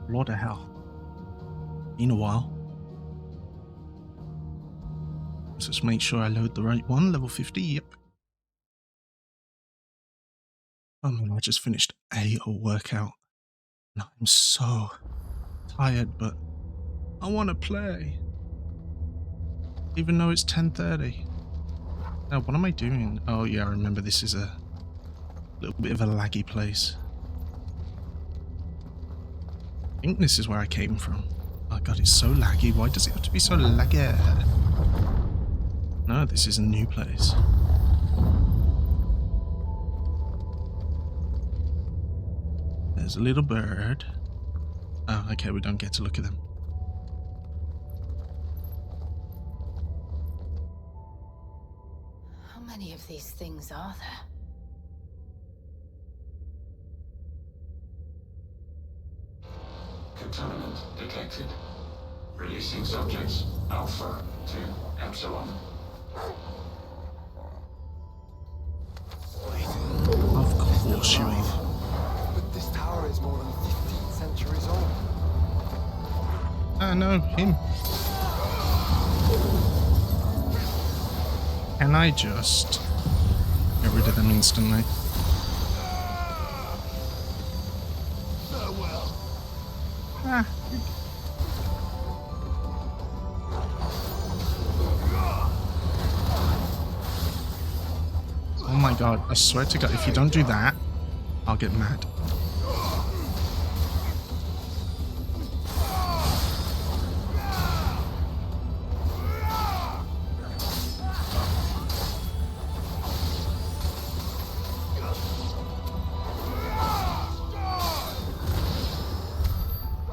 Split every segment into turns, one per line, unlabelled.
What the hell? Been a while. Let's just make sure I load the right one. Level 50, yep. Oh man, I just finished a workout. And I'm so tired, but I want to play. Even though it's 10:30. Now, what am I doing? Oh yeah, I remember this is a little bit of a laggy place. I think this is where I came from. Oh god, it's so laggy. Why does it have to be so laggy? No, this is a new place. There's a little bird. Oh, okay, we don't get to look at them.
How many of these things are there?
Contaminant detected. Releasing subjects Alpha to Epsilon.
Of course you are.
But this tower is more than 15 centuries old.
Ah, no, him. Can I just get rid of them instantly?
Farewell.
Ah. Oh my god, I swear to god, if you don't do that, I'll get mad.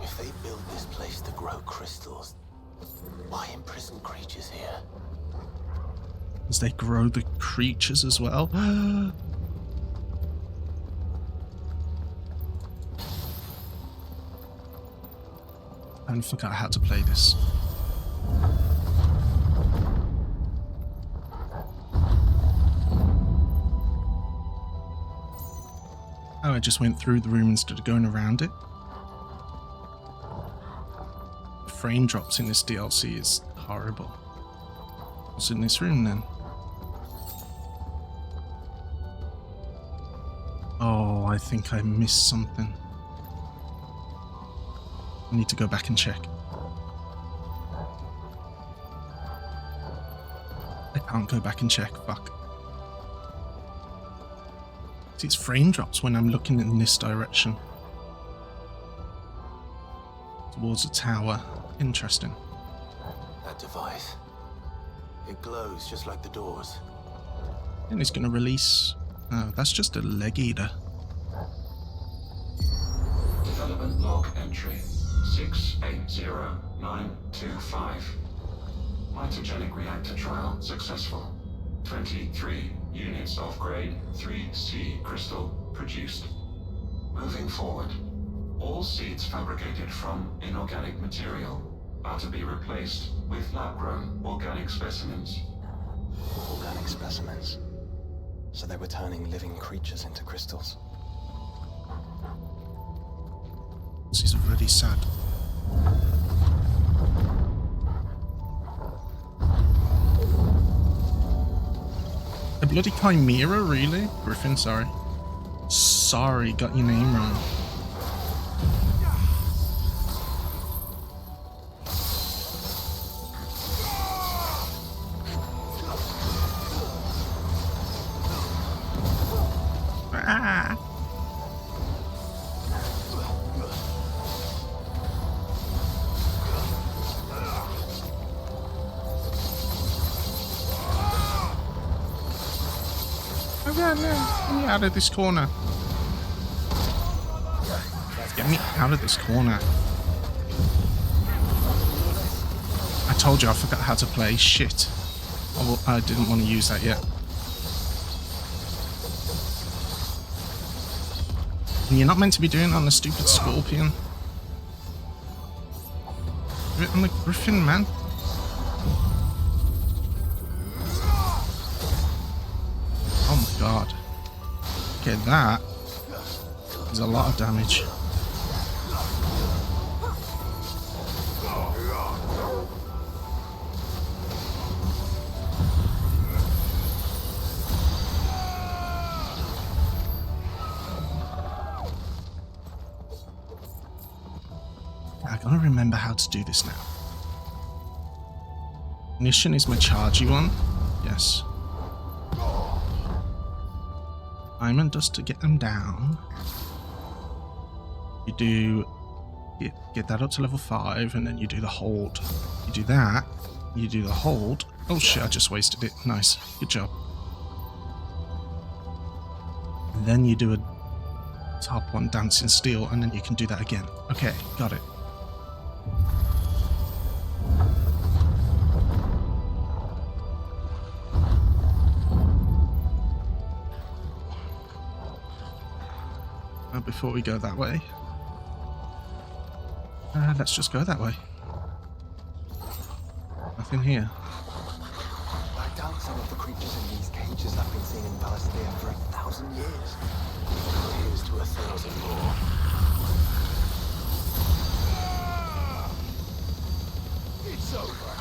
If they build this place to grow crystals, why imprison creatures here?
As they grow the creatures as well. I forgot how to play this. Oh, I just went through the room instead of going around it. The frame drops in this DLC is horrible. What's in this room then? Oh, I think I missed something. I need to go back and check. I can't go back and check, fuck. See, it's frame drops when I'm looking in this direction. Towards a tower. Interesting.
That device. It glows just like the doors.
And it's going to release... Oh, that's just a leg eater.
Development log entry 680925. Mitogenic reactor trial successful. 23 units of grade 3C crystal produced. Moving forward, all seeds fabricated from inorganic material are to be replaced with lab-grown organic specimens.
Organic specimens. So they were turning living creatures into crystals.
This is really sad. A bloody chimera, really? Griffin, sorry. Sorry, got your name wrong. Ah. Oh god, no. Get me out of this corner. Get me out of this corner. I told you I forgot how to play. Shit. Oh, I didn't want to use that yet. And you're not meant to be doing it on the stupid scorpion. Do it on the griffin, man. Oh my god. Okay, that is a lot of damage. I remember how to do this now. Ignition is my chargy one. Yes. Diamond dust to get them down. You do get that up to level 5, and then you do the hold. You do that. You do the hold. Oh shit! I just wasted it. Nice. Good job. And then you do a top one, dancing steel, and then you can do that again. Okay, got it. Before we go that way, let's just go that way. Nothing here.
I doubt some of the creatures in these cages have been seen in Valisthea for 1,000 years. Here's to 1,000 more. It's over.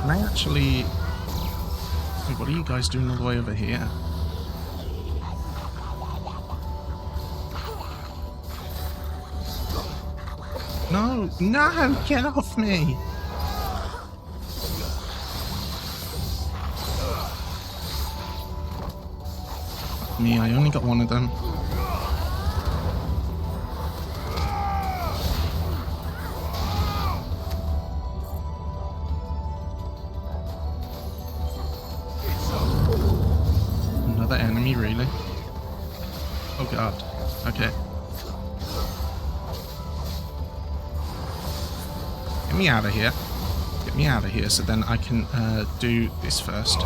Can I actually... Wait, what are you guys doing all the way over here? No! No! Get off me! Fuck me, I only got one of them. Enemy, really? Oh god. Okay. Get me out of here. Get me out of here so then I can do this first.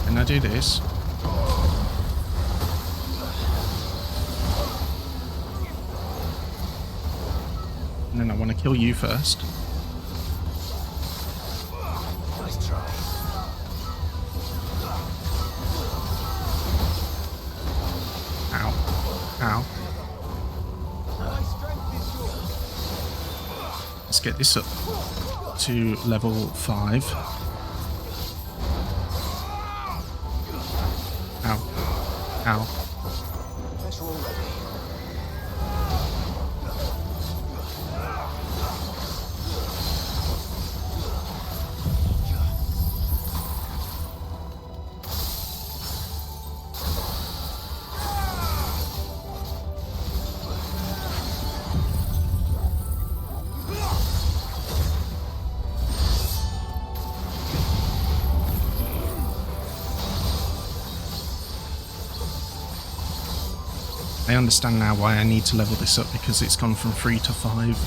Can I do this? And then I want to kill you first.
Nice try.
Ow. Let's get this up to level 5. Ow. Ow.
Guess we're all ready.
I understand now why I need to level this up, because it's gone from 3 to 5.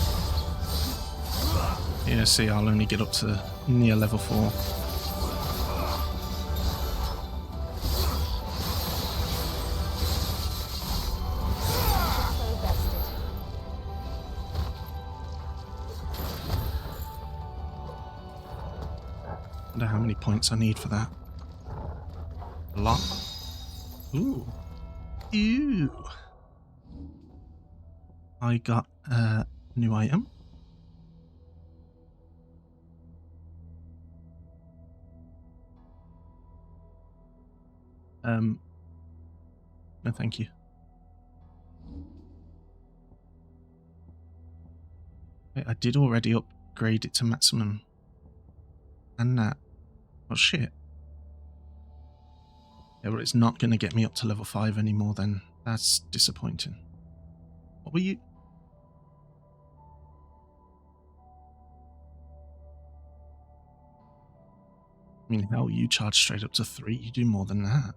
Yeah, see, I'll only get up to near level 4. I wonder how many points I need for that. A lot. Ooh. Ew. I got a new item. No thank you. Wait, I did already upgrade it to maximum. And that. Oh shit. Yeah, but it's not going to get me up to level 5 anymore then. That's disappointing. What were you? I mean, hell, you charge straight up to 3. You do more than that.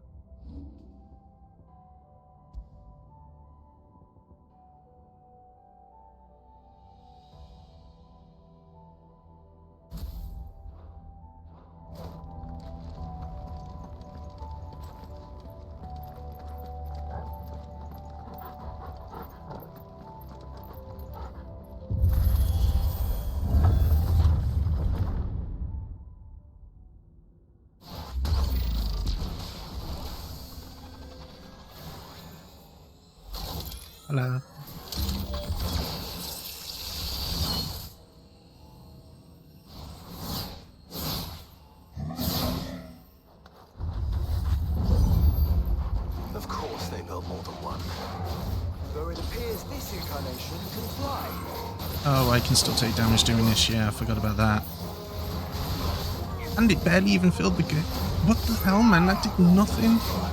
Hello.
Of course they built more than one. Though it appears this incarnation can fly.
Oh, I can still take damage doing this. Yeah, I forgot about that. And it barely even filled the gate. What the hell, man? That did nothing.
Nice try.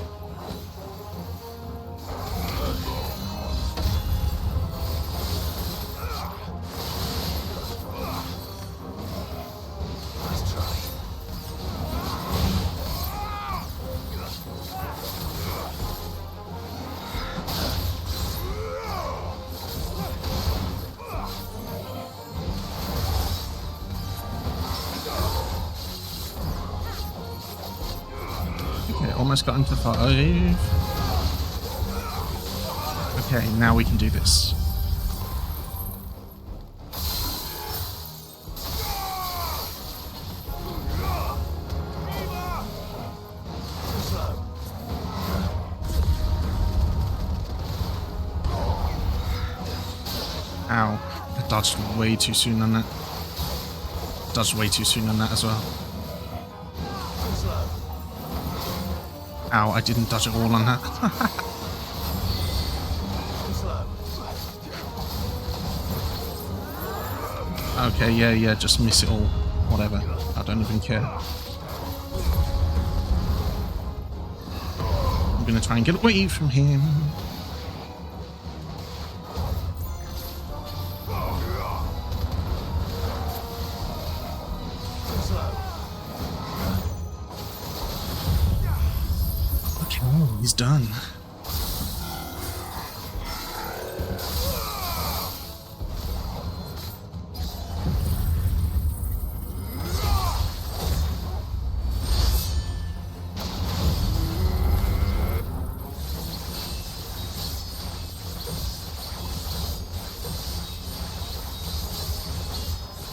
Okay, almost got into 5. Okay, now we can do this.
Too slow.
Ow. I dodged way too soon on that. Dodged way too soon on that as well.
Too slow.
Ow, I didn't dodge at all on that.
Too slow.
Okay, yeah, just miss it all. Whatever. I don't even care. I'm gonna try and get away from him.
Too slow.
Okay, he's done.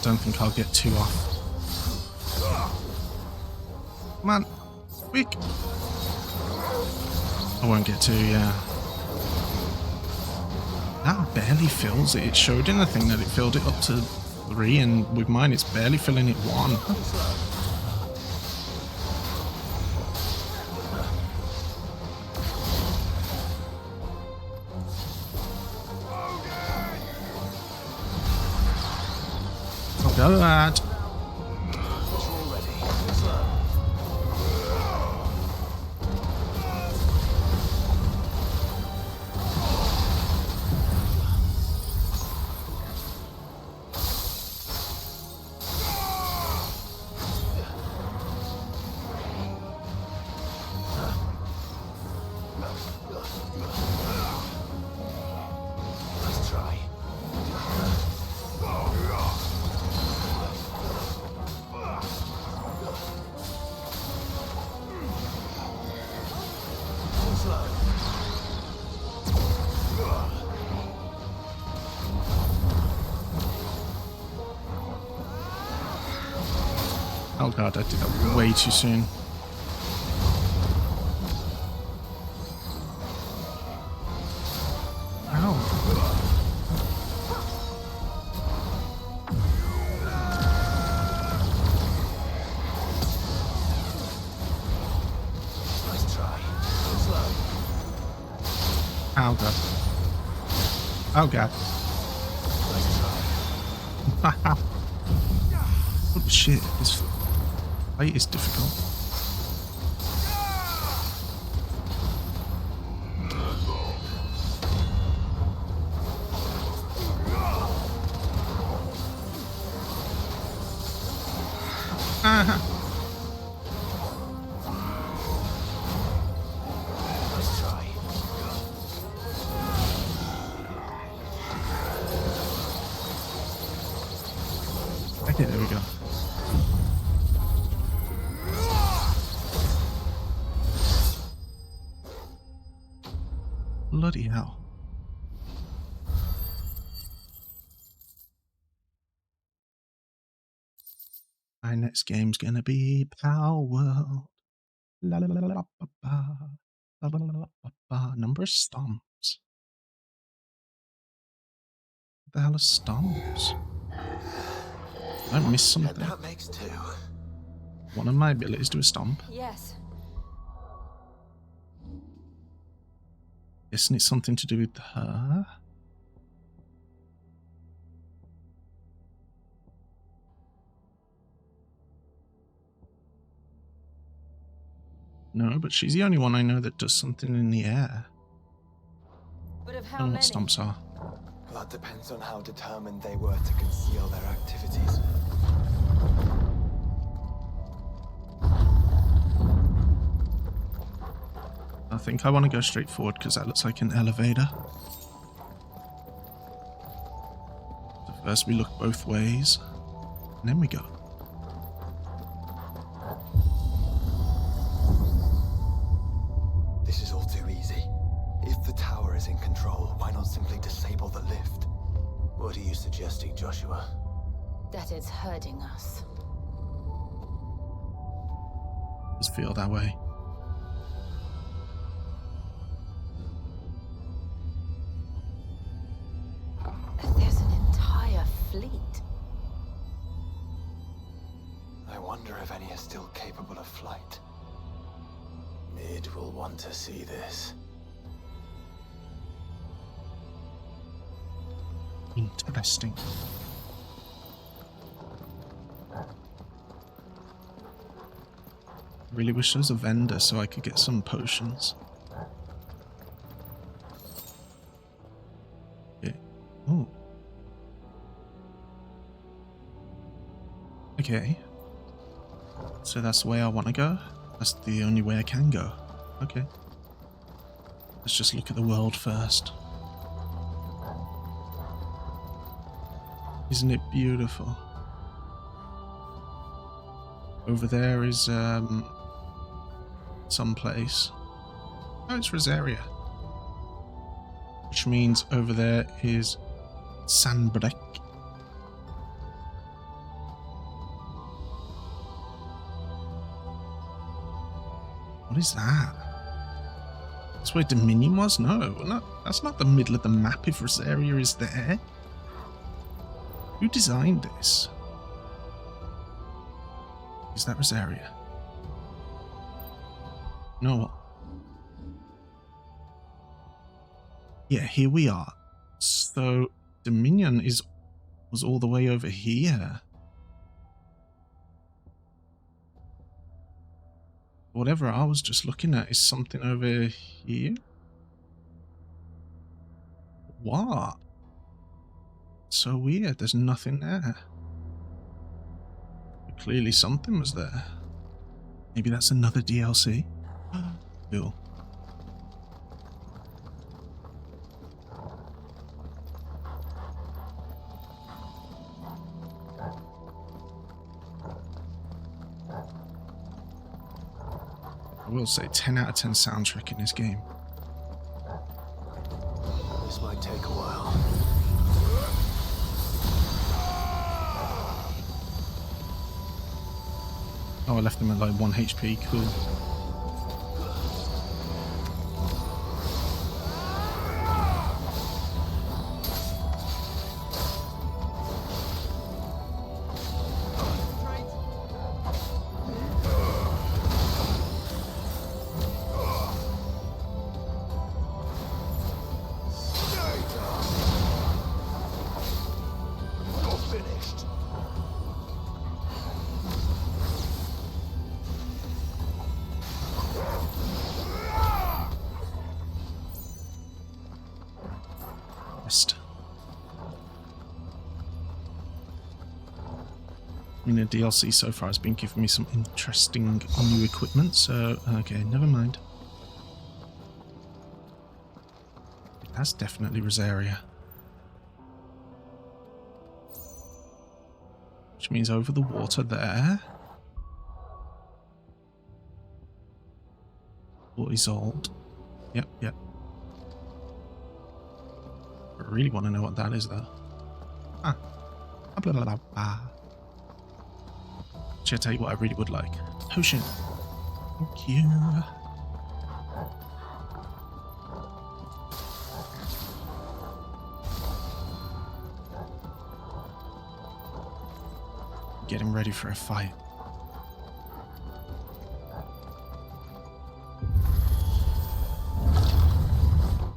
Don't think I'll get 2 off. Come on, quick! I won't get 2, yeah. That barely fills it. It showed in the thing that it filled it up to 3, and with mine it's barely filling it 1. Oh god!
Visual ready. Too slow. Nice try. Too slow.
Oh god, I did that way too soon. Ow.
Nice try. Too slow.
Oh god. Oh god.
Nice try.
Holy shit, this fight is difficult. Aha.
Nice try.
Okay, there we go. Bloody hell. My next game's gonna be Power World. La la la la la ba ba. La la la la ba ba. Number of stomps. the hell are stomps? I miss
And
something.
that makes 2.
One of my abilities to a stomp.
Yes.
Guessing it's something to do with her. No, but she's the only one I know that does something in the air.
But of
I
how
don't know what
many?
stomps are.
That depends on how determined they were to conceal their activities.
I think I want to go straight forward because that looks like an elevator. So first we look both ways, and then we go.
This is all too easy. If the tower is in control, why not simply disable the lift? What are you suggesting, Joshua?
That it's hurting us.
Does feel that way.
There's an entire fleet.
I wonder if any are still capable of flight. Mid will want to see this.
Interesting. Really wish there was a vendor so I could get some potions. Okay. Oh. Okay. So that's the way I want to go? That's the only way I can go. Okay. Let's just look at the world first. Isn't it beautiful? Over there is some place. Oh, it's Rosaria. Which means over there is Sanbrek. What is that? That's where Dominion was? No, that's not the middle of the map if Rosaria is there. Who designed this? Is that Rosaria? No. Yeah, here we are. So Dominion was all the way over here. Whatever I was just looking at is something over here. What? So weird, there's nothing there. But clearly something was there. Maybe that's another DLC? Cool. I will say 10 out of 10 soundtrack in this game.
This might take a while.
Oh, I left him at like 1 HP, cool. I mean, the DLC so far has been giving me some interesting new equipment, so okay, never mind. That's definitely Rosaria. Which means over the water there. Or Isolde. Yep. I really want to know what that is, though. Ah. Blah, blah, blah, blah. Actually, I'll tell you what I really would like. Potion. Thank you. Getting ready for a fight.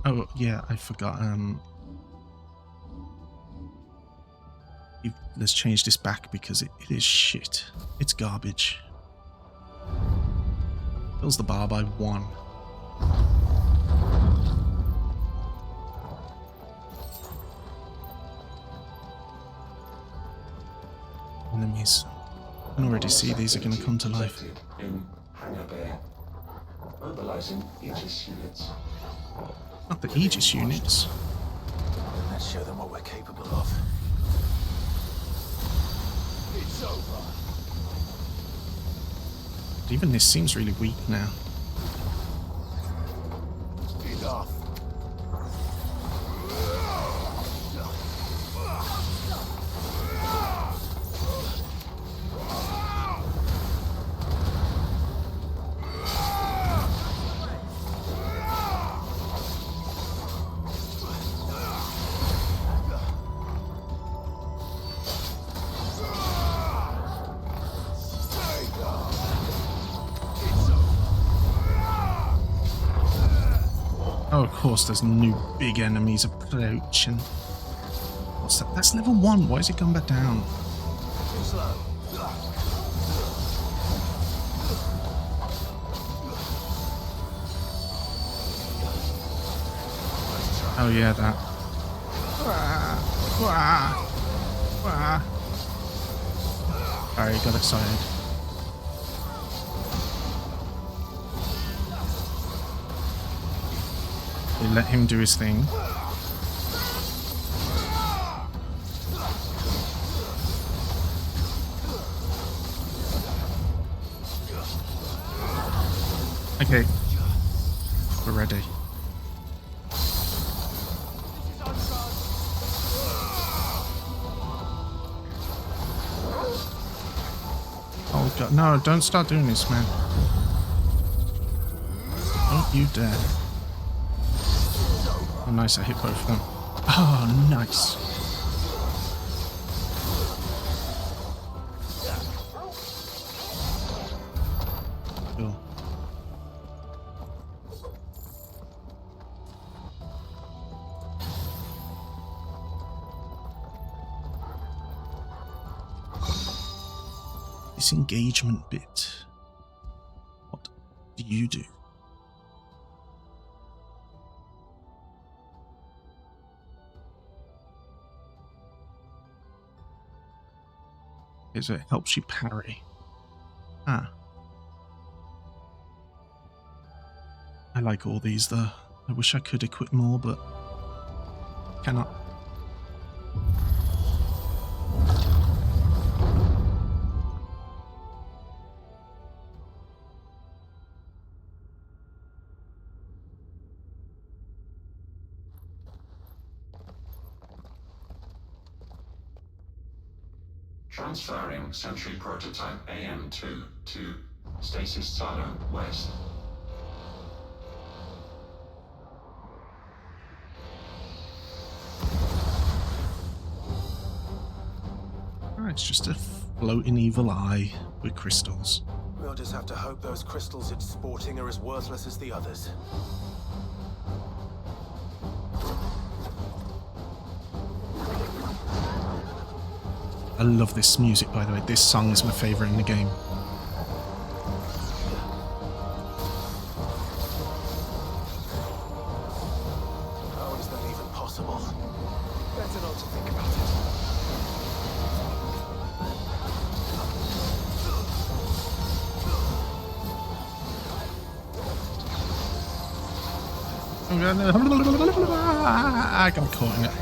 Oh, yeah, I forgot. Let's change this back because it is shit. It's garbage. Fills the bar by 1. Enemies. I can already see these are going to come to life.
In Hangar Bay. Mobilizing Aegis units.
Not the Aegis units.
Let's show them what we're capable of. It's over.
But even this seems really weak now.
Enough.
Oh, of course, there's new big enemies approaching. What's that? That's level 1. Why is it going back down?
Too slow.
Oh, yeah, that. Alright, got excited. They let him do his thing. Okay. We're ready. Oh god, no, don't start doing this, man. Don't you dare. Oh, nice, I hit both of them. Oh, nice. Cool. This engagement bit. What do you do? So it helps you parry. Ah. I like all these though. I wish I could equip more, but cannot.
Transferring Sentry Prototype AM2 to Stasis Silo West.
Oh, it's just a floating evil eye with crystals.
We'll just have to hope those crystals it's sporting are as worthless as the others.
I love this music, by the way. This song is my favourite in the game.
How is that even possible? Better not to think about it.
I got caught in it.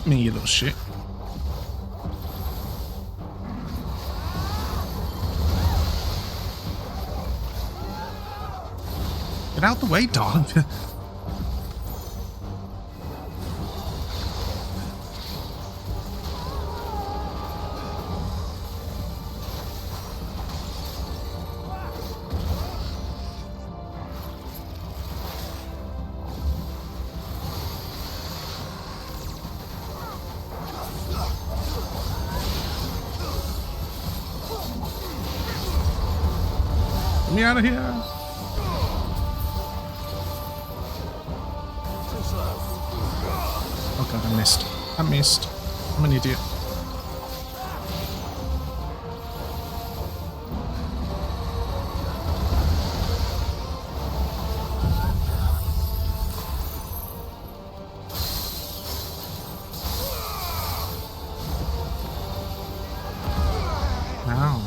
Fuck me, you little shit. Get out the way, dog. Get me out of here. Oh god, I missed. I missed. I'm an idiot. Ow.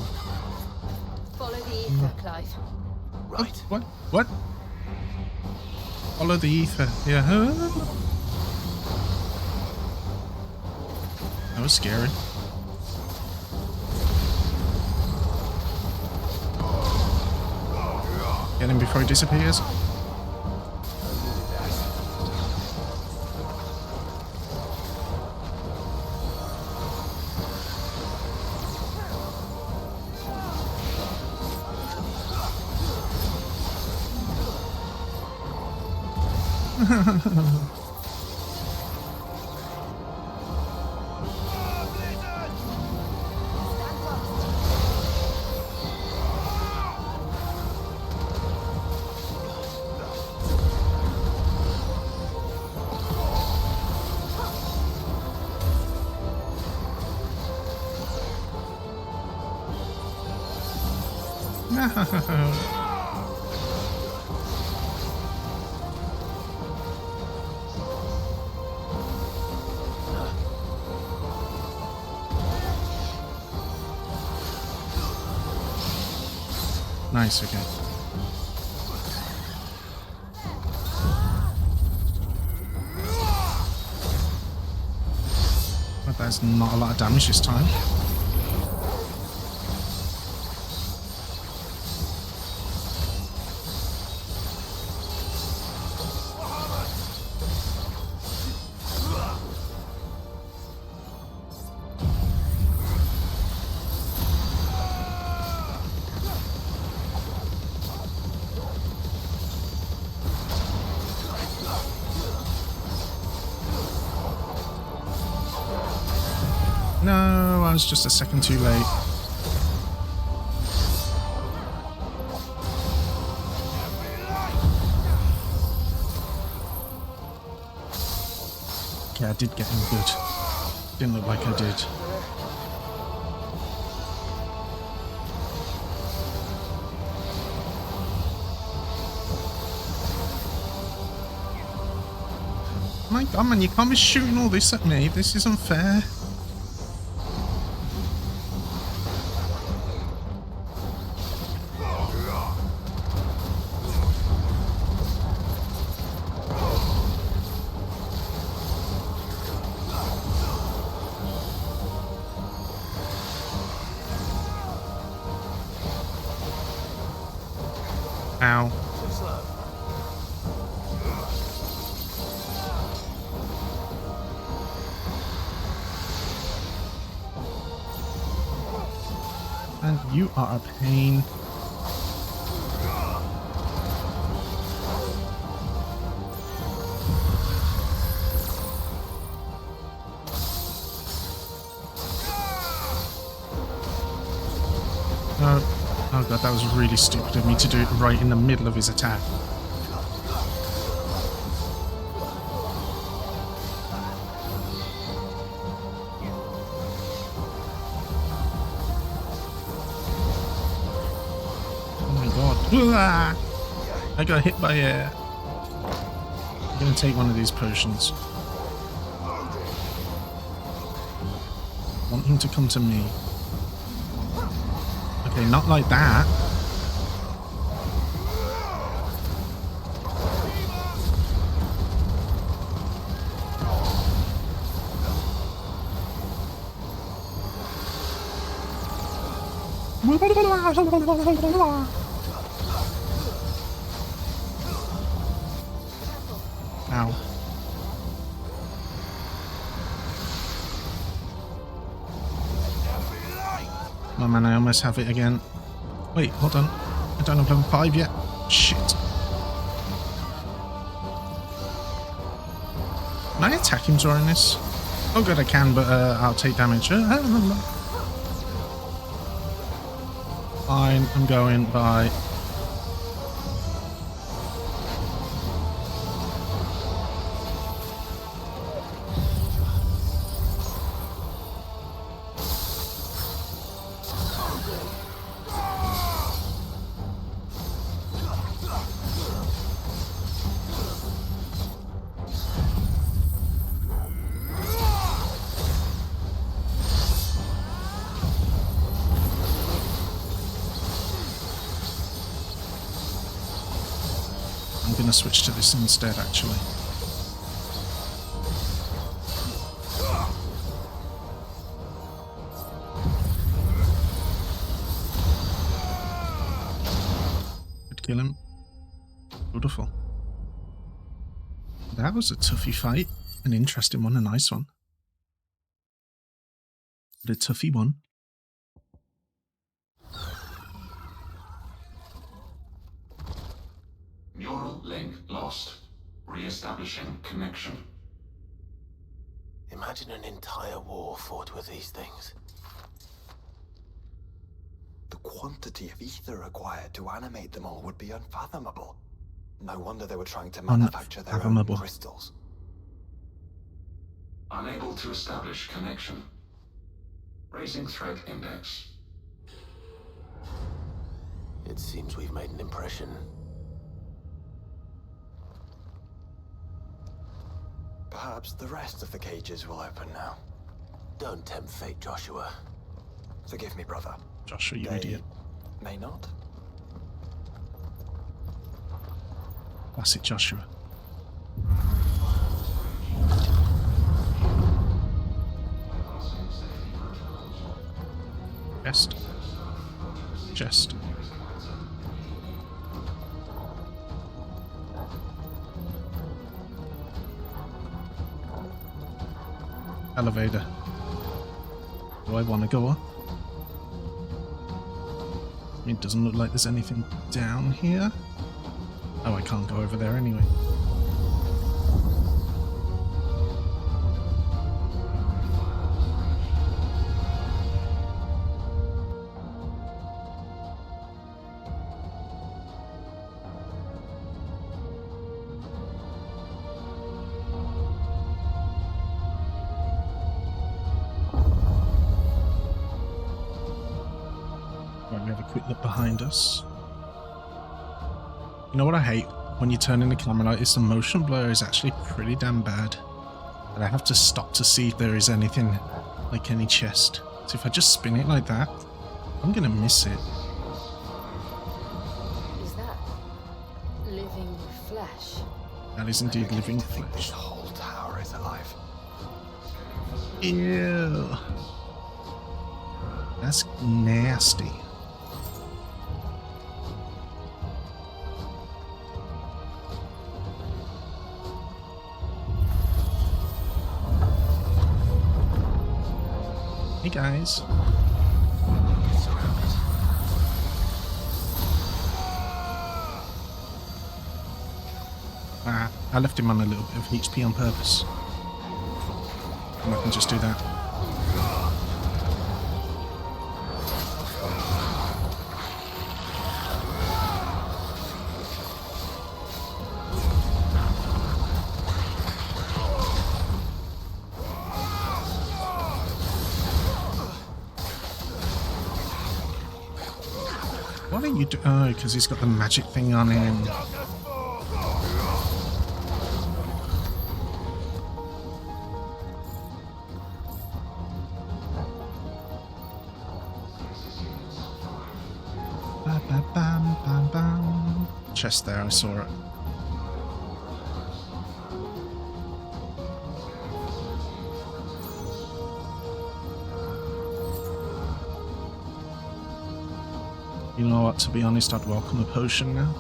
Follow the ether, Clive.
Right.
What? What? Follow the ether. Yeah. That was scary. Get him before he disappears. No. Nice, okay. But that's not a lot of damage this time. No, I was just a second too late. Okay, I did get him good. Didn't look like I did. My god, man, you can't be shooting all this at me. This isn't fair. Ow.
Too slow.
And you are a pain. Oh god, that was really stupid of me to do it right in the middle of his attack. Oh my god. Blah! I got hit by air. I'm gonna take one of these potions. Want him to come to me. Okay, not like that. Ow. Oh man, I almost have it again. Wait, hold on. I don't have level 5 yet. Shit. Can I attack him during this? Oh good, I can, but I'll take damage. Fine, I'm going by. I'm going to switch to this instead, actually. Could kill him. Beautiful. That was a toughy fight. An interesting one, a nice one. But a toughy one.
Neural link lost. Re-establishing connection.
Imagine an entire war fought with these things. The quantity of ether required to animate them all would be unfathomable. No wonder they were trying to manufacture their own
Unfathomable.
crystals.
Unable to establish connection. Raising threat index.
It seems we've made an impression. Perhaps the rest of the cages will open now. Don't tempt fate, Joshua. Forgive me, brother.
Joshua, you
They
idiot.
may not.
Classic Joshua. Chest. Chest. Elevator. Do I want to go up? It doesn't look like there's anything down here. Oh, I can't go over there anyway. Right, we have a quick look behind us. You know what I hate? When you turn in the camera like this, the motion blur is actually pretty damn bad. And I have to stop to see if there is anything, like any chest. So if I just spin it like that, I'm gonna miss it.
Is that living flesh?
That is indeed living
I think this
flesh.
whole tower is alive.
Ew. That's nasty. Hey guys. Ah, I left him on a little bit of HP on purpose. And I can just do that. What are you doing? Oh, because he's got the magic thing on him. Ba, ba, bam, bam, bam. Chest there, I saw it. You know what, to be honest, I'd welcome a potion now.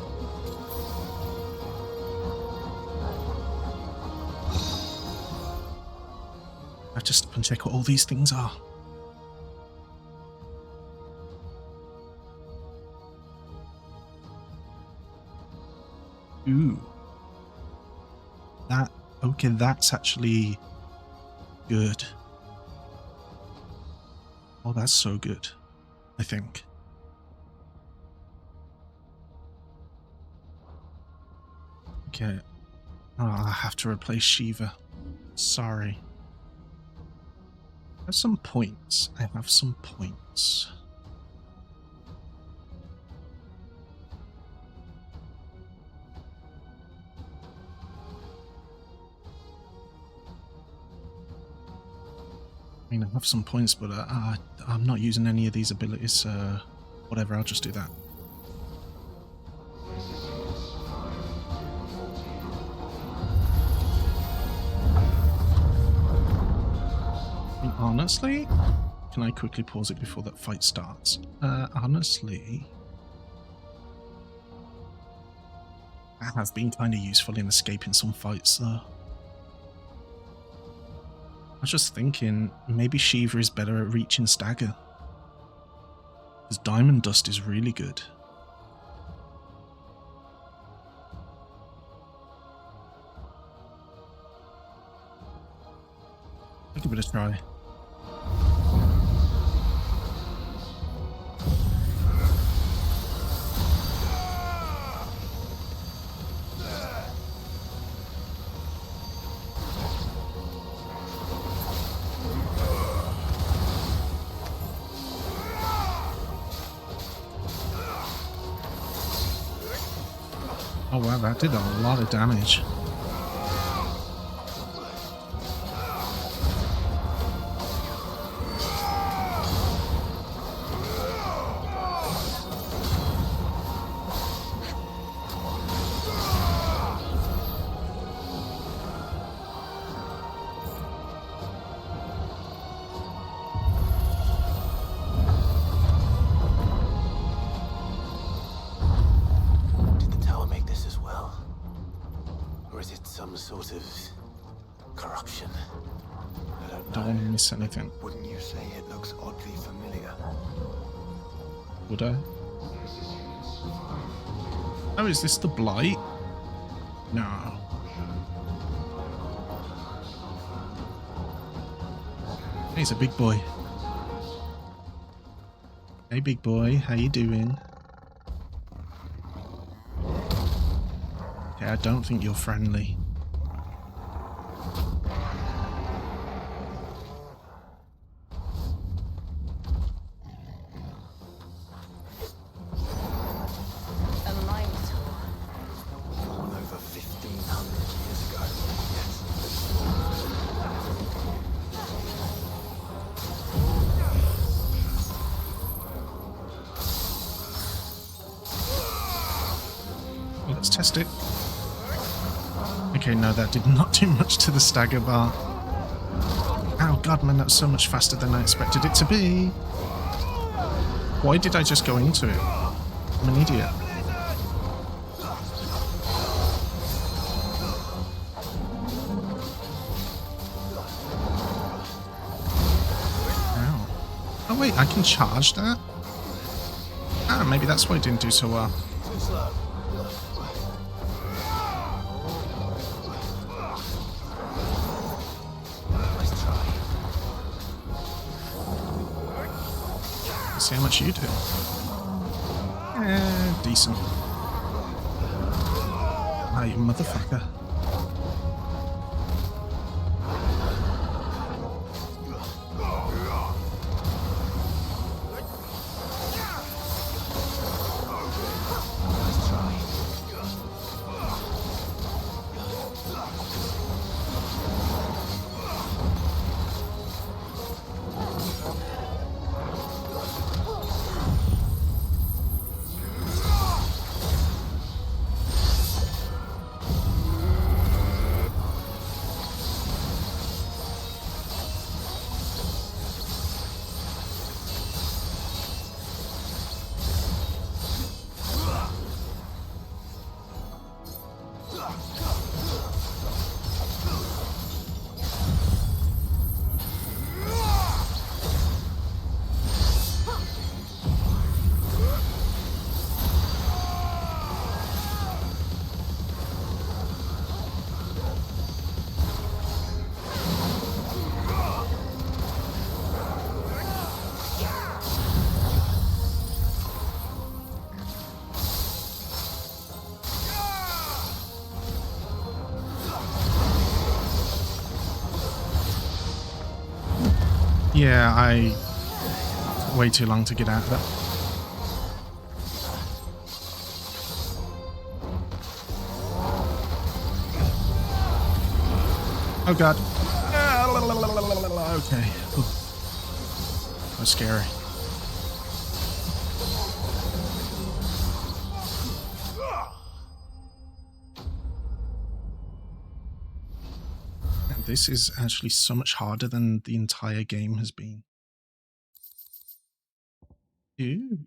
I just check what all these things are. Ooh. That, okay, that's actually good. Oh, that's so good, I think. Okay. Oh, I have to replace Shiva. Sorry. I have some points. I have some points. I mean, I have some points, but I'm not using any of these abilities. Whatever, I'll just do that. I mean, honestly, can I quickly pause it before that fight starts? Honestly, that has been kind of useful in escaping some fights, though. I was just thinking, maybe Shiva is better at reaching stagger. Because Diamond Dust is really good. I'll give it a try. Oh wow, that did a lot of damage.
Did the tower make this as well? Or is it some sort of corruption? I don't know.
Don't want to miss anything.
Wouldn't you say it looks oddly familiar?
Would I? Oh, is this the Blight? No. He's a big boy. Hey, big boy, how you doing? Okay, I don't think you're friendly.
A minotaur.
Born over 1,500 years ago. Yes.
Well, let's test it. Okay, no, that did not do much to the stagger bar. Oh god, man, that's so much faster than I expected it to be. Why did I just go into it? I'm an idiot. Ow. Oh wait, I can charge that? Ah, maybe that's why it didn't do so well.
Too slow. Nice try.
Let's see how much you do. Decent. Ah, you motherfucker.
Nice try.
Yeah, I took way too long to get out of that. Oh god. Okay. Ooh. That was scary. And this is actually so much harder than the entire game has been. Ew.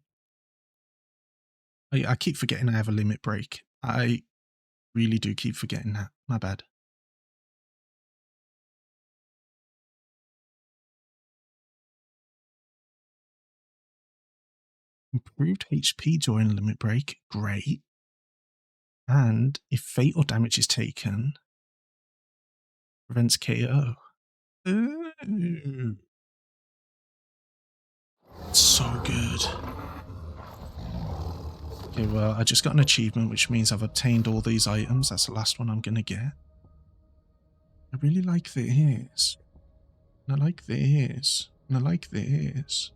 I keep forgetting I have a limit break. I really do keep forgetting that. My bad. Improved HP during limit break. Great. And if fatal damage is taken, prevents KO. Ooh. So good. Okay, well, I just got an achievement, which means I've obtained all these items. That's the last one I'm going to get. I really like this. And I like this. And I like this.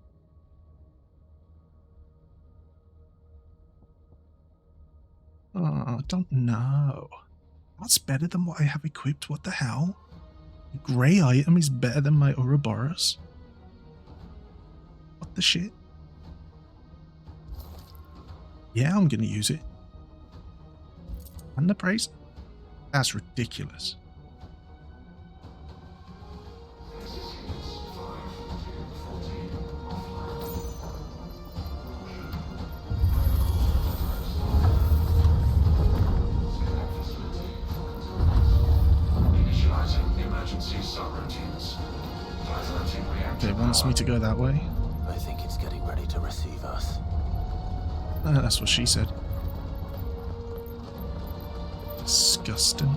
Oh, I don't know. That's better than what I have equipped. What the hell? The grey item is better than my Ouroboros. What the shit? Yeah, I'm going to use it. And the price? That's ridiculous. Okay, it wants me to go that way.
I think it's getting ready to receive us.
That's what she said. Disgusting.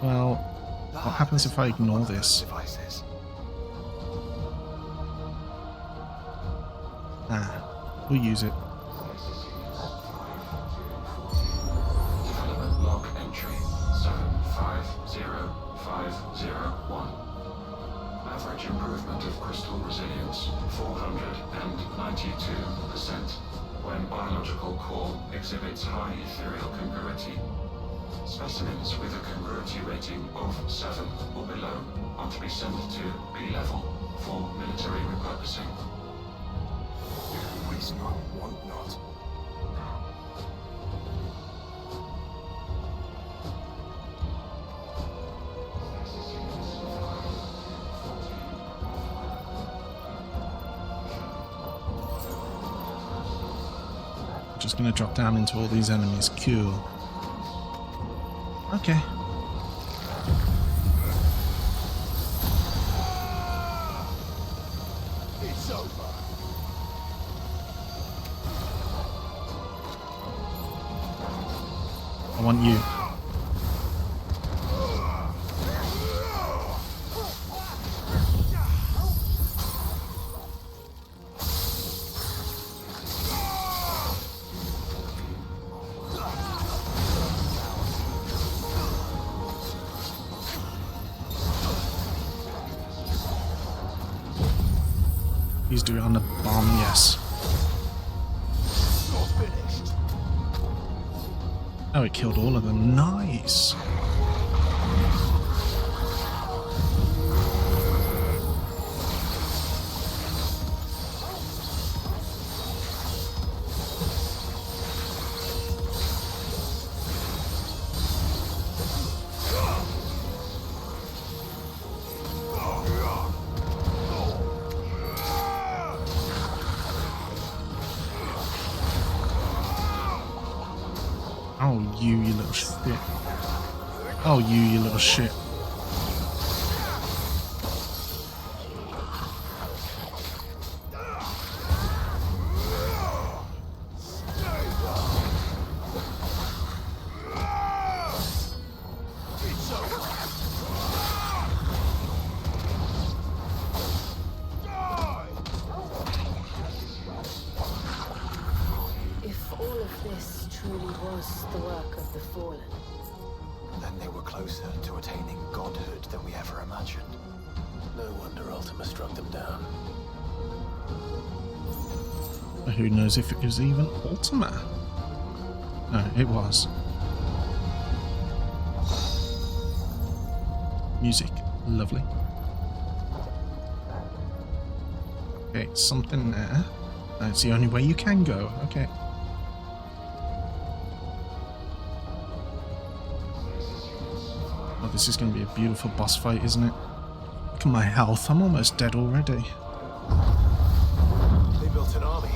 Well, what happens if I ignore this? We'll use it.
Development log entry 750501. Average improvement of crystal resilience 492% when biological core exhibits high ethereal congruity. Specimens with a congruity rating of 7 or below are to be sent to B level for military repurposing.
Waste not, want not.
Just gonna drop down into all these enemies. Cool. Okay.
It's over.
I want you. Please do it on the bomb, yes. Oh, it killed all of them. Nice. Oh, you little shit. Oh, you little shit.
If all of this truly was the work of the Fallen,
Then they were closer to attaining godhood than we ever imagined. No wonder Ultima struck them down.
Who knows if it was even Ultima? No, it was. Music, lovely. Okay, something there. That's the only way you can go. Okay. Oh, this is going to be a beautiful boss fight, isn't it? Look at my health. I'm almost dead already.
They built an army.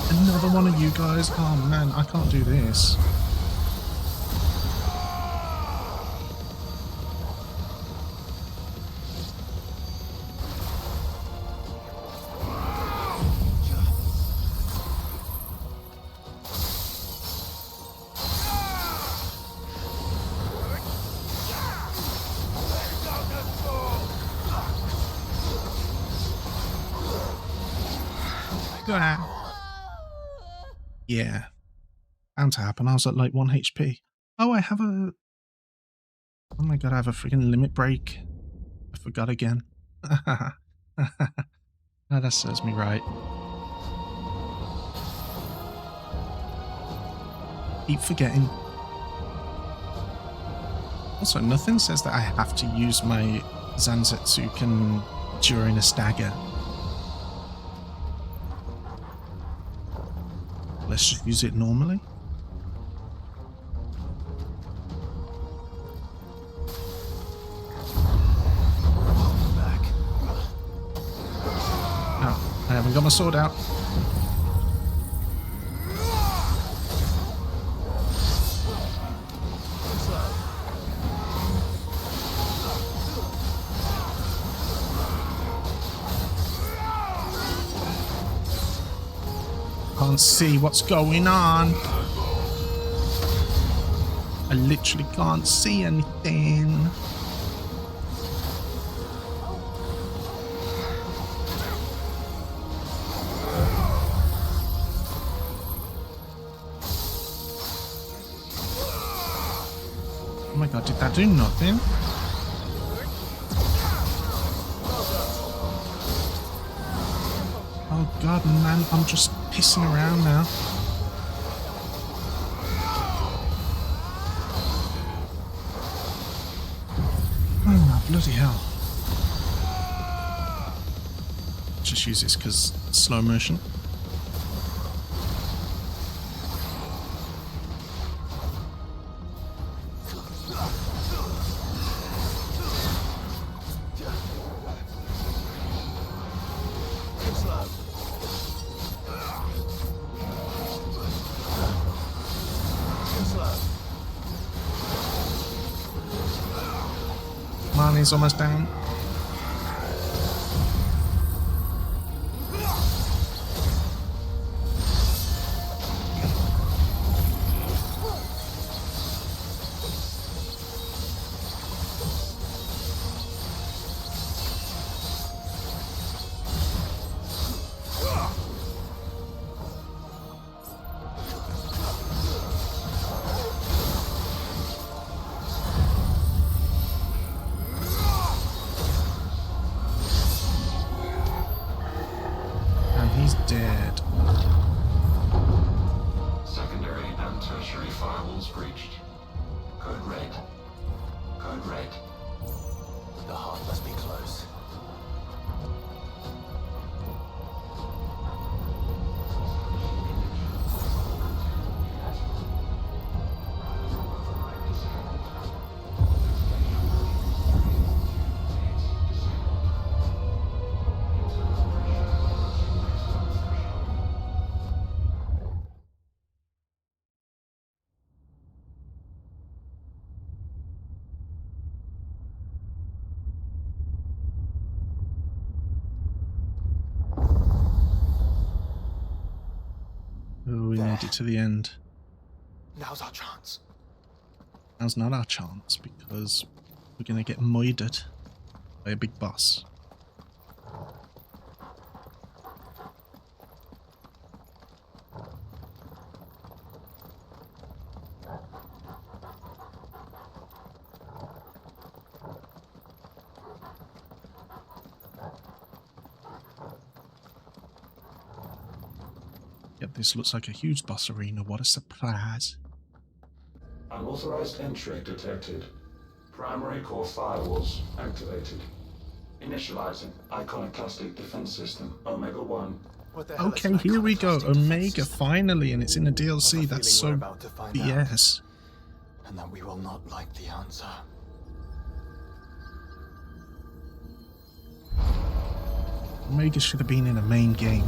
Another one of you guys. Oh man, I can't do this. Yeah, bound to happen. I was at like 1 HP. Oh, I have a... Oh my god, I have a freaking limit break. I forgot again. Oh, that serves me right. Keep forgetting. Also, nothing says that I have to use my Zanzetsuken during a stagger. Let's just use it normally.
Back.
Oh, I haven't got my sword out. Can't see what's going on. I literally can't see anything. Oh my god, did that do nothing? Oh god, man, I'm just pissing around now. Oh, bloody hell. Just use this because slow motion. Marnie's almost down. He's dead.
Secondary and tertiary firewalls breached. Code red. Code red.
The heart must be close.
Oh, we made it to the end.
Now's our chance.
Now's not our chance because we're going to get moided by a big boss. Yep, this looks like a huge boss arena. What a surprise.
Unauthorized entry detected. Primary core firewalls activated. Initializing iconoclastic defense system Omega-1.
What the hell is
Okay,
an
here we go.
iconoclastic defense
Omega,
system?
finally, and it's in a
I've a
DLC. That's
feeling we're
so
about to find out,
BS.
and that we will not like the answer.
Omega should have been in a main game.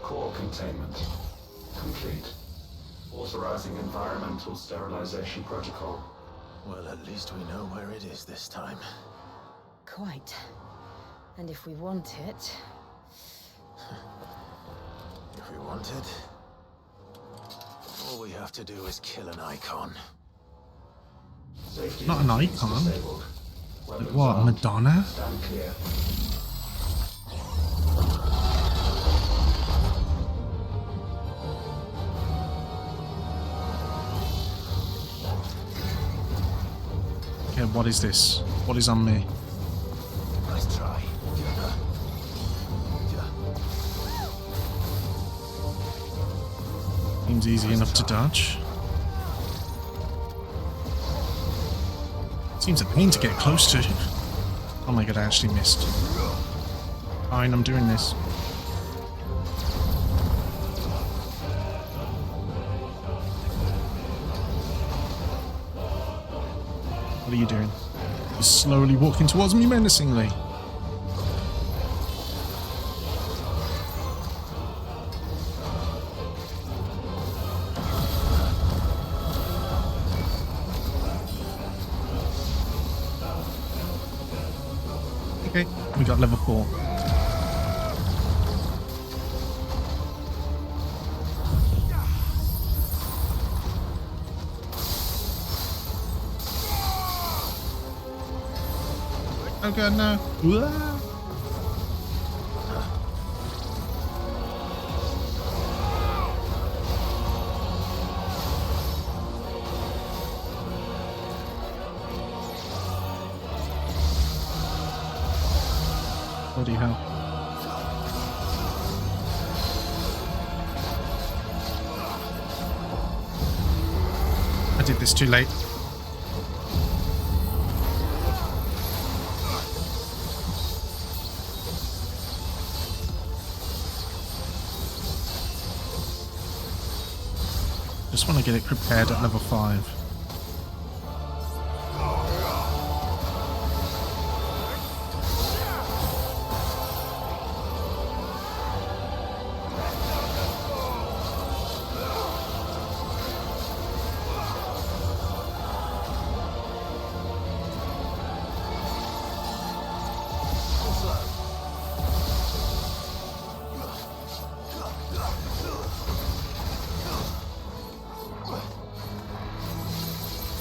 Core containment complete. Authorizing environmental sterilization protocol.
Well, at least we know where it is this time.
Quite. And if we want it,
If we want it, all we have to do is kill an icon.
Safety
Not an
routines
icon.
disabled.
Like
Weapons
what,
armed.
Madonna?
Stand clear.
Okay, what is this? What is on me?
Nice try.
Seems easy enough to dodge. Seems a pain to get close to. Oh my god, I actually missed. Fine, I'm doing this. What are you doing? You're slowly walking towards me menacingly. Okay, we got level 4. Oh god, no. Whoa. Bloody hell. I did this too late. Just want to get it prepared at level 5.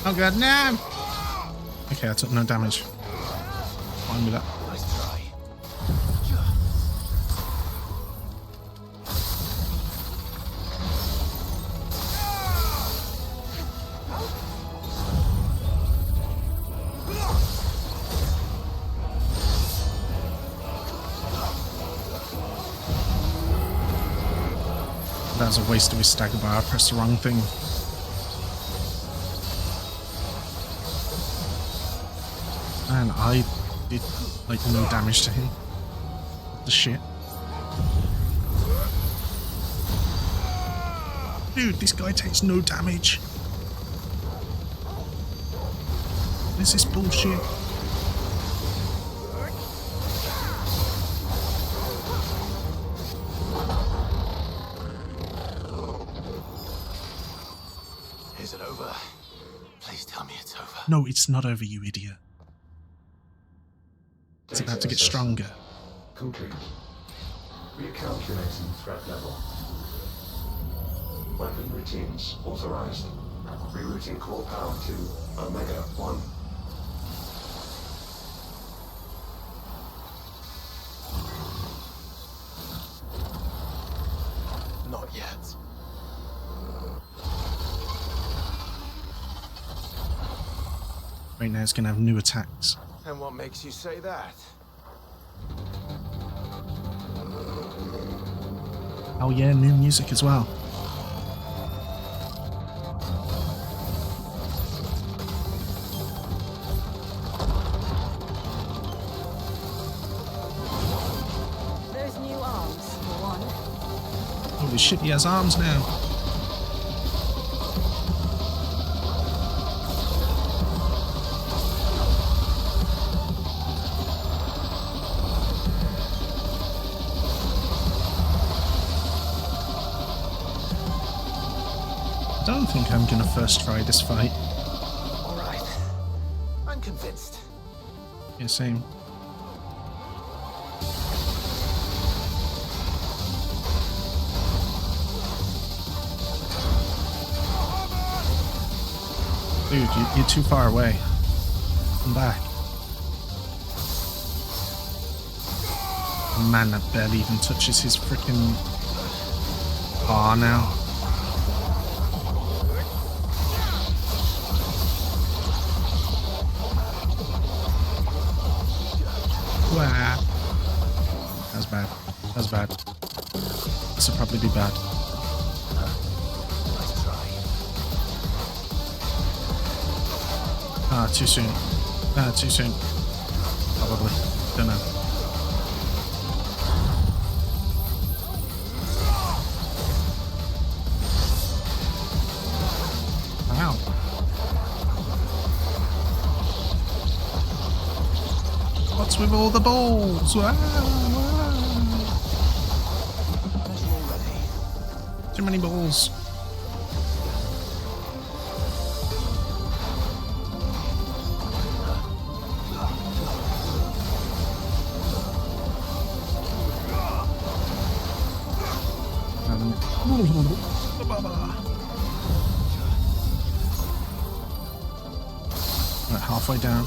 Oh god, no! Okay, I took no damage. Fine with that.
Nice try.
That was a waste of his stagger bar. I pressed the wrong thing. Man, I did like no damage to him. What the shit? Dude, this guy takes no damage. What is this bullshit?
Is it over? Please tell me it's over.
No, it's not over, you idiot. It's about to get stronger.
Complete. Recalculating threat level. Weapon routines authorized. Rerouting core power to Omega-1.
Right now it's going to have new attacks.
And what makes you say that?
Oh yeah, new music as well.
Those new arms, for one.
Holy shit, he has arms now. I don't think I'm gonna first try this fight.
All right. I'm convinced.
Yeah, same. Dude, you're too far away. Come back. Man, that barely even touches his freaking bar now. Wah. That's bad. That's bad. This will probably be bad.
Nice try.
Ah, too soon. Ah, too soon. Probably. Don't know. Wow. What's with all the balls? Wow, wow. Too many balls. Right, halfway down.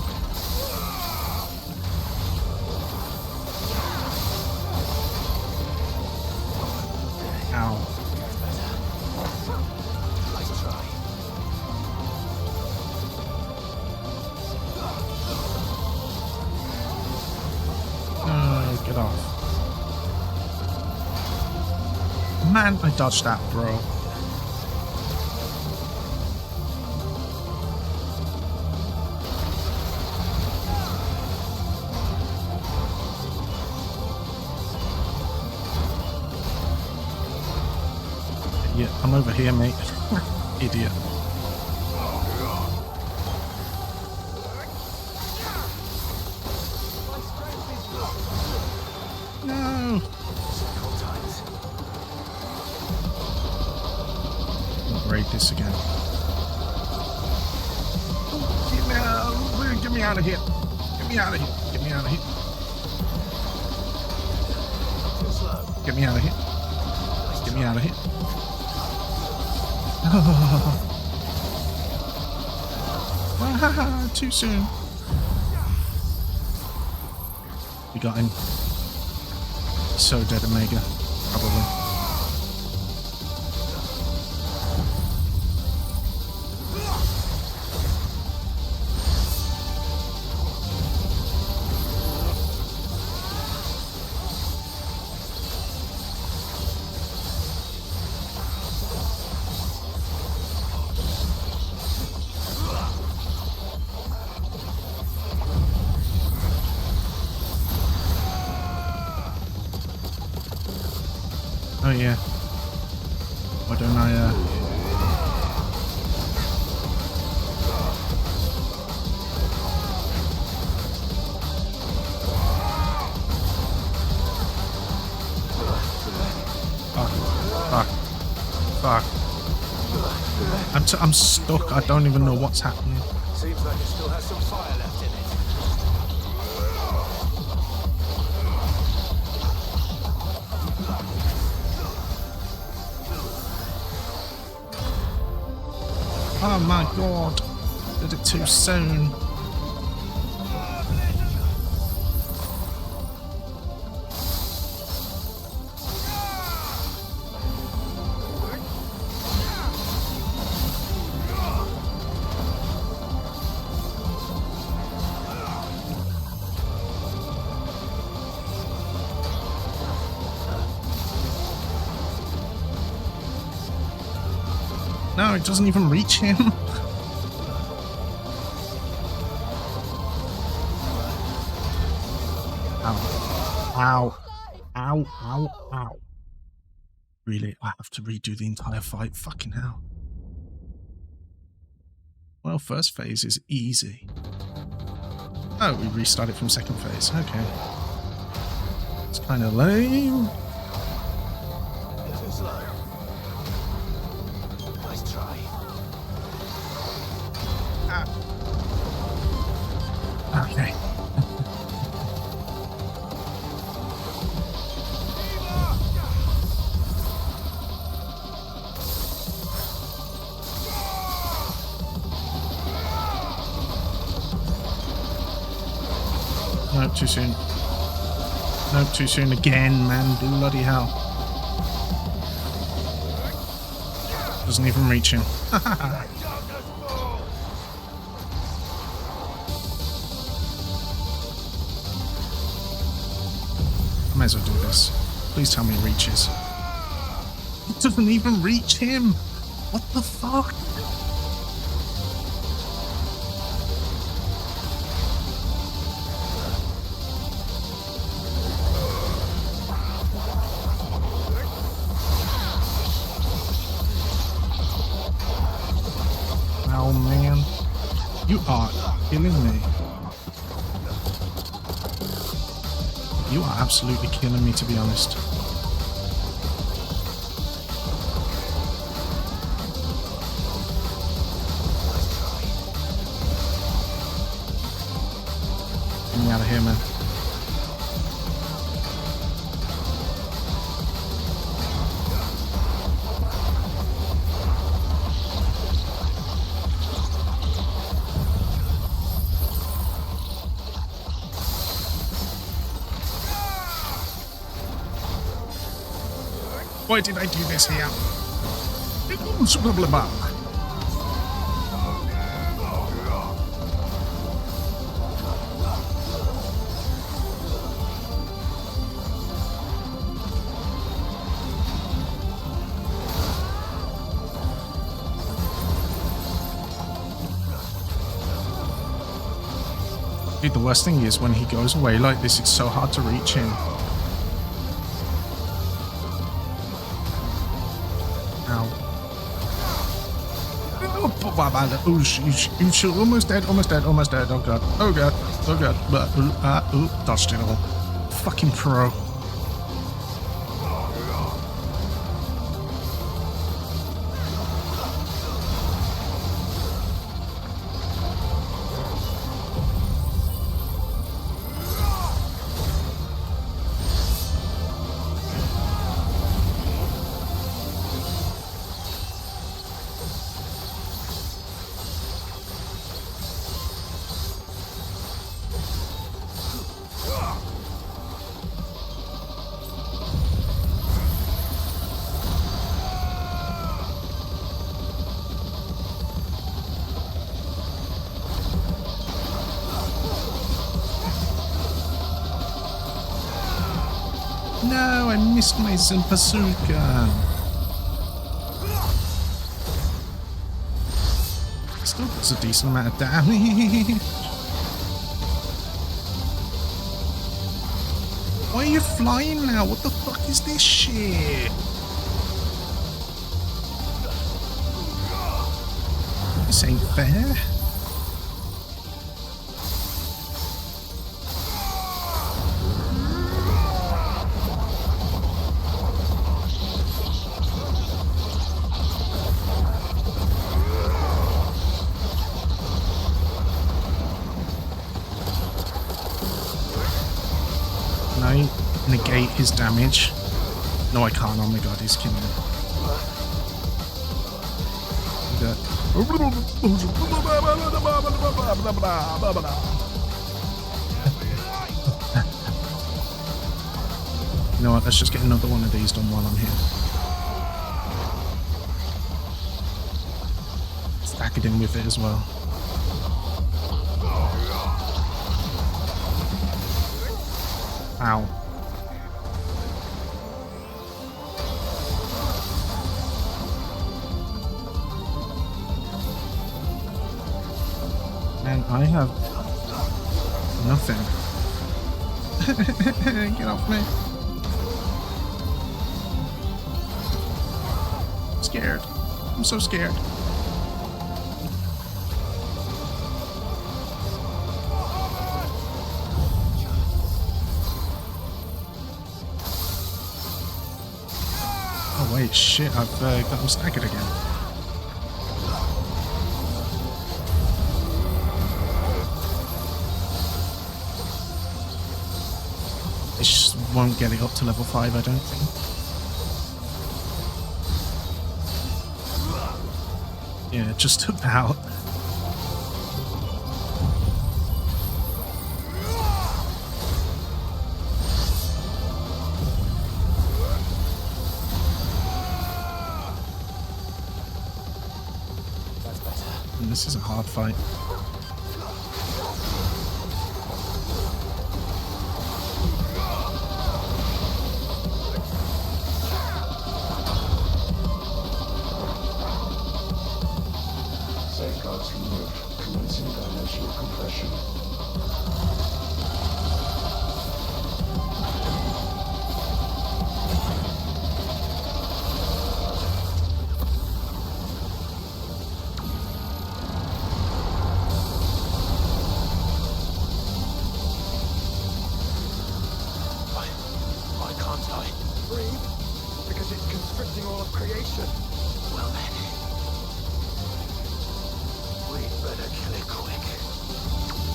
Ow.
Nice try.
Get off. Man, I dodged that, bro. Yeah, I'm over here, mate. Idiot. No.
Cold times.
I'll raid this again. Get me out of here. Get me out of here. Get me out of here.
Too slow.
Get me out of here. Get me out of here. Too soon. We got him. So dead, Omega. Probably. Oh yeah. Why don't I Fuck. I'm stuck. I don't even know what's happening.
Seems like it still has some fire left in it.
Oh my god. Did it too soon. it doesn't even reach him. Ow. Ow. Ow. Ow. Ow. Really? I have to redo the entire fight? Fucking hell. Well, first phase is easy. Oh, we restarted from second phase. Okay. It's kind of lame.
Too slow. Nice try.
Okay. Nope, too soon. Nope, too soon again, man. Bloody hell. Doesn't even reach him. I might as well do this. Please tell me it reaches. It doesn't even reach him! What the fuck? Oh man. You are killing me. You are absolutely killing me, to be honest. Get me out of here, man. Why did I do this here? Blah, blah, blah. Dude, the worst thing is when he goes away like this, it's so hard to reach him. Oh, shoot, almost dead, almost dead, almost dead. Oh god, oh god, oh god. Dodged it all. Fucking pro. No, I missed my Zenpasuka. Still does a decent amount of damage. Why are you flying now? What the fuck is this shit? This ain't fair. Negate his damage. No, I can't. Oh my god, he's killing me. You know what? Let's just get another one of these done while I'm here. Stack it in with it as well. Ow. I have nothing. Get off me. I'm scared. I'm so scared. Oh wait, shit, I've got them staggered again. It just won't get it up to level 5, I don't think. Yeah, just about.
That's better.
And this is a hard fight.
Safeguards removed. Commencing dimensional compression.
Why can't I? Breathe? Because it's constricting all of creation. Well then. We'd better kill it quick.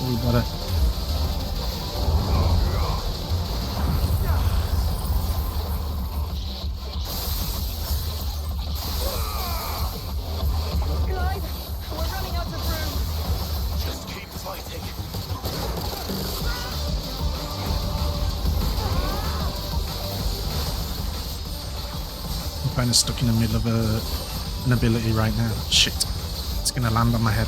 We gotta.
Clive, we're running out of room.
Just keep fighting.
I'm kind of stuck in the middle of an ability right now. Shit. It's gonna land on my head.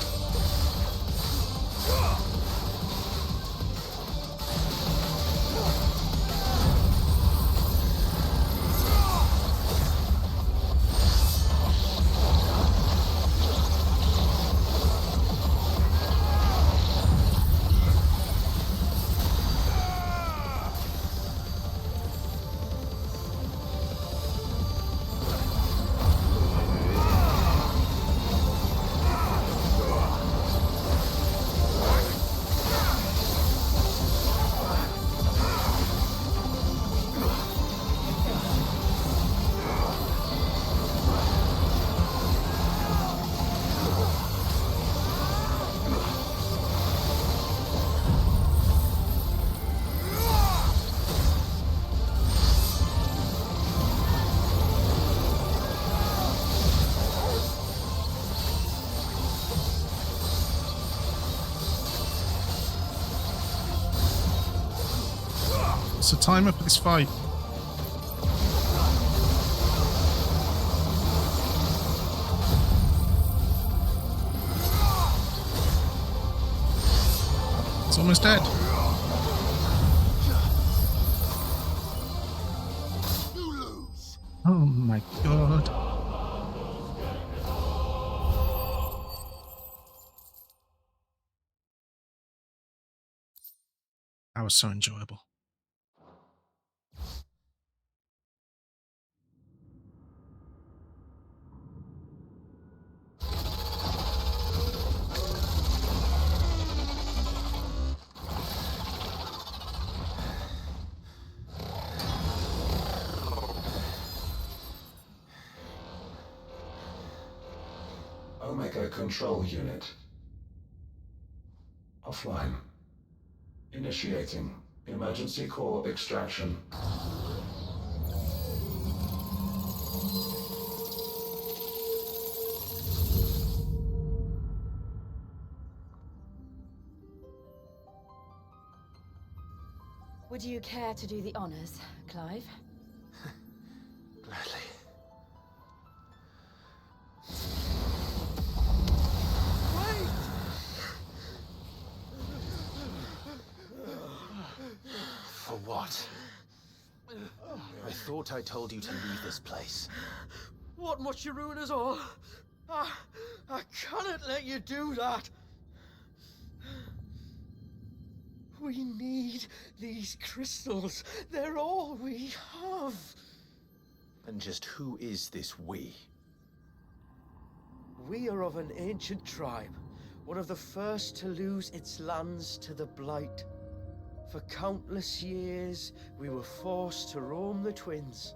What's the timer for this fight? It's almost dead. Oh my god. That was so enjoyable.
Omega Control Unit. Offline. Initiating emergency core extraction.
Would you care to do the honors, Clive?
Gladly. For what? I thought I told you to leave this place.
What must you ruin us all? I cannot let you do that. We need these crystals. They're all we have.
And just who is this we?
We are of an ancient tribe, one of the first to lose its lands to the Blight. For countless years, we were forced to roam the Twins.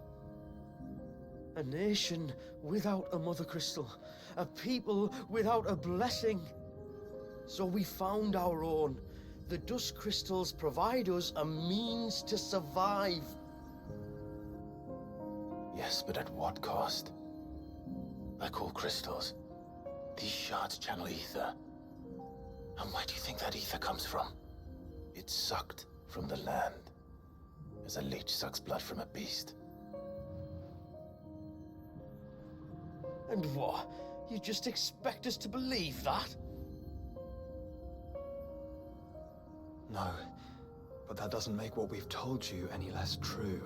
A nation without a mother crystal, a people without a blessing. So we found our own. The dust crystals provide us a means to survive.
Yes, but at what cost? Like all crystals, these shards channel ether. And where do you think that ether comes from? It's sucked from the land, as a leech sucks blood from a beast.
And what? You just expect us to believe that?
No, but that doesn't make what we've told you any less true.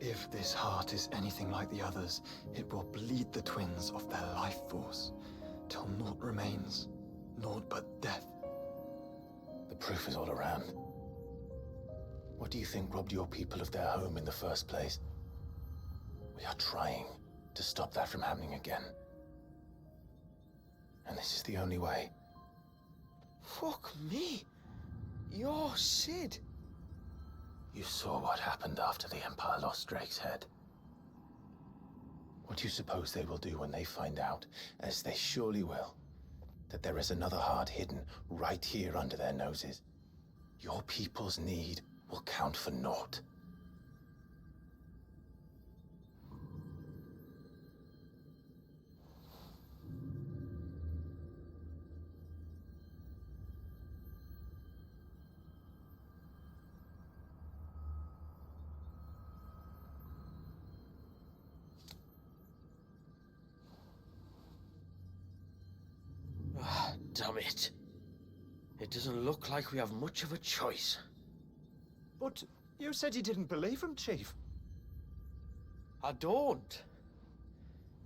If this heart is anything like the others, it will bleed the twins of their life force, till naught remains, naught but death.
The proof is all around. What do you think robbed your people of their home in the first place? We are trying to stop that from happening again. And this is the only way.
Fuck me. You're Sid.
You saw what happened after the Empire lost Drake's head. What do you suppose they will do when they find out, as they surely will, that there is another heart hidden right here under their noses? Your people's need will count for naught.
Damn it. It doesn't look like we have much of a choice.
But you said you didn't believe him, Chief.
I don't.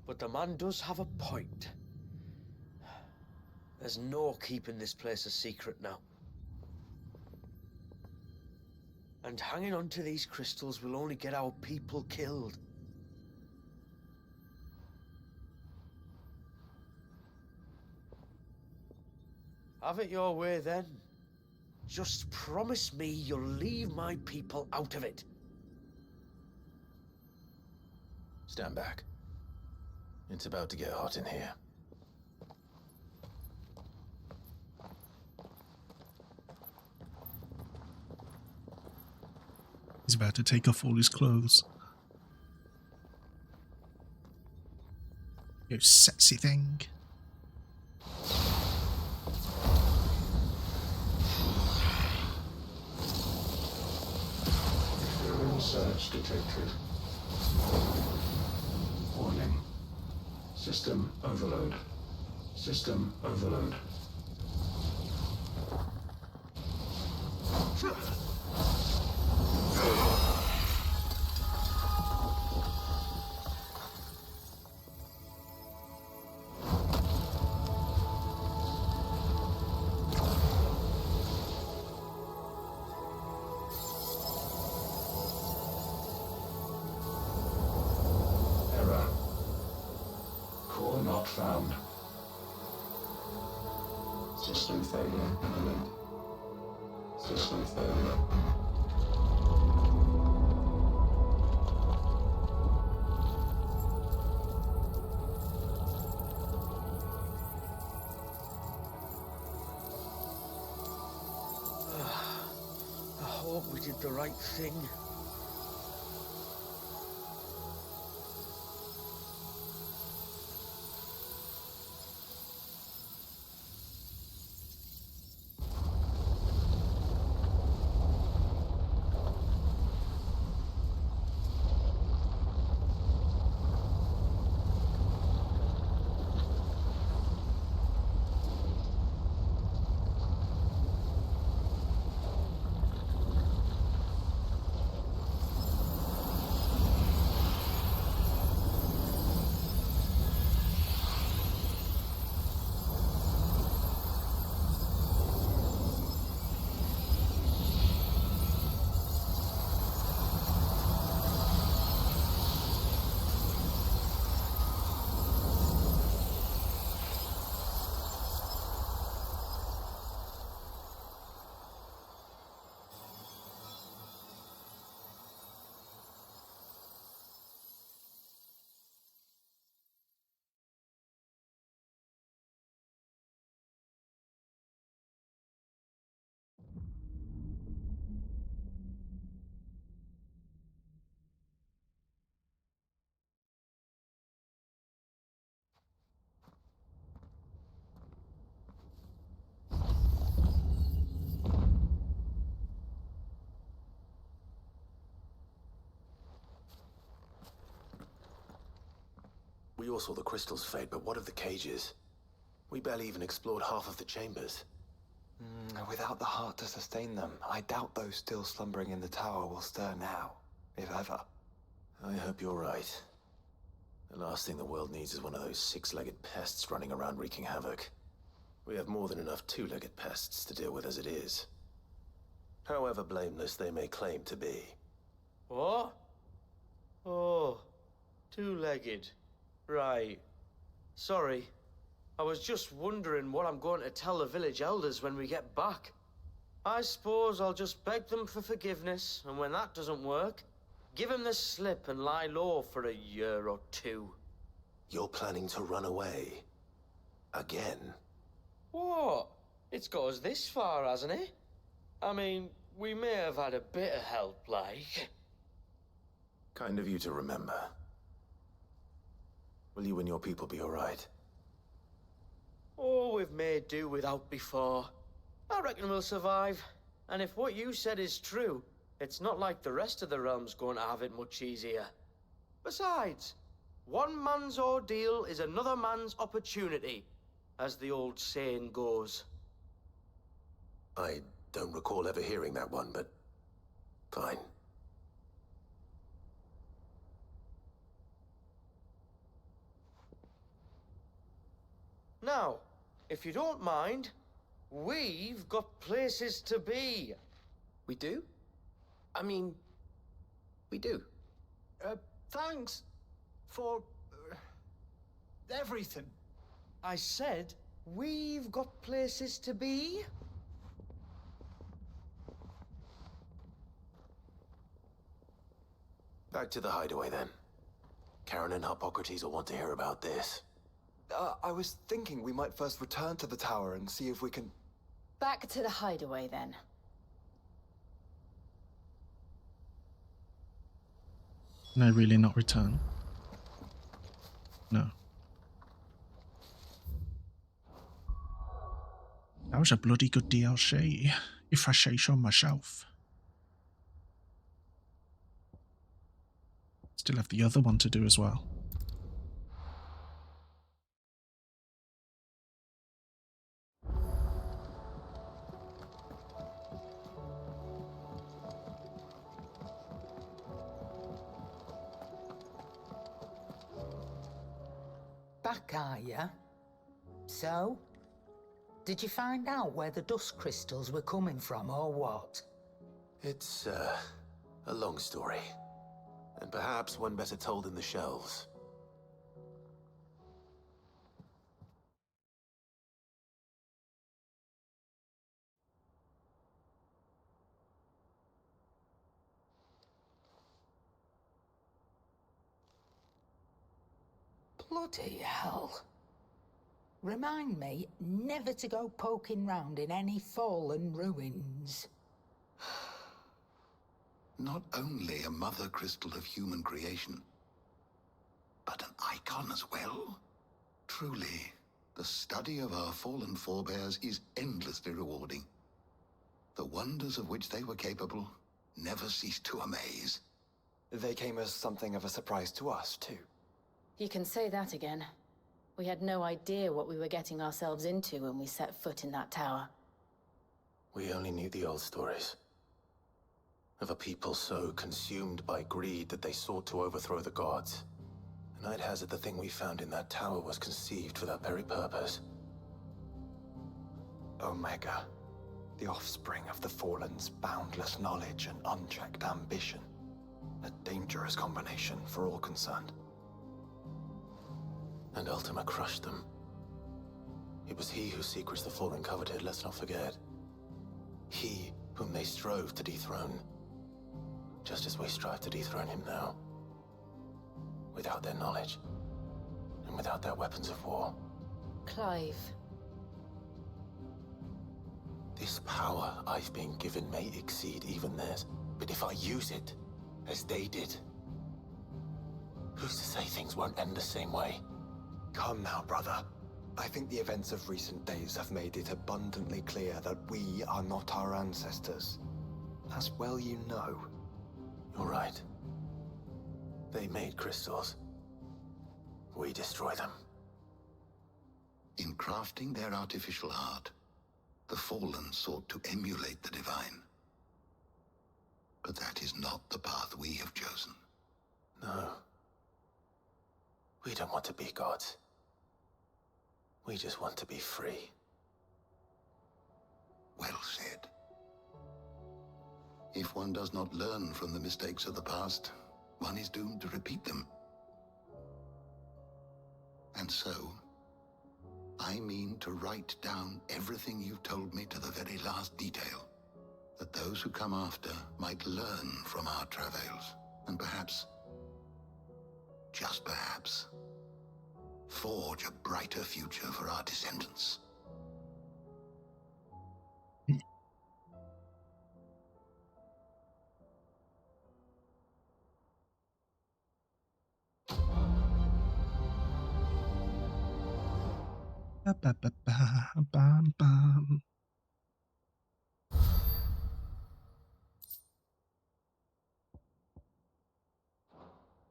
But the man does have a point. There's no keeping this place a secret now. And hanging on to these crystals will only get our people killed. Have it your way then. Just promise me you'll leave my people out of it.
Stand back. It's about to get hot in here.
He's about to take off all his clothes. You sexy thing.
Surge detected. Warning. System overload. System overload. Error. Core not found. System failure imminent. System failure.
I hope we did the right thing.
We all saw the crystals fade, but what of the cages? We barely even explored half of the chambers.
Without the heart to sustain them, I doubt those still slumbering in the tower will stir now, if ever.
I hope you're right. The last thing the world needs is one of those six-legged pests running around wreaking havoc. We have more than enough two-legged pests to deal with as it is. However blameless they may claim to be.
What? Oh, two-legged. Right. Sorry. I was just wondering what I'm going to tell the village elders when we get back. I suppose I'll just beg them for forgiveness, and when that doesn't work, give them the slip and lie low for a year or two.
You're planning to run away? Again?
What? It's got us this far, hasn't it? I mean, we may have had a bit of help, like.
Kind of you to remember. Will you and your people be alright?
Oh, we've made do without before. I reckon we'll survive. And if what you said is true, it's not like the rest of the realm's going to have it much easier. Besides, one man's ordeal is another man's opportunity, as the old saying goes.
I don't recall ever hearing that one, but fine.
Now, if you don't mind, we've got places to be.
We do? I mean, we do.
Thanks for everything.
I said, we've got places to be.
Back to the hideaway then. Karen and Hippocrates will want to hear about this.
I was thinking we might first return to the tower and see if we can...
Back to the hideaway, then.
Can I really not return? No. That was a bloody good DLC, if I say so myself. Still have the other one to do as well.
Back, are ya? So? Did you find out where the dust crystals were coming from, or what?
It's, a long story. And perhaps one better told in the shelves.
Bloody hell. Remind me never to go poking round in any fallen ruins.
Not only a mother crystal of human creation, but an icon as well. Truly, the study of our fallen forebears is endlessly rewarding. The wonders of which they were capable never ceased to amaze.
They came as something of a surprise to us, too.
You can say that again. We had no idea what we were getting ourselves into when we set foot in that tower.
We only knew the old stories. Of a people so consumed by greed that they sought to overthrow the gods. And I'd hazard the thing we found in that tower was conceived for that very purpose.
Omega, the offspring of the Fallen's boundless knowledge and unchecked ambition. A dangerous combination for all concerned.
And Ultima crushed them. It was he whose secrets the Fallen coveted, let's not forget. He whom they strove to dethrone. Just as we strive to dethrone him now. Without their knowledge. And without their weapons of war.
Clive.
This power I've been given may exceed even theirs. But if I use it, as they did, who's to say things won't end the same way?
Come now, brother. I think the events of recent days have made it abundantly clear that we are not our ancestors. As well you know.
You're right. They made crystals. we destroy them.
In crafting their artificial art, the Fallen sought to emulate the divine. But that is not the path we have chosen.
No. We don't want to be gods. We just want to be free.
Well said. If one does not learn from the mistakes of the past, one is doomed to repeat them. And so, I mean to write down everything you've told me to the very last detail, that those who come after might learn from our travails, and perhaps, just perhaps, forge a brighter future for our descendants.
Ba-ba-ba-ba-bam-bam.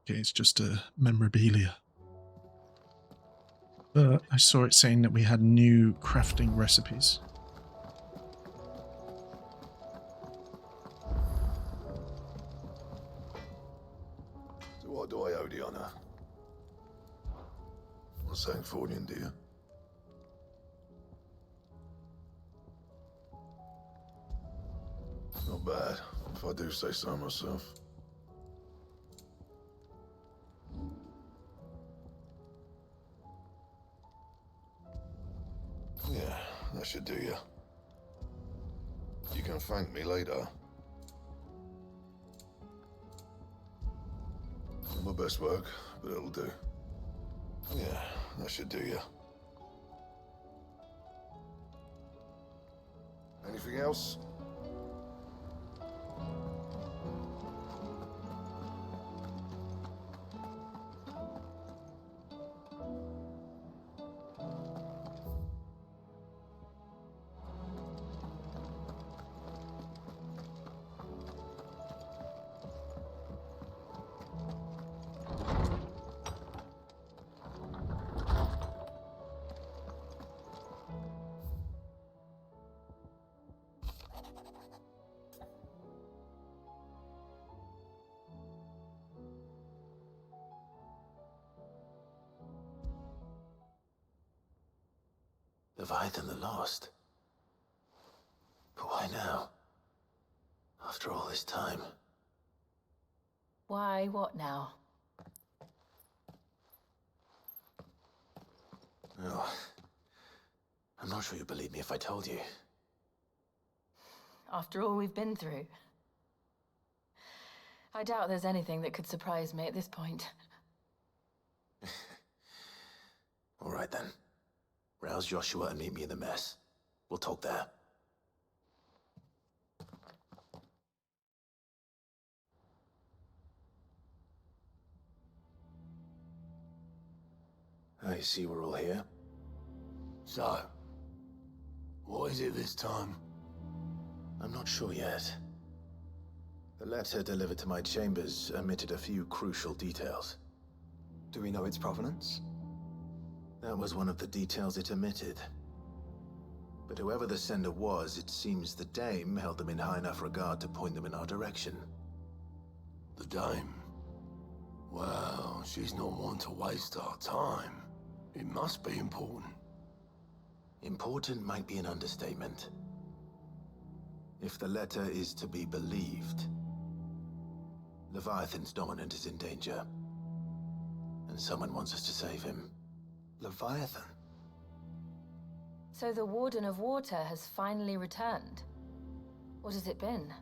Okay, it's just a memorabilia. But I saw it saying that we had new crafting recipes.
So what do I owe the honor? Not saying Fordian, do you? Not bad, if I do say so myself. Yeah, that should do you. You can thank me later. Not my best work, but it'll do. Yeah, that should do you. Anything else?
Leviathan the Lost. But why now? After all this time.
Why, what now?
Oh, I'm not sure you'd believe me if I told you.
After all we've been through. I doubt there's anything that could surprise me at this point.
All right then. Rouse Joshua and meet me in the mess. We'll talk there. I see we're all here.
So, what is it this time?
I'm not sure yet. The letter delivered to my chambers omitted a few crucial details.
Do we know its provenance?
That was one of the details it omitted. But whoever the sender was, it seems the Dame held them in high enough regard to point them in our direction.
The Dame? Well, she's not one to waste our time. It must be important.
Important might be an understatement. If the letter is to be believed, Leviathan's dominant is in danger. And someone wants us to save him.
Leviathan?
So the Warden of Water has finally returned. What has it been?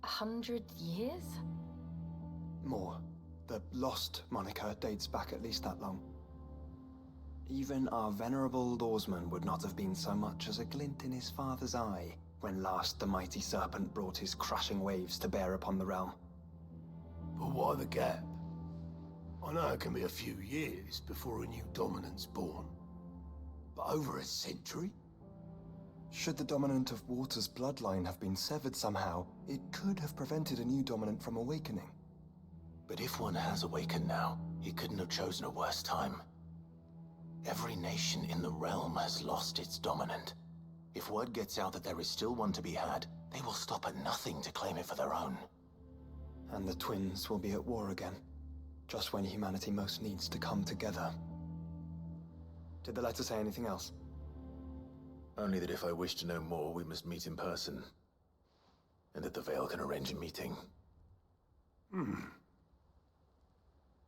100 years?
More. The Lost moniker dates back at least that long. Even our venerable lawsman would not have been so much as a glint in his father's eye when last the mighty serpent brought his crushing waves to bear upon the realm.
But why the gap? I know it can be a few years before a new dominant's born. But over a century?
Should the dominant of Water's bloodline have been severed somehow, it could have prevented a new dominant from awakening.
But if one has awakened now, He couldn't have chosen a worse time. Every nation in the realm has lost its dominant. If word gets out that there is still one to be had, they will stop at nothing to claim it for their own.
And the twins will be at war again, just when humanity most needs to come together. Did the letter say anything else?
Only that if I wish to know more, we must meet in person. And that the Veil can arrange a meeting.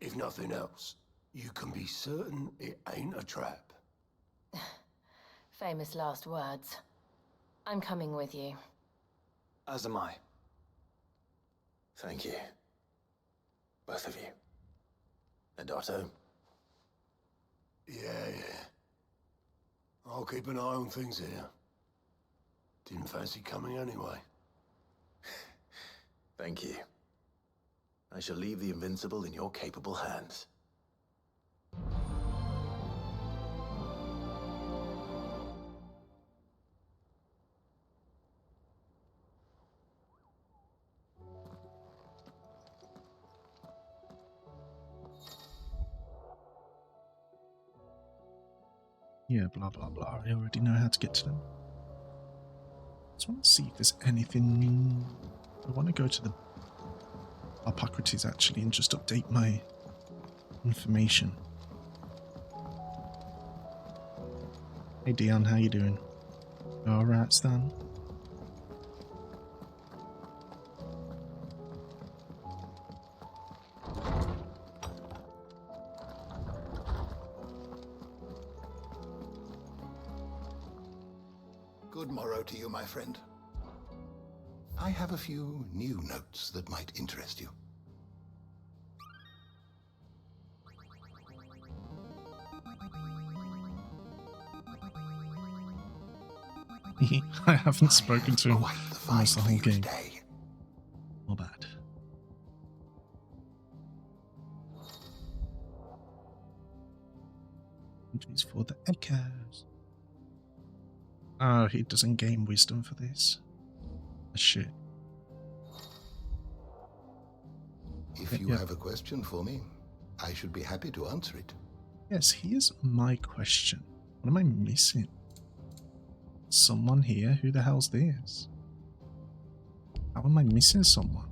If nothing else, you can be certain it ain't a trap.
Famous last words. I'm coming with you.
As am I.
Thank you. Both of you. And Otto?
Yeah. I'll keep an eye on things here. Didn't fancy coming anyway.
Thank you. I shall leave the Invincible in your capable hands.
Yeah, blah blah blah. I already know how to get to them. Just want to see if there's anything new. I want to go to the Hippocrates actually and just update my information. Hey Dion, how you doing? You alright, Stan?
Good morrow to you, my friend. I have a few new notes that might interest you.
I haven't spoken to him
Quite the
almost the
find
whole
for you
game.
today.
Not bad. Entries for the echoes. Oh, he doesn't gain wisdom for this. Shit.
If you have a question for me, I should be happy to answer it.
Yes, here's my question. What am I missing? Someone here? Who the hell's this? How am I missing someone?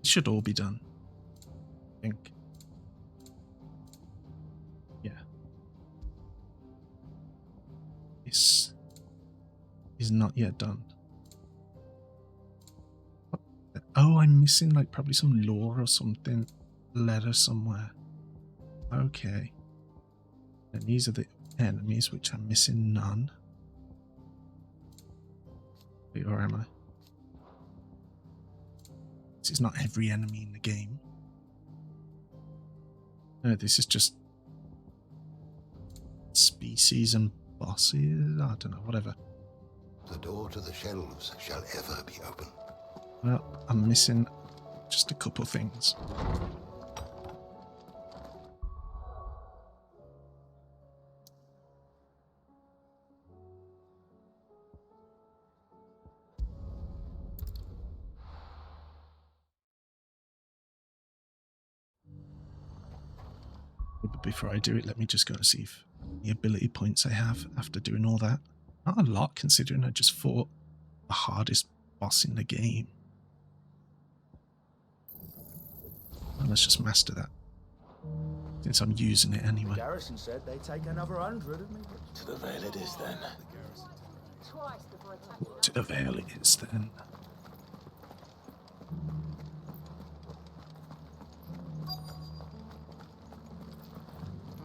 It should all be done. I think. Yeah. This is not yet done. What the- Oh, I'm missing like probably some lore or something. Letter somewhere. Okay. And these are the enemies, which I'm missing none. Wait, or am I? This is not every enemy in the game. No, this is just species and bosses. I don't know, whatever.
The door to the shelves shall ever be open.
Well, I'm missing just a couple things. But before I do it, let me just go and see if the ability points I have after doing all that. Not a lot, considering I just fought the hardest boss in the game. Well, let's just master that, since I'm using it anyway.
Garrison said they'd take another 100 of me.
To the Veil it is then.
To the Veil it is then.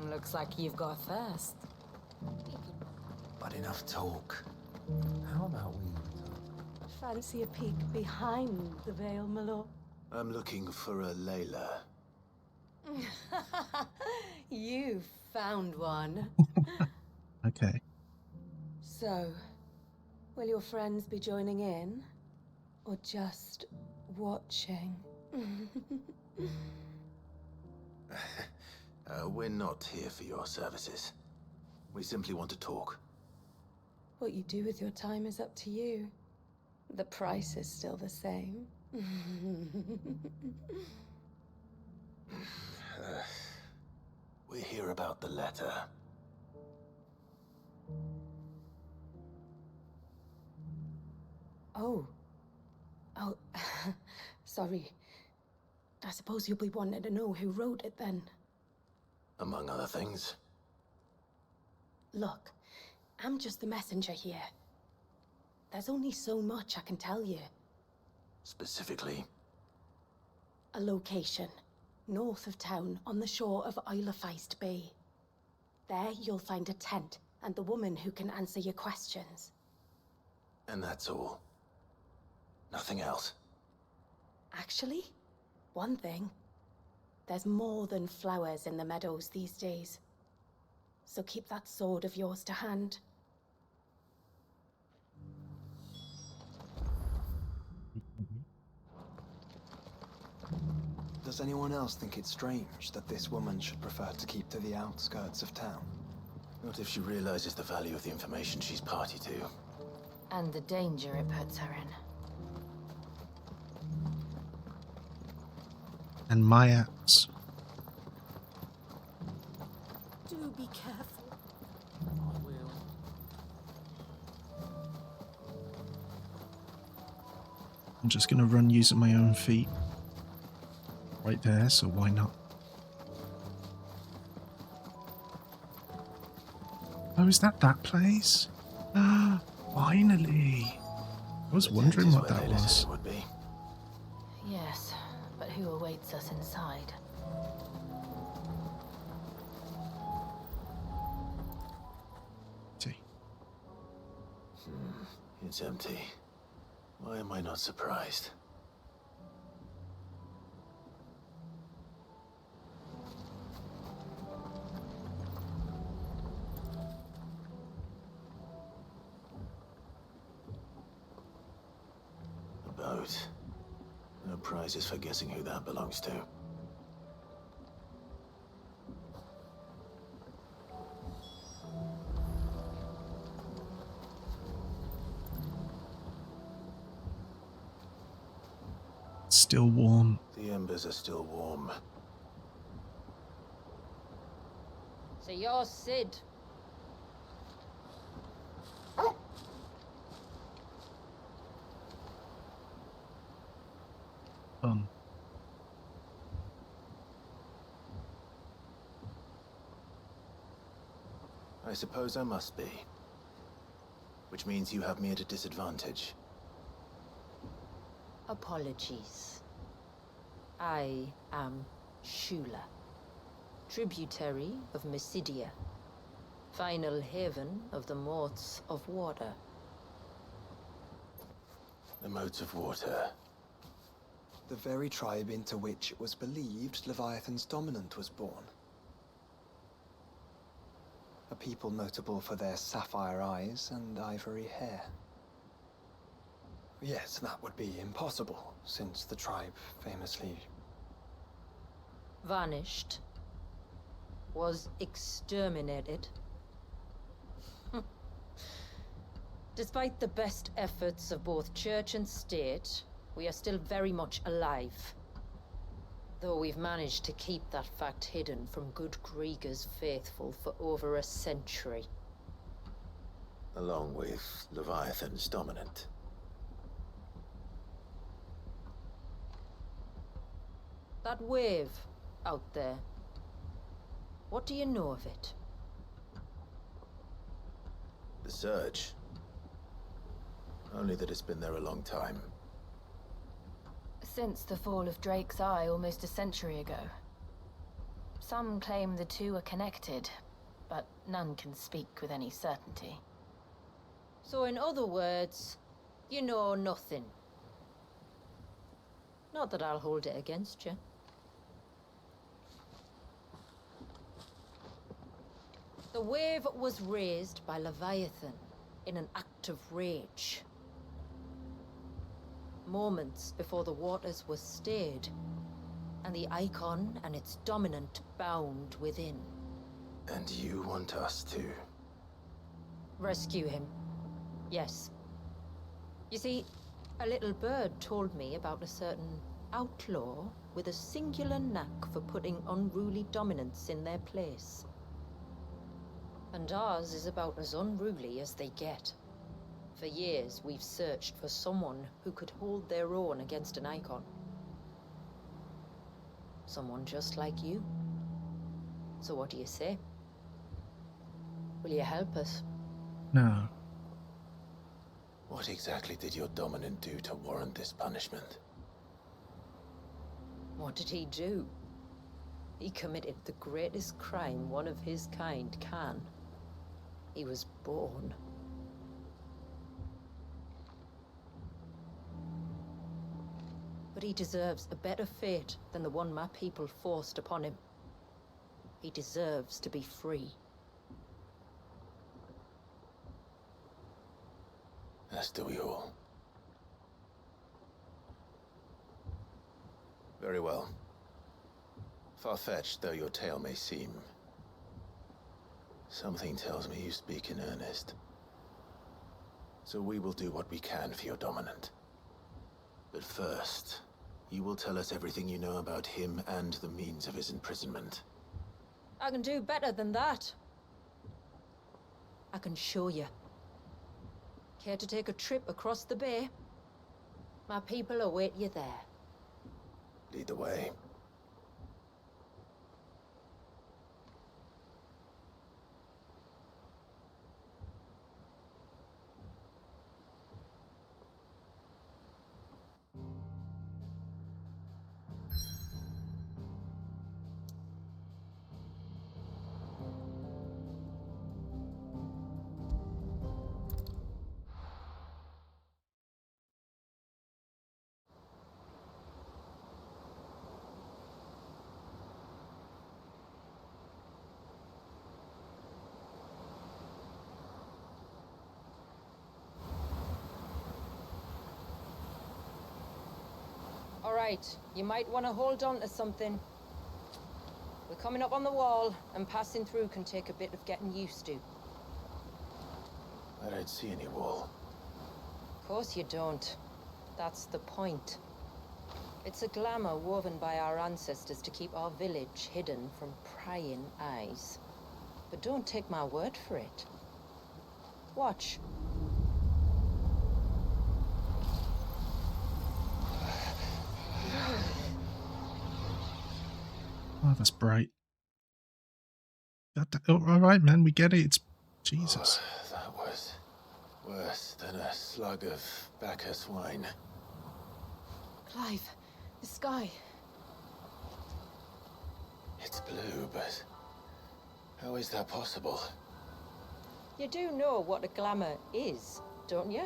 Looks like you've got a thirst.
But enough talk.
How about we...
Fancy a peek behind the veil, my lord?
I'm looking for a Layla.
You found one.
Okay.
So, will your friends be joining in? Or just watching?
We're not here for your services. We simply want to talk.
What you do with your time is up to you. The price is still the same.
We hear about the letter.
Oh. Oh, sorry. I suppose you'll be wanting to know who wrote it then.
Among other things.
Look, I'm just the messenger here. There's only so much I can tell you.
Specifically?
A location, north of town, on the shore of Isle of Feist Bay. There you'll find a tent and the woman who can answer your questions.
And that's all? Nothing else?
Actually, one thing. There's more than flowers in the meadows these days. So keep that sword of yours to hand.
Does anyone else think it's strange that this woman should prefer to keep to the outskirts of town?
Not if she realizes the value of the information she's party to.
And the danger it puts her in.
And my axe.
Do be careful.
I will.
I'm just gonna run using my own feet. Right there, so why not? Oh, is that place? Finally! I was wondering what that was.
Would be.
Yes, but who awaits us inside?
See.
It's empty. Why am I not surprised? A boat. No prizes for guessing who that belongs to.
Still warm.
The embers are still warm.
So you're Sid.
Fun.
I suppose I must be. Which means you have me at a disadvantage.
Apologies. I am Shula, tributary of Mysidia, final haven of the Motes of Water.
The modes of water.
The very tribe into which it was believed Leviathan's dominant was born. A people notable for their sapphire eyes and ivory hair. Yes, that would be impossible, since the tribe famously...
Vanished. Was exterminated. Despite the best efforts of both church and state, we are still very much alive. Though we've managed to keep that fact hidden from good Grieger's faithful for over a century.
Along with Leviathan's dominant.
That wave out there. What do you know of it?
The surge. Only that it's been there a long time.
Since the fall of Drake's Eye almost a century ago. Some claim the two are connected, but none can speak with any certainty. So in other words, you know nothing. Not that I'll hold it against you. The wave was raised by Leviathan in an act of rage. Moments before the waters were stayed, and the icon and its dominant bound within.
And you want us to...
Rescue him. Yes. You see, A little bird told me about a certain outlaw with a singular knack for putting unruly dominants in their place. And ours is about as unruly as they get. For years, we've searched for someone who could hold their own against an icon. Someone just like you. So what do you say? Will you help us?
No.
What exactly did your dominant do to warrant this punishment?
What did he do? He committed the greatest crime one of his kind can. He was born. But he deserves a better fate than the one my people forced upon him. He deserves to be free.
As do we all. Very well. Far-fetched though your tale may seem, something tells me you speak in earnest. So we will do what we can for your dominant. But first, you will tell us everything you know about him and the means of his imprisonment.
I can do better than that. I can show you. Care to take a trip across the bay? My people await you there.
Lead the way.
All right, you might want to hold on to something. We're coming up on the wall, and passing through can take a bit of getting used to.
I don't see any wall.
Of course you don't. That's the point. It's a glamour woven by our ancestors to keep our village hidden from prying eyes. But don't take my word for it. Watch.
Oh, that's bright. All right, man, we get it. It's Jesus.
Oh, that was worse than a slug of Bacchus wine.
Clive, the sky.
It's blue, but how is that possible?
You do know what a glamour is, don't you?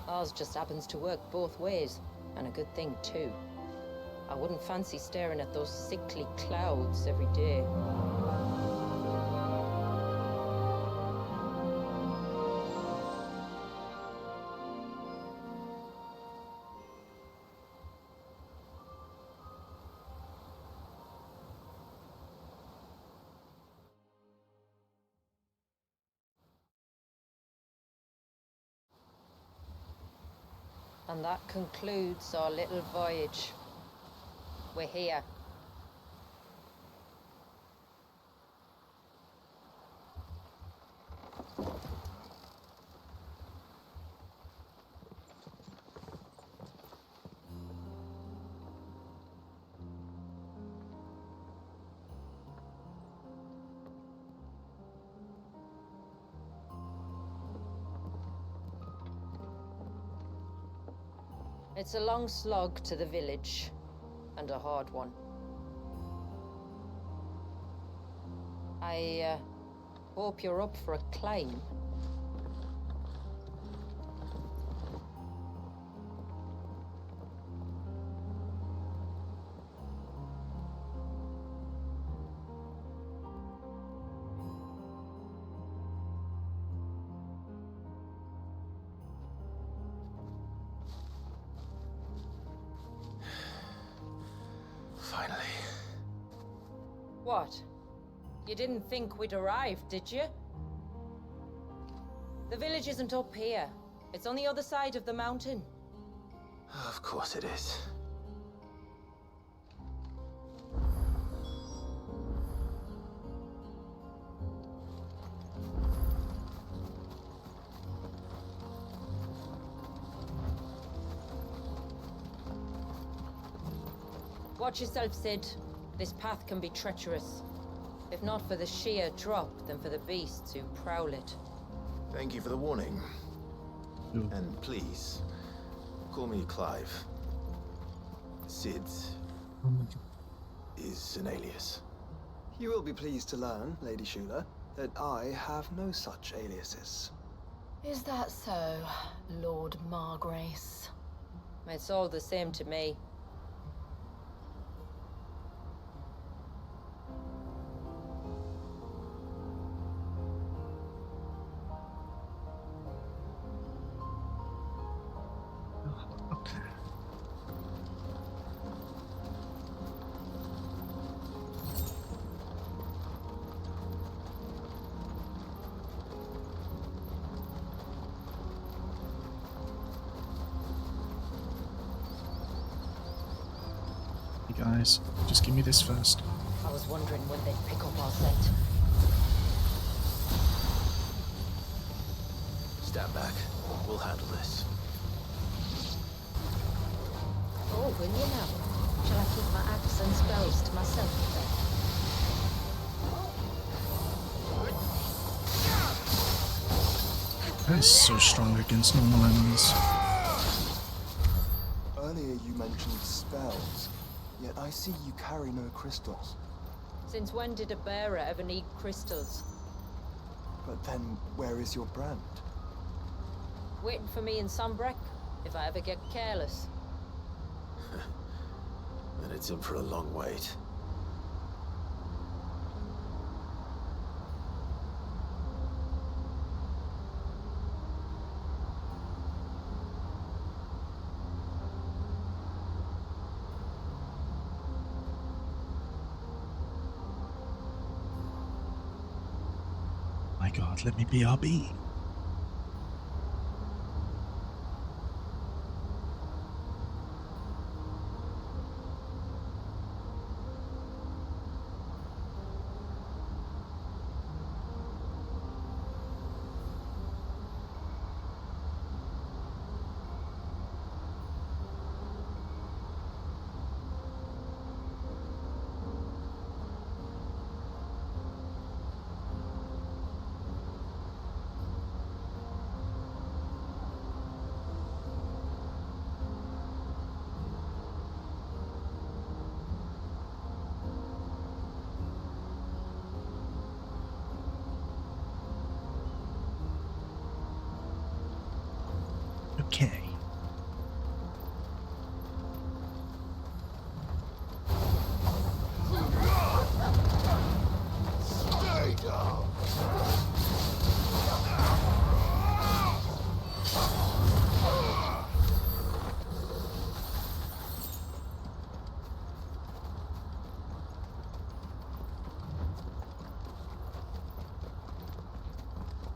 Ours just happens to work both ways, and a good thing too. I wouldn't fancy staring at those sickly clouds every day. And that concludes our little voyage. We're here. It's a long slog to the village, and a hard one. I hope you're up for a climb.
Finally.
What? You didn't think we'd arrive, did you? The village isn't up here. It's on the other side of the mountain.
Of course it is.
Watch yourself, Sid. This path can be treacherous. If not for the sheer drop, then for the beasts who prowl it.
Thank you for the warning. And please, call me Clive. Sid is an alias.
You will be pleased to learn, Lady Shula, that I have no such aliases.
Is that so, Lord Margrace?
It's all the same to me.
Hey guys, just give me this first.
I was wondering when they'd pick up our scent.
Stand back. We'll handle this.
Oh, will you now? Shall I keep my axe and spells to myself then?
That is so strong against normal enemies.
Earlier you mentioned spells, yet I see you carry no crystals.
Since when did a bearer ever need crystals?
But then, where is your brand?
Waiting for me in Sunbreck, if I ever get careless.
Then it's in for a long wait.
My god, let me BRB. Okay.
Stay down!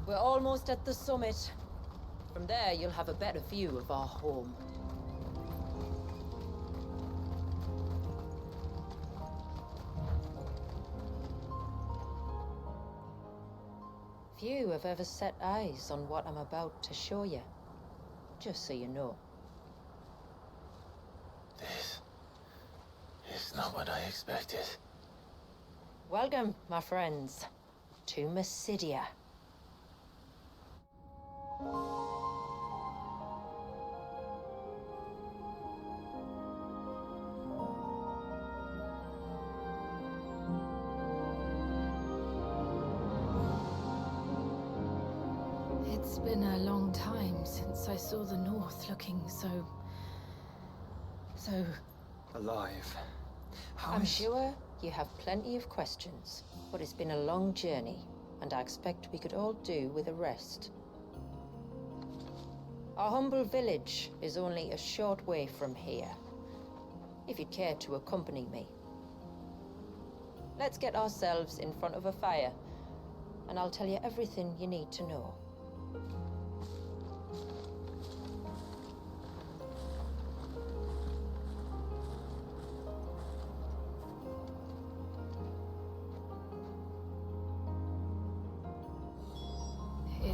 We're almost at the summit. From there, you'll have a better view of our home. Few have ever set eyes on what I'm about to show you. Just so you know.
This is not what I expected.
Welcome, my friends, to Mysidia.
It's been a long time since I saw the North looking so
Alive. How
I'm
is-
sure you have plenty of questions, but it's been a long journey, and I expect we could all do with a rest. Our humble village is only a short way from here, if you'd care to accompany me. Let's get ourselves in front of a fire, and I'll tell you everything you need to know.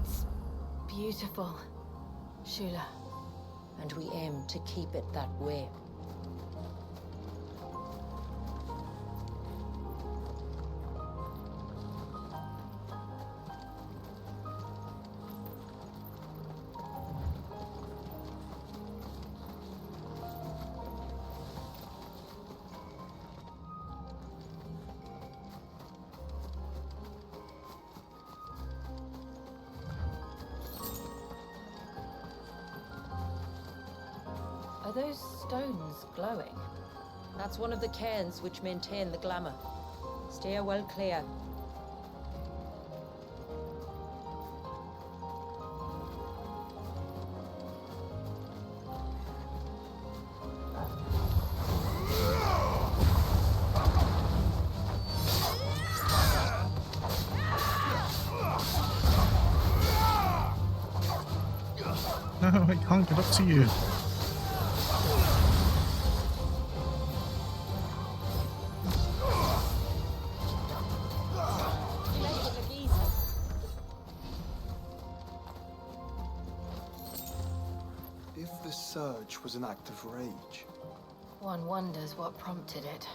It's beautiful, Shula.
And we aim to keep it that way. Are those stones glowing? That's one of the cairns which maintain the glamour. Steer well clear.
No, I can't get up to you.
If the surge was an act of rage,
One wonders what prompted it.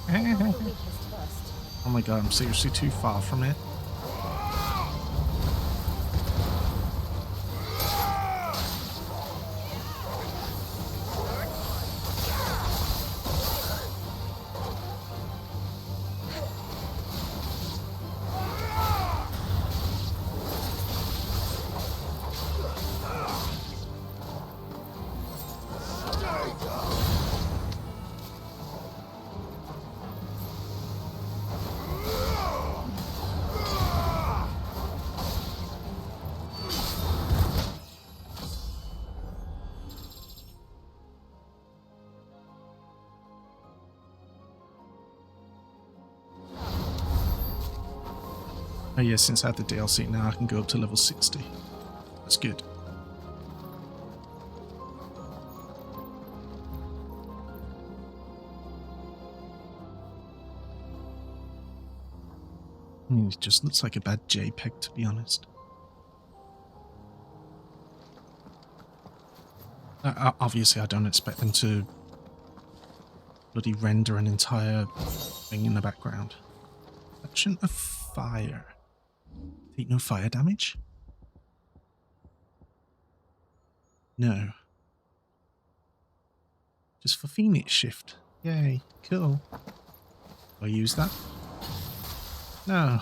The weakest first.
Oh my god, I'm seriously too far from it. Oh yeah, since I had the DLC now I can go up to level 60. That's good. I mean, it just looks like a bad JPEG, to be honest. Obviously, I don't expect them to bloody render an entire thing in the background. Action of fire. Take no fire damage? No. Just for Phoenix shift. Yay, cool. Do I use that? No.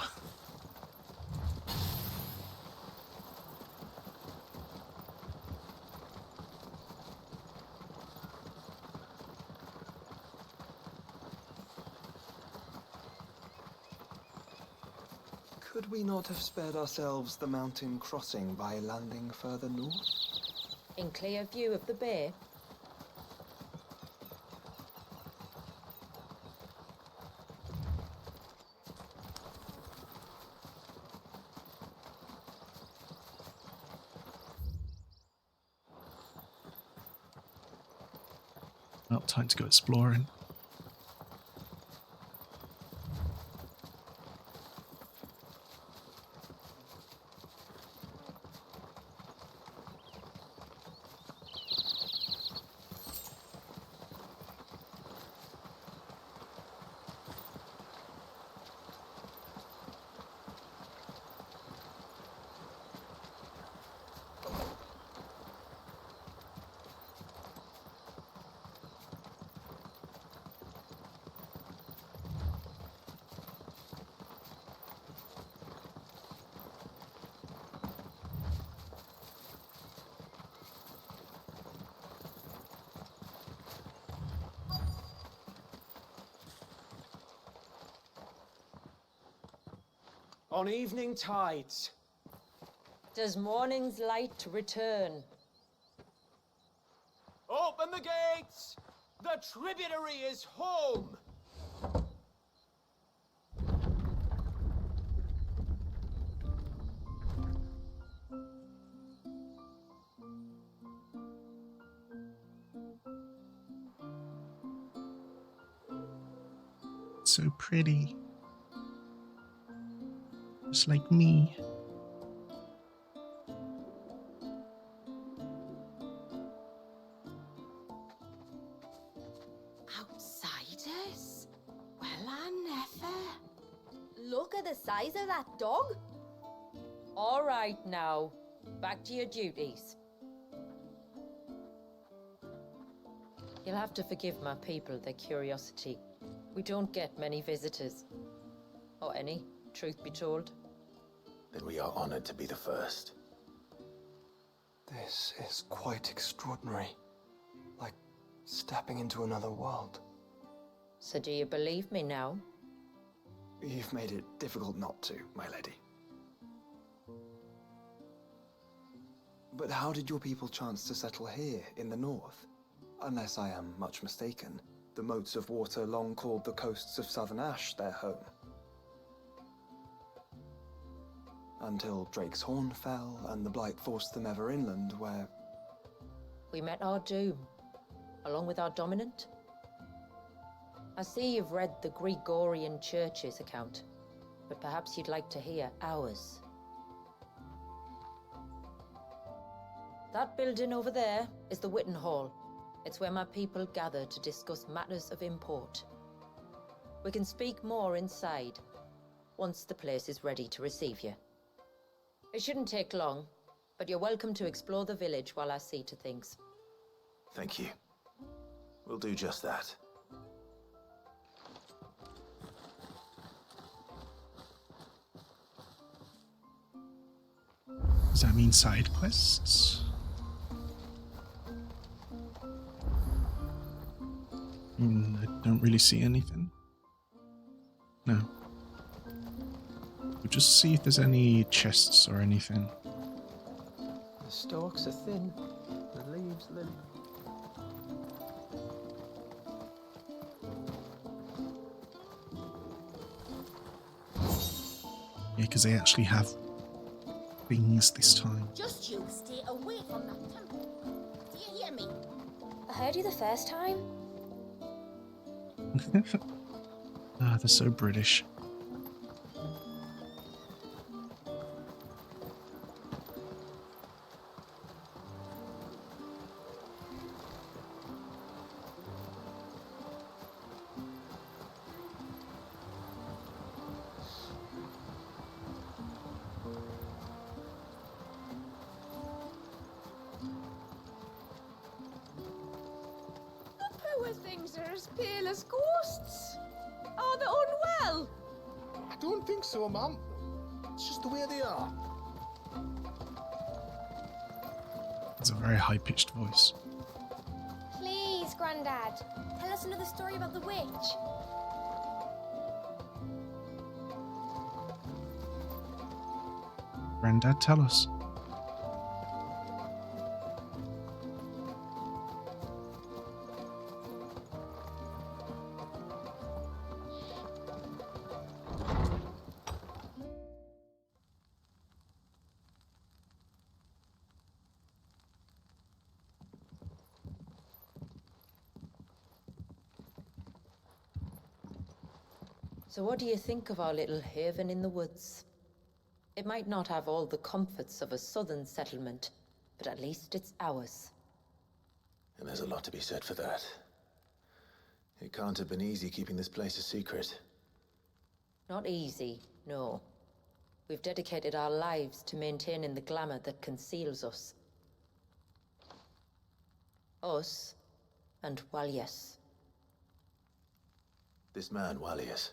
could we not have spared ourselves the mountain crossing by landing further north?
In clear view of the bay?
Well, time to go exploring.
On evening tides.
Does morning's light return?
Open the gates! The tributary is home!
So pretty. Just like me.
Outsiders? Well, I never. Look at the size of that dog.
All right now, back to your duties. You'll have to forgive my people their curiosity. We don't get many visitors. Or any, truth be told.
Then we are honored to be the first.
This is quite extraordinary. Like stepping into another world.
So do you believe me now?
You've made it difficult not to, my lady. But how did your people chance to settle here in the north? Unless I am much mistaken, the moats of water long called the coasts of Southern Ash their home. Until Drake's Horn fell and the Blight forced them ever inland, where...
We met our doom, along with our dominant. I see you've read the Gregorian Church's account, but perhaps you'd like to hear ours. That building over there is the Witten Hall. It's where my people gather to discuss matters of import. We can speak more inside, once the place is ready to receive you. It shouldn't take long, but you're welcome to explore the village while I see to things.
Thank you. We'll do just that.
Does that mean side quests? I don't really see anything. No. We'll just see if there's any chests or anything.
The stalks are thin, the leaves limp.
Yeah, because they actually have things this time.
Just you stay away from that temple. Do you hear me? I heard you the first time.
Ah, they're so British.
Poor things are as pale as ghosts. Are they unwell?
I don't think so, ma'am. It's just the way they are.
It's a very high-pitched voice.
Please, Grandad, tell us another story about the witch.
Grandad, tell us.
So what do you think of our little haven in the woods? It might not have all the comforts of a southern settlement, but at least it's ours.
And there's a lot to be said for that. It can't have been easy keeping this place a secret.
Not easy, no. We've dedicated our lives to maintaining the glamour that conceals us. Us, and Walyas.
This man, Walyas,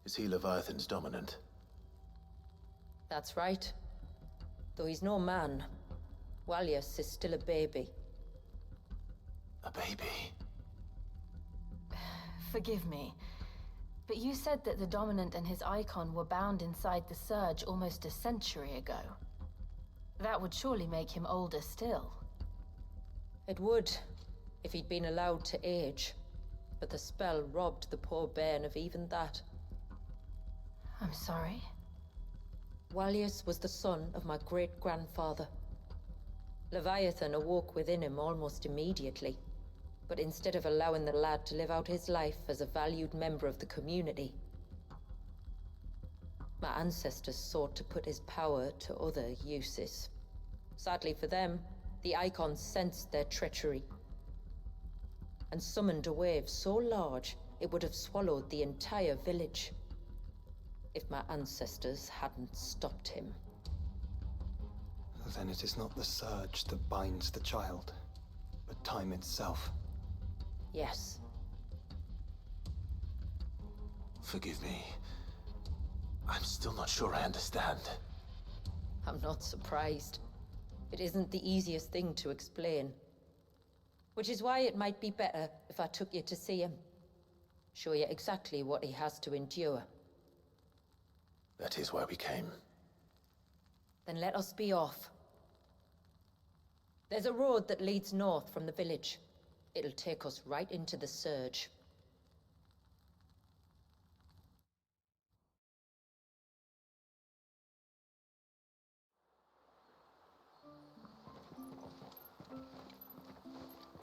is he Leviathan's dominant?
That's right. Though he's no man, Walyas is still a baby.
A baby?
Forgive me, but you said that the Dominant and his icon were bound inside the Surge almost a century ago. That would surely make him older still.
It would, if he'd been allowed to age. But the spell robbed the poor bairn of even that.
I'm sorry.
Walyas was the son of my great-grandfather. Leviathan awoke within him almost immediately. But instead of allowing the lad to live out his life as a valued member of the community, my ancestors sought to put his power to other uses. Sadly for them, the Icons sensed their treachery and summoned a wave so large it would have swallowed the entire village if my ancestors hadn't stopped him.
Then it is not the surge that binds the child, but time itself.
Yes.
Forgive me. I'm still not sure I understand.
I'm not surprised. It isn't the easiest thing to explain. Which is why it might be better if I took you to see him. Show you exactly what he has to endure.
That is why we came.
Then let us be off. There's a road that leads north from the village. It'll take us right into the surge.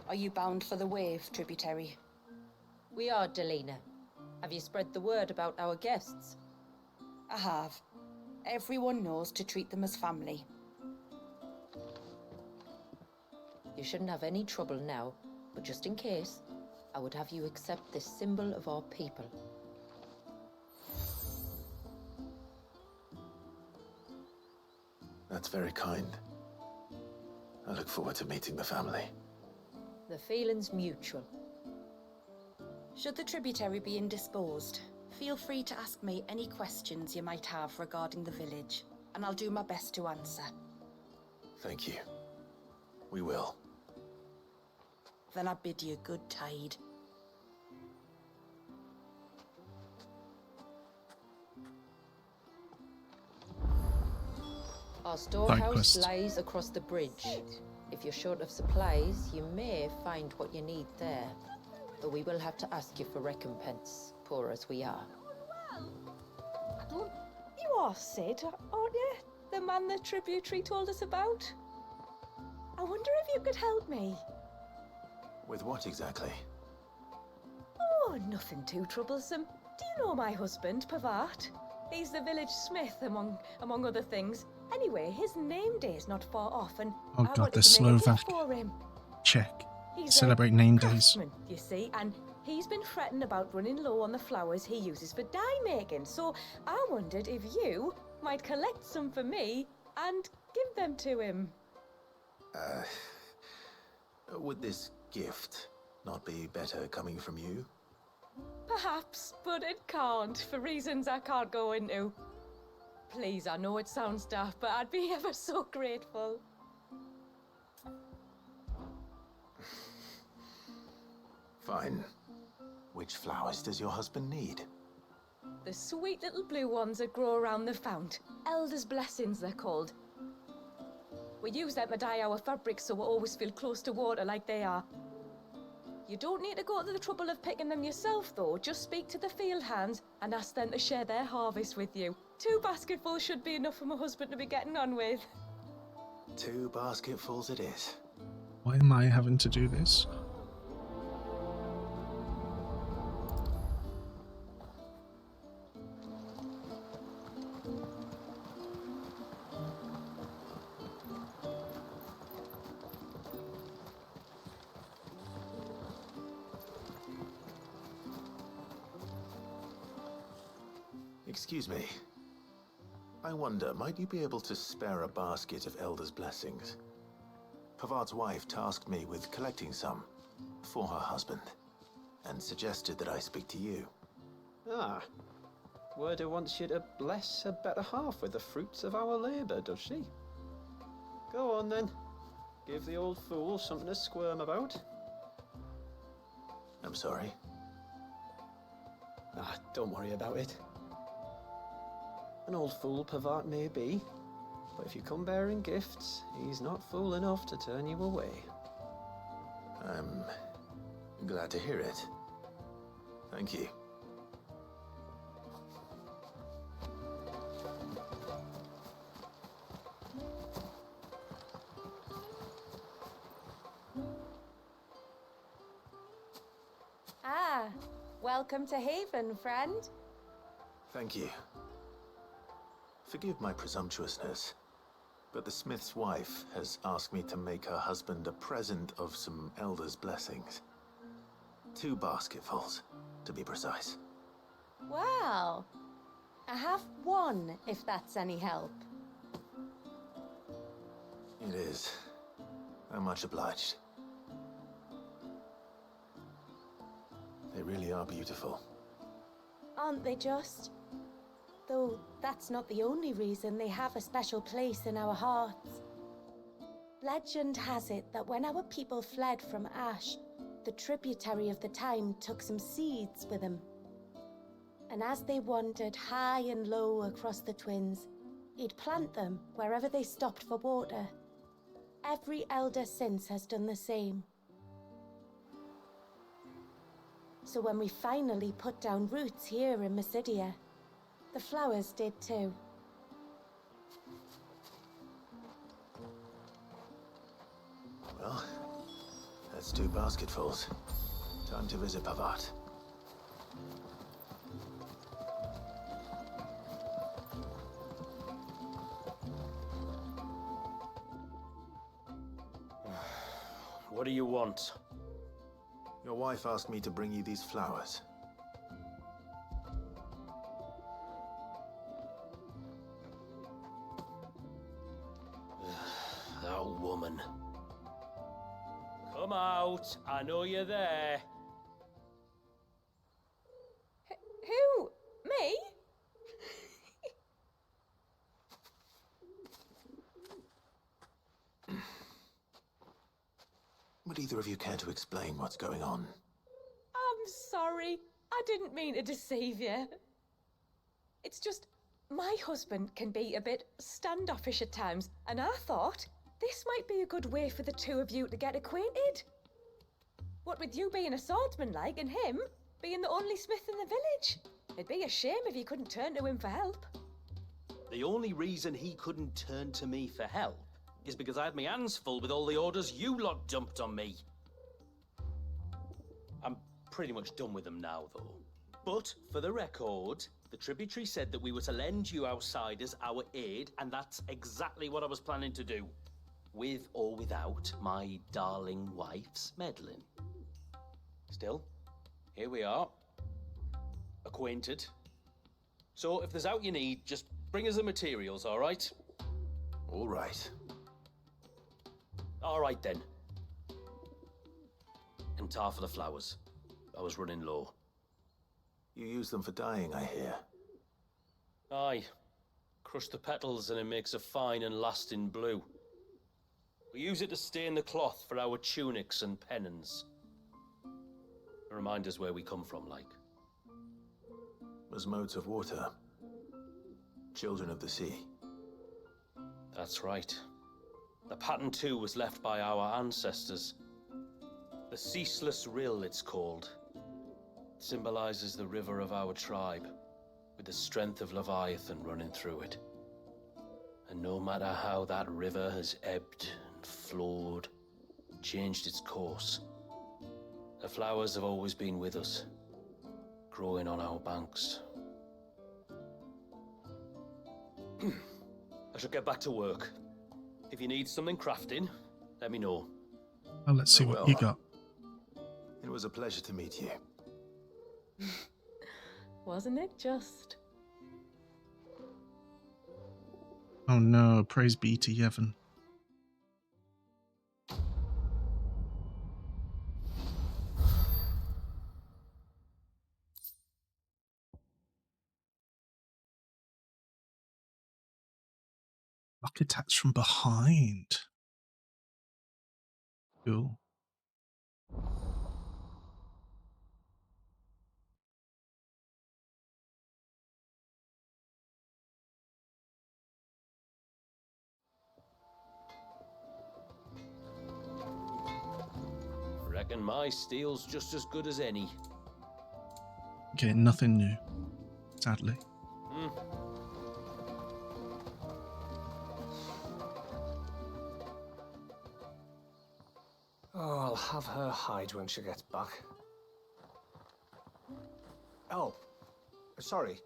Are you bound for the Wave, tributary?
We are, Delina. Have you spread the word about our guests?
I have. Everyone knows to treat them as family.
You shouldn't have any trouble now, but just in case, I would have you accept this symbol of our people.
That's very kind. I look forward to meeting the family.
The feeling's mutual.
Should the tributary be indisposed, feel free to ask me any questions you might have regarding the village, and I'll do my best to answer.
Thank you. We will.
Then I bid you good tide.
Our storehouse
quest.
lies across the bridge. If you're short of supplies, you may find what you need there. Though we will have to ask you for recompense, poor as we are.
You are Sid, aren't you? The man the tributary told us about? I wonder if you could help me.
With what exactly?
Oh, nothing too troublesome. Do you know my husband, Pavat? He's the village smith, among other things. Anyway, his name day's not far off, and
Oh
I
god,
wanted
the
to make a
Slovak.
gift for him.
Check.
He's
Celebrate
a
name days.
craftsman, you see, and he's been fretting about running low on the flowers he uses for dye making. So I wondered if you might collect some for me and give them to him.
Would this gift not be better coming from you?
Perhaps, but it can't, for reasons I can't go into. Please, I know it sounds daft, but I'd be ever so grateful.
Fine. Which flowers does your husband need?
The sweet little blue ones that grow around the fount. Elder's blessings, they're called. We use them to dye our fabrics so we always feel close to water like they are. You don't need to go to the trouble of picking them yourself, though. Just speak to the field hands and ask them to share their harvest with you. 2 basketfuls should be enough for my husband to be getting on with.
2 basketfuls it is.
Why am I having to do this?
Excuse me. I wonder, might you be able to spare a basket of Elder's blessings? Pavart's wife tasked me with collecting some for her husband, and suggested that I speak to you.
Ah. Werda wants you to bless her better half with the fruits of our labour, does she? Go on then. Give the old fool something to squirm about.
I'm sorry.
Ah, don't worry about it. An old fool Pavart may be, but if you come bearing gifts, he's not fool enough to turn you away.
I'm glad to hear it. Thank you.
Ah, welcome to Haven, friend.
Thank you. Forgive my presumptuousness, but the smith's wife has asked me to make her husband a present of some elder's blessings. 2 basketfuls, to be precise.
Well, I have one, if that's any help.
It is. I'm much obliged. They really are beautiful.
Aren't they just? Though that's not the only reason they have a special place in our hearts. Legend has it that when our people fled from Ash, the tributary of the time took some seeds with them. And as they wandered high and low across the Twins, he'd plant them wherever they stopped for water. Every elder since has done the same. So when we finally put down roots here in Mysidia, the flowers did too.
Well, that's 2 basketfuls. Time to visit Pavat.
What do you want?
Your wife asked me to bring you these flowers.
That woman. Come out. I know you're there.
Who? Me?
Would either of you care to explain what's going on?
I'm sorry. I didn't mean to deceive you. It's just, my husband can be a bit standoffish at times, and I thought this might be a good way for the 2 of you to get acquainted. What with you being a swordsman like, and him being the only smith in the village. It'd be a shame if you couldn't turn to him for help.
The only reason he couldn't turn to me for help is because I had my hands full with all the orders you lot dumped on me. I'm pretty much done with them now, though. But, for the record, the tributary said that we were to lend you outsiders our aid, and that's exactly what I was planning to do. With or without my darling wife's meddling. Still, here we are. Acquainted. So, if there's out you need, just bring us the materials, all right?
All right.
All right, then. And tar for the flowers. I was running low.
You use them for dyeing, I hear.
Aye. Crush the petals and it makes a fine and lasting blue. We use it to stain the cloth for our tunics and pennons. To remind us where we come from, like.
As modes of water. Children of the sea.
That's right. The pattern too was left by our ancestors. The Ceaseless Rill, it's called. It symbolizes the river of our tribe, with the strength of Leviathan running through it. And no matter how that river has ebbed and flowed, changed its course, the flowers have always been with us, growing on our banks. I should get back to work. If you need something crafting, let me know.
Well, let's see what you got.
It was a pleasure to meet you.
Wasn't it just?
Oh no, praise be to Yevon. Block attacks from behind. Cool.
Reckon my steel's just as good as any.
Okay, nothing new, sadly.
Oh, I'll have her hide when she gets back.
Oh, sorry.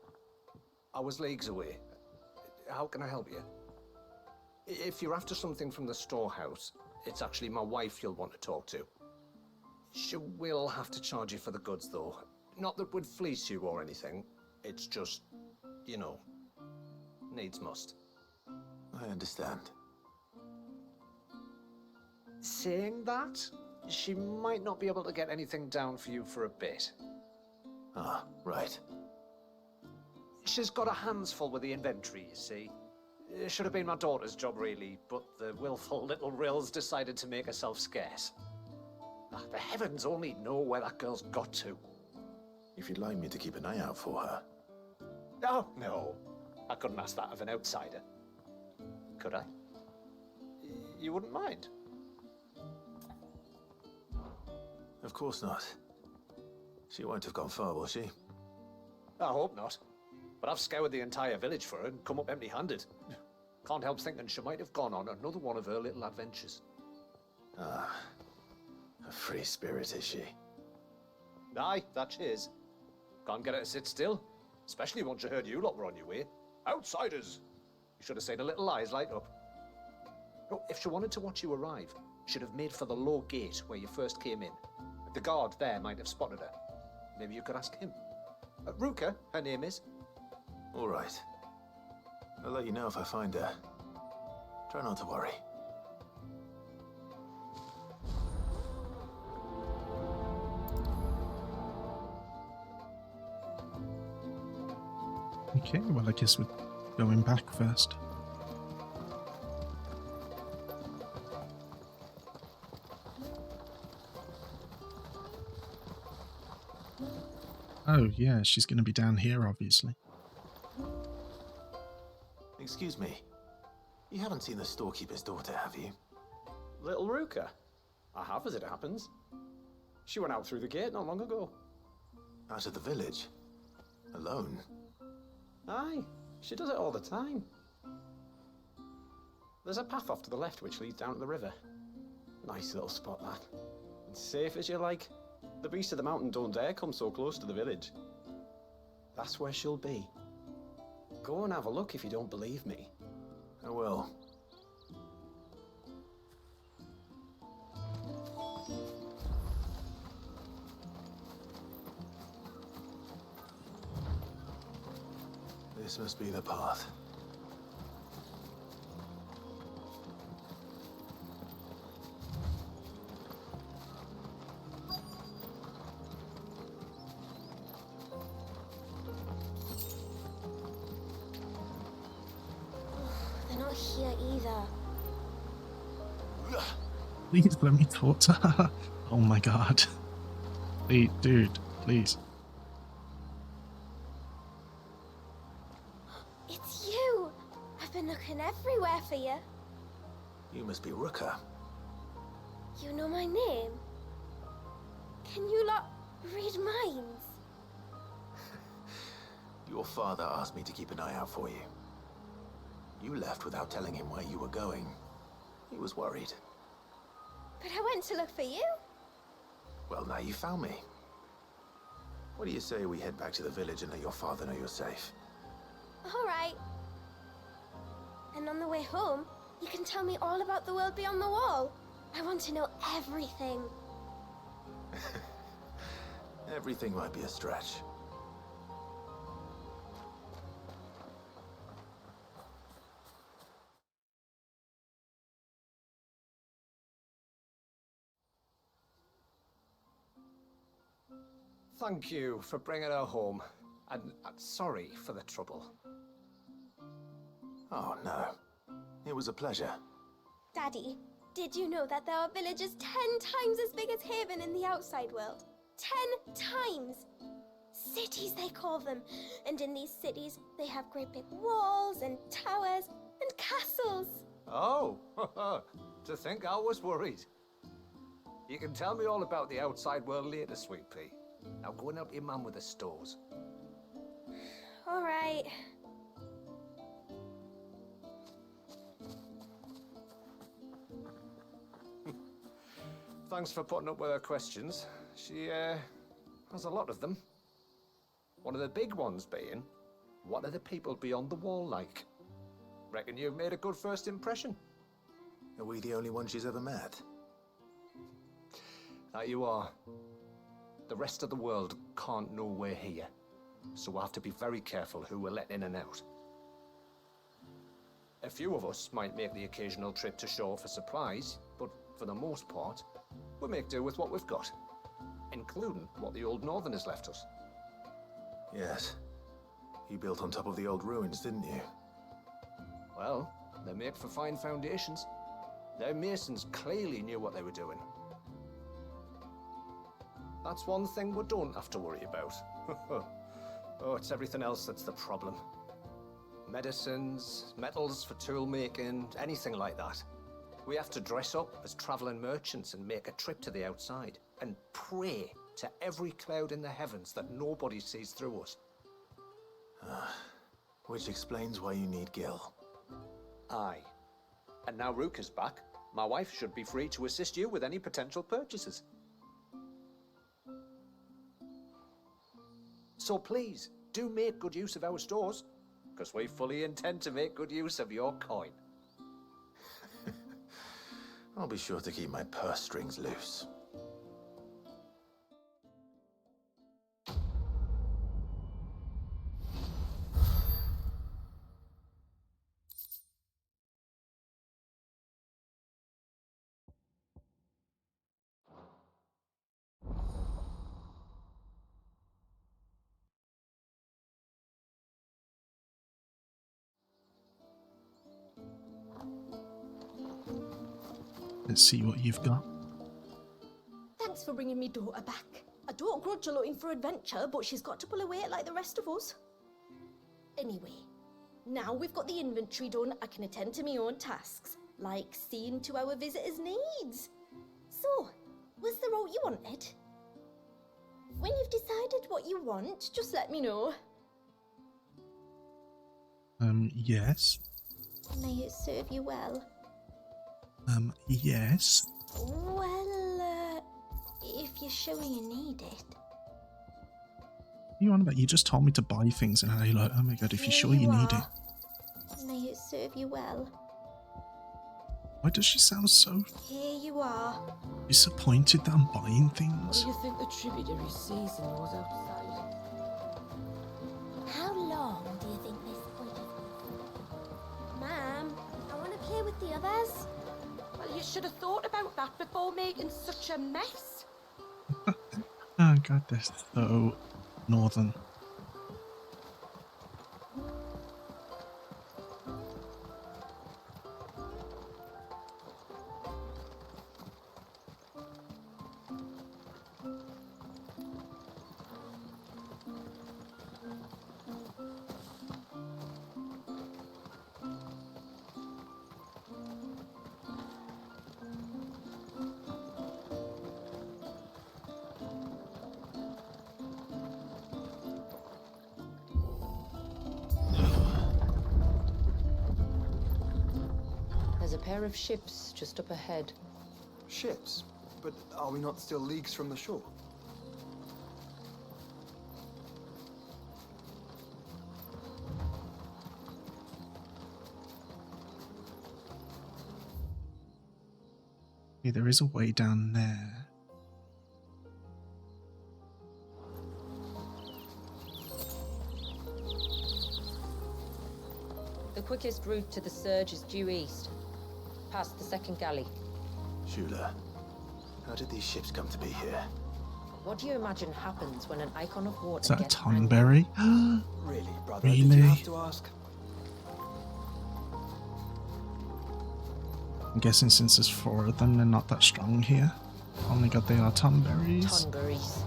I was leagues away. How can I help you? If you're after something from the storehouse, it's actually my wife you'll want to talk to. She will have to charge you for the goods, though. Not that we'd fleece you or anything. It's just, you know, needs must.
I understand.
Saying that, she might not be able to get anything down for you for a bit.
Ah, right.
She's got her hands full with the inventory, you see. It should have been my daughter's job, really, but the willful little Rills decided to make herself scarce. Ah, the heavens only know where that girl's got to.
If you'd like me to keep an eye out for her.
Oh, no. I couldn't ask that of an outsider. Could I? You wouldn't mind?
Of course not. She won't have gone far, will she?
I hope not. But I've scoured the entire village for her and come up empty-handed. Can't help thinking she might have gone on another one of her little adventures.
Ah, a free spirit, is she?
Aye, that she is. Can't get her to sit still. Especially once she heard you lot were on your way. Outsiders! You should have seen her little eyes light up. Oh, if she wanted to watch you arrive, she'd have made for the low gate where you first came in. The guard there might have spotted her. Maybe you could ask him. Ruka, her name is.
All right. I'll let you know if I find her. Try not to worry.
Okay, well, I guess we're going back first. Oh, yeah, she's going to be down here, obviously.
Excuse me. You haven't seen the storekeeper's daughter, have you?
Little Ruka? I have, as it happens. She went out through the gate not long ago.
Out of the village? Alone?
Aye, she does it all the time. There's a path off to the left which leads down to the river. Nice little spot, that. And safe as you like. The beasts of the mountain don't dare come so close to the village. That's where she'll be. Go and have a look if you don't believe me.
I will. This must be the path.
They're not here either.
Please let me talk to her. Oh my god. Please, dude, please.
It's you! I've been looking everywhere for you.
You must be Ruka.
You know my name? Can you lot read minds?
Your father asked me to keep an eye out for you. You left without telling him where you were going. He was worried.
But I went to look for you.
Well, now you found me. What do you say we head back to the village and let your father know you're safe?
All right. And on the way home, you can tell me all about the world beyond the wall. I want to know everything.
Everything might be a stretch.
Thank you for bringing her home. And sorry for the trouble.
Oh, no. It was a pleasure.
Daddy, did you know that there are villages 10 times as big as Haven in the outside world? 10 times! Cities, they call them. And in these cities, they have great big walls and towers and castles.
Oh, to think I was worried. You can tell me all about the outside world later, Sweet Pea. Now go and help your mum with the stores.
All right.
Thanks for putting up with her questions. She, has a lot of them. One of the big ones being, what are the people beyond the wall like? Reckon you've made a good first impression.
Are we the only ones she's ever met?
That you are. The rest of the world can't know we're here, so we'll have to be very careful who we're letting in and out. A few of us might make the occasional trip to shore for supplies, but for the most part, we'll make do with what we've got, including what the old Northerners left us.
Yes. You built on top of the old ruins, didn't you?
Well, they make for fine foundations. Their masons clearly knew what they were doing. That's one thing we don't have to worry about. Oh, it's everything else that's the problem. Medicines, metals for tool making, anything like that. We have to dress up as traveling merchants and make a trip to the outside and pray to every cloud in the heavens that nobody sees through us.
Which explains why you need Gil.
Aye. And now Rook is back, my wife should be free to assist you with any potential purchases. So please, do make good use of our stores, because we fully intend to make good use of your coin.
I'll be sure to keep my purse strings loose.
Let's see what you've got.
Thanks for bringing me daughter back. I don't grudge her looking for adventure, but she's got to pull her weight like the rest of us. Anyway, now we've got the inventory done, I can attend to my own tasks, like seeing to our visitors' needs. So, was the route you wanted? When you've decided what you want, just let me know.
Yes.
May it serve you well.
Yes.
Well, if you're sure you need it.
What are you on about? You just told me to buy things and I'm like, oh my god, if you're sure you need it.
May it serve you well.
Why does she sound so
Here you are.
disappointed that I'm buying
What
things?
do you think the tributary season was outside?
How long do you think this will be? Ma'am, I want to play with the others.
Well, you should have thought about that before making such a mess.
Oh god, they're so northern.
There's a pair of ships just up ahead.
Ships? But are we not still leagues from the shore?
Yeah, there is a way down there.
The quickest route to the surge is due east, past the second galley.
Shula, how did these ships come to be here?
What do you imagine happens when an icon of water
Is that a
gets
tonberry?
Really, brother?
Really?
Did you have to ask?
I'm guessing since there's 4 of them, they're not that strong here. Oh my god, they are tonberries.
Tonberries.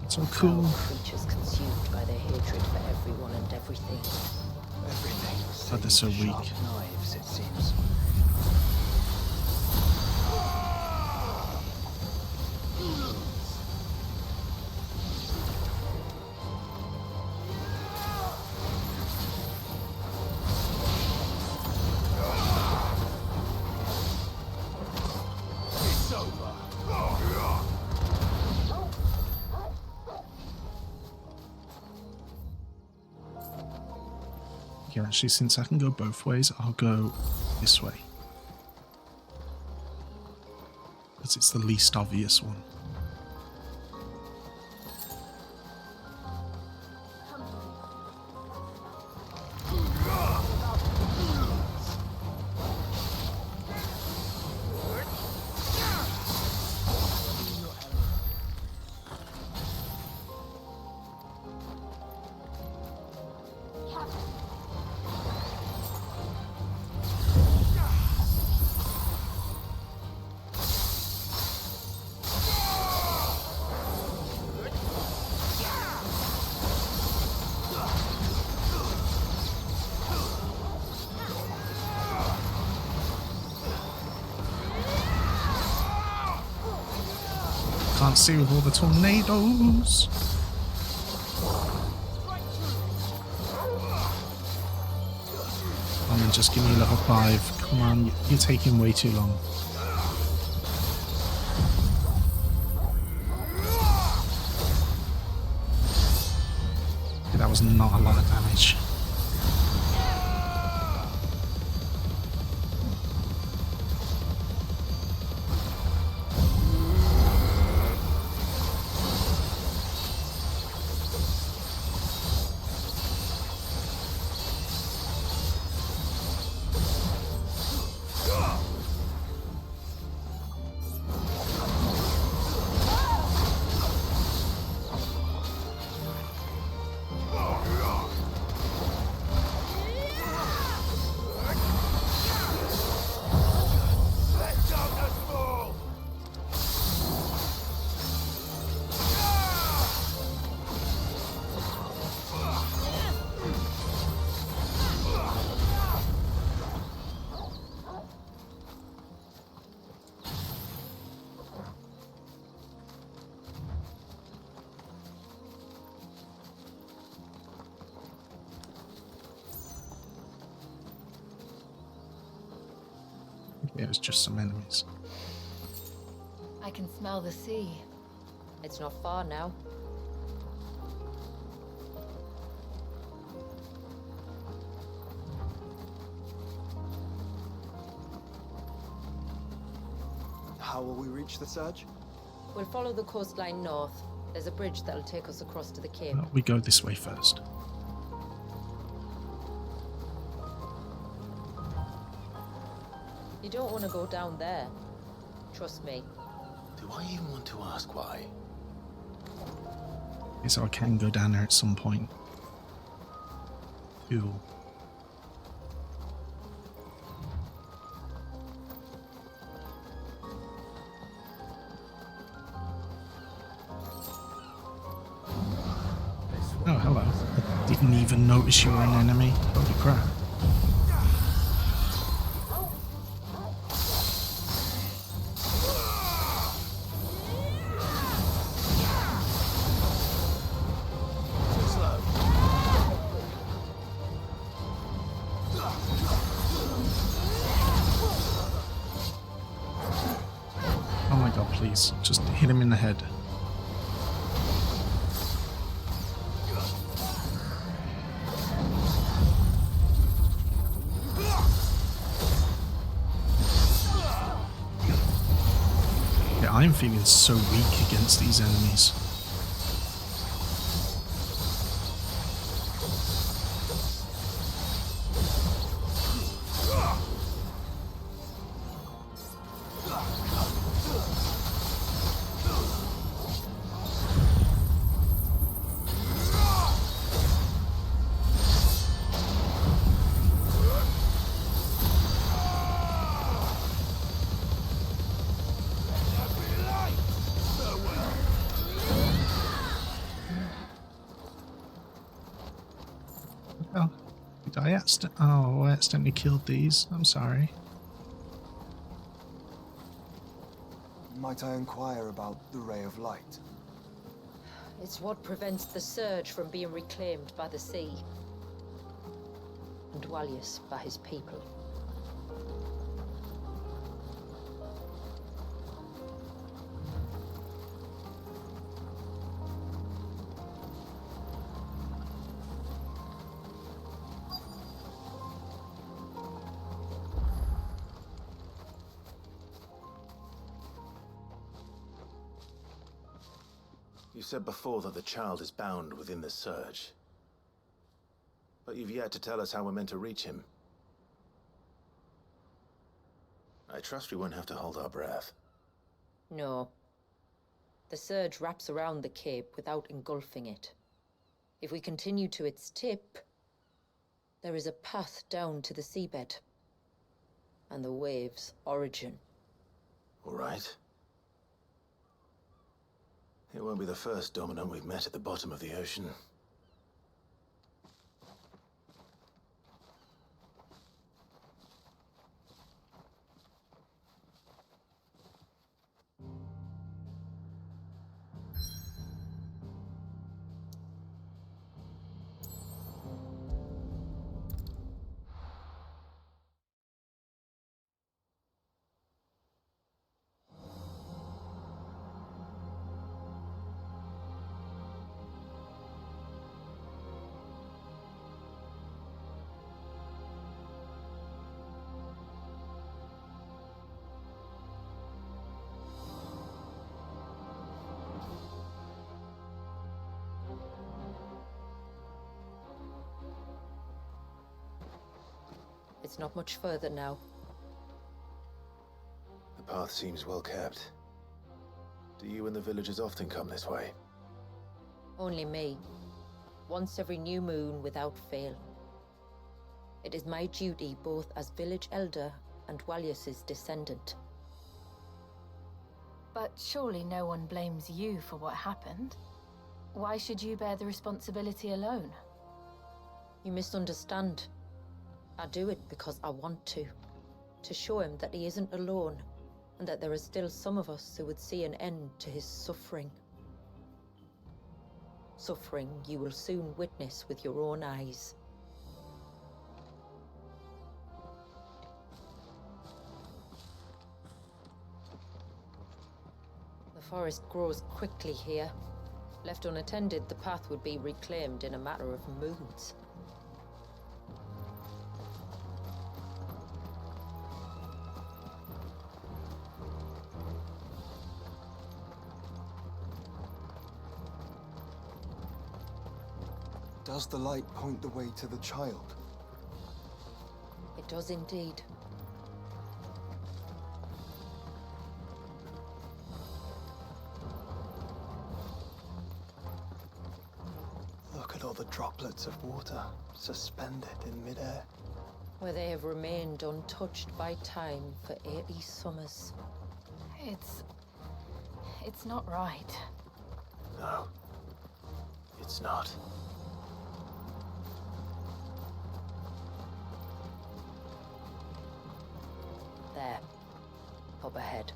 So cool.
Creatures consumed by their hatred for everyone and everything.
Everything.
Oh, they're so weak.
Knives, it seems.
It's over.
Okay, actually, since I can go both ways, I'll go this way. Because it's the least obvious one. Can't see with all the tornadoes. Come on, just give me level 5. Come on, you're taking way too long. Okay, that was not a lot of damage. It was just some enemies.
I can smell the sea.
It's not far now.
How will we reach the surge?
We'll follow the coastline north. There's a bridge that'll take us across to the cape.
We go this way first.
You don't want to go down there. Trust me.
Do I even want to ask why?
Okay, so I can go down there at some point. Cool. Oh, hello. I didn't even notice you were an enemy. Holy crap. Oh my god, please. Just hit him in the head. Yeah, I'm feeling so weak against these enemies. Oh, did I I accidentally killed these. I'm sorry.
Might I inquire about the ray of light?
It's what prevents the surge from being reclaimed by the sea. And Dwalius by his people.
You said before that the child is bound within the Surge. But you've yet to tell us how we're meant to reach him. I trust we won't have to hold our breath.
No. The surge wraps around the cape without engulfing it. If we continue to its tip, there is a path down to the seabed. And the wave's origin.
All right. It won't be the first dominant we've met at the bottom of the ocean.
It's not much further now.
The path seems well kept. Do you and the villagers often come this way?
Only me. Once every new moon without fail. It is my duty both as village elder and Walius's descendant.
But surely no one blames you for what happened. Why should you bear the responsibility alone?
You misunderstand. I do it because I want to. To show him that he isn't alone, and that there are still some of us who would see an end to his suffering. Suffering you will soon witness with your own eyes. The forest grows quickly here. Left unattended, the path would be reclaimed in a matter of moons.
Does the light point the way to the child?
It does indeed.
Look at all the droplets of water suspended in midair.
Where they have remained untouched by time for 80 summers.
It's not right.
No, it's not.
There. Up ahead.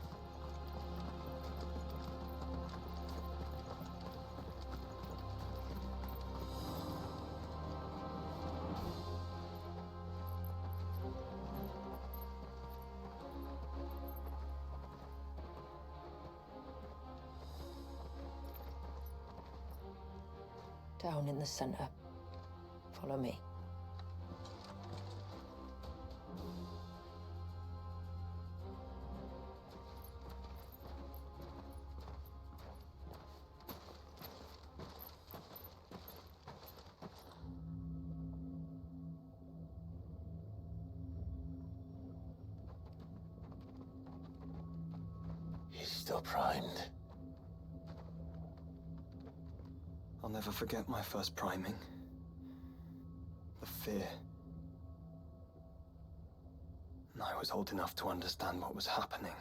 Down in the center. Follow me.
He's still primed.
I'll never forget my first priming. The fear. And I was old enough to understand what was happening.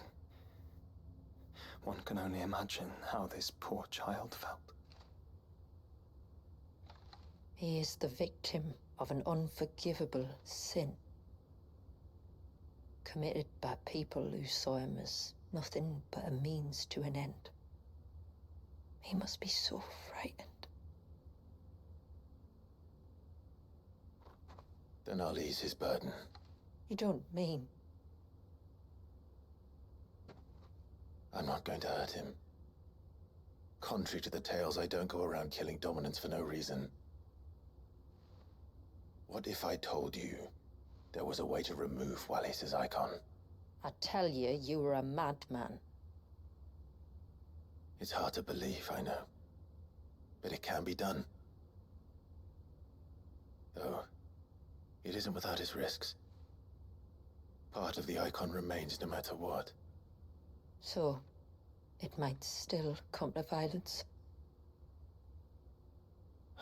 One can only imagine how this poor child felt.
He is the victim of an unforgivable sin. Committed by people who saw him as nothing but a means to an end. He must be so frightened.
Then I'll ease his burden.
You don't mean?
I'm not going to hurt him. Contrary to the tales, I don't go around killing dominants for no reason. What if I told you there was a way to remove Walius's icon?
I tell you, you were a madman.
It's hard to believe, I know. can be done. Though, it isn't without its risks. Part of the icon remains no matter what.
So, it might still come to violence.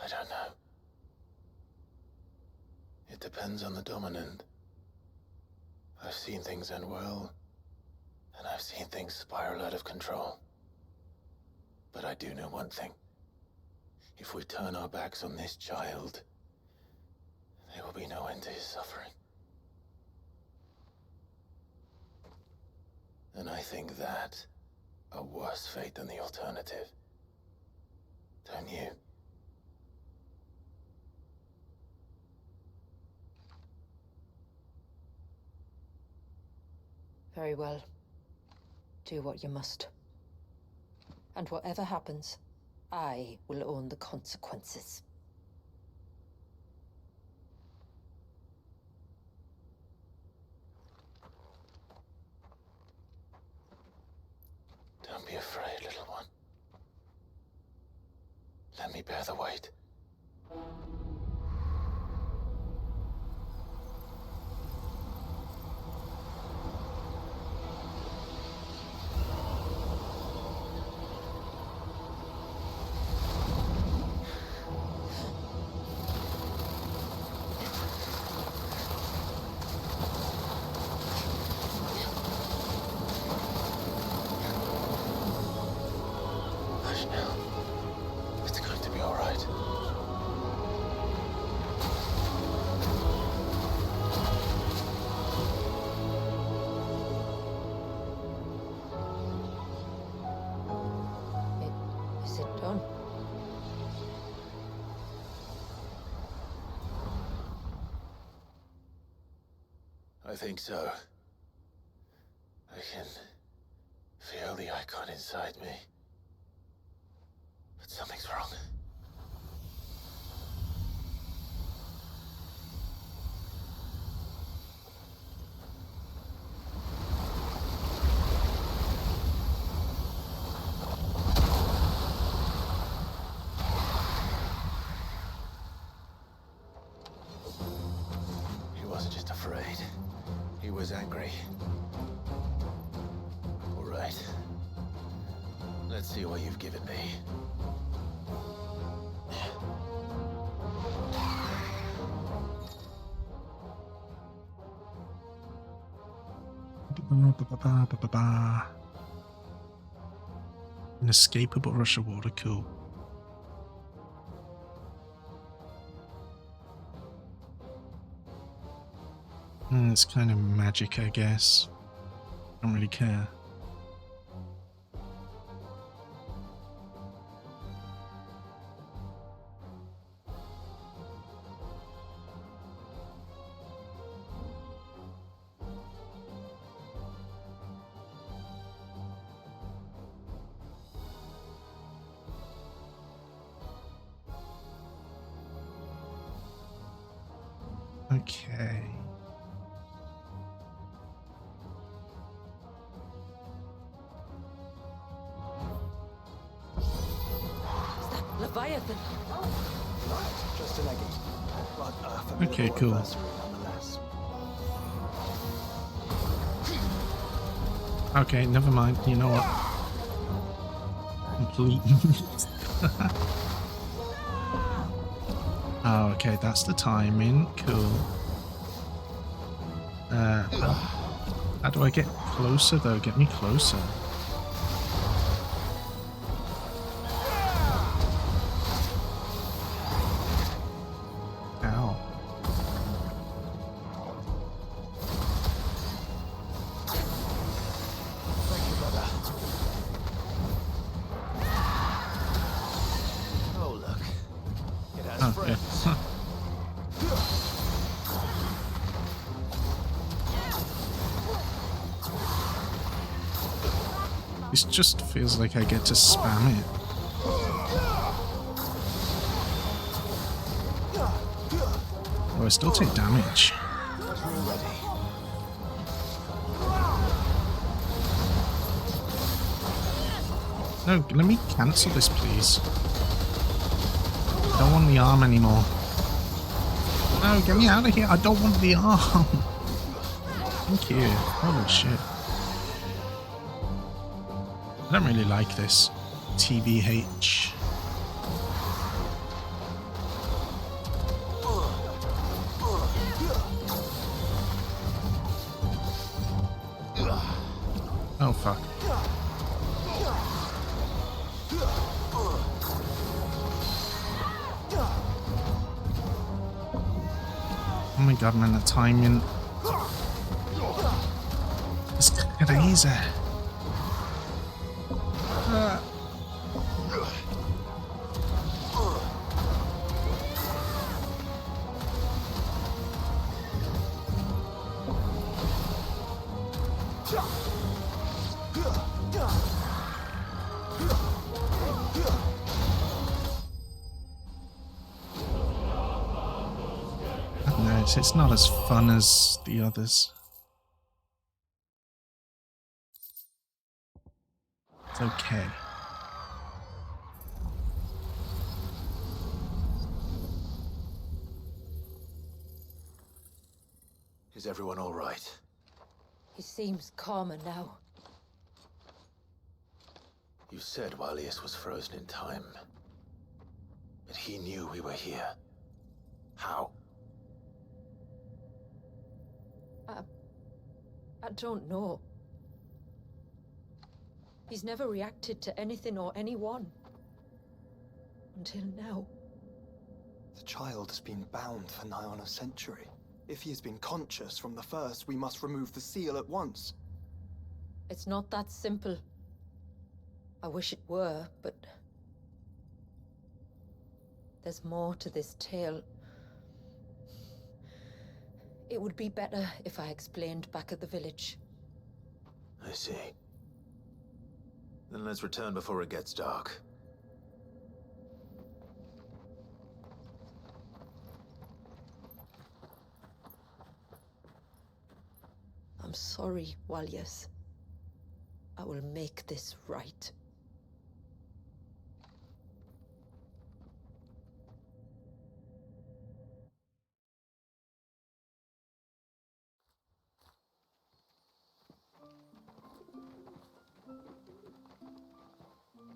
I don't know. It depends on the dominant. I've seen things end well, and I've seen things spiral out of control. But I do know one thing. If we turn our backs on this child, there will be no end to his suffering. And I think that a worse fate than the alternative. Don't you?
Very well. Do what you must. And whatever happens, I will own the consequences.
Don't be afraid, little one. Let me bear the weight. Hush now. It's going to be all right.
Is it done?
I think so. I can feel the icon inside me. But something's wrong. He wasn't just afraid. He was angry. All right. Let's see what you've given me.
Inescapable rush of water, cool. It's kind of magic, I guess. Don't really care. Okay.
Leviathan!
Just an eggie. But a
Okay,
formidable
cool.
adversary nonetheless.
Okay, never mind. You know what? Complete. Oh, okay, that's the timing. Cool. How do I get closer though? Get me closer. Ow.
Thank you, brother. Oh, look. It has
Oh,
friends.
yeah. This just feels like I get to spam it. Oh, I still take damage. No, let me cancel this, please. I don't want the arm anymore. No, get me out of here. I don't want the arm. Thank you. Holy shit. I don't really like this. TBH. Oh, fuck. Oh my god, man, the timing. It's crazy. It's not as fun as the others. It's okay.
Is everyone all right?
He seems calmer now.
You said Walius was frozen in time. But he knew we were here. How?
I don't know. He's never reacted to anything or anyone. Until now.
The child has been bound for nigh on a century. If he has been conscious from the first, we must remove the seal at once.
It's not that simple. I wish it were, but... there's more to this tale. It would be better if I explained back at the village.
I see. Then let's return before it gets dark.
I'm sorry, Walius. I will make this right.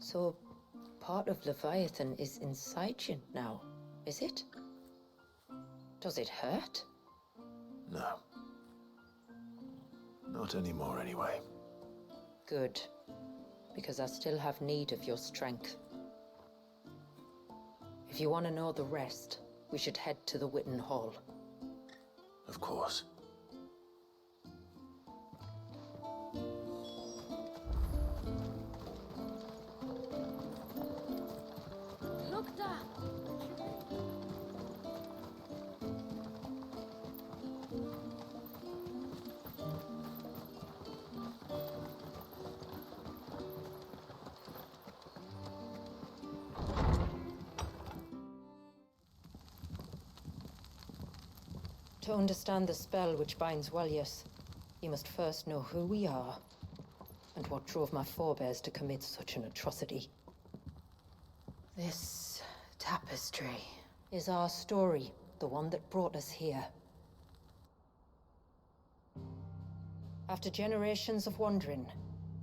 So, part of Leviathan is inside you now, is it? Does it hurt?
No. Not anymore, anyway.
Good. Because I still have need of your strength. If you want to know the rest, we should head to the Witten Hall.
Of course.
Look there!
To understand the spell which binds Walius, you must first know who we are, and what drove my forebears to commit such an atrocity. This tapestry is our story, the one that brought us here. After generations of wandering,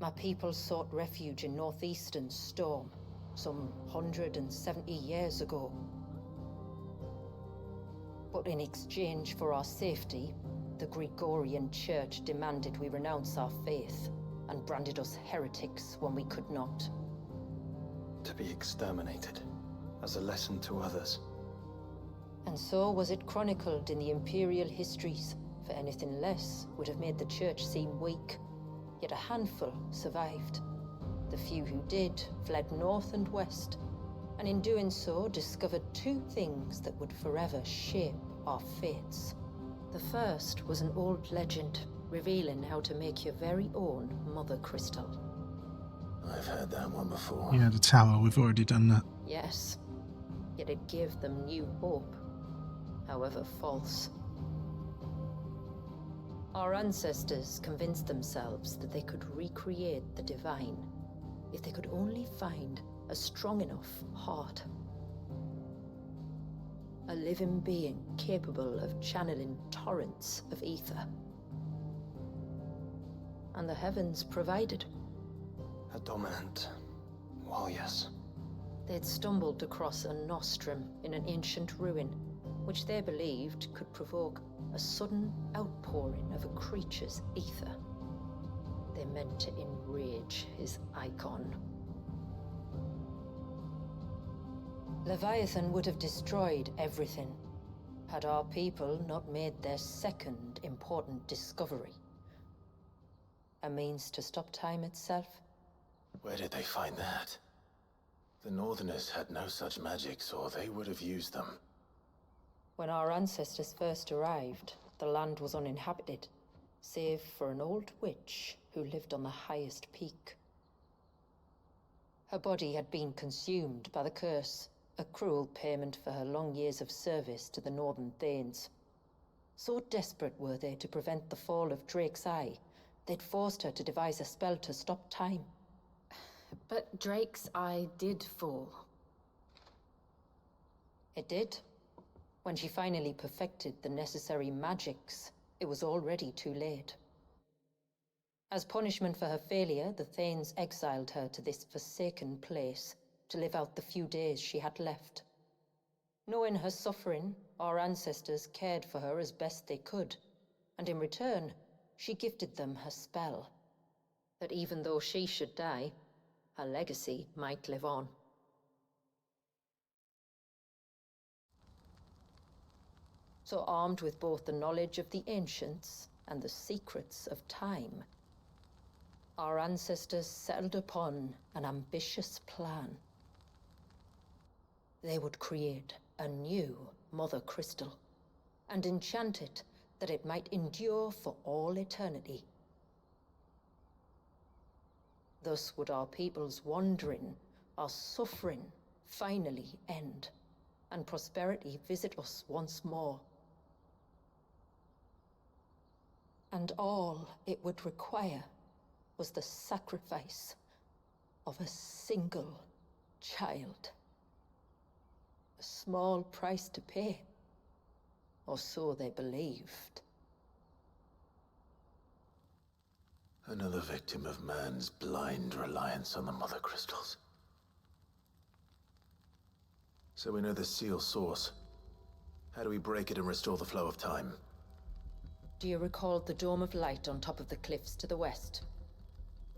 my people sought refuge in northeastern Storm, some 170 years ago. But in exchange for our safety, the Gregorian Church demanded we renounce our faith, and branded us heretics when we could not.
To be exterminated, as a lesson to others.
And so was it chronicled in the imperial histories, for anything less would have made the Church seem weak. Yet a handful survived. The few who did fled north and west, and in doing so discovered two things that would forever shape our fates. The first was an old legend, revealing how to make your very own Mother Crystal.
I've heard that one before.
Yeah, the tower, we've already done that.
Yes, yet it gave them new hope, however false. Our ancestors convinced themselves that they could recreate the divine if they could only find a strong enough heart. living being capable of channeling torrents of ether. And the heavens provided.
A dominant. Well, yes.
They'd stumbled across a nostrum in an ancient ruin, which they believed could provoke a sudden outpouring of a creature's ether. They meant to enrage his icon. Leviathan would have destroyed everything, had our people not made their second important discovery. A means to stop time itself.
Where did they find that? The Northerners had no such magics, or they would have used them.
When our ancestors first arrived, the land was uninhabited, save for an old witch who lived on the highest peak. Her body had been consumed by the curse, a cruel payment for her long years of service to the Northern Thanes. So desperate were they to prevent the fall of Drake's Eye, they'd forced her to devise a spell to stop time.
But Drake's Eye did fall.
It did. When she finally perfected the necessary magics, it was already too late. As punishment for her failure, the Thanes exiled her to this forsaken place to live out the few days she had left. Knowing her suffering, our ancestors cared for her as best they could, and in return, she gifted them her spell. That even though she should die, her legacy might live on. So armed with both the knowledge of the ancients and the secrets of time, our ancestors settled upon an ambitious plan. They would create a new Mother Crystal and enchant it that it might endure for all eternity. Thus would our people's wandering, our suffering, finally end, and prosperity visit us once more. And all it would require was the sacrifice of a single child. A small price to pay, or so they believed.
Another victim of man's blind reliance on the Mother Crystals. So we know the seal source. How do we break it and restore the flow of time?
Do you recall the dome of light on top of the cliffs to the west?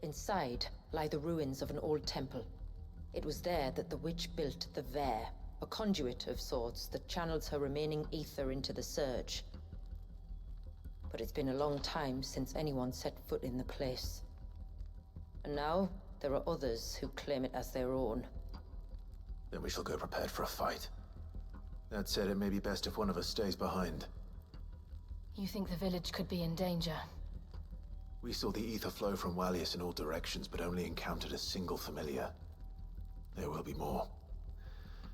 Inside lie the ruins of an old temple. It was there that the witch built the Vare, a conduit of sorts that channels her remaining ether into the Surge. But it's been a long time since anyone set foot in the place. And now, there are others who claim it as their own.
Then we shall go prepared for a fight. That said, it may be best if one of us stays behind.
You think the village could be in danger?
We saw the ether flow from Wallius in all directions, but only encountered a single familiar. There will be more.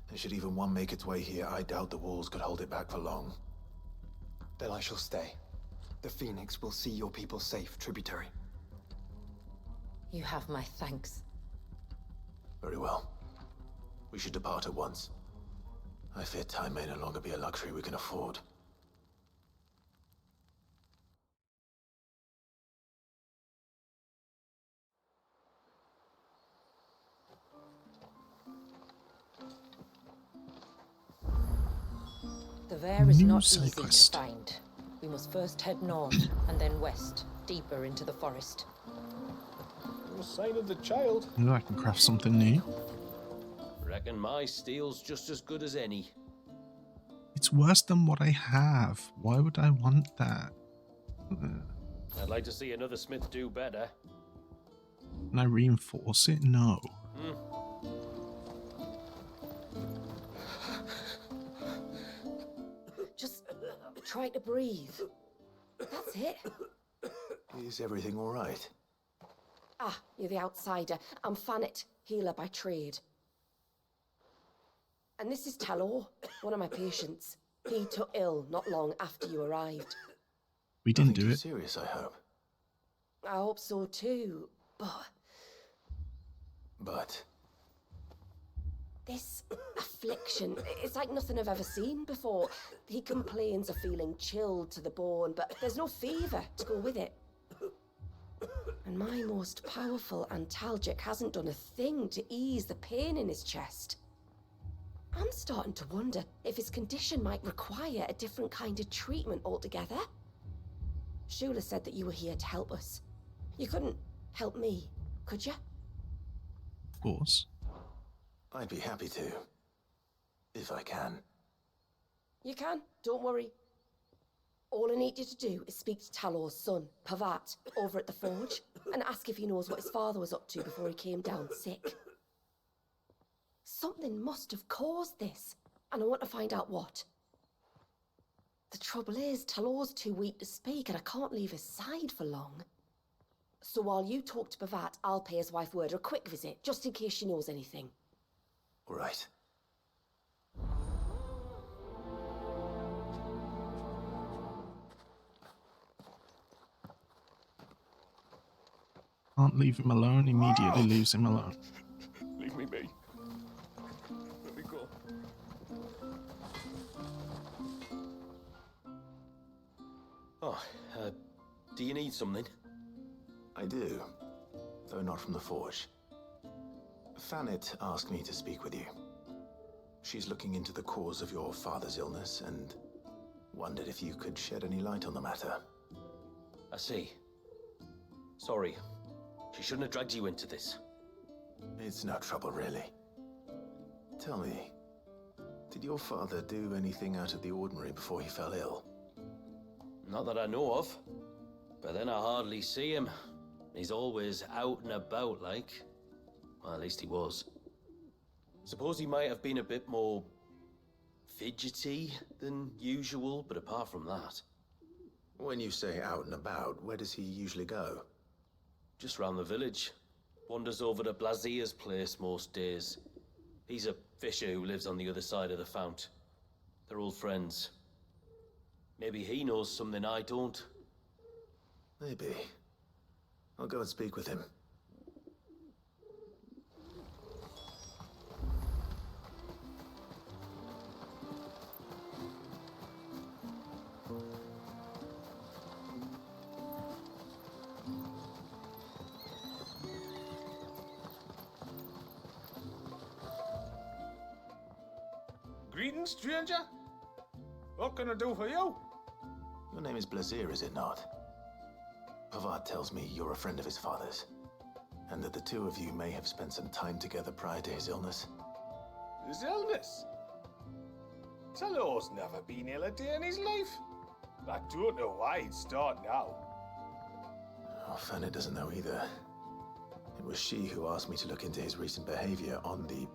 And should even one make its way here, I doubt the walls could hold it back for long.
Then I shall stay. The Phoenix will see your people safe, tributary.
You have my thanks.
Very well. We should depart at once. I fear time may no longer be a luxury we can afford.
The Vare is
New
not
side
easy to
quest.
find. We must first head north, and then west, deeper into the forest.
No sign of the child.
I know I can craft something new.
Reckon my steel's just as good as any.
It's worse than what I have. Why would I want that?
I'd like to see another smith do better.
Can I reinforce it? No.
Just try to breathe. That's it.
Is everything all right?
Ah, you're the outsider. I'm Fannet, healer by trade. And this is Talor, one of my patients. He took ill not long after you arrived.
We didn't do it.
Serious, I hope.
I hope so too, but...
But
This affliction, it's like nothing I've ever seen before. He complains of feeling chilled to the bone, but there's no fever to go with it. And my most powerful antalgic hasn't done a thing to ease the pain in his chest. I'm starting to wonder if his condition might require a different kind of treatment altogether. Shula said that you were here to help us. You couldn't help me, could you?
Of course.
I'd be happy to. If I can.
You can, don't worry. All I need you to do is speak to Talor's son, Pavat, over at the forge, and ask if he knows what his father was up to before he came down sick. Something must have caused this, and I want to find out what. The trouble is, Talor's too weak to speak, and I can't leave his side for long. So while you talk to Pavat, I'll pay his wife word a quick visit, just in case she knows anything.
All right.
Can't leave him alone, immediately leaves him alone.
Leave me be. Let me go. Oh, do you need something?
I do, though not from the forge. Fanit asked me to speak with you. She's looking into the cause of your father's illness and wondered if you could shed any light on the matter.
I see. Sorry. She shouldn't have dragged you into this.
It's no trouble, really. Tell me, did your father do anything out of the ordinary before he fell ill?
Not that I know of. But then I hardly see him. He's always out and about, like. Well, at least he was. Suppose he might have been a bit more fidgety than usual, but apart from that.
When you say out and about, where does he usually go?
Just round the village. Wanders over to Blazier's place most days. He's a fisher who lives on the other side of the fount. They're old friends. Maybe he knows something I don't.
Maybe. I'll go and speak with him.
Greetings, stranger. What can I do for you?
Your name is Blazier, is it not? Pavad tells me you're a friend of his father's, and that the two of you may have spent some time together prior to his illness.
His illness? Talor's never been ill a day in his life. I don't know why he'd start now.
Oh, Fanny doesn't know either. It was she who asked me to look into his recent behavior on the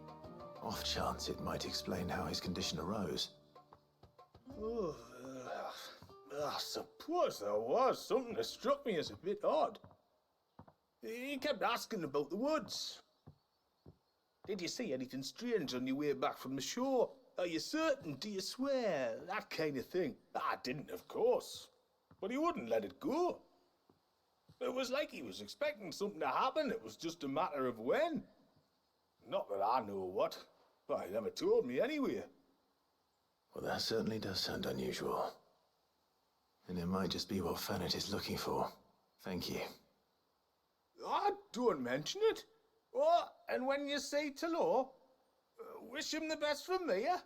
off chance it might explain how his condition arose.
Oh, I suppose there was something that struck me as a bit odd. He kept asking about the woods. Did you see anything strange on your way back from the shore? Are you certain? Do you swear? That kind of thing. I didn't, of course. But he wouldn't let it go. It was like he was expecting something to happen. It was just a matter of when. Not that I know what. But he never told me anyway.
Well, that certainly does sound unusual. And it might just be what Fanit is looking for. Thank you.
I don't mention it. Oh, and when you say Talor, wish him the best from me, yeah?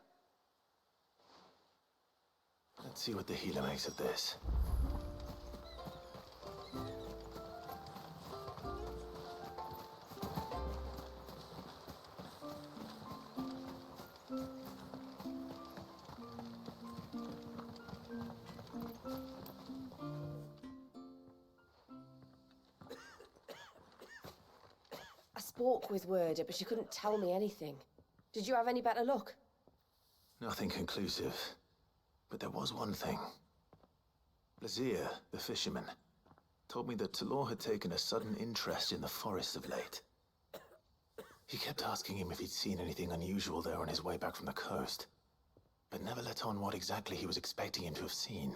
Let's see what the healer makes of this.
I spoke with Werder, but she couldn't tell me anything. Did you have any better luck?
Nothing conclusive. But there was one thing. Blazier, the fisherman, told me that Talor had taken a sudden interest in the forest of late. He kept asking him if he'd seen anything unusual there on his way back from the coast, but never let on what exactly he was expecting him to have seen.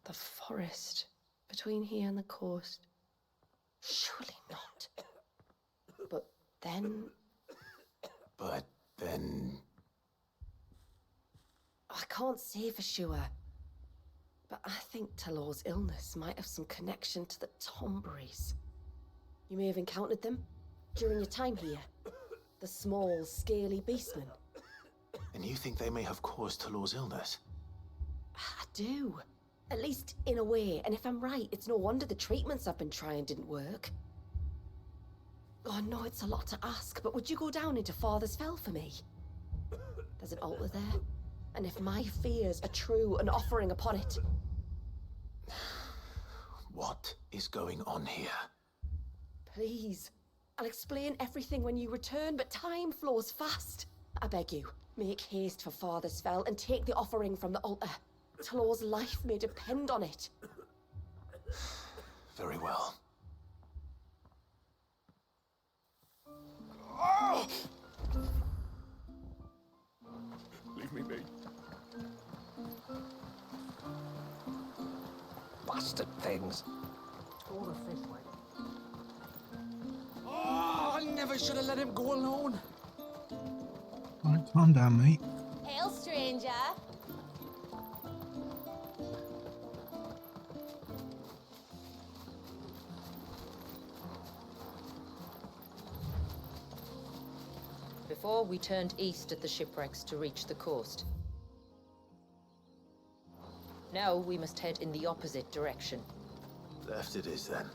The forest between here and the coast. Surely not. But then...
But
Then...
I can't say for sure, but I think Talor's illness might have some connection to the Tomberries. You may have encountered them during your time here. The small, scaly beastmen.
And you think they may have caused Talor's illness?
I do. At least in a way, and if I'm right, it's no wonder the treatments I've been trying didn't work. Oh, I know it's a lot to ask, but would you go down into Father's Fell for me? There's an altar there, and if my fears are true, an offering upon it.
What is going on here?
Please. I'll explain everything when you return, but time flows fast. I beg you, make haste for Father's Fell and take the offering from the altar. Talor's life may depend on it.
Very well.
Leave me be. Bastard things.
Throw the fish away. Oh, I never should have let him go alone.
Alright, calm down, mate.
Hail, stranger.
Before, we turned east at the shipwrecks to reach the coast. Now we must head in the opposite direction.
Left it is, then.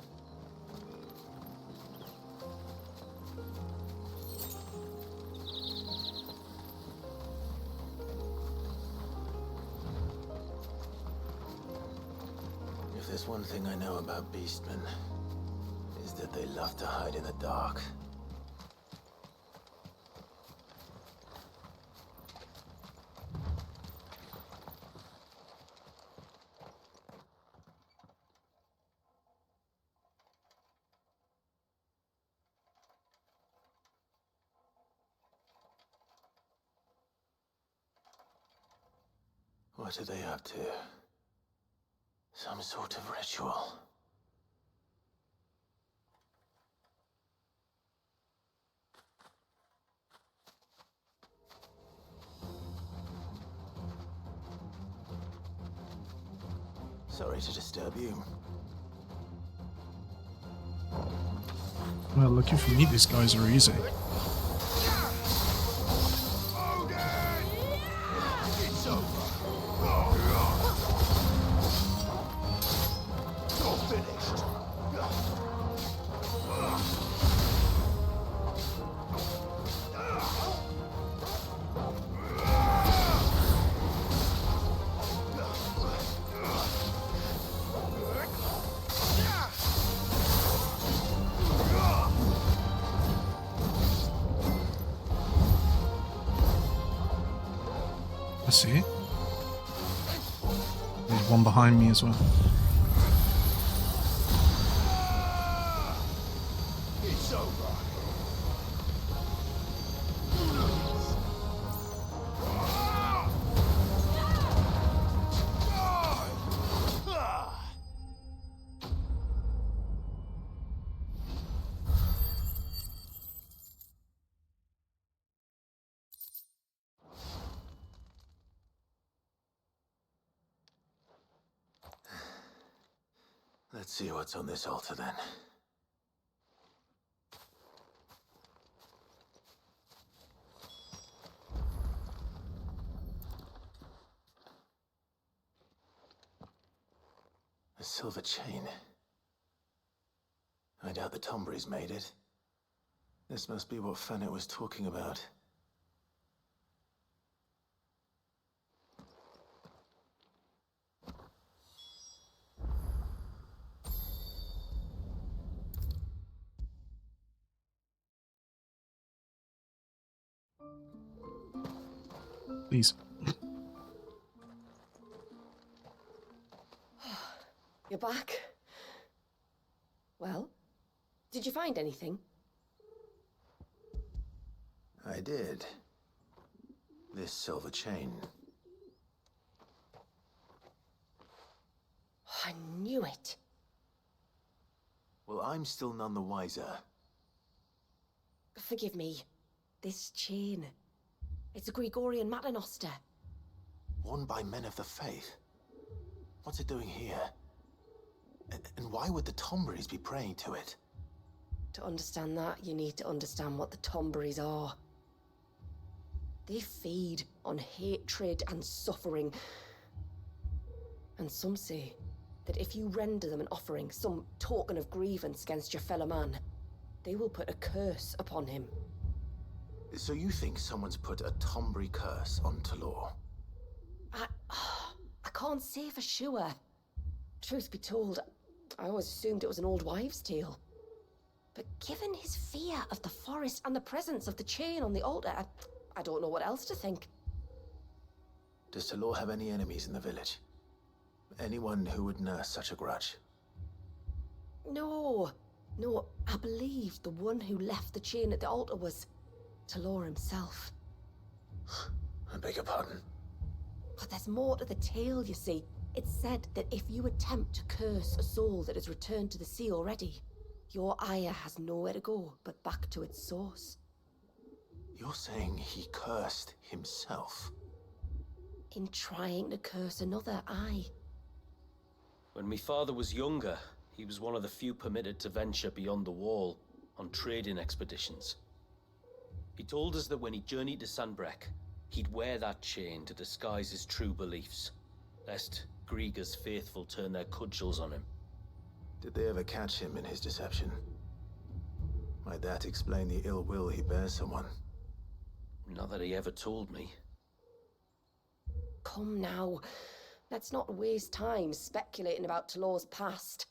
If there's one thing I know about beastmen, is that they love to hide in the dark. What are they up to? Some sort of ritual. Sorry to disturb you.
Well, looking for me, these guys are easy.
It's over. You're finished.
I see it. There's one behind me as well.
It's over.
Let's see what's on this altar, then. A silver chain. I doubt the Tomberries made it. This must be what Fennec was talking about.
Please.
You're back. Well, did you find anything?
I did. This silver chain.
I knew it.
Well, I'm still none the wiser.
Forgive me. This chain. It's a Gregorian Maternoster.
Worn by men of the faith. What's it doing here? And why would the Tomberries be praying to it?
To understand that, you need to understand what the Tomberries are. They feed on hatred and suffering. And some say that if you render them an offering, some token of grievance against your fellow man, they will put a curse upon him.
So you think someone's put a Tombury curse on Talor?
I can't say for sure. Truth be told, I always assumed it was an old wives' tale. But given his fear of the forest and the presence of the chain on the altar, I don't know what else to think.
Does Talor have any enemies in the village? Anyone who would nurse such a grudge?
No, I believe the one who left the chain at the altar was Talor himself.
I beg your pardon?
But there's more to the tale, you see. It's said that if you attempt to curse a soul that has returned to the sea already, your ire has nowhere to go but back to its source.
You're saying he cursed himself?
In trying to curse another, aye.
When my father was younger, he was one of the few permitted to venture beyond the wall on trading expeditions. He told us that when he journeyed to Sanbreque, he'd wear that chain to disguise his true beliefs, lest Griega's faithful turn their cudgels on him.
Did they ever catch him in his deception? Might that explain the ill will he bears someone?
Not that he ever told me.
Come now, let's not waste time speculating about Talor's past.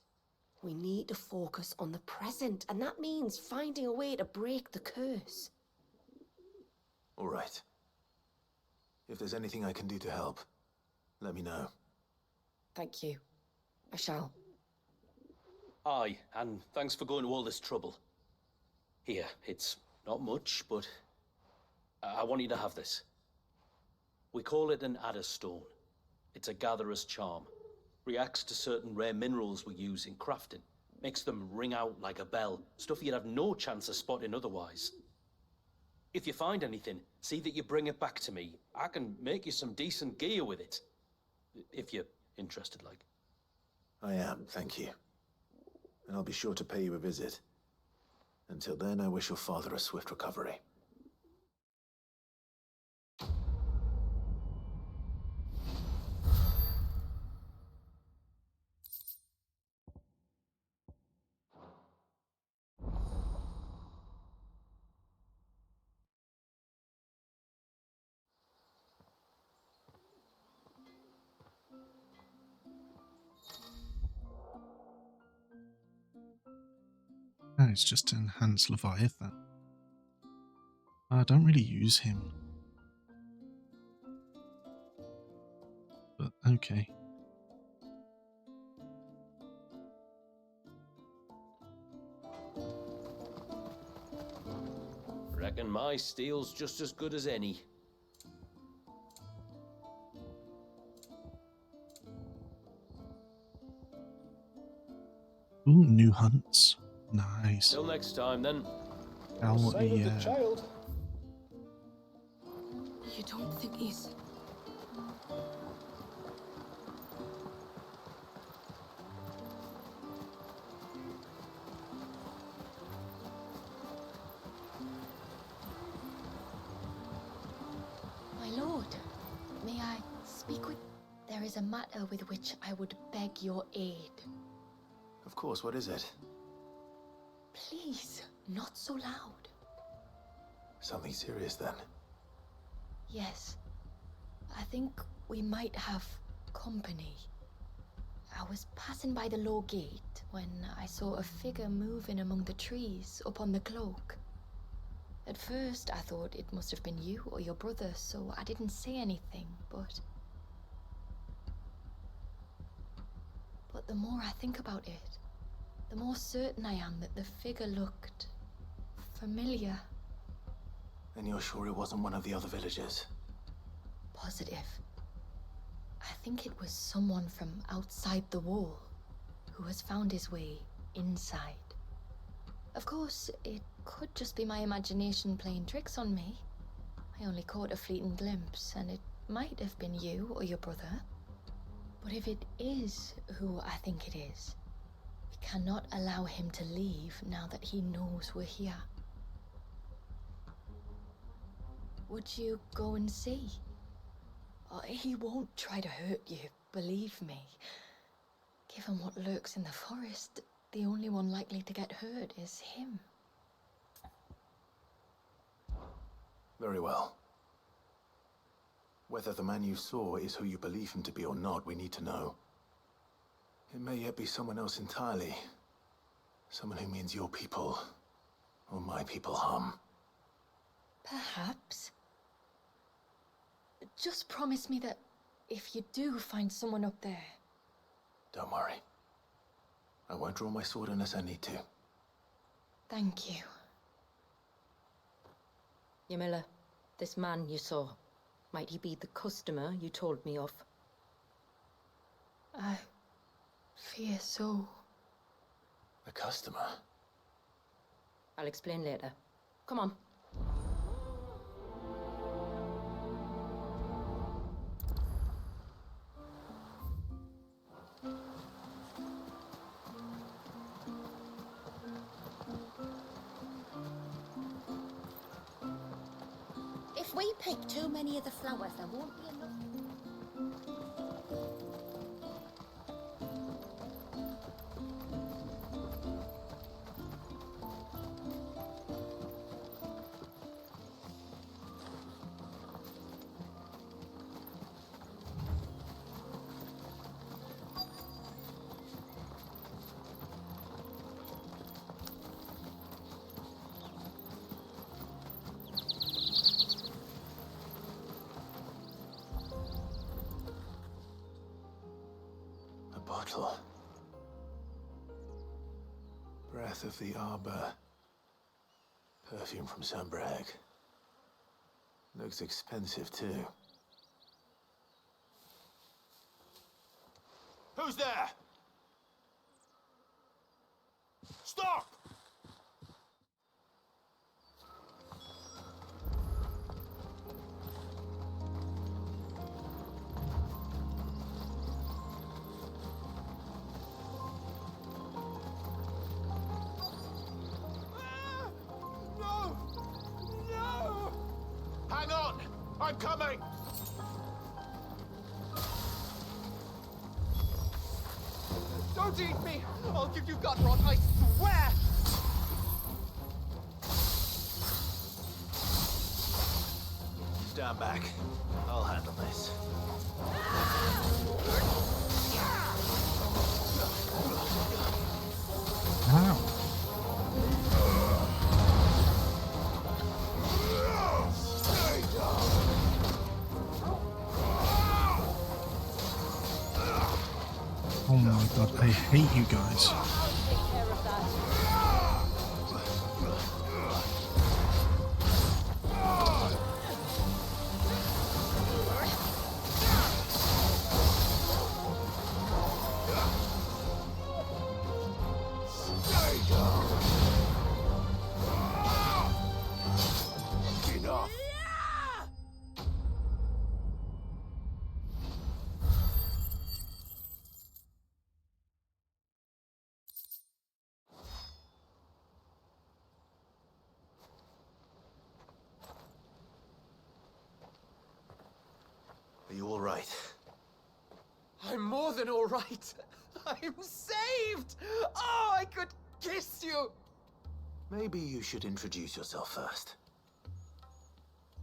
We need to focus on the present, and that means finding a way to break the curse.
All right. If there's anything I can do to help, let me know.
Thank you. I shall.
Aye, and thanks for going to all this trouble. Here, it's not much, but I want you to have this. We call it an adder stone. It's a gatherer's charm. Reacts to certain rare minerals we use in crafting. Makes them ring out like a bell, stuff you'd have no chance of spotting otherwise. If you find anything, see that you bring it back to me. I can make you some decent gear with it. If you're interested, like.
I am, thank you. And I'll be sure to pay you a visit. Until then, I wish your father a swift recovery.
Oh, it's just to enhance Leviathan. I don't really use him. But okay.
Reckon my steel's just as good as any.
Ooh, new hunts. Nice.
Till next time, then.
How
Save the child.
You don't think he's... My lord, may I speak with... There is a matter with which I would beg your aid.
Of course, what is it?
Please, not so loud.
Something serious, then?
Yes. I think we might have company. I was passing by the low gate when I saw a figure moving among the trees up on the cloak. At first, I thought it must have been you or your brother, so I didn't say anything, but the more I think about it, the more certain I am that the figure looked familiar.
And you're sure it wasn't one of the other villagers?
Positive. I think it was someone from outside the wall who has found his way inside. Of course, it could just be my imagination playing tricks on me. I only caught a fleeting glimpse, and it might have been you or your brother. But if it is who I think it is, we cannot allow him to leave now that he knows we're here. Would you go and see? He won't try to hurt you, believe me. Given what lurks in the forest, the only one likely to get hurt is him.
Very well. Whether the man you saw is who you believe him to be or not, we need to know. It may yet be someone else entirely. Someone who means your people, or my people, harm.
Perhaps. Just promise me that if you do find someone up there...
Don't worry. I won't draw my sword unless I need to.
Thank you.
Ymilla, this man you saw, might he be the customer you told me of?
I fear so.
The customer?
I'll explain later. Come on.
If we pick too many of the flowers, there won't be enough.
Bottle. Breath of the Arbor. Perfume from Sambrag. Looks expensive, too.
Who's there? Stop! Hang on! I'm coming!
Don't eat me! I'll give you gut rot, I swear!
Stand back. I'll handle this.
Ow. Oh my god, I hate you guys.
Enough!
Are you all right?
I'm more than all right. I'm saved! Oh, I could kiss you!
Maybe you should introduce yourself first.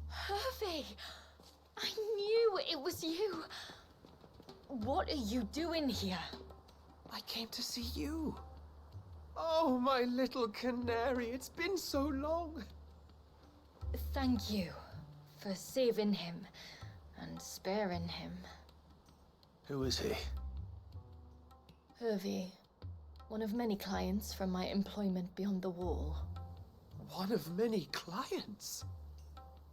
Hervey! I knew it was you! What are you doing here?
I came to see you. Oh, my little canary, it's been so long.
Thank you for saving him and sparing him.
Who is he?
Hervey, one of many clients from my employment beyond the wall.
One of many clients?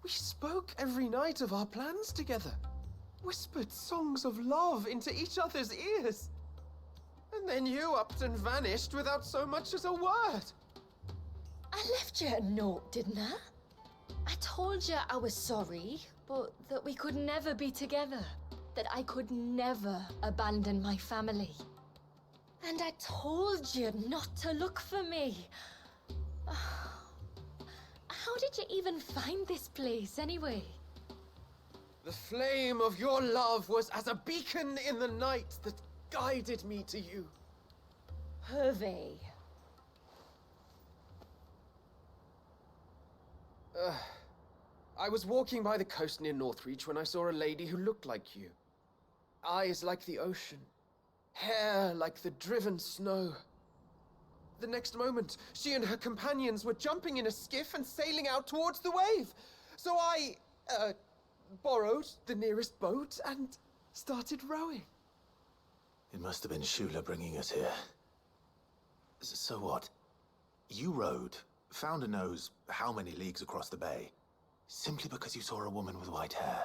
We spoke every night of our plans together. Whispered songs of love into each other's ears. And then you upped and vanished without so much as a word.
I left you a note, didn't I? I told you I was sorry, but that we could never be together. That I could never abandon my family. And I told you not to look for me. How did you even find this place, anyway?
The flame of your love was as a beacon in the night that guided me to you.
Hervé.
I was walking by the coast near Northreach when I saw a lady who looked like you. Eyes like the ocean. Hair like the driven snow. The next moment, she and her companions were jumping in a skiff and sailing out towards the wave. So I, borrowed the nearest boat and started rowing.
It must have been Shula bringing us here. So what? You rowed, found a nose how many leagues across the bay, simply because you saw a woman with white hair.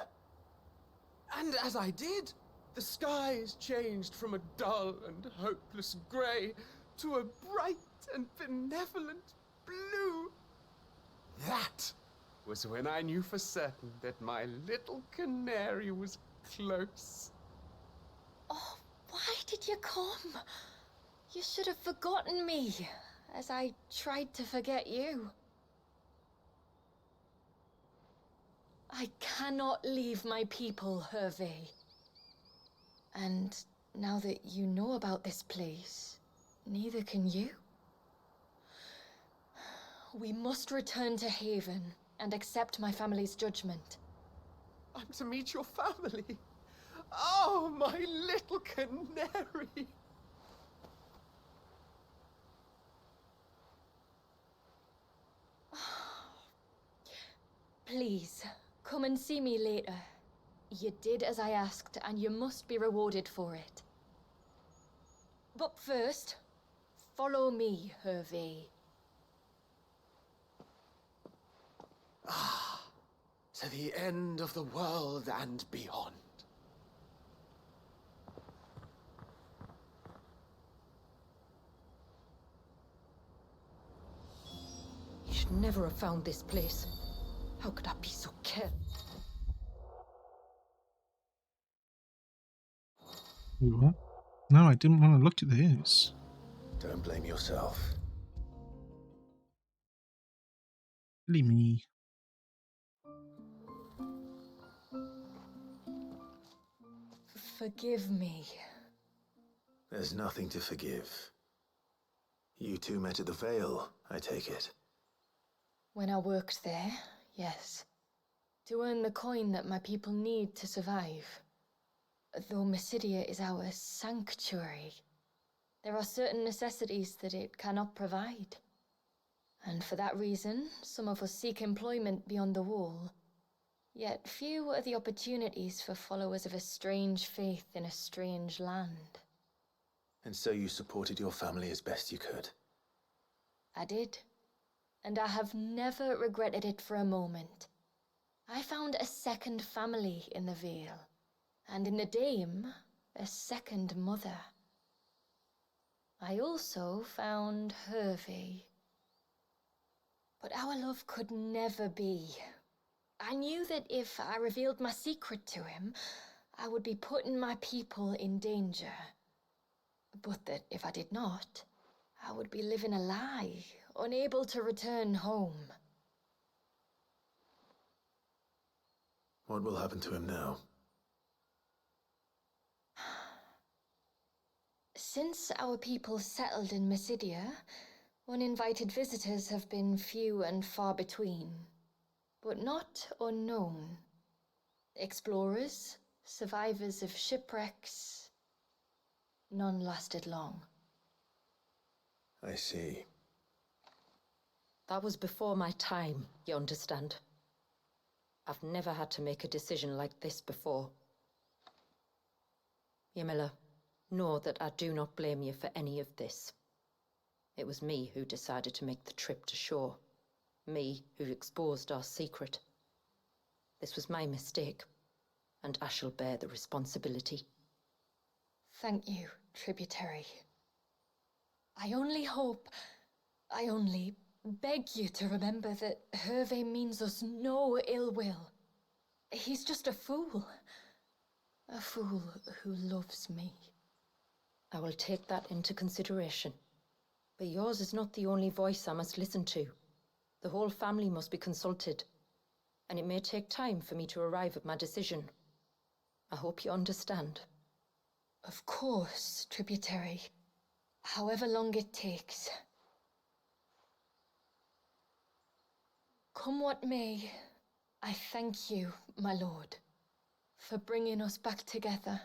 And as I did, the skies changed from a dull and hopeless grey to a bright and benevolent blue. That was when I knew for certain that my little canary was close.
Oh, why did you come? You should have forgotten me, as I tried to forget you. I cannot leave my people, Hervé. And now that you know about this place, neither can you. We must return to Haven and accept my family's judgment.
I'm to meet your family. Oh, my little canary.
Please, come and see me later. You did as I asked, and you must be rewarded for it. But first, follow me, Hervé.
To the end of the world and beyond.
You should never have found this place. How could I be so careless?
You what? No, I didn't want to look at this.
Don't blame yourself.
Silly me.
Forgive me.
There's nothing to forgive. You two met at the Vale, I take it.
When I worked there, yes. To earn the coin that my people need to survive. Though Mysidia is our sanctuary, there are certain necessities that it cannot provide. And for that reason, some of us seek employment beyond the wall. Yet few are the opportunities for followers of a strange faith in a strange land.
And so you supported your family as best you could?
I did. And I have never regretted it for a moment. I found a second family in the Vale. And in the Dame, a second mother. I also found Hervé. But our love could never be. I knew that if I revealed my secret to him, I would be putting my people in danger. But that if I did not, I would be living a lie, unable to return home.
What will happen to him now?
Since our people settled in Mysidia, uninvited visitors have been few and far between, but not unknown. Explorers, survivors of shipwrecks, none lasted long.
I see.
That was before my time, you understand? I've never had to make a decision like this before. Yamila, know that I do not blame you for any of this. It was me who decided to make the trip to shore. Me who exposed our secret. This was my mistake, and I shall bear the responsibility.
Thank you, tributary. I only beg you to remember that Hervé means us no ill will. He's just a fool. A fool who loves me.
I will take that into consideration. But yours is not the only voice I must listen to. The whole family must be consulted, and it may take time for me to arrive at my decision. I hope you understand.
Of course, tributary. However long it takes. Come what may, I thank you, my lord, for bringing us back together.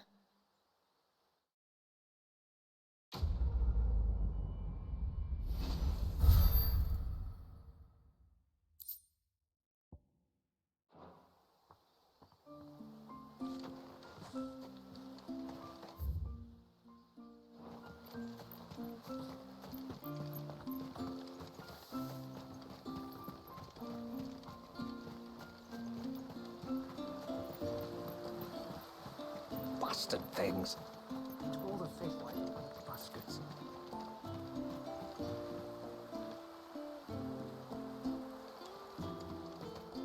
Bastard things. All the fish like baskets.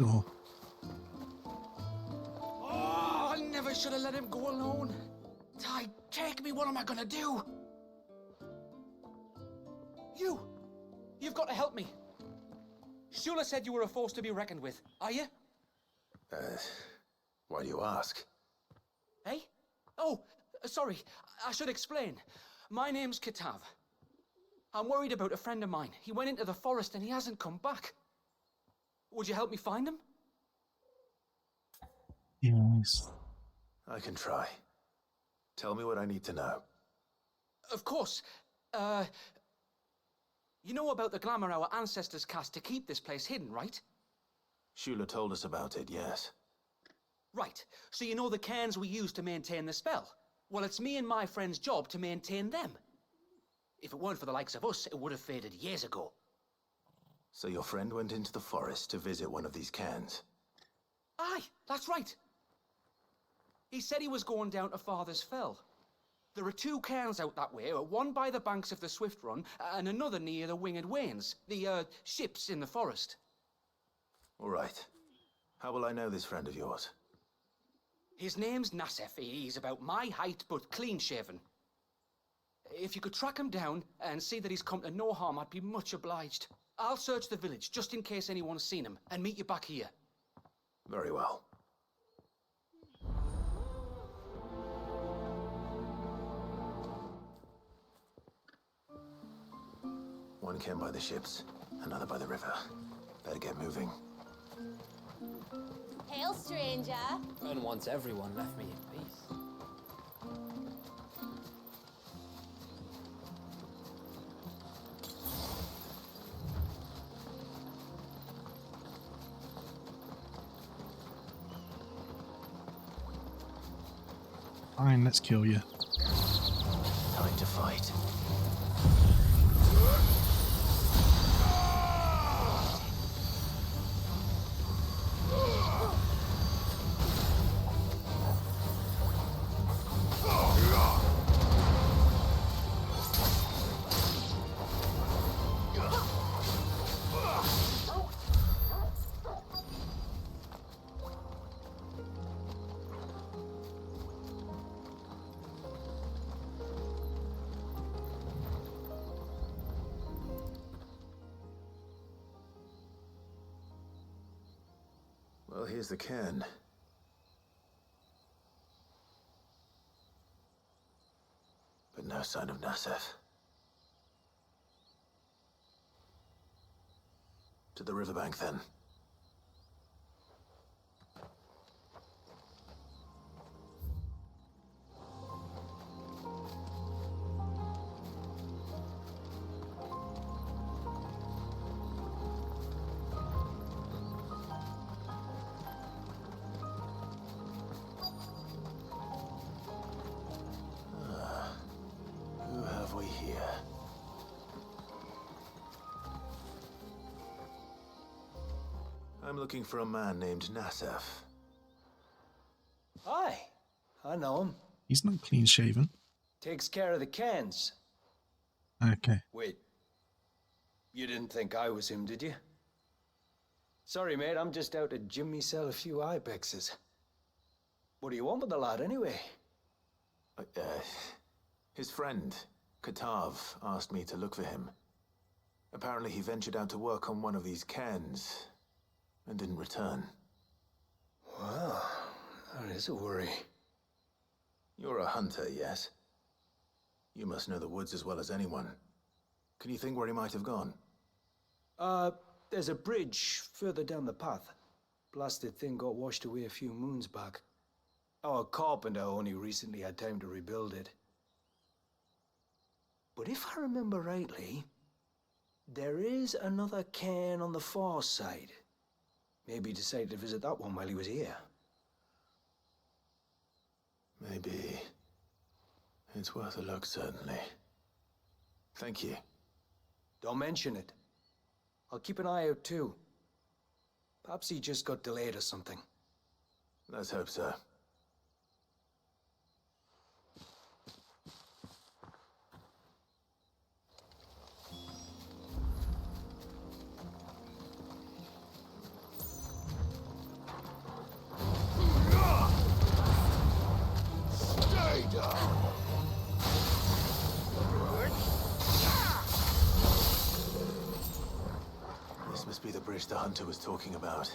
Oh,
Oh, I never should have let him go alone. Ty, take me. What am I gonna do? You've got to help me. Shula said you were a force to be reckoned with. Are you?
Why do you ask?
Hey? Oh, sorry. I should explain. My name's Kitav. I'm worried about a friend of mine. He went into the forest and he hasn't come back. Would you help me find him?
yes.
I can try. Tell me what I need to know.
Of course. You know about the glamour our ancestors cast to keep this place hidden, right?
Shula told us about it, yes.
Right. So you know the cairns we use to maintain the spell? Well, it's me and my friend's job to maintain them. If it weren't for the likes of us, it would have faded years ago.
So your friend went into the forest to visit one of these cairns?
Aye, that's right. He said he was going down to Father's Fell. There are 2 cairns out that way, one by the banks of the Swift Run, and another near the Winged Wains, the ships in the forest.
All right. How will I know this friend of yours?
His name's Nassef. He's about my height, but clean-shaven. If you could track him down and see that he's come to no harm, I'd be much obliged. I'll search the village, just in case anyone's seen him, and meet you back here.
Very well. One cairn by the ships, another by the river. Better get moving.
Hail, stranger.
And once everyone left me in peace.
Fine, let's kill you.
Time to fight. Well, here's the cairn. But no sign of Nassef. To the riverbank, then. Who have we here? I'm looking for a man named Nassef.
Aye, I know him.
He's not clean shaven.
Takes care of the cairns.
Okay.
Wait,
You didn't think I was him, did you? Sorry, mate, I'm just out to gym myself a few ibexes. What do you want with the lad, anyway?
His friend, Katav, asked me to look for him. Apparently he ventured out to work on one of these cairns and didn't return.
Well, that is a worry.
You're a hunter, yes? You must know the woods as well as anyone. Can you think where he might have gone?
There's a bridge further down the path. Blasted thing got washed away a few moons back. Our carpenter only recently had time to rebuild it. But if I remember rightly, there is another cairn on the far side. Maybe he decided to visit that one while he was here.
Maybe. It's worth a look, certainly. Thank you.
Don't mention it. I'll keep an eye out too. Perhaps he just got delayed or something.
Let's hope so.
Stay down!
This must be the bridge the hunter was talking about.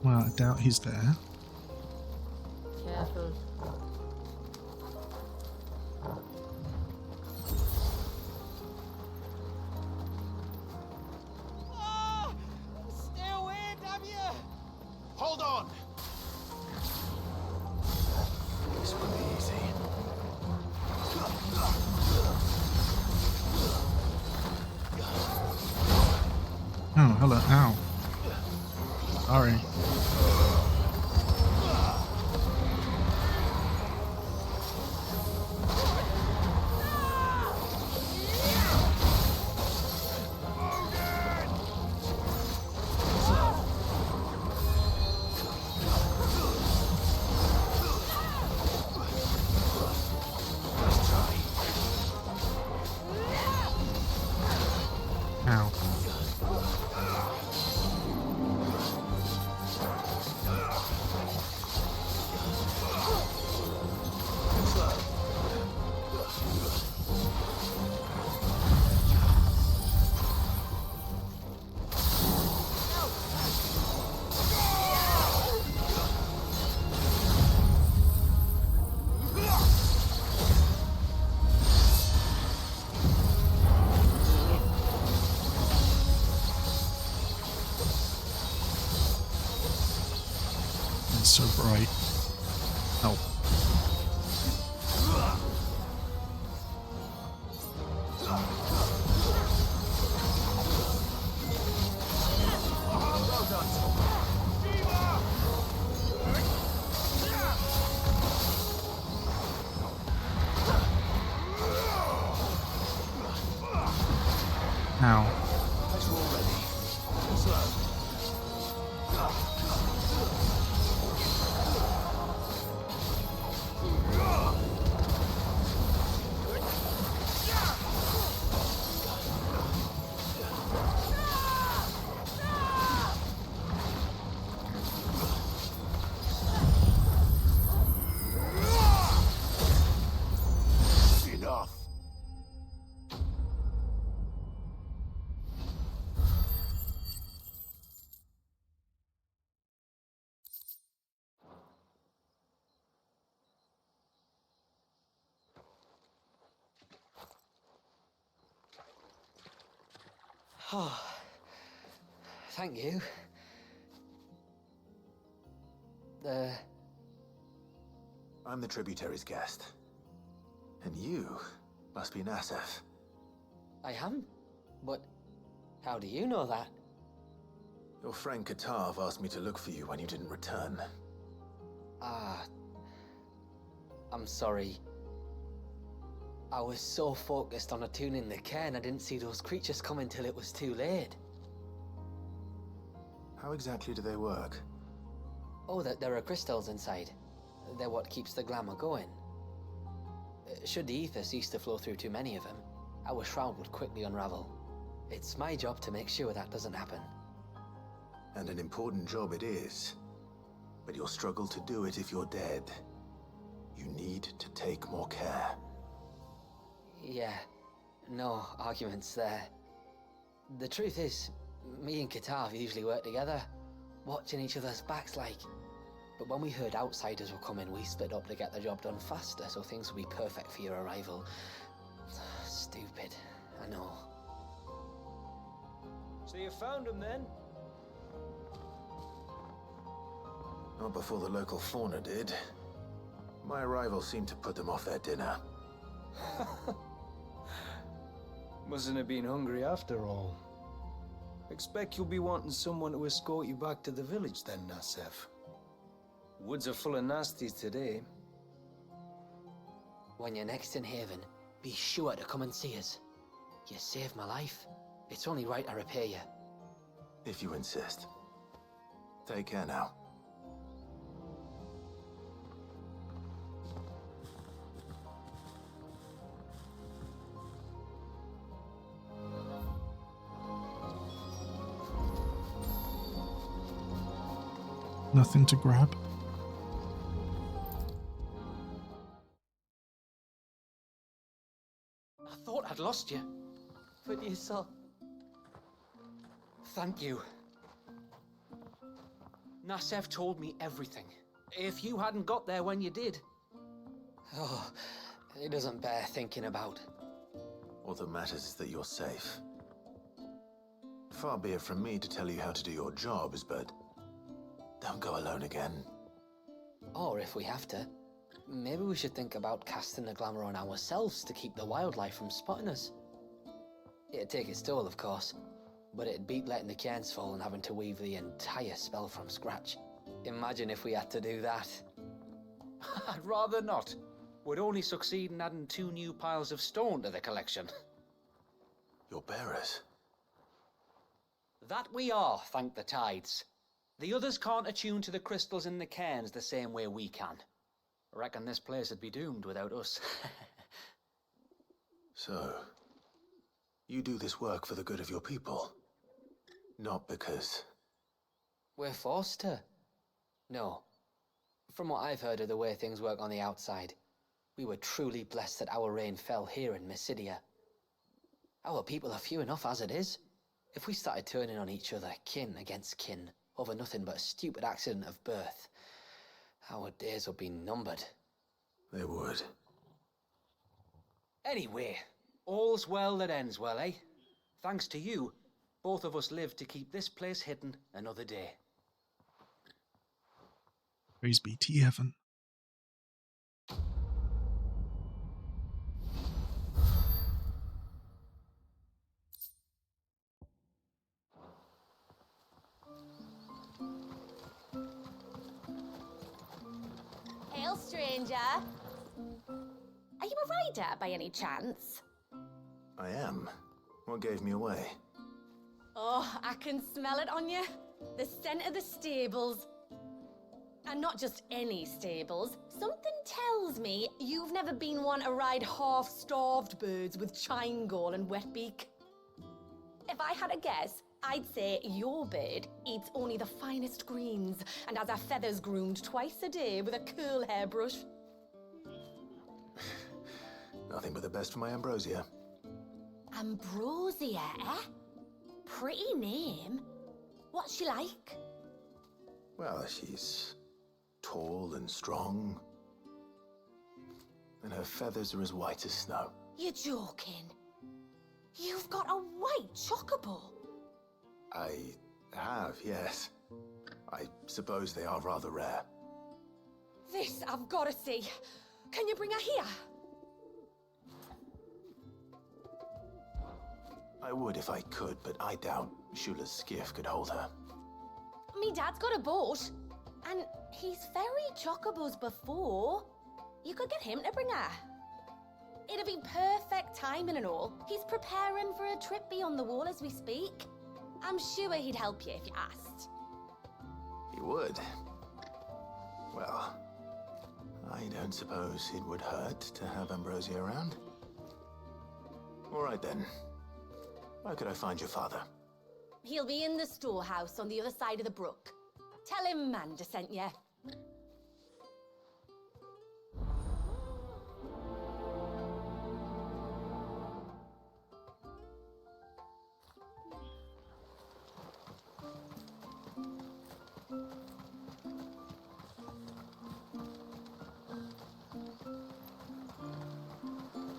Well, I doubt he's there.
Careful.
Stay away, damn you!
Hold on!
This will be easy.
Oh, hello. Ow. Sorry. Ow. It's so bright. Oh. Ow.
Enough.
Oh, thank you.
I'm the tributary's guest. And you must be Nassef.
I am? But how do you know that?
Your friend Katav asked me to look for you when you didn't return.
Ah, I'm sorry. I was so focused on attuning the cairn, I didn't see those creatures coming till it was too late.
How exactly do they work?
Oh, there are crystals inside. They're what keeps the glamour going. Should the ether cease to flow through too many of them, our shroud would quickly unravel. It's my job to make sure that doesn't happen.
And an important job it is. But you'll struggle to do it if you're dead. You need to take more care.
Yeah, no arguments there. The truth is, me and Katav usually work together, watching each other's backs like. But when we heard outsiders were coming, we split up to get the job done faster so things would be perfect for your arrival. Stupid, I know.
So you found him then?
Not before the local fauna did. My arrival seemed to put them off their dinner.
Mustn't have been hungry after all. Expect you'll be wanting someone to escort you back to the village then, Nasef. Woods are full of nasties today.
When you're next in Haven, be sure to come and see us. You saved my life. It's only right I repay you.
If you insist. Take care now.
Nothing to grab.
I thought I'd lost you. But you saw. Thank you. Nasef told me everything. If you hadn't got there when you did.
Oh, it doesn't bear thinking about.
All that matters is that you're safe. Far be it from me to tell you how to do your jobs, but don't go alone again.
Or if we have to, maybe we should think about casting the glamour on ourselves to keep the wildlife from spotting us. It'd take its toll, of course, but it'd beat letting the cairns fall and having to weave the entire spell from scratch. Imagine if we had to do that.
I'd rather not. Would only succeed in adding 2 new piles of stone to the collection.
Your bearers?
That we are, thank the tides. The others can't attune to the crystals in the cairns the same way we can. Reckon this place would be doomed without us.
So, you do this work for the good of your people? Not because...
We're forced to. No. From what I've heard of the way things work on the outside, we were truly blessed that our rain fell here in Mysidia. Our people are few enough as it is. If we started turning on each other, kin against kin, over nothing but a stupid accident of birth, our days would be numbered.
They would.
Anyway, all's well that ends well, eh? Thanks to you, both of us lived to keep this place hidden another day.
Praise be to heaven.
Hail, stranger. Are you a rider by any chance?
I am. What gave me away?
Oh, I can smell it on you. The scent of the stables. And not just any stables. Something tells me you've never been one to ride half-starved birds with chine gall and wet beak. If I had a guess, I'd say your bird eats only the finest greens and has her feathers groomed twice a day with a curl hairbrush.
Nothing but the best for my ambrosia.
Ambrosia, eh? Pretty name. What's she like?
Well, she's tall and strong. And her feathers are as white as snow.
You're joking. You've got a white chocobo.
I have, yes. I suppose they are rather rare.
This I've got to see. Can you bring her here?
I would if I could, but I doubt Shula's skiff could hold her.
Me dad's got a boat. And he's ferried chocobos before. You could get him to bring her. It'd be perfect timing and all. He's preparing for a trip beyond the wall as we speak. I'm sure he'd help you if you asked.
He would. Well, I don't suppose it would hurt to have Ambrosia around. All right then. Where could I find your father?
He'll be in the storehouse on the other side of the brook. Tell him Manda sent you.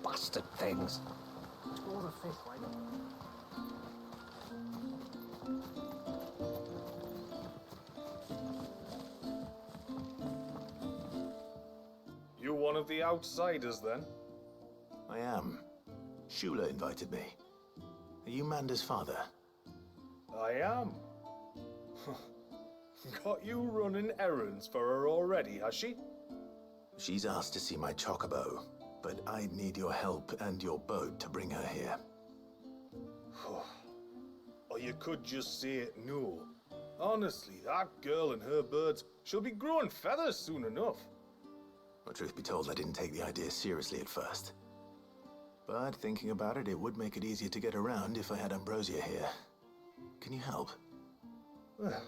Bastard things. Score the fish, why not?
You one of the outsiders, then?
I am. Shula invited me. Are you Manda's father?
I am. Got you running errands for her already, has she?
She's asked to see my chocobo, but I'd need your help and your boat to bring her here.
Or you could just say no. Honestly, that girl and her birds, she'll be growing feathers soon enough.
Well, truth be told, I didn't take the idea seriously at first. But thinking about it, it would make it easier to get around if I had Ambrosia here. Can you help?
Well,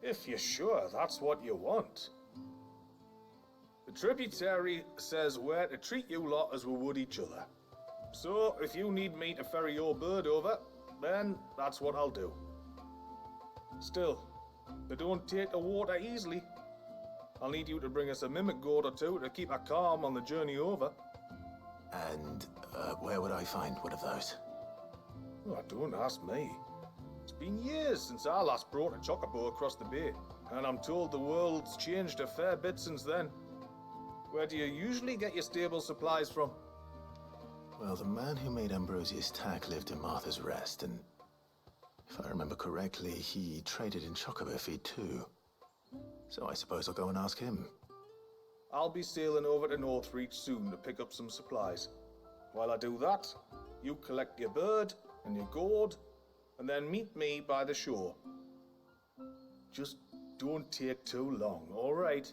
if you're sure that's what you want. The tributary says we're to treat you lot as we would each other. So, if you need me to ferry your bird over, then that's what I'll do. Still, they don't take the water easily. I'll need you to bring us a mimic gourd or two to keep her calm on the journey over.
And where would I find one of those?
Oh, don't ask me. It's been years since I last brought a chocobo across the bay, and I'm told the world's changed a fair bit since then. Where do you usually get your stable supplies from?
Well, the man who made Ambrosia's tack lived in Martha's Rest, and if I remember correctly, he traded in chocobo feed too. So I suppose I'll go and ask him.
I'll be sailing over to Northreach soon to pick up some supplies. While I do that, you collect your bird and your gourd, and then meet me by the shore. Just don't take too long, all right?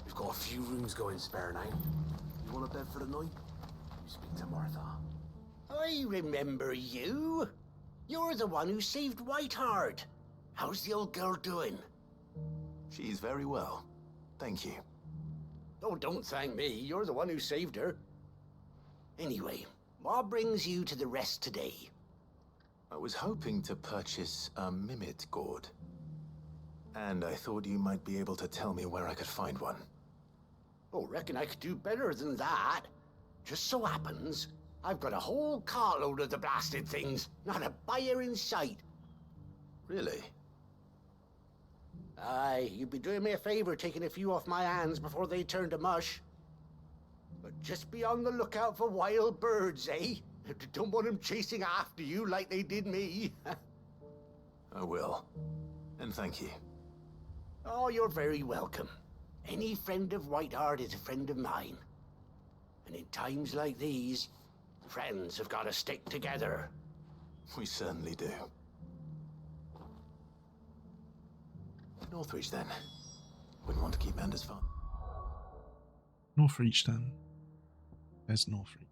We've got a few rooms going spare now. You want a bed for the night? You speak to Martha.
I remember you. You're the one who saved Whiteheart. How's the old girl doing?
She's very well. Thank you.
Oh, don't thank me. You're the one who saved her. Anyway, what brings you to the rest today?
I was hoping to purchase a mimit gourd. And I thought you might be able to tell me where I could find one.
Oh, reckon I could do better than that. Just so happens, I've got a whole carload of the blasted things. Not a buyer in sight.
Really?
Aye, you'd be doing me a favor taking a few off my hands before they turn to mush. But just be on the lookout for wild birds, eh? Don't want them chasing after you like they did me.
I will. And thank you.
Oh, you're very welcome. Any friend of Whiteheart is a friend of mine. And in times like these, friends have got to stick together.
We certainly do. Northreach, then. Wouldn't want to keep Manda's farm.
Northreach, then. There's Northreach.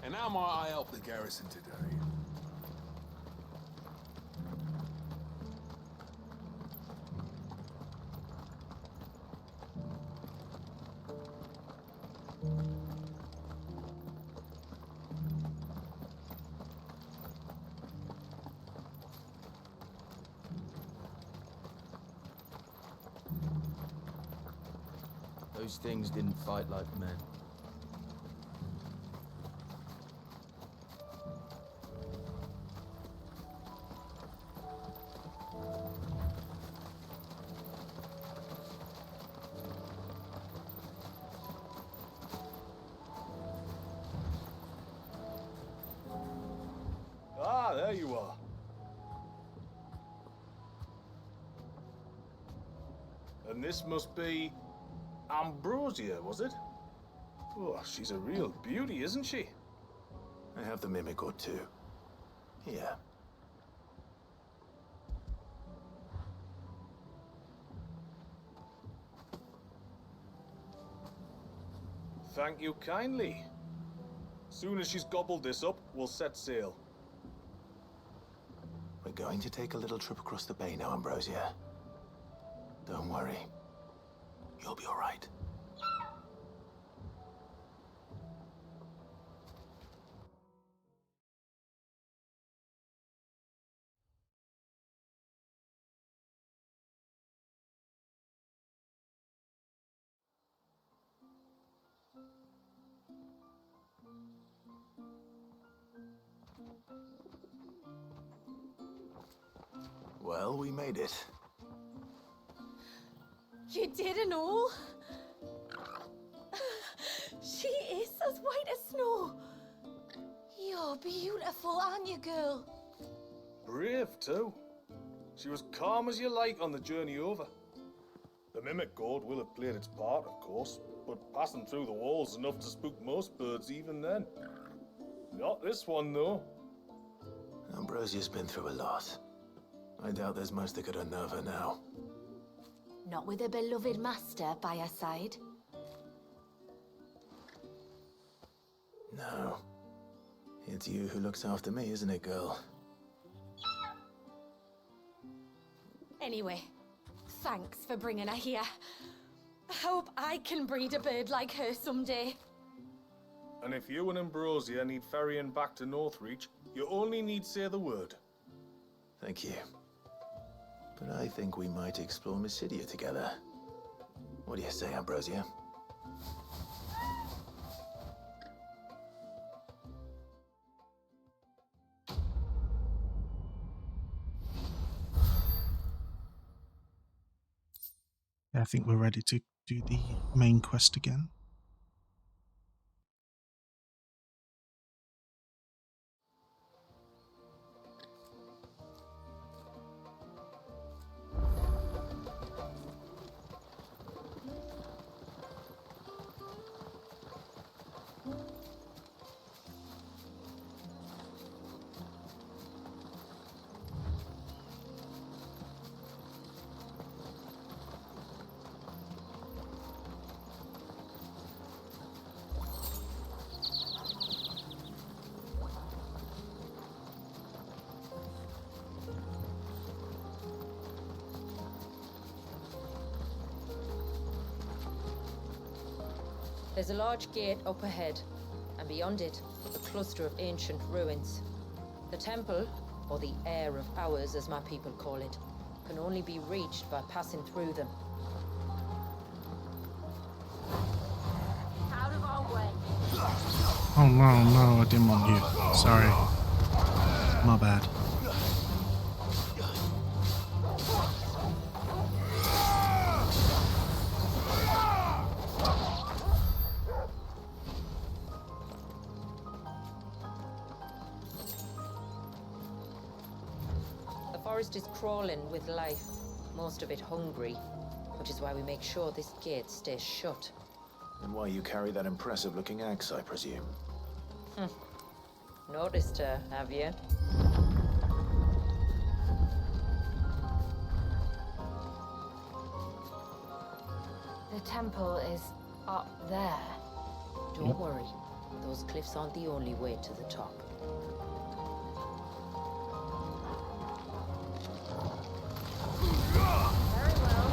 And how might I help the garrison today?
Those things didn't fight like men.
there you are. And this must be Ambrosia, was it? Oh, she's a real beauty, isn't she?
I have the mimic or two. Here.
Thank you kindly. Soon as she's gobbled this up, we'll set sail.
We're going to take a little trip across the bay now, Ambrosia. Don't worry. You'll be all right. Well, we made it.
You didn't all? She is as white as snow.
You're beautiful, aren't you, girl?
Brave, too. She was calm as you like on the journey over. The mimic gourd will have played its part, of course, but passing through the walls enough to spook most birds even then. Not this one, though.
Ambrosia's been through a lot. I doubt there's much that could unnerve her now.
Not with a beloved master by her side.
No. It's you who looks after me, isn't it, girl?
Anyway, thanks for bringing her here. I hope I can breed a bird like her someday.
And if you and Ambrosia need ferrying back to Northreach, you only need say the word.
Thank you. But I think we might explore Mysidia together. What do you say, Ambrosia?
Yeah, I think we're ready to do the main quest again.
There's a large gate up ahead, and beyond it, a cluster of ancient ruins. The temple, or the Heir of Hours as my people call it, can only be reached by passing through them.
Out of our way.
Oh no, I didn't want you. Sorry. My bad.
The forest is crawling with life, most of it hungry, which is why we make sure this gate stays shut.
And why you carry that impressive-looking axe, I presume?
Noticed her, have you?
The temple is up there.
Don't worry, those cliffs aren't the only way to the top.
Very well.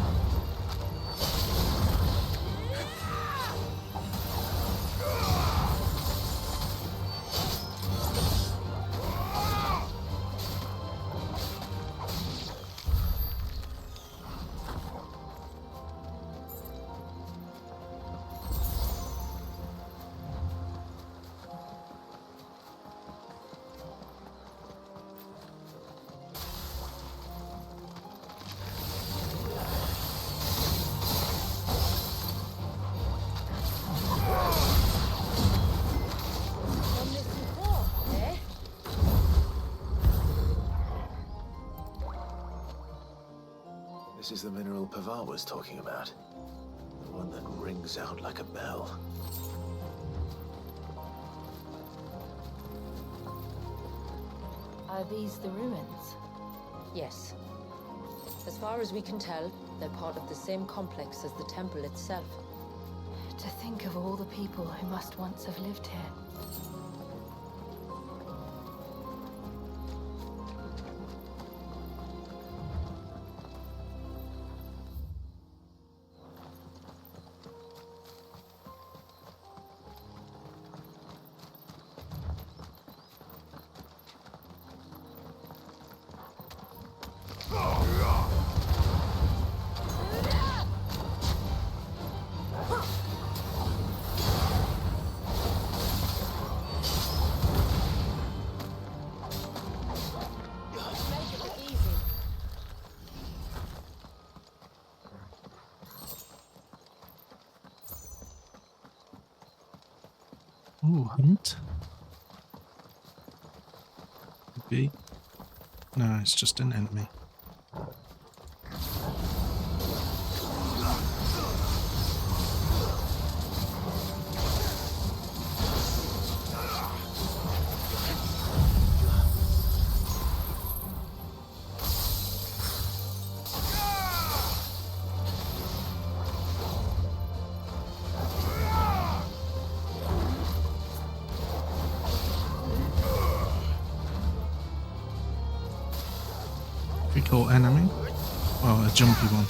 This is the mineral Pavar was talking about. The one that rings out like a bell.
Are these the ruins? Yes. As far as we can tell, they're part of the same complex as the temple itself.
To think of all the people who must once have lived here.
Ooh, hunt? Could be. No, it's just an enemy. We call enemy? Oh, a jumpy one.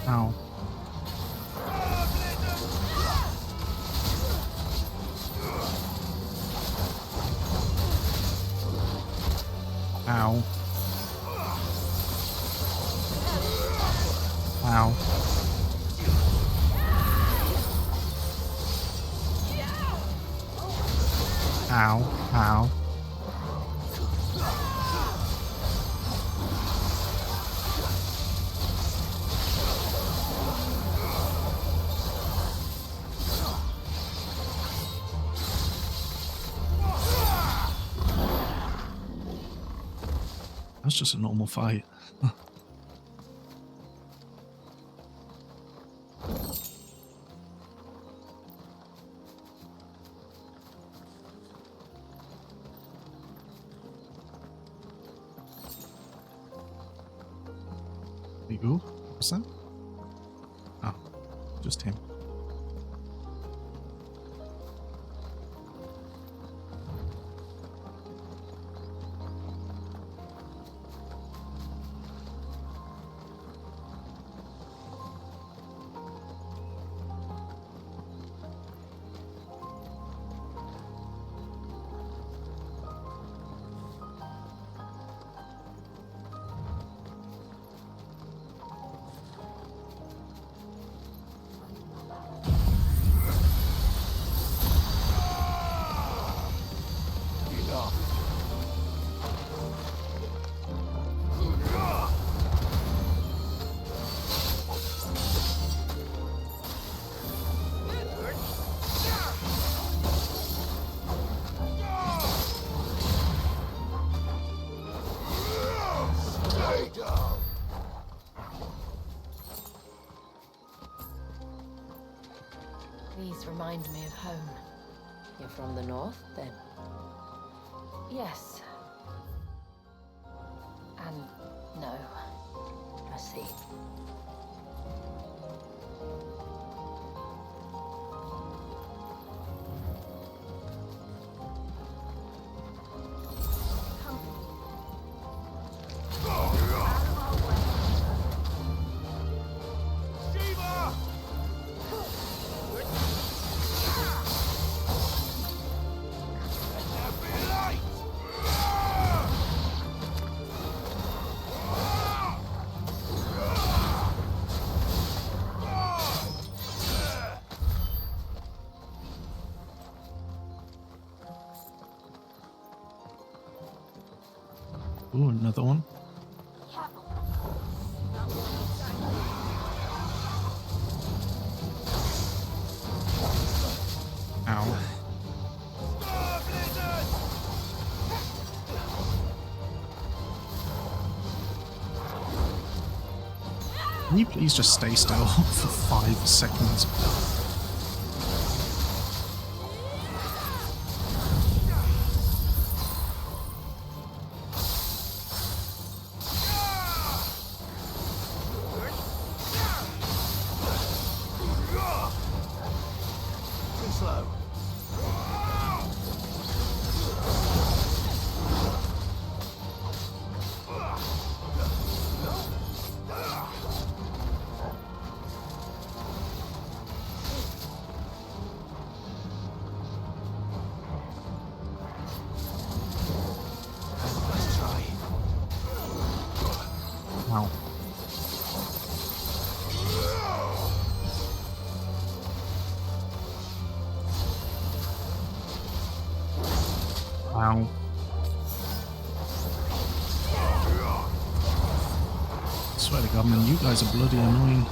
Ow. Ow. Ow. Ow. Ow. That's just a normal fight. Ooh, what's that? Oh, just him.
These remind me of home. You're from the north, then? Yes. And no. I see.
Ooh, another one. Ow. Can you please just stay still for 5 seconds?
Too slow. Let's try.
Wow. Wow. I swear to God, man, you guys are bloody annoying.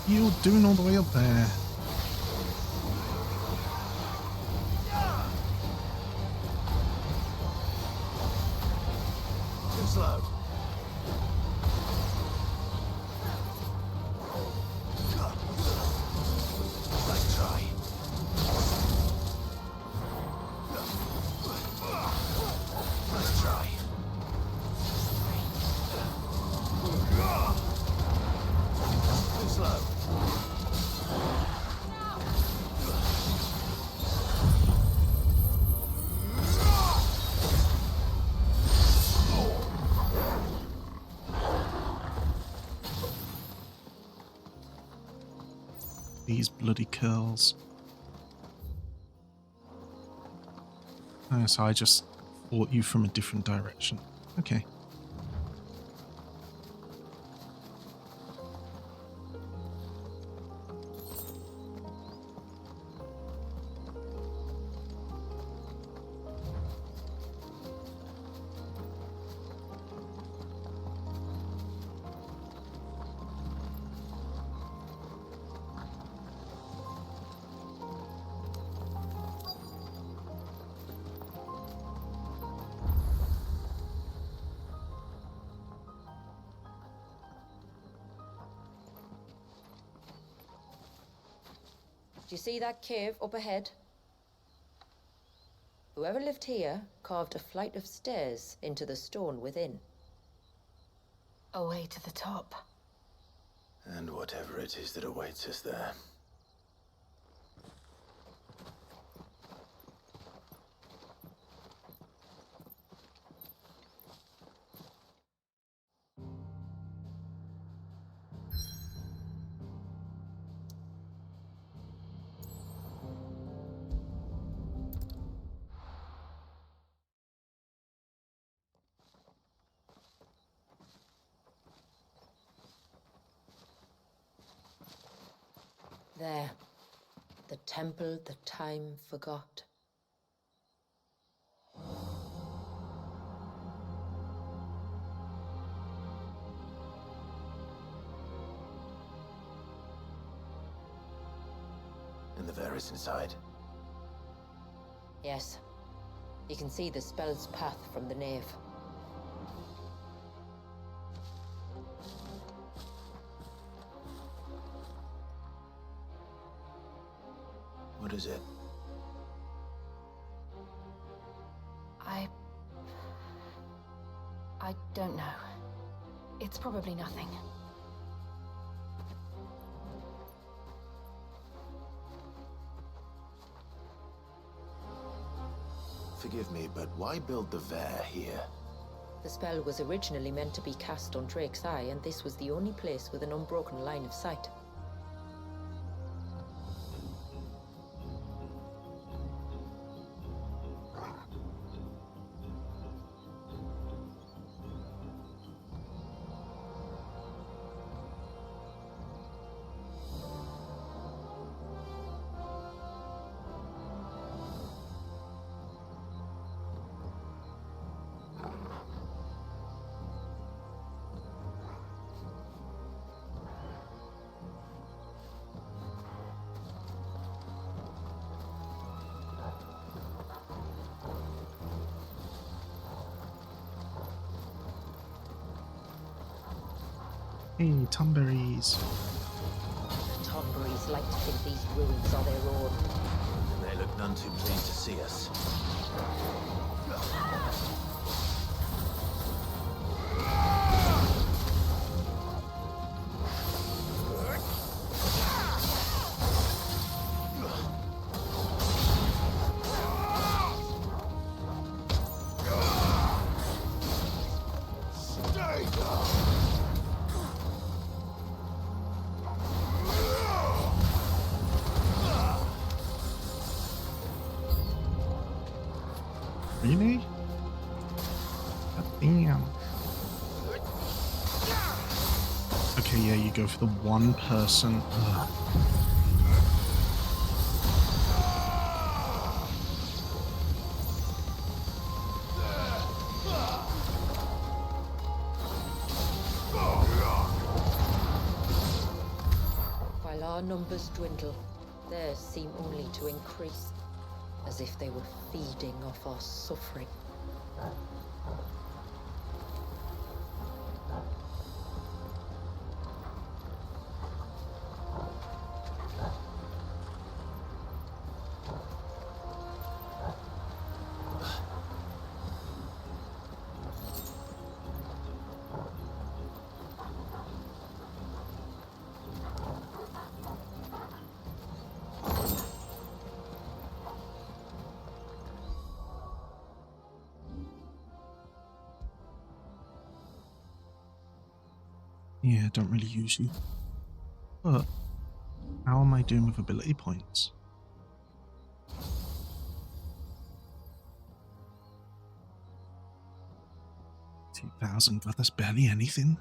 You doing all the way up there?
Too slow. Let's try. Let's try. Too slow.
These bloody curls. Oh, so I just fought you from a different direction. Okay.
you see that cave up ahead? Whoever lived here carved a flight of stairs into the stone within.
A way to the top.
And whatever it is that awaits us there.
There. The temple the time forgot.
And the Varys inside.
Yes. You can see the spell's path from the nave.
What is it?
I don't know. It's probably nothing.
Forgive me, but why build the Vare here?
The spell was originally meant to be cast on Drake's Eye, and this was the only place with an unbroken line of sight.
Hey, Tumberries.
The Tomberries like to think these ruins are their own.
And they look none too pleased to see us.
Really? God damn. Okay, yeah, you go for the one person. Ugh.
While our numbers dwindle, theirs seem only to increase, as if they were feeding off our suffering.
Yeah, don't really use you. But how am I doing with ability points? $2,000, but that's barely anything.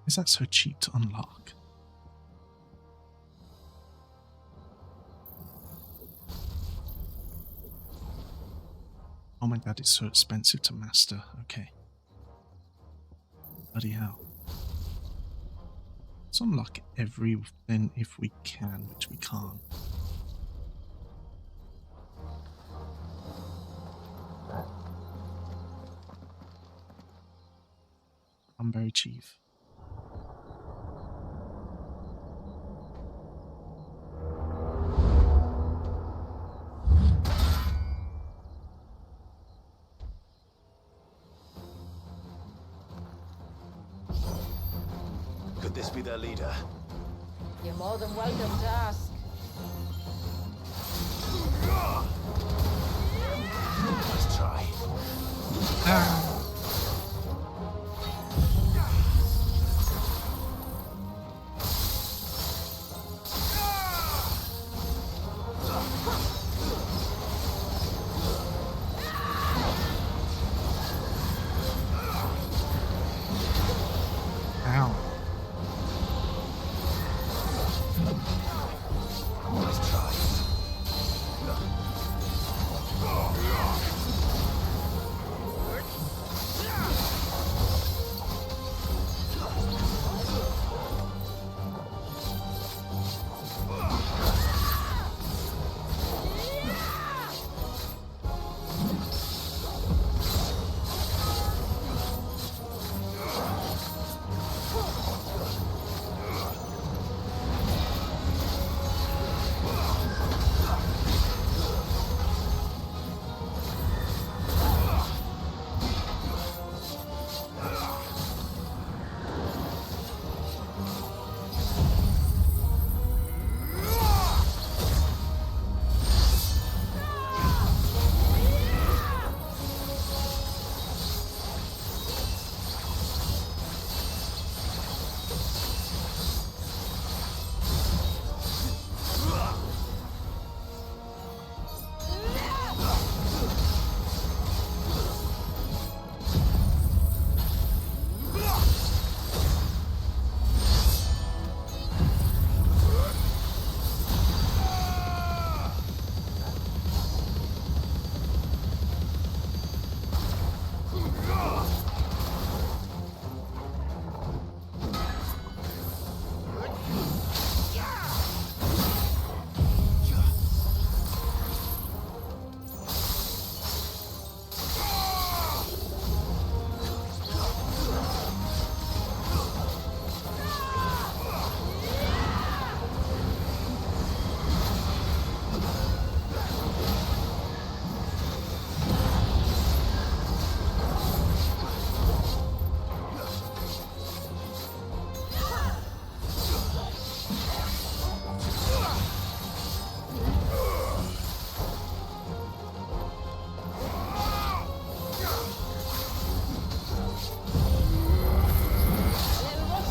Is that so cheap to unlock? Oh my god, it's so expensive to master. Okay. Bloody hell. Let's unlock everything if we can, which we can't. Cranberry Chief.
Could this be their leader?
You're more than welcome to ask.
Let's try.
Ow.
Let's try.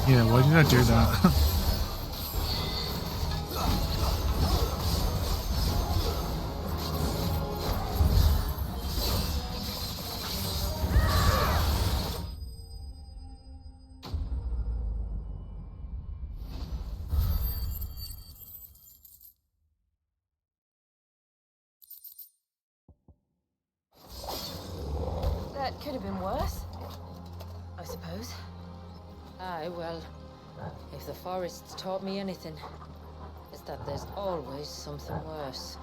Yeah, why did I do that?
That could have been worse, I suppose. Aye, well, if the forest's taught me anything, it's that there's always something worse.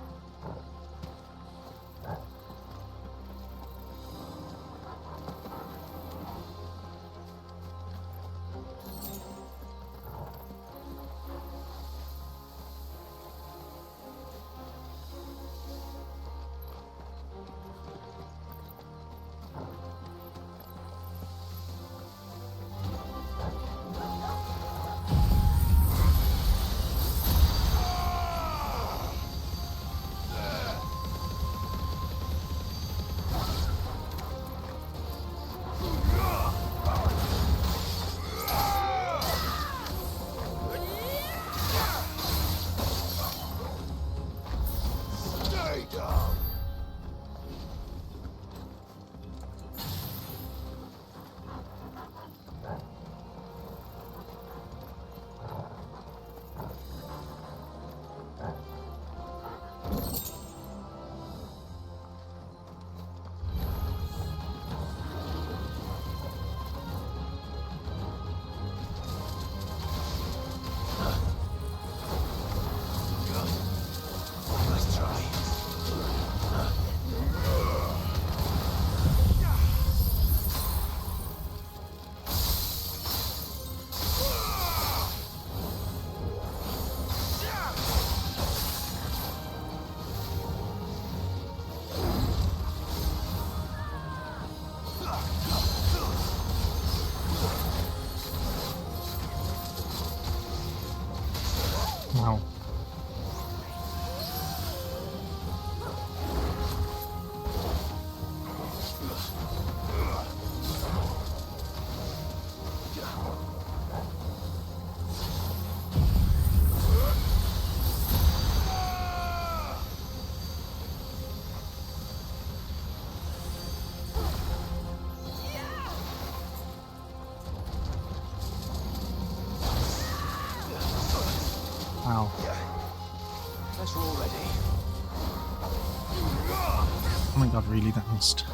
Something I've really danced.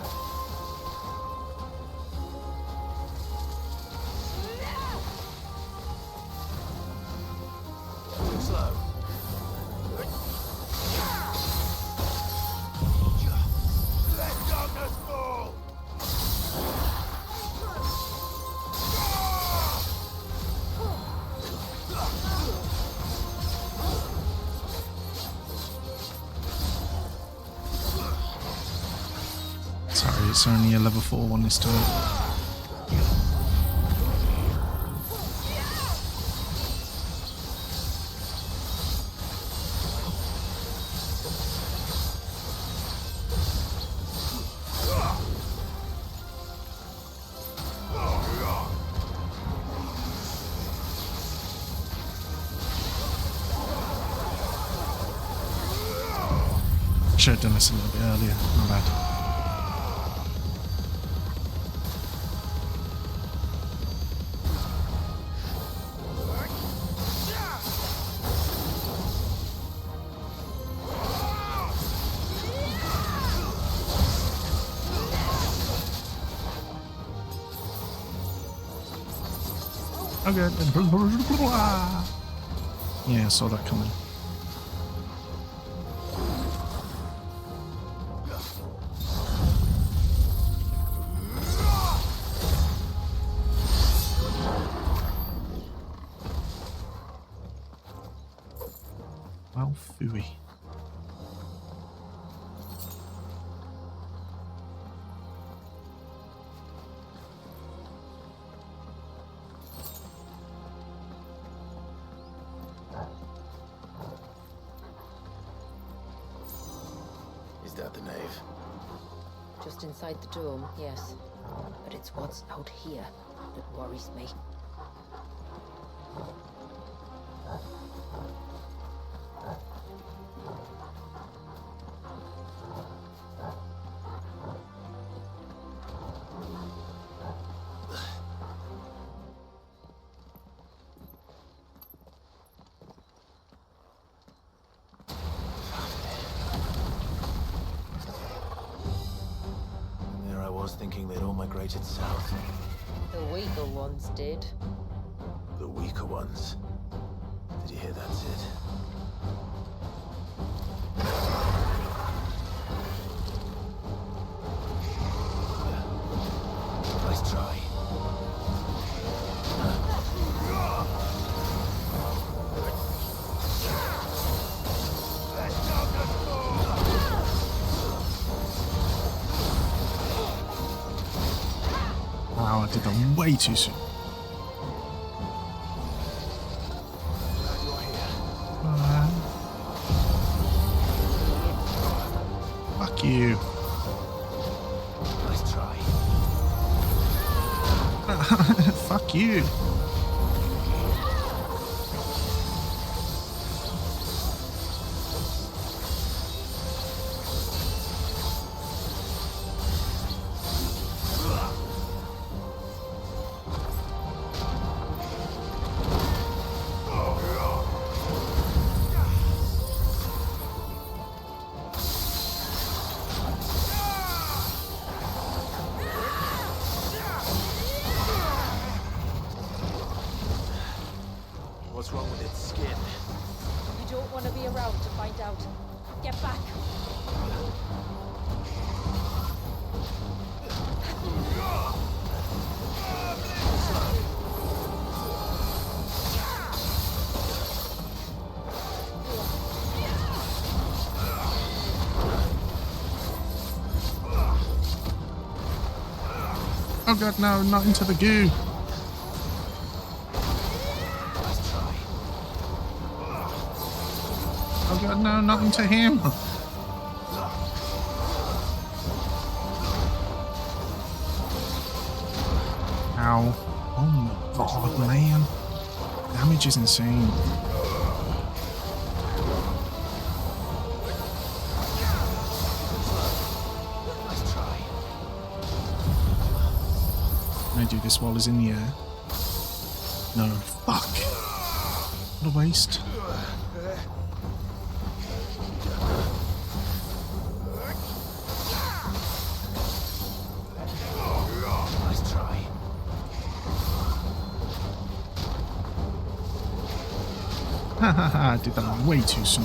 Slow. Let darkness fall!
Sorry, it's only a level 4 one this time. Should have done this a little bit earlier, my bad. Okay. Yeah, I saw that coming. Well, phooey.
Is that the nave?
Just inside the dome, yes. But it's what's out here that worries me.
There I was thinking they'd all migrated south.
The weaker ones did.
The weaker ones. Did you hear that, Sid? Nice try.
Wow, I did that way too soon. Fuck you.
Nice try.
Fuck you.
What's wrong with its skin?
You don't want to be around to find out. Get back.
Oh god, no, not into the goo. Oh god, no, not into him. Ow. Oh my god, man. Damage is insane. Can I do this while he's in the air? No. Fuck. What a waste. I did that way too soon.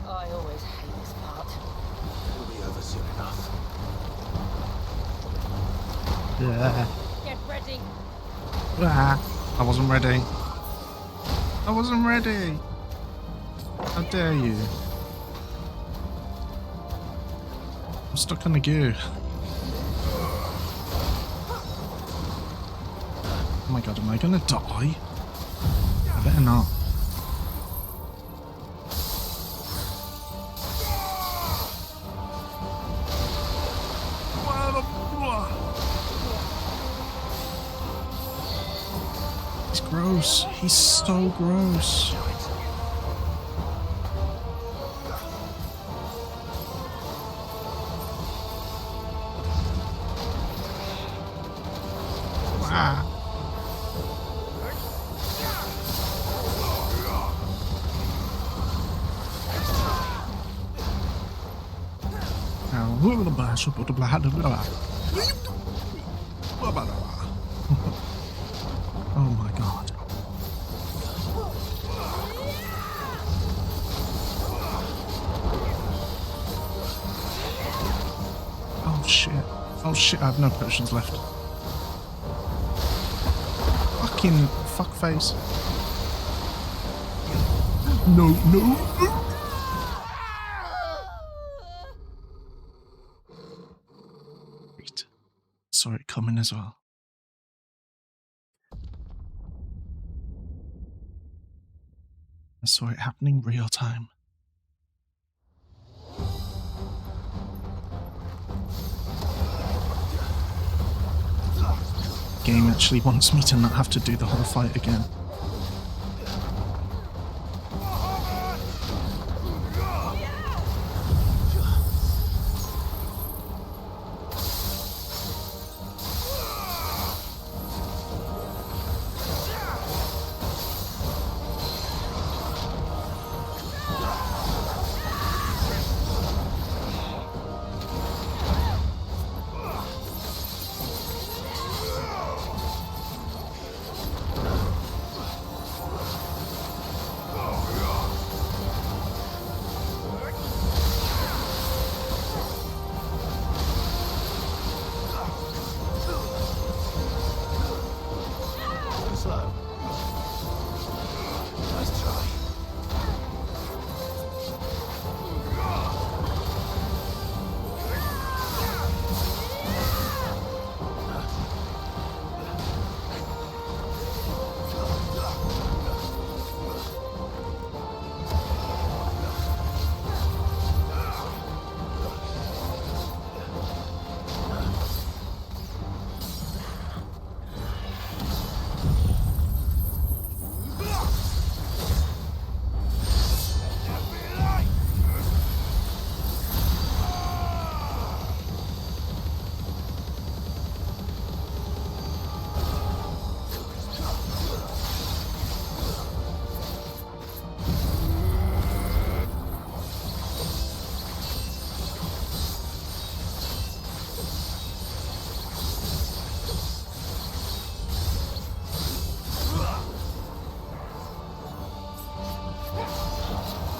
I always hate this part.
It'll be over soon enough.
Yeah.
Get ready.
Ah, I wasn't ready. I wasn't ready. How dare you? I'm stuck on the goo. Oh my god, am I gonna die? I better not. He's gross. He's so gross. Ah. Oh my god. Oh shit. Oh shit, I have no potions left. Fucking fuckface. No, no, no. Wait. Saw it coming as well. I saw it happening real time. The game actually wants me to not have to do the whole fight again.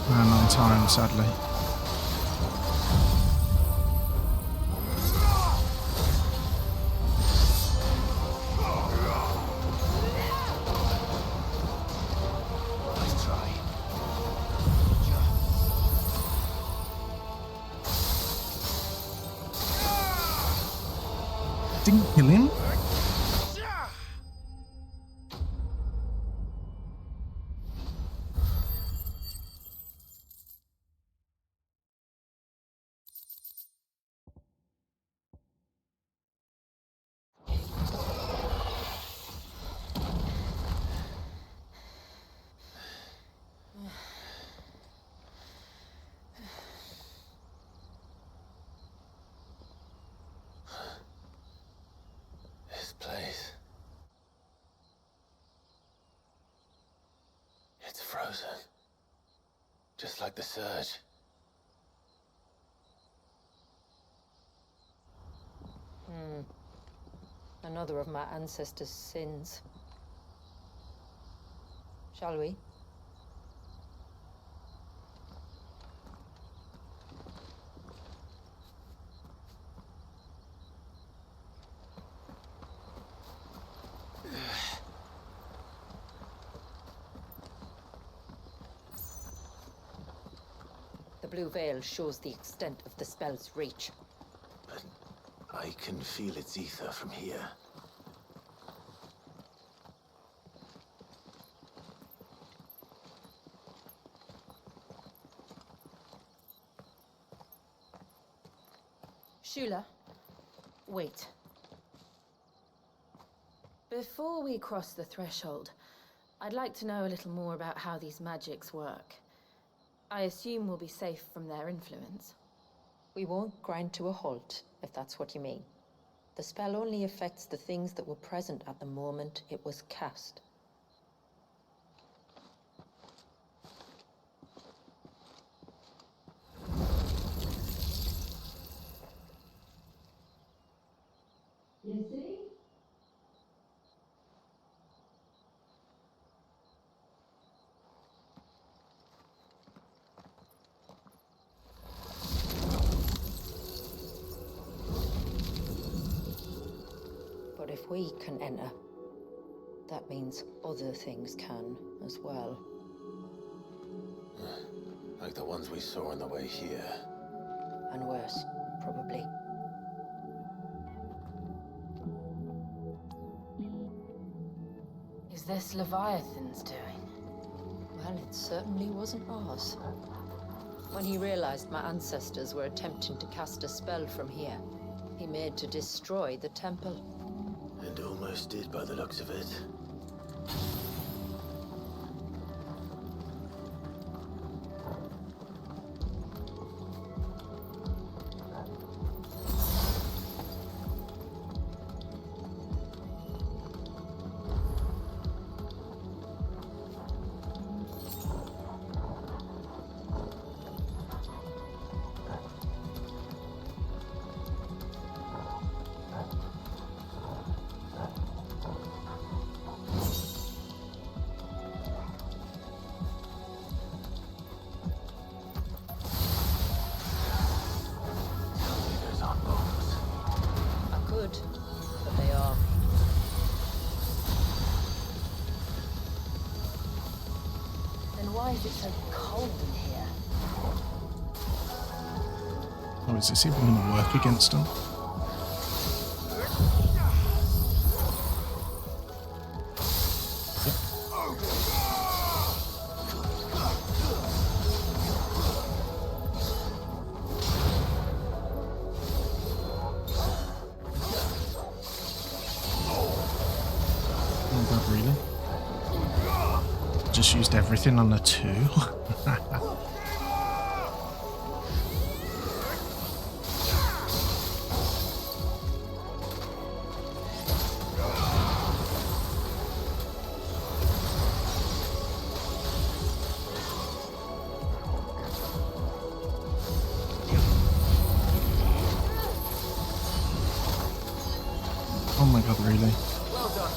Ran on time, sadly. Didn't kill him.
This place. It's frozen. Just like the surge.
Another of my ancestors' sins. Shall we? The blue veil shows the extent of the spell's reach.
But I can feel its ether from here.
Shula, wait. Before we cross the threshold, I'd like to know a little more about how these magics work. I assume we'll be safe from their influence. We won't grind to a halt, if that's what you mean. The spell only affects the things that were present at the moment it was cast. You see? But if we can enter, that means other things can as well.
Like the ones we saw on the way here.
And worse, probably. Is this Leviathan's doing? Well, it certainly wasn't ours. When he realized my ancestors were attempting to cast a spell from here, he made to destroy the temple.
And almost did by the looks of it.
But they are. Then why is it so cold in here?
Oh, is this even going to work against them? Just used everything on a 2. Oh my god, really?
Well done.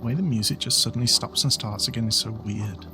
way the music just suddenly stops and starts again is so weird.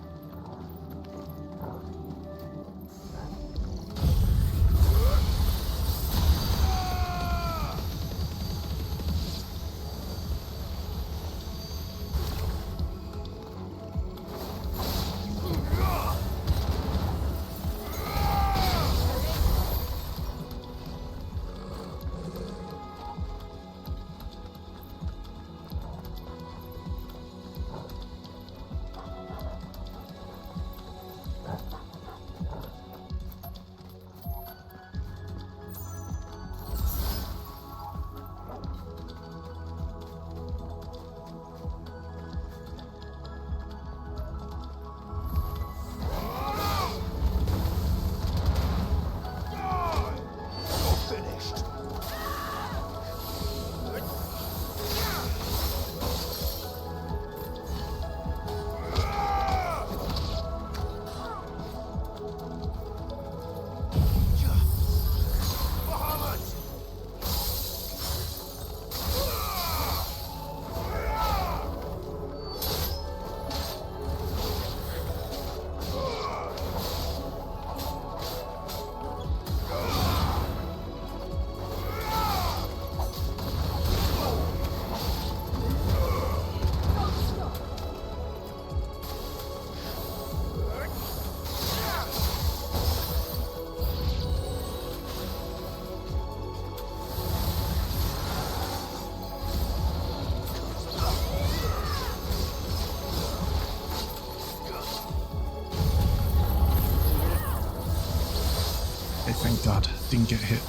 Okay, thank God, didn't get hit.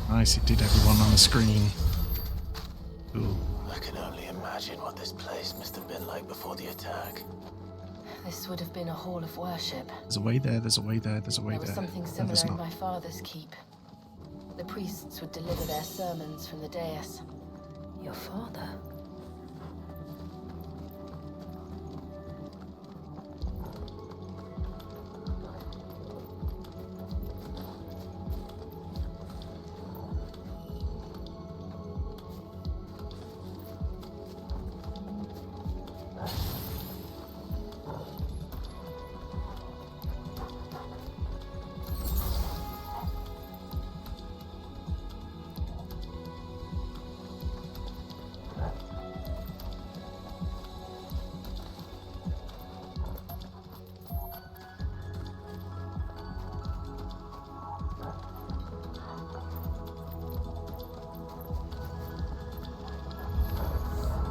Nice, it did everyone on the screen. Cool.
I can only imagine what this place must have been like before the attack.
This would have been a hall of worship.
There's a way there, there's a way there, there's a way
There was
there.
something
No,
similar
there's
in
not.
my father's keep. The priests would deliver their sermons from the dais. Your father?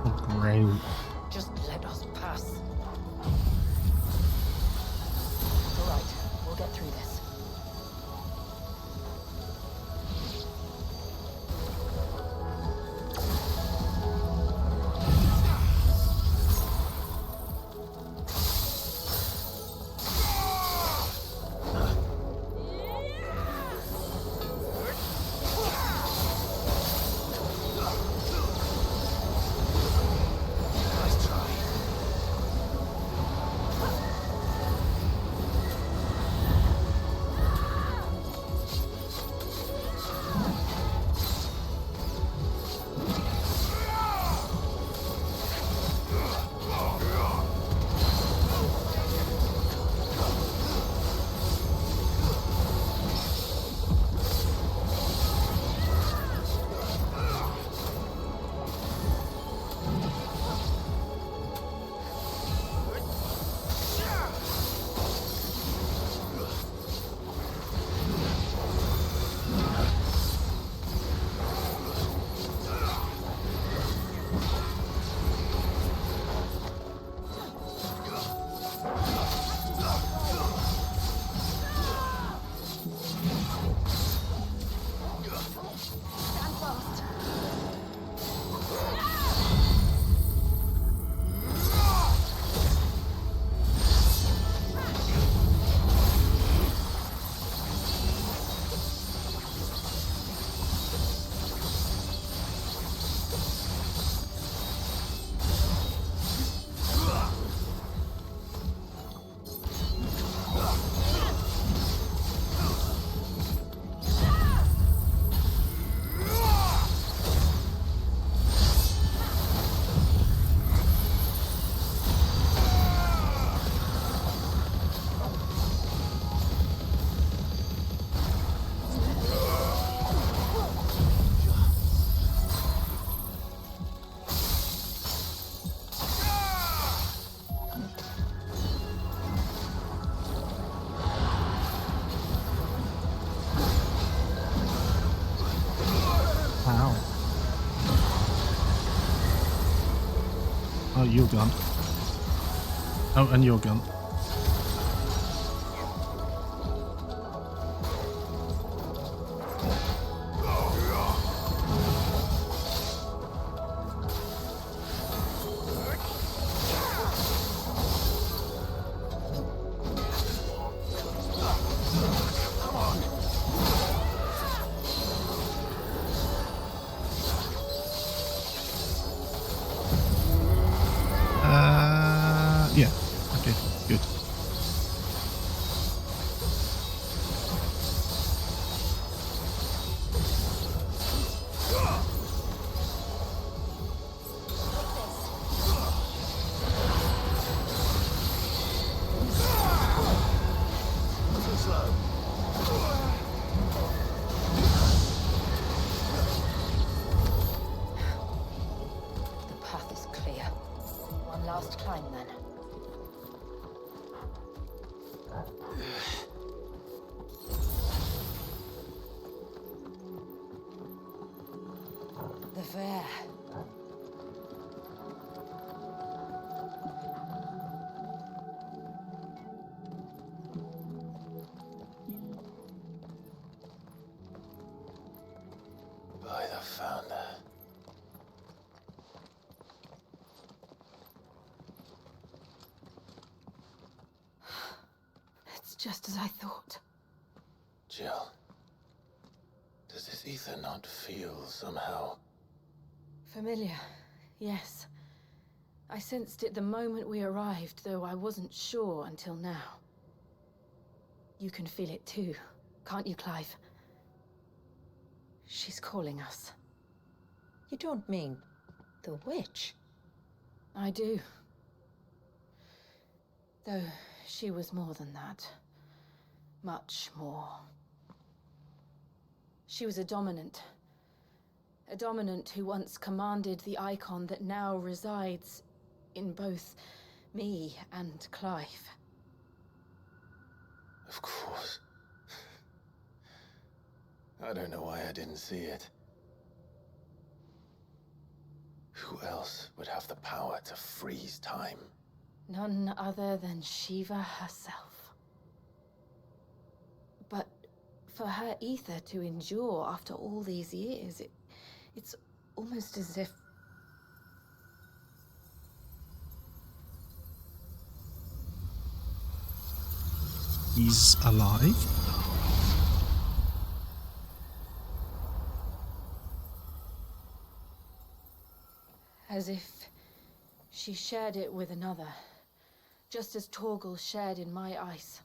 Oh, great.
Just let us pass. All right, we'll get through this.
you're gone. Oh, and you're gone. Yeah. Okay, good.
The path is clear. One last climb, then. The fair.
By the founder.
It's just as I thought.
Jill, does this ether not feel somehow?
Familiar, yes. I sensed it the moment we arrived, though I wasn't sure until now. You can feel it too, can't you, Clive? She's calling us.
You don't mean the witch?
I do. Though she was more than that. Much more. She was a dominant. A dominant who once commanded the icon that now resides in both me and Clive.
Of course. I don't know why I didn't see it. Who else would have the power to freeze time?
None other than Shiva herself. But for her ether to endure after all these years, it's almost as if...
He's alive?
As if she shared it with another, just as Torgal shared in my ice.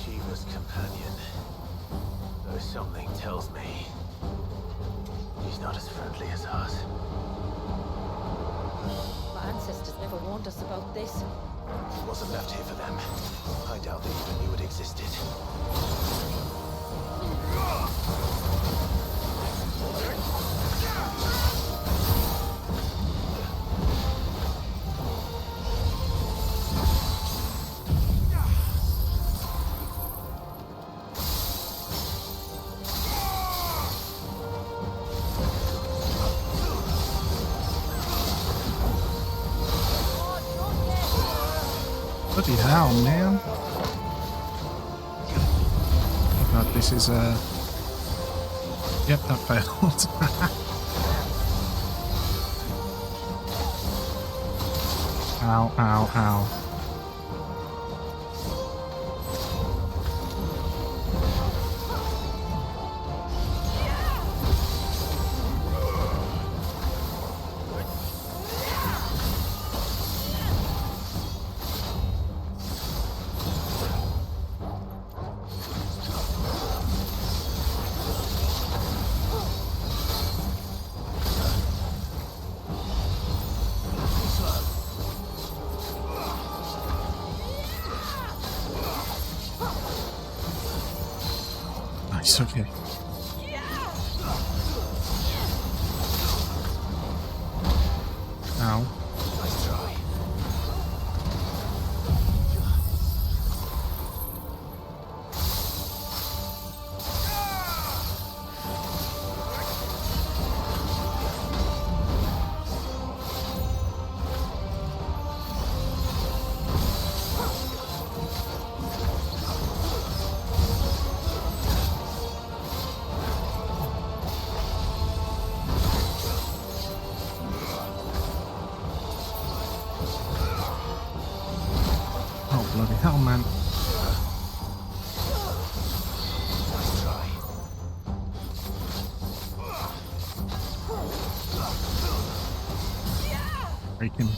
Shiva's companion. Though something tells me she's not as friendly as us.
My ancestors never warned us about this.
It wasn't left here for them. I doubt they even knew it existed.
Bloody hell, man. Oh god, this is Yep, that failed. Ow, ow, ow. It's okay. Ow.
Nice try.
Oh, bloody hell, man.
Nice try.
Break him.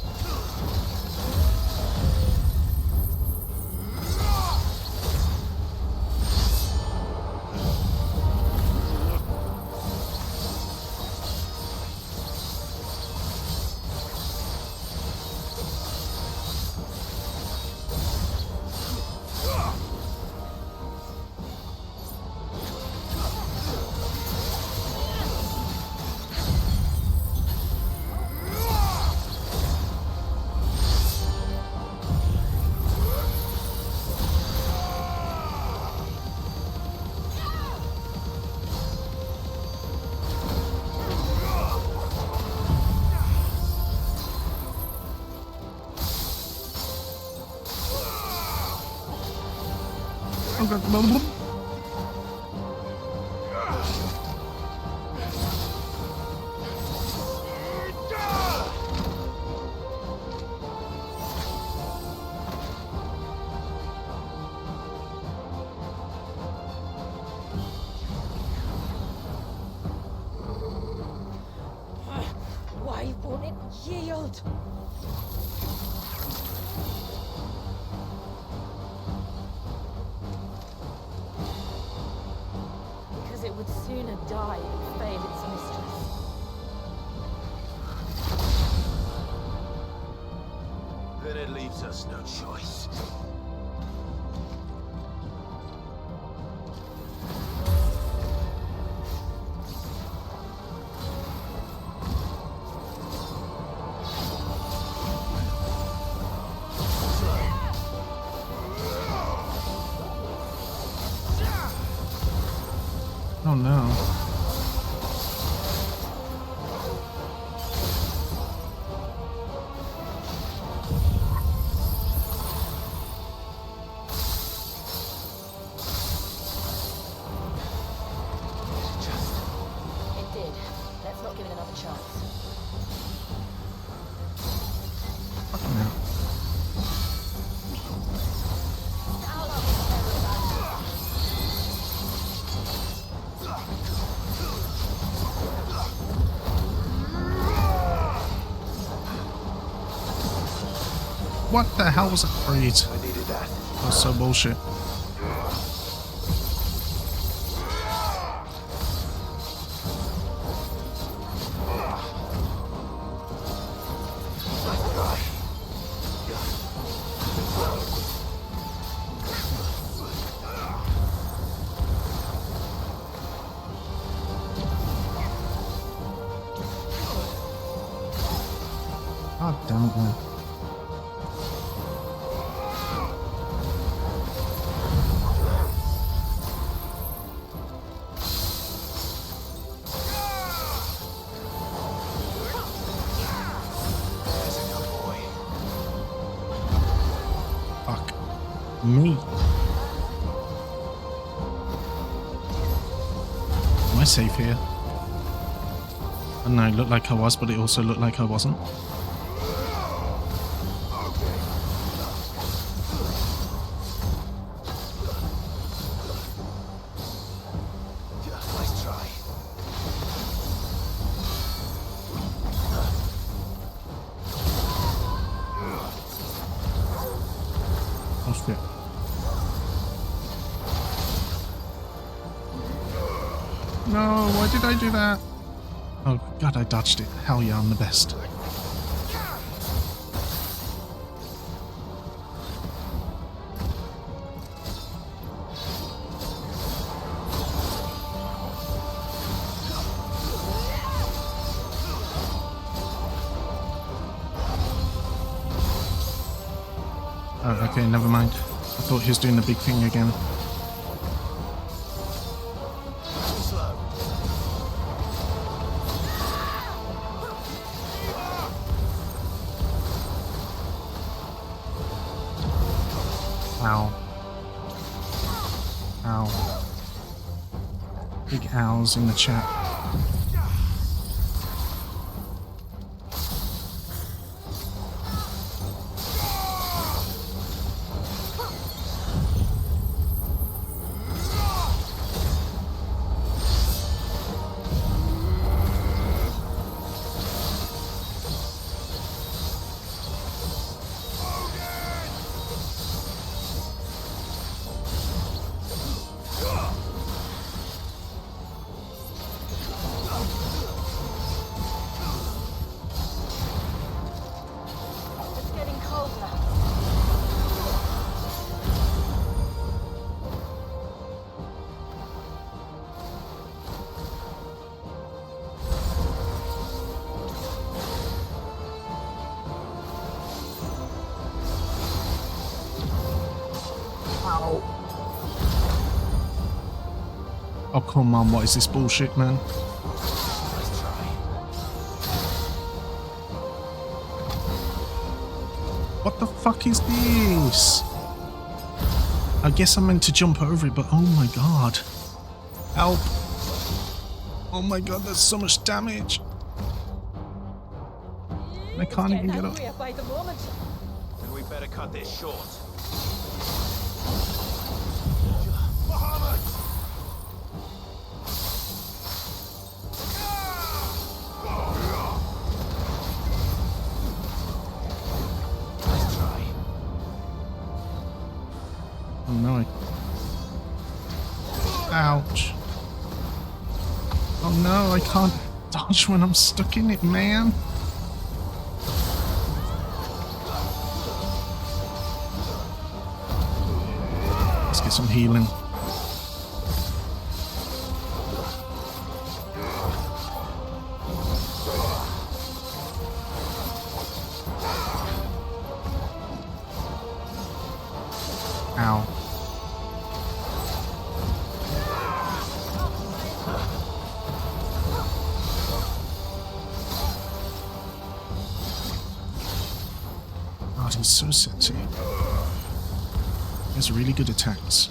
Oh, God.
Why won't it yield? Because it would sooner die than fail its mistress.
Then it leaves us no choice.
Oh, no.
It did. Let's not give it another chance.
Fucking hell. What the hell was that freeze?
I needed that.
That was so bullshit. God damn it, man. Fuck me. Am I safe here? I don't know, it looked like I was, but it also looked like I wasn't.
Nice try.
Oh shit. No, why did I do that? Oh god, I dodged it. Hell yeah, I'm the best. Oh, okay, never mind. I thought he was doing the big thing again. Ow. Ow. Big owls in the chat.
It's getting colder.
Oh, come on, what is this bullshit, man? What the fuck is this? I guess I'm meant to jump over it, but oh my god. Help. Oh my god, there's so much damage. I can't even get up.
By the moment.
Then we better cut this short.
Oh no. Ouch. Oh no, I can't dodge when I'm stuck in it, man. Let's get some healing. Ow. God, he's so sexy. He has really good attacks.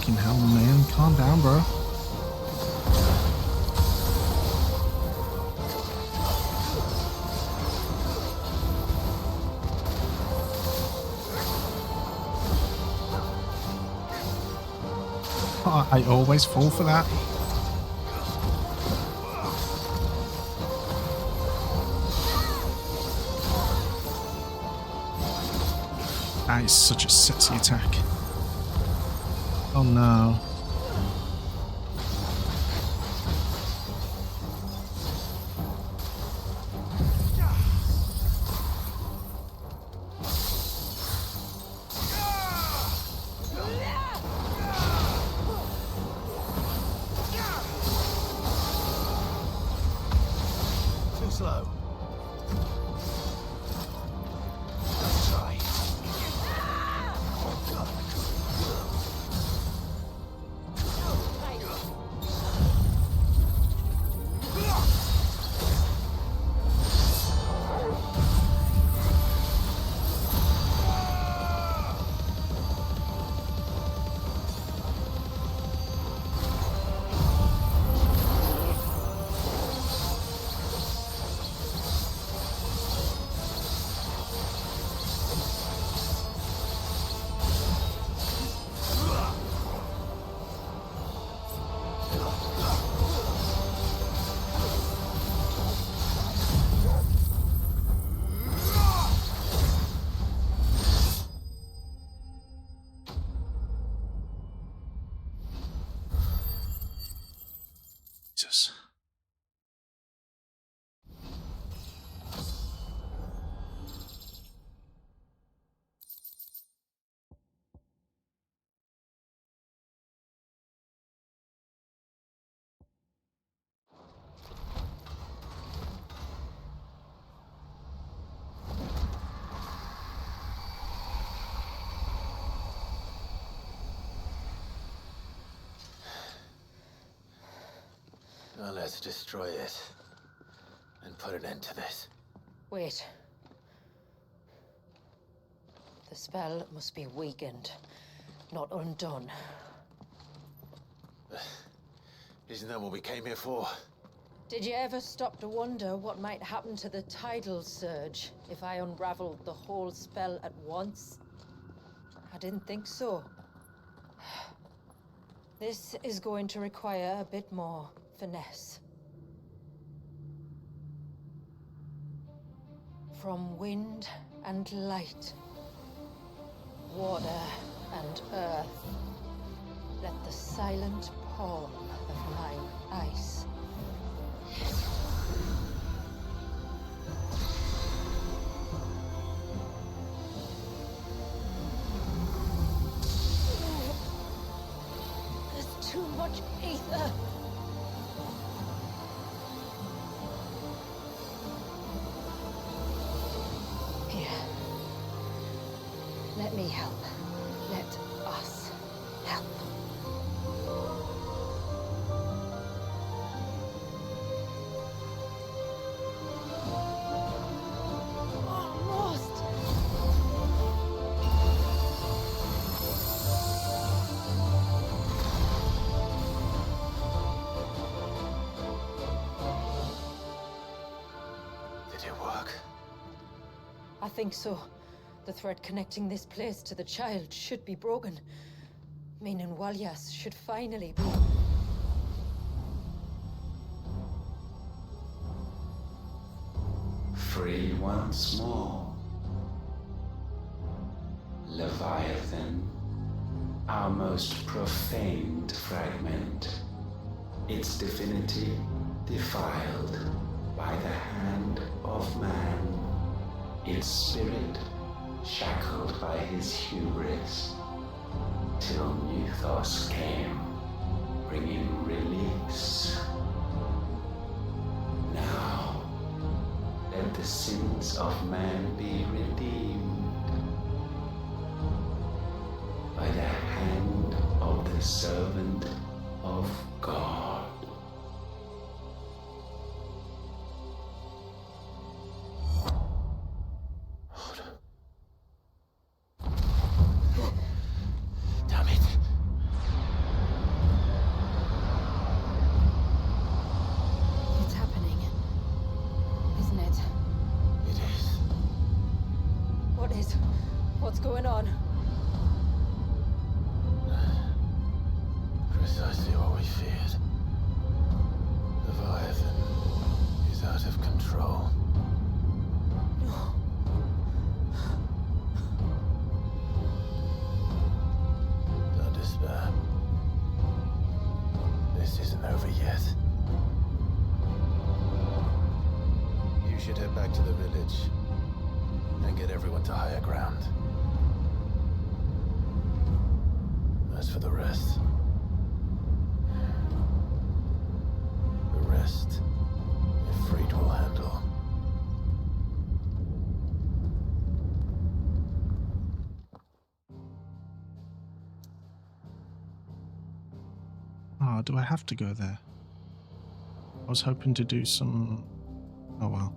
Fucking hell, man. Calm down, bro. Oh, I always fall for that. That is such a sexy attack. Oh no.
Too slow. Let's try.
Now let's destroy it and put an end to this.
Wait. The spell must be weakened, not undone.
Isn't that what we came here for?
Did you ever stop to wonder what might happen to the tidal surge if I unraveled the whole spell at once? I didn't think so. This is going to require a bit more finesse. From wind and light, water and earth, let the silent palm of mine ice. There's too much ether. Here. Let me help. Let us help. Almost.
Did it work?
I think so. The thread connecting this place to the child should be broken. Meaning Walyas should finally be...
Free once more. Leviathan, our most profaned fragment, its divinity defiled by the hand of man, its spirit shackled by his hubris, till Mythos came, bringing release. Now, let the sins of man be redeemed by the hand of the servant of God.
Damn it.
It's happening. Isn't it?
It is.
What is? What's going on?
Precisely what we feared. Leviathan is out of control.
No.
Don't despair. This isn't over yet. You should head back to the village and get everyone to higher ground. As for the rest, Ifrit will handle.
Ah, do I have to go there? I was hoping to do some... Oh well.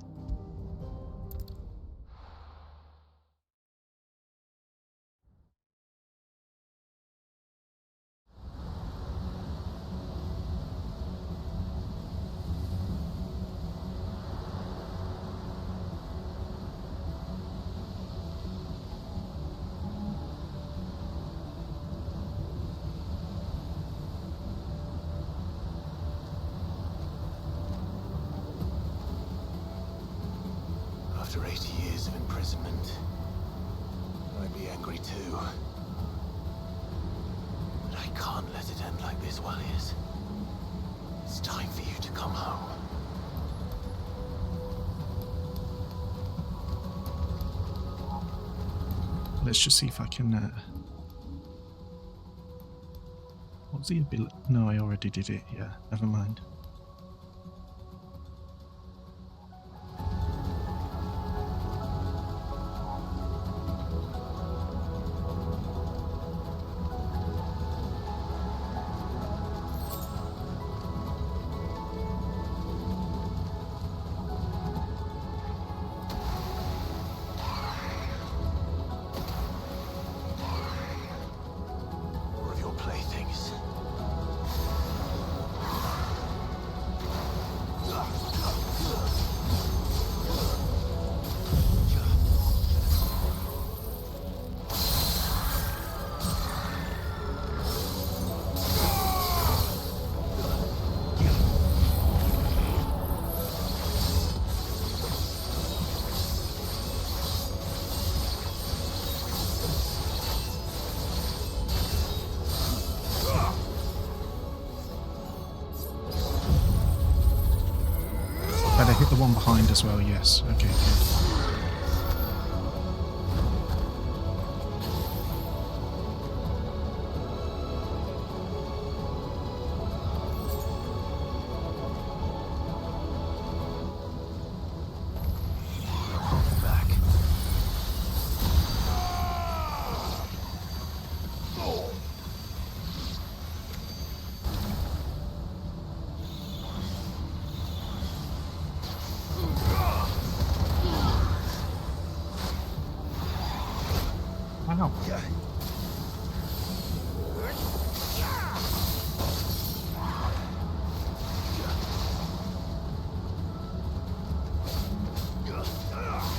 After 80 years of imprisonment, I'd be angry too. But I can't let it end like this, Walyas. It's time for you to come home.
Let's just see if I can... What's the ability? No, I already did it. Yeah, never mind. as well, yes. Okay, good. Wow.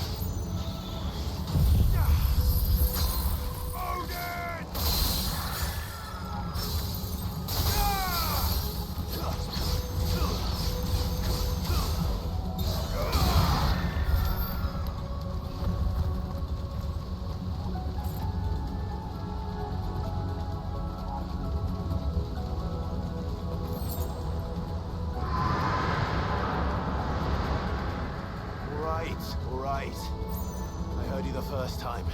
All right. I heard you the first time.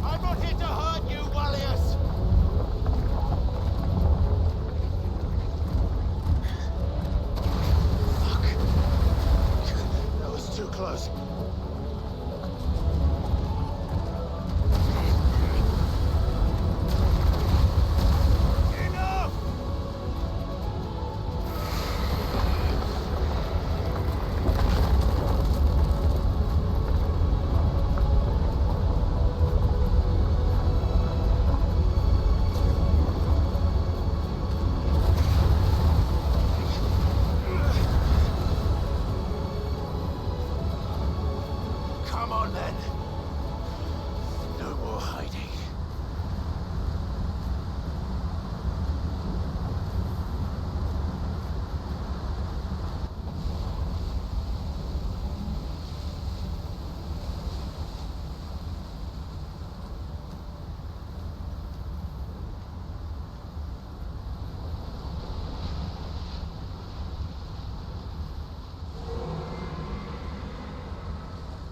I'm not here to hurt you, Wallius! Fuck. That was too close. Come on, then. No more hiding.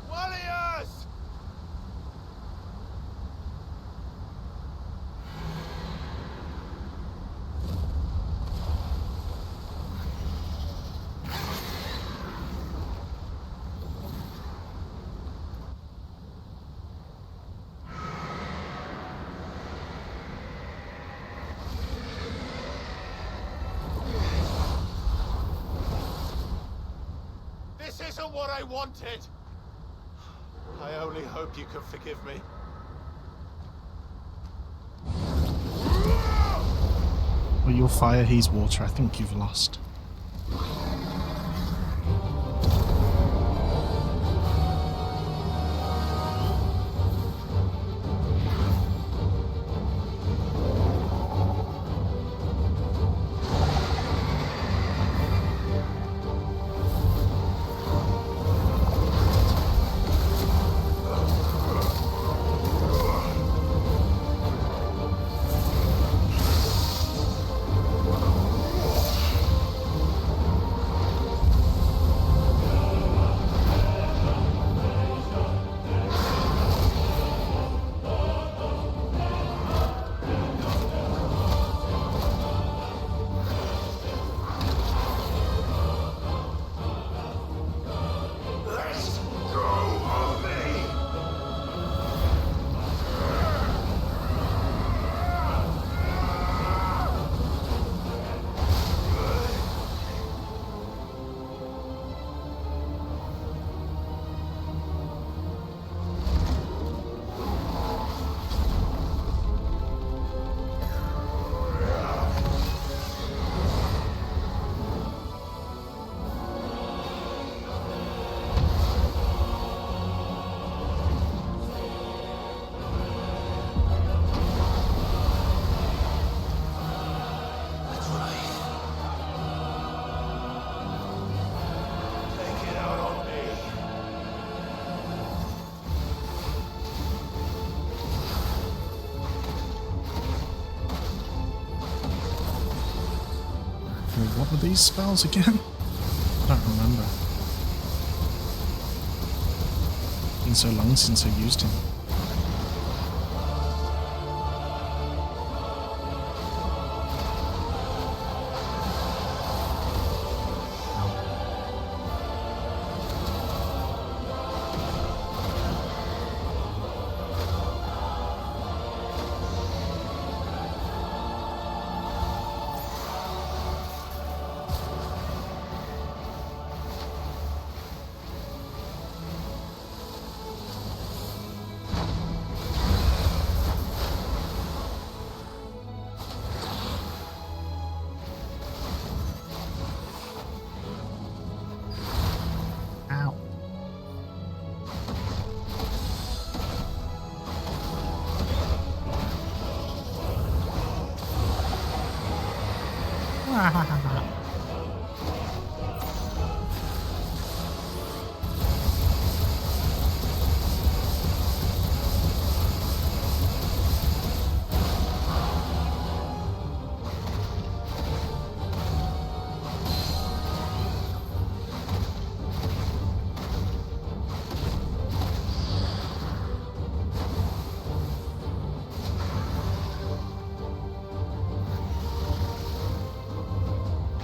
Wallius! This isn't what I wanted. I only hope you can forgive me.
Well, you're fire, he's water. I think you've lost. what were these spells again? I don't remember. It's been so long since I used him.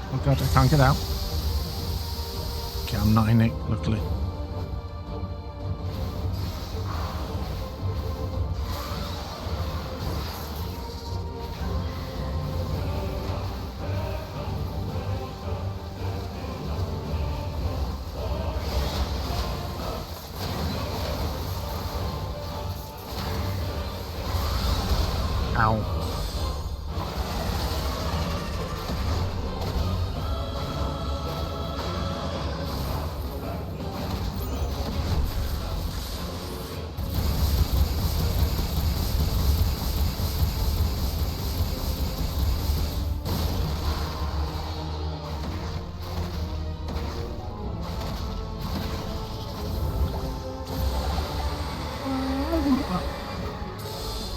Oh god, I can't get out. Okay, I'm not in it, luckily. Ow.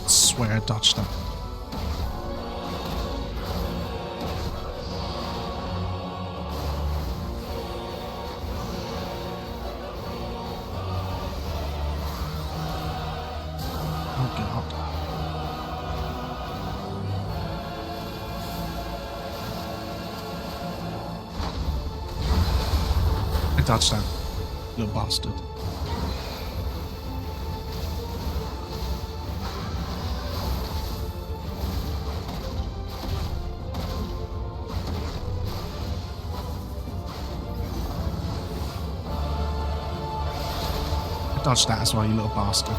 I swear I dodged that. Oh god. I dodged that, little bastard. I dodged that as well, you little bastard.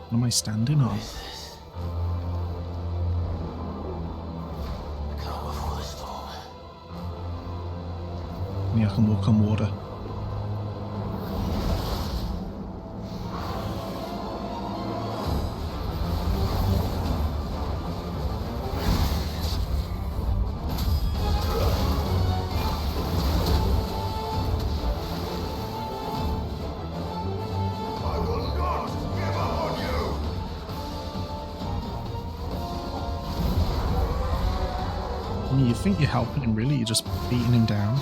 What am I standing on? Yeah, I can walk on water. I mean, you think you're helping him, really? You're just beating him down.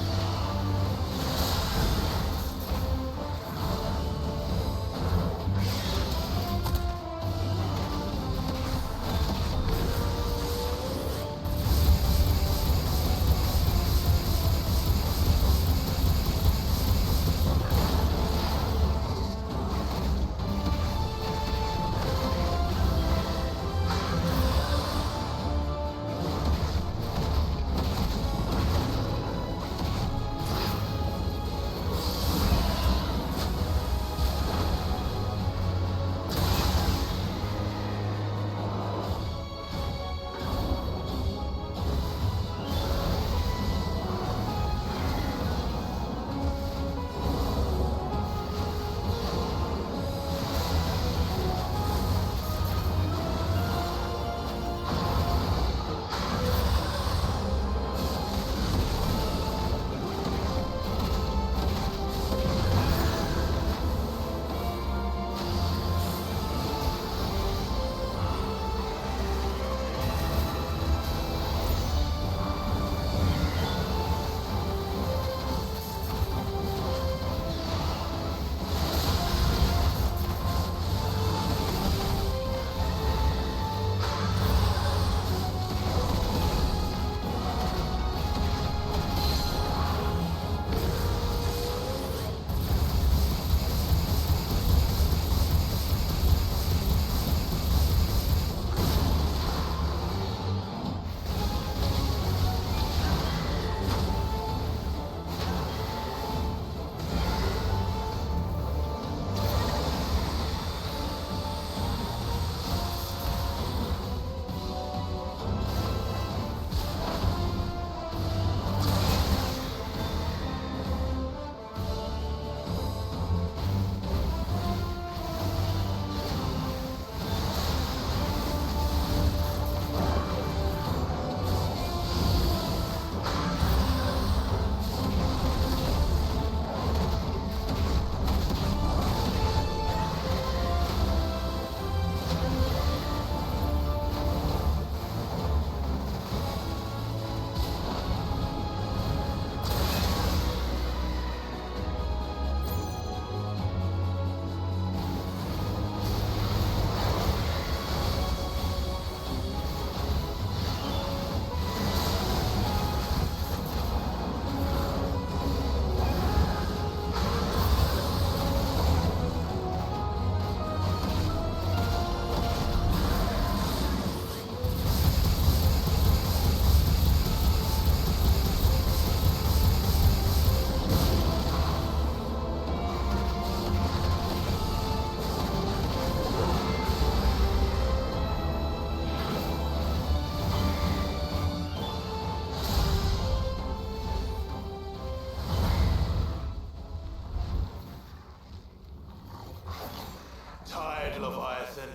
Hey, Leviathan.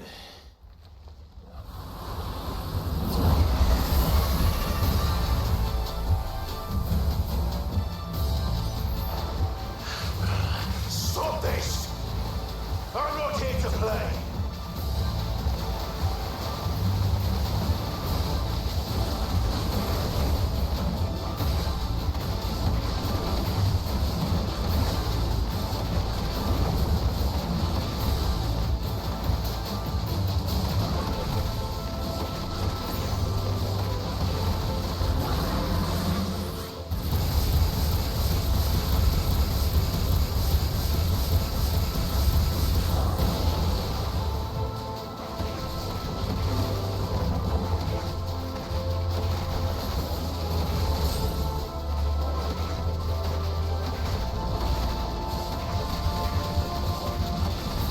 Stop this! I'm not here to play!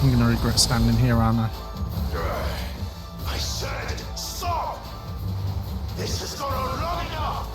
I'm gonna regret standing here, aren't I?
I said, stop! This has gone on long enough!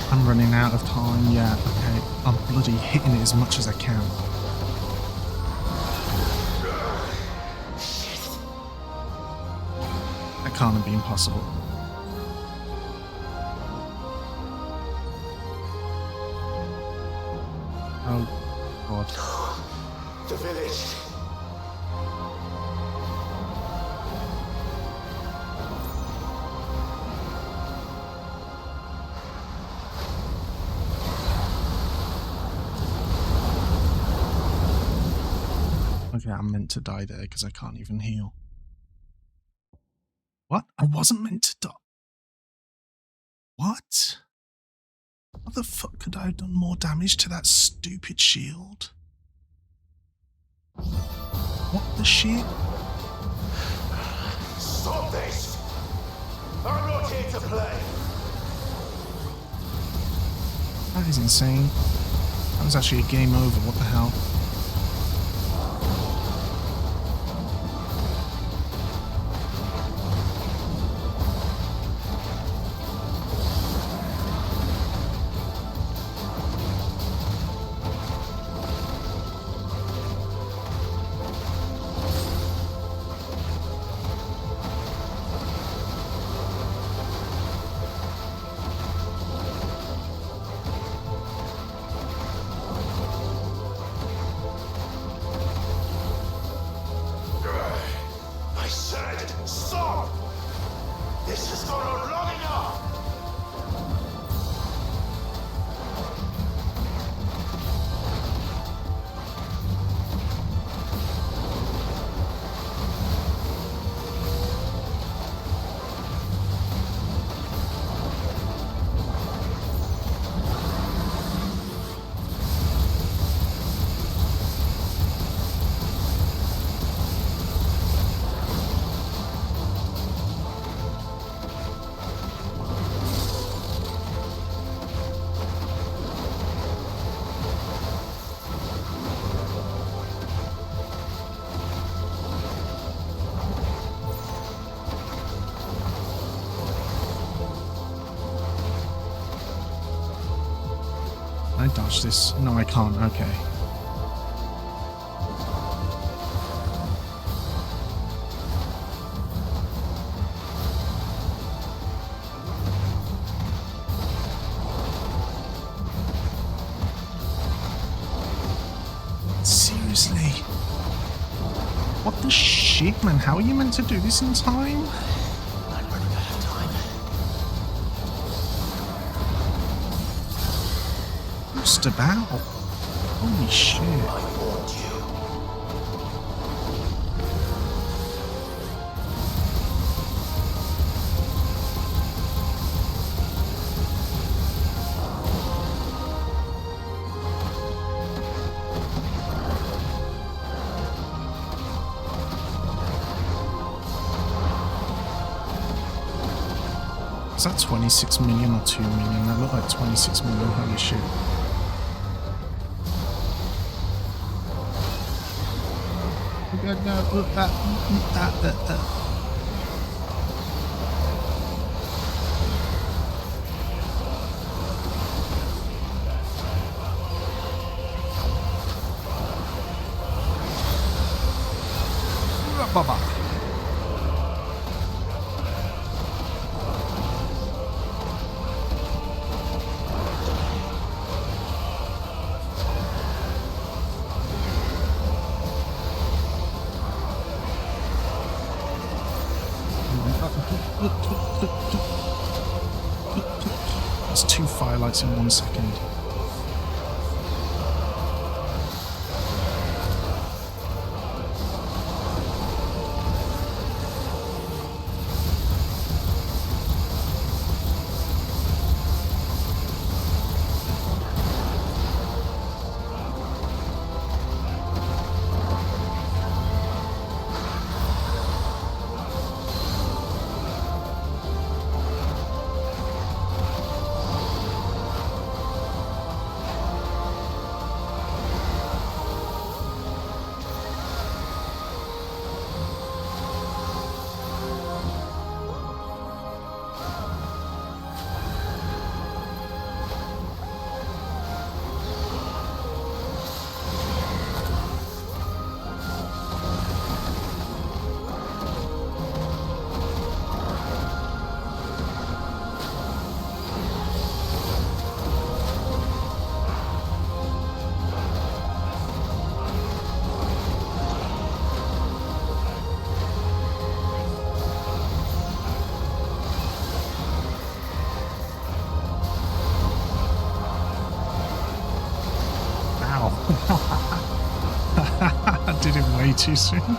I'm running out of time, yeah, okay. I'm bloody hitting it as much as I can. That can't have been possible. Oh, God.
The village.
Okay, I'm meant to die there because I can't even heal. What? I wasn't meant to die. What? How the fuck could I have done more damage to that stupid shield? What the shit?
Stop this! I'm not here to play!
That is insane. That was actually a game over, what the hell?
I said, stop! This has gone on long enough!
Can I dodge this? No, I can't. Okay. Seriously? What the shit, man? How are you meant to do this in time? Just about. Holy shit. Is that 26 million or 2 million? That looked like 26 million. Holy shit. Baba. There's 2 firelights in 1 second. I did it way too soon.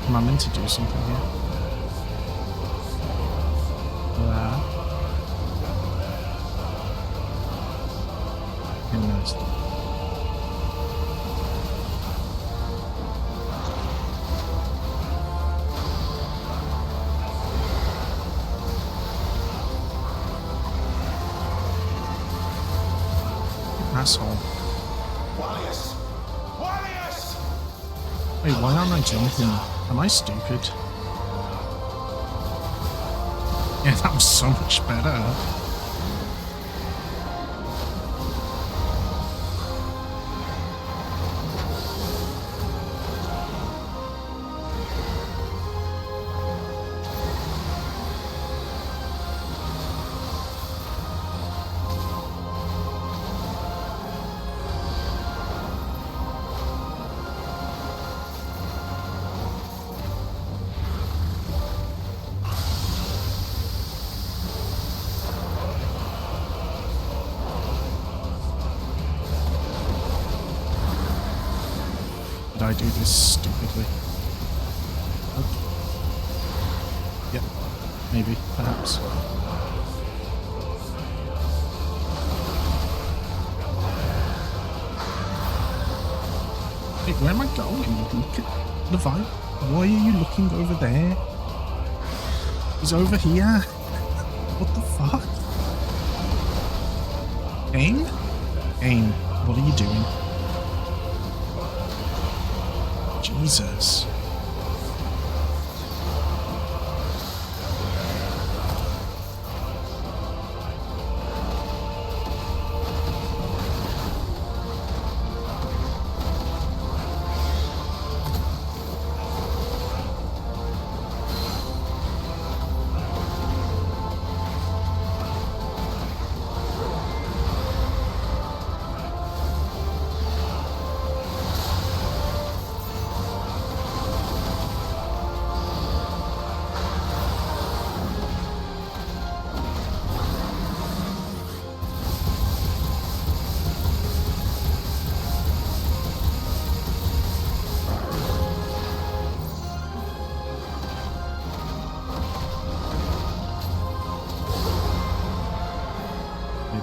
Am I meant to do something here? Who knows? Asshole. Wait, why aren't I jumping? Am I stupid? Yeah, that was so much better. I do this stupidly? Okay. Yep. Maybe. Perhaps. Wait, where am I going? Look at Levi. Why are you looking over there? He's over here. What the fuck? Aim? Aim. What are you doing? Jesus.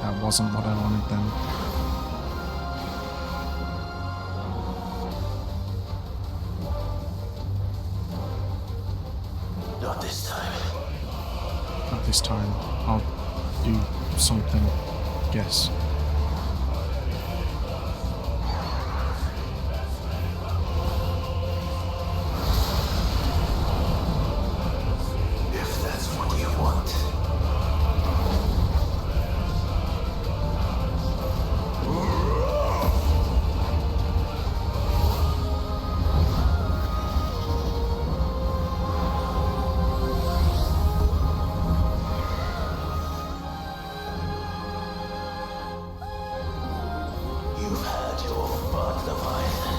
That wasn't what I wanted then.
Not this time.
Not this time. I'll do something, I guess.
If that's what you want. You've had your fun, Leviathan.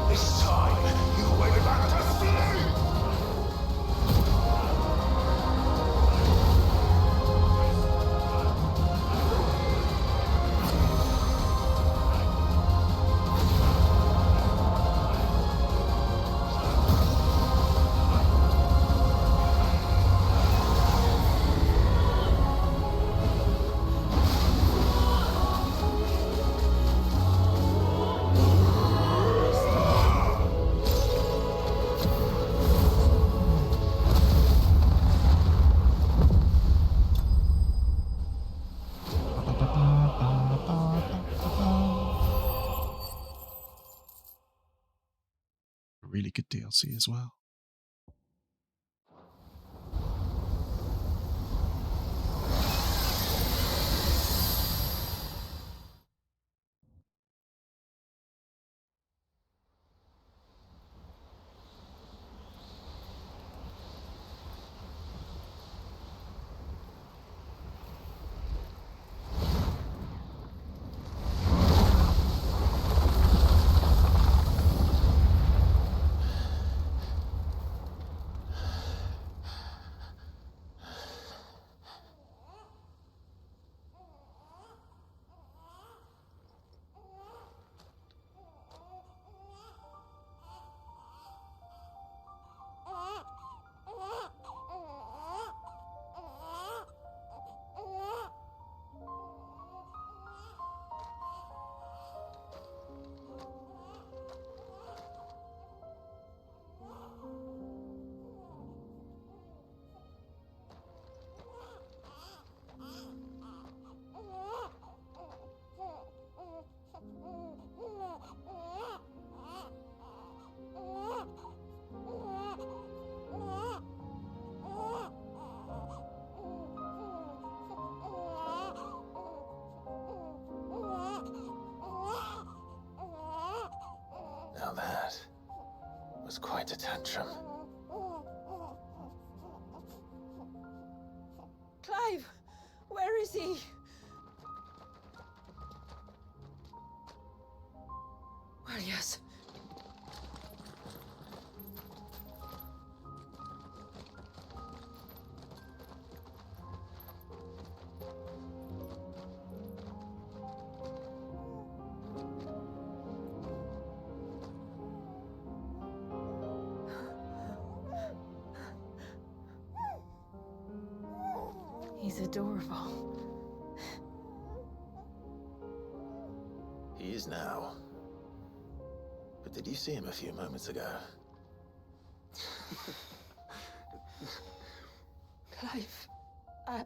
This time, you went back to sleep!
Really good DLC as well.
Now that was quite a tantrum.
Clive! Where is he? Well, yes. He's adorable.
He is now. But did you see him a few moments ago?
Clive, I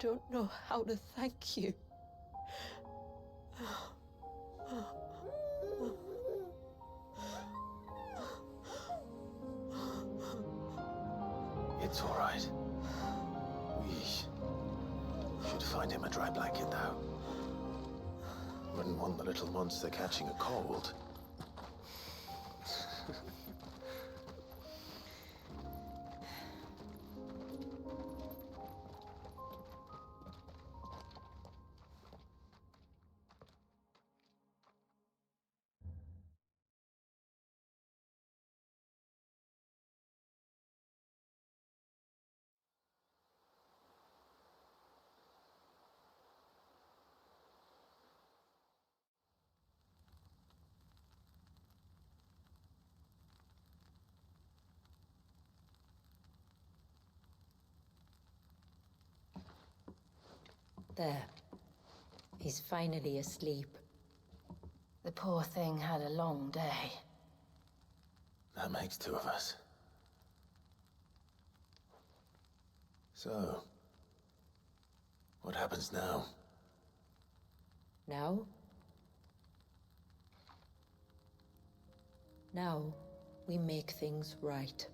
don't know how to thank you.
It's all right. We should find him a dry blanket now. Wouldn't want the little monster catching a cold.
There. He's finally asleep.
The poor thing had a long day.
That makes two of us. So, what happens now?
Now? Now, we make things right.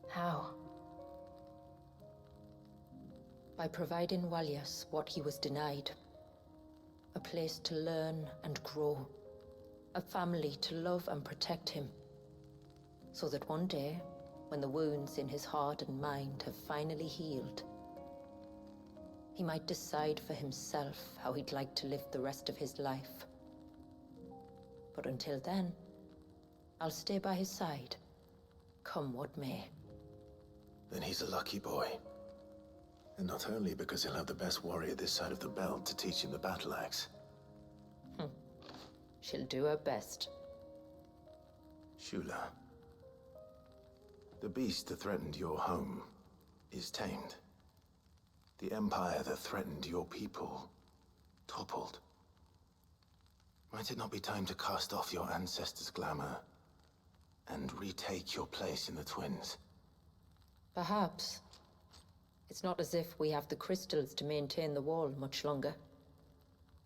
How?
By providing Walyas what he was denied. A place to learn and grow. A family to love and protect him. So that one day, when the wounds in his heart and mind have finally healed, he might decide for himself how he'd like to live the rest of his life. But until then, I'll stay by his side, come what may.
Then he's a lucky boy. And not only because he'll have the best warrior this side of the belt to teach him the battle axe.
She'll do her best.
Shula. The beast that threatened your home is tamed. The empire that threatened your people toppled. Might it not be time to cast off your ancestors' glamour and retake your place in the Twins?
Perhaps. It's not as if we have the crystals to maintain the wall much longer.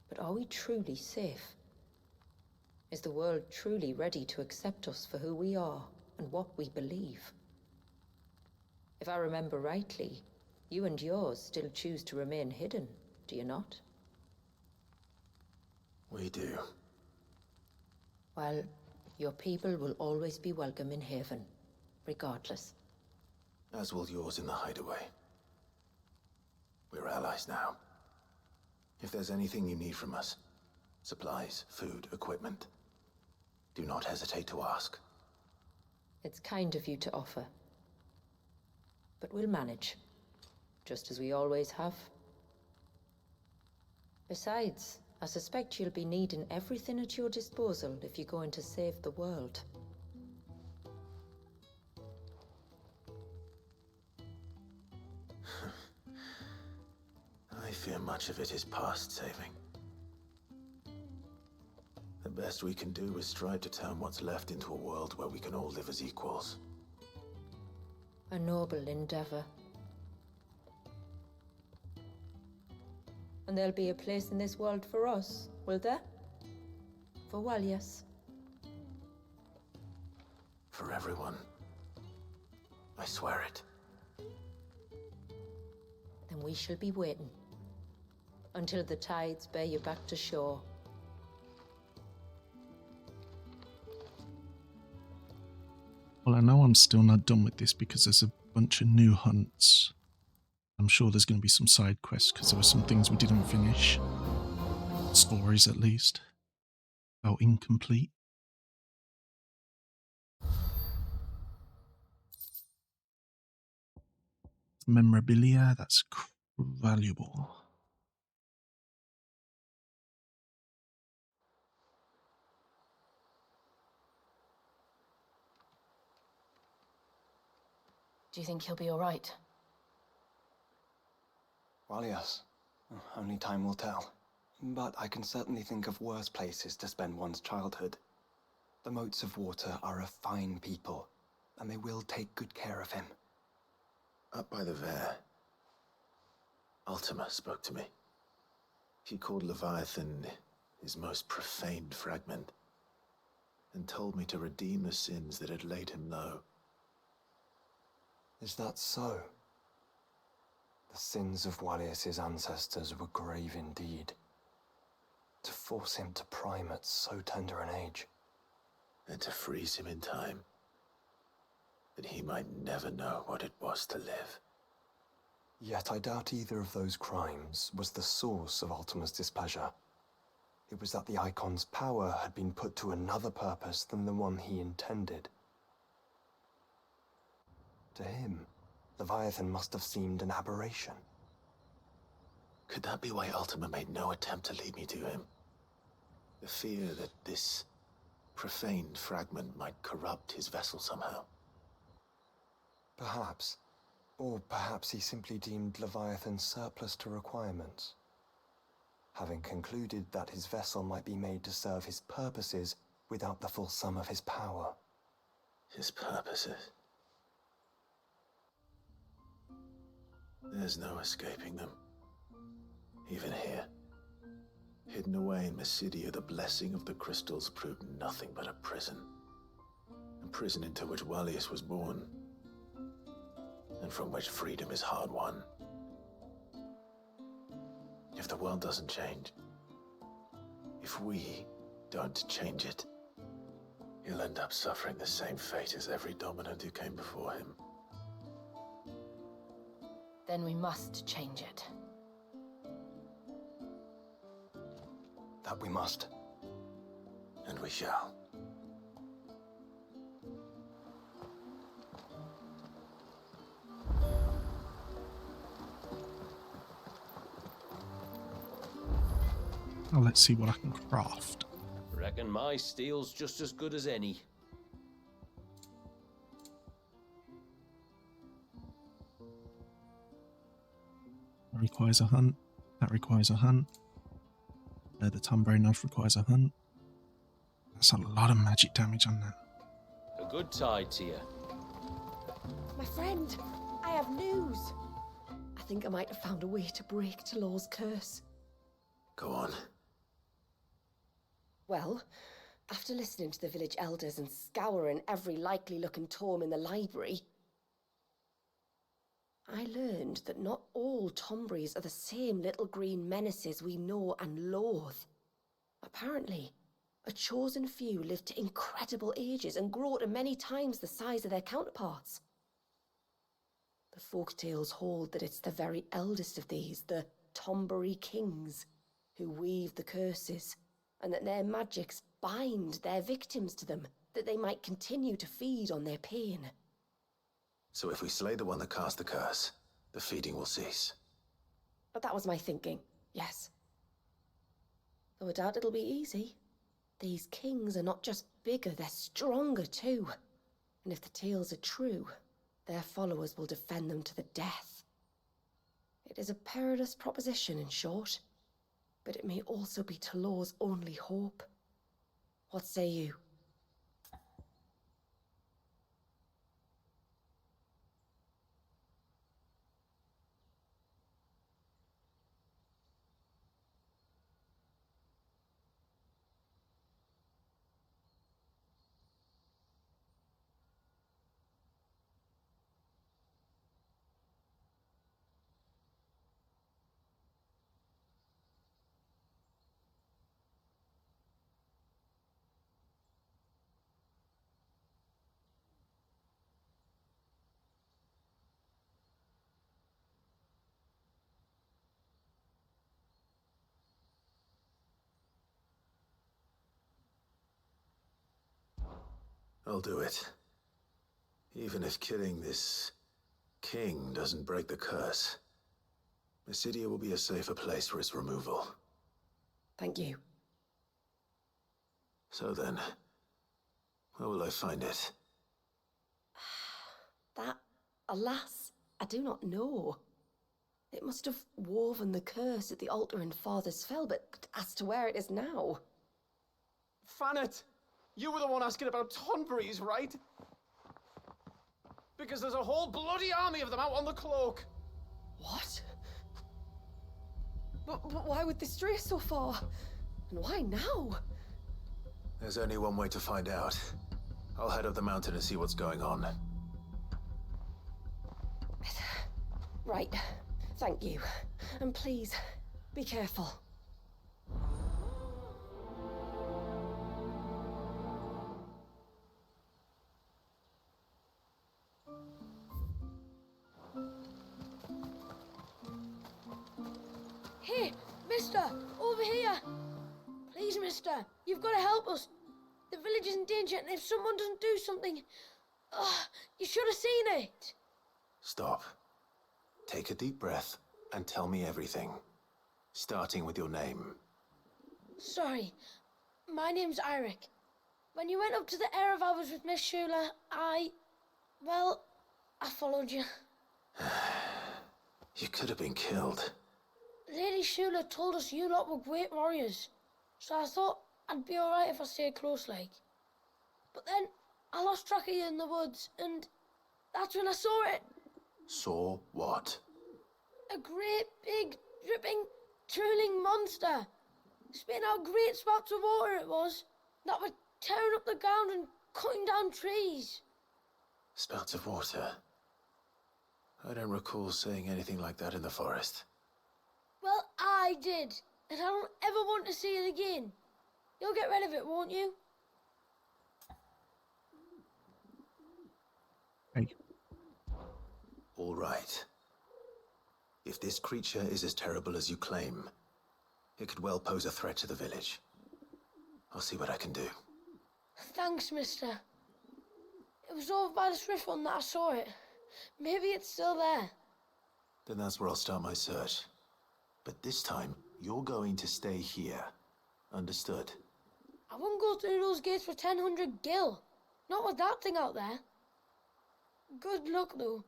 But are we truly safe? Is the world truly ready to accept us for who we are and what we believe? If I remember rightly, you and yours still choose to remain hidden, do you not?
We do.
Well, your people will always be welcome in Haven, regardless.
As will yours in the hideaway. We're allies now. If there's anything you need from us, supplies, food, equipment, do not hesitate to ask.
It's kind of you to offer. But we'll manage, just as we always have. Besides, I suspect you'll be needing everything at your disposal if you're going to save the world.
I fear much of it is past saving. The best we can do is strive to turn what's left into a world where we can all live as equals.
A noble endeavor. And there'll be a place in this world for us, will there? For Walyas.
For everyone. I swear it.
Then we shall be waiting. Until the tides bear you back to shore.
Well, I know I'm still not done with this because there's a bunch of new hunts. I'm sure there's going to be some side quests because there were some things we didn't finish. Stories, at least. Felt incomplete. Memorabilia, that's valuable.
Do you think he'll be all right?
Well, yes. Only time will tell. But I can certainly think of worse places to spend one's childhood. The Moats of Water are a fine people, and they will take good care of him.
Up by the Vare, Ultima spoke to me. She called Leviathan his most profaned fragment, and told me to redeem the sins that had laid him low.
Is that so? The sins of Wallius's ancestors were grave indeed. To force him to prime at so tender an age.
And to freeze him in time, that he might never know what it was to live.
Yet I doubt either of those crimes was the source of Ultima's displeasure. It was that the Icon's power had been put to another purpose than the one he intended. To him, Leviathan must have seemed an aberration.
Could that be why Ultima made no attempt to lead me to him? The fear that this profaned fragment might corrupt his vessel somehow.
Perhaps. Or perhaps he simply deemed Leviathan surplus to requirements. Having concluded that his vessel might be made to serve his purposes without the full sum of his power.
His purposes? There's no escaping them. Even here. Hidden away in Mysidia, the blessing of the crystals proved nothing but a prison. A prison into which Wallius was born, and from which freedom is hard won. If the world doesn't change, if we don't change it, he'll end up suffering the same fate as every dominant who came before him.
Then we must change it.
That we must.
And we shall.
Now let's see what I can craft.
Reckon my steel's just as good as any.
That requires a hunt. That requires a hunt. The Tumbre knife requires a hunt. That's a lot of magic damage on that.
A good tide to you.
My friend, I have news. I think I might have found a way to break Talor's curse.
Go on.
Well, after listening to the village elders and scouring every likely-looking tome in the library, I learned that not all Tombres are the same little green menaces we know and loathe. Apparently, a chosen few live to incredible ages and grow to many times the size of their counterparts. The folktales hold that it's the very eldest of these, the Tombury kings, who weave the curses, and that their magics bind their victims to them, that they might continue to feed on their pain.
So if we slay the one that cast the curse, the feeding will cease.
But that was my thinking, yes. Though I doubt it'll be easy. These kings are not just bigger, they're stronger too. And if the tales are true, their followers will defend them to the death. It is a perilous proposition, in short, but it may also be Talor's only hope. What say you?
I'll do it. Even if killing this king doesn't break the curse, Mysidia will be a safer place for its removal.
Thank you.
So then, where will I find it?
That Alas, I do not know. It must have woven the curse at the altar in Father's Fell, but as to where it is now...
Fannet! You were the one asking about Tonberries, right? Because there's a whole bloody army of them out on the cloak!
What? But why would they stray so far? And why now?
There's only one way to find out. I'll head up the mountain and see what's going on.
Right. Thank you. And please, be careful.
Hey, mister! Over here! Please, mister, you've got to help us. The village is in danger, and if someone doesn't do something... you should have seen it!
Stop. Take a deep breath and tell me everything. Starting with your name.
Sorry, my name's Eirik. When you went up to the Erev with Miss Shula, well, I followed you.
You could have been killed.
Lady Shula told us you lot were great warriors, so I thought I'd be alright if I stayed close like. But then I lost track of you in the woods, and that's when I saw it.
Saw what?
A great, big, dripping, drooling monster. Spitting out great spouts of water it was, that were tearing up the ground and cutting down trees.
Spouts of water. I don't recall seeing anything like that in the forest.
Well, I did, and I don't ever want to see it again. You'll get rid of it, won't you?
Hey.
All right. If this creature is as terrible as you claim, it could well pose a threat to the village. I'll see what I can do.
Thanks, mister. It was over by the Swift one that I saw it. Maybe it's still there.
Then that's where I'll start my search. But this time, you're going to stay here. Understood?
I wouldn't go through those gates for 1,000 gil. Not with that thing out there. Good luck, though.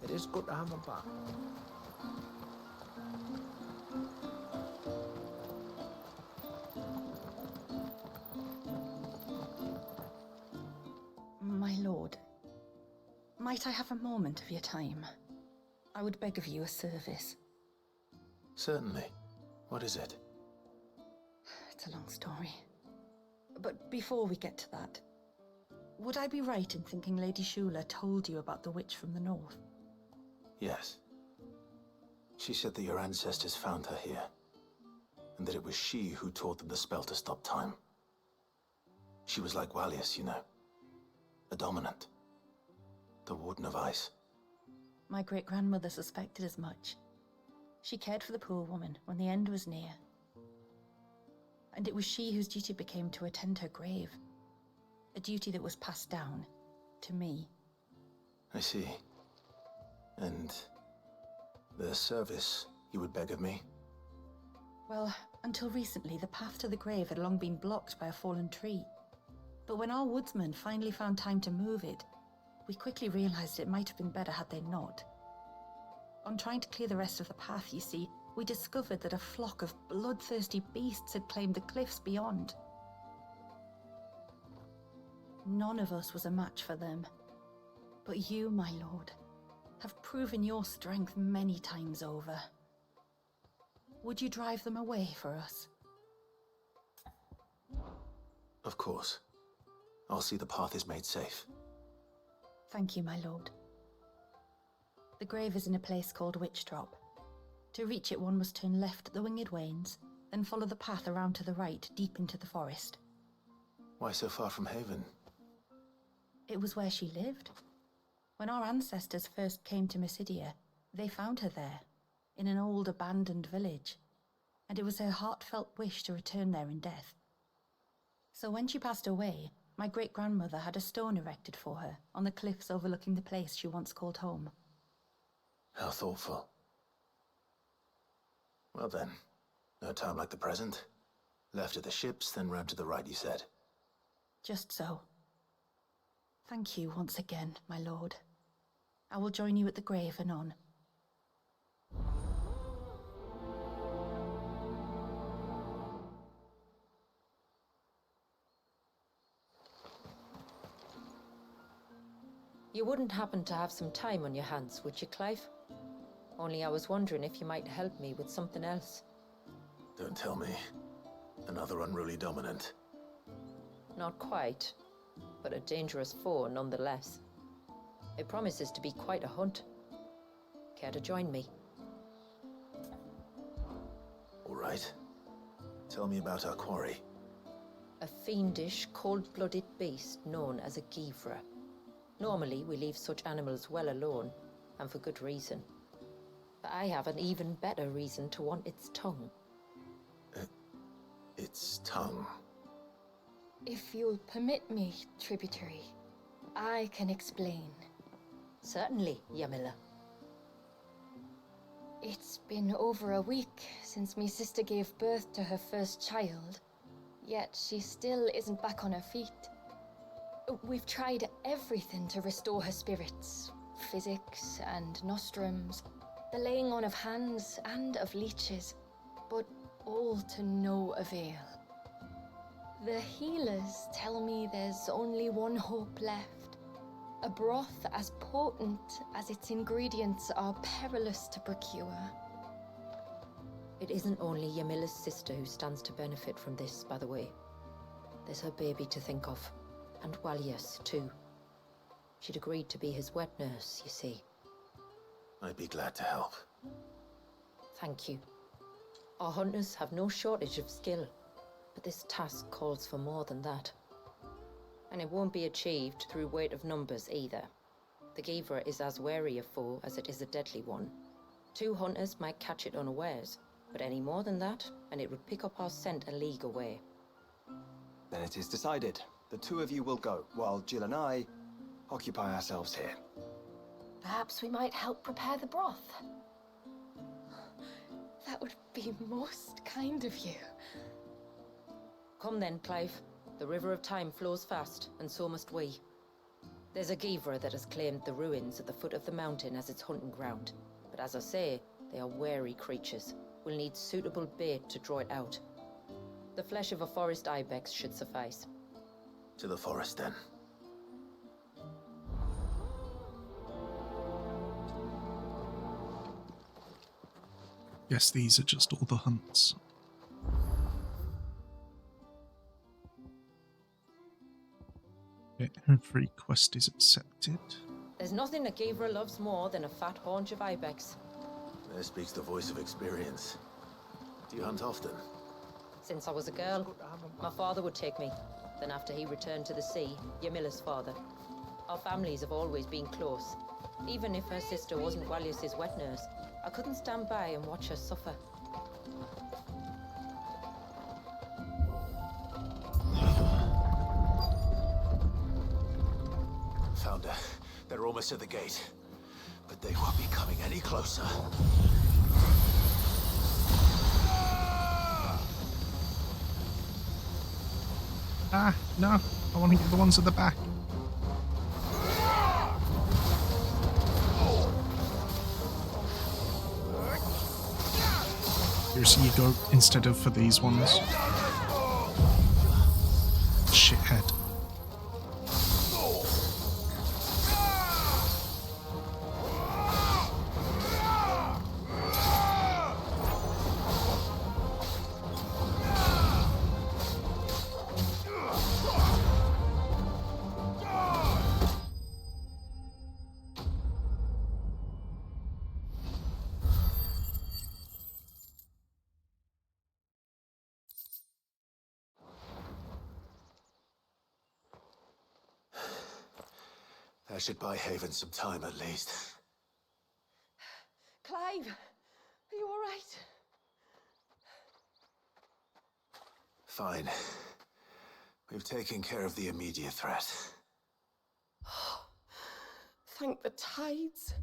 It is good to have him back.
My lord, might I have a moment of your time? I would beg of you a service.
Certainly. What is it?
It's a long story. But before we get to that, would I be right in thinking Lady Shula told you about the witch from the north?
Yes. She said that your ancestors found her here, and that it was she who taught them the spell to stop time. She was like Walius, you know. A dominant. The Warden of Ice.
My great-grandmother suspected as much. She cared for the poor woman when the end was near. And it was she whose duty became to attend her grave. A duty that was passed down to me.
I see. And the service you would beg of me?
Well, until recently, the path to the grave had long been blocked by a fallen tree. But when our woodsmen finally found time to move it, we quickly realized it might have been better had they not. On trying to clear the rest of the path, you see, we discovered that a flock of bloodthirsty beasts had claimed the cliffs beyond. None of us was a match for them. But you, my lord, have proven your strength many times over. Would you drive them away for us?
Of course. I'll see the path is made safe.
Thank you, my lord. The grave is in a place called Witchdrop. To reach it, one must turn left at the Winged Wains, then follow the path around to the right, deep into the forest.
Why so far from Haven?
It was where she lived. When our ancestors first came to Mysidia, they found her there, in an old abandoned village, and it was her heartfelt wish to return there in death. So when she passed away, My great-grandmother had a stone erected for her on the cliffs overlooking the place she once called home.
How thoughtful. Well then, no time like the present. Left at the ships, then round to the right, you said.
Just so. Thank you once again, my lord. I will join you at the grave anon.
You wouldn't happen to have some time on your hands, would you, Clive? Only I was wondering if you might help me with something else.
Don't tell me. Another unruly dominant.
Not quite, but a dangerous foe nonetheless. It promises to be quite a hunt. Care to join me?
All right. Tell me about our quarry.
A fiendish, cold-blooded beast known as a Givra. Normally, we leave such animals well alone, and for good reason. But I have an even better reason to want its tongue.
Its tongue?
If you'll permit me, tributary, I can explain.
Certainly, Yamila.
It's been over a week since me sister gave birth to her first child, yet she still isn't back on her feet. We've tried everything to restore her spirits. Physics and nostrums, the laying on of hands and of leeches, but all to no avail. The healers tell me there's only one hope left. A broth as potent as its ingredients are perilous to procure.
It isn't only Yamila's sister who stands to benefit from this, by the way. There's her baby to think of. And Walius, too. She'd agreed to be his wet nurse, you see.
I'd be glad to help.
Thank you. Our hunters have no shortage of skill, but this task calls for more than that. And it won't be achieved through weight of numbers either. The Givra is as wary a foe as it is a deadly one. 2 hunters might catch it unawares, but any more than that, and it would pick up our scent a league away.
Then it is decided. The 2 of you will go, while Jill and I occupy ourselves here.
Perhaps we might help prepare the broth. That would be most kind of you.
Come then, Clive. The river of time flows fast, and so must we. There's a Givra that has claimed the ruins at the foot of the mountain as its hunting ground. But as I say, they are wary creatures. We'll need suitable bait to draw it out. The flesh of a forest ibex should suffice.
To the forest, then.
Yes, these are just all the hunts. Okay, every quest is accepted.
There's nothing a Givra loves more than a fat haunch of ibex.
There speaks the voice of experience. Do you hunt often?
Since I was a girl, my father would take me. Then after he returned to the sea, Yamila's father. Our families have always been close. Even if her sister wasn't Walius's wet nurse, I couldn't stand by and watch her suffer.
Found her. They're almost at the gate. But they won't be coming any closer.
Ah, no. I want to get the ones at the back. Here's you go instead of for these ones. Shithead.
That should buy Haven some time at least.
Clive, are you all right?
Fine. We've taken care of the immediate threat.
Thank the tides.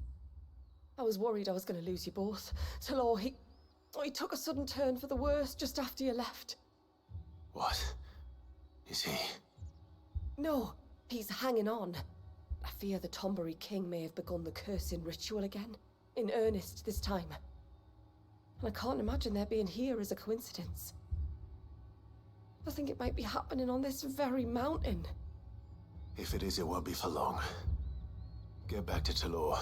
I was worried I was going to lose you both. Till he took a sudden turn for the worse just after you left.
What? Is he?
No, he's hanging on. I fear the Tombury King may have begun the cursing ritual again. In earnest this time. And I can't imagine their being here as a coincidence. I think it might be happening on this very mountain.
If it is, it won't be for long. Get back to Talor.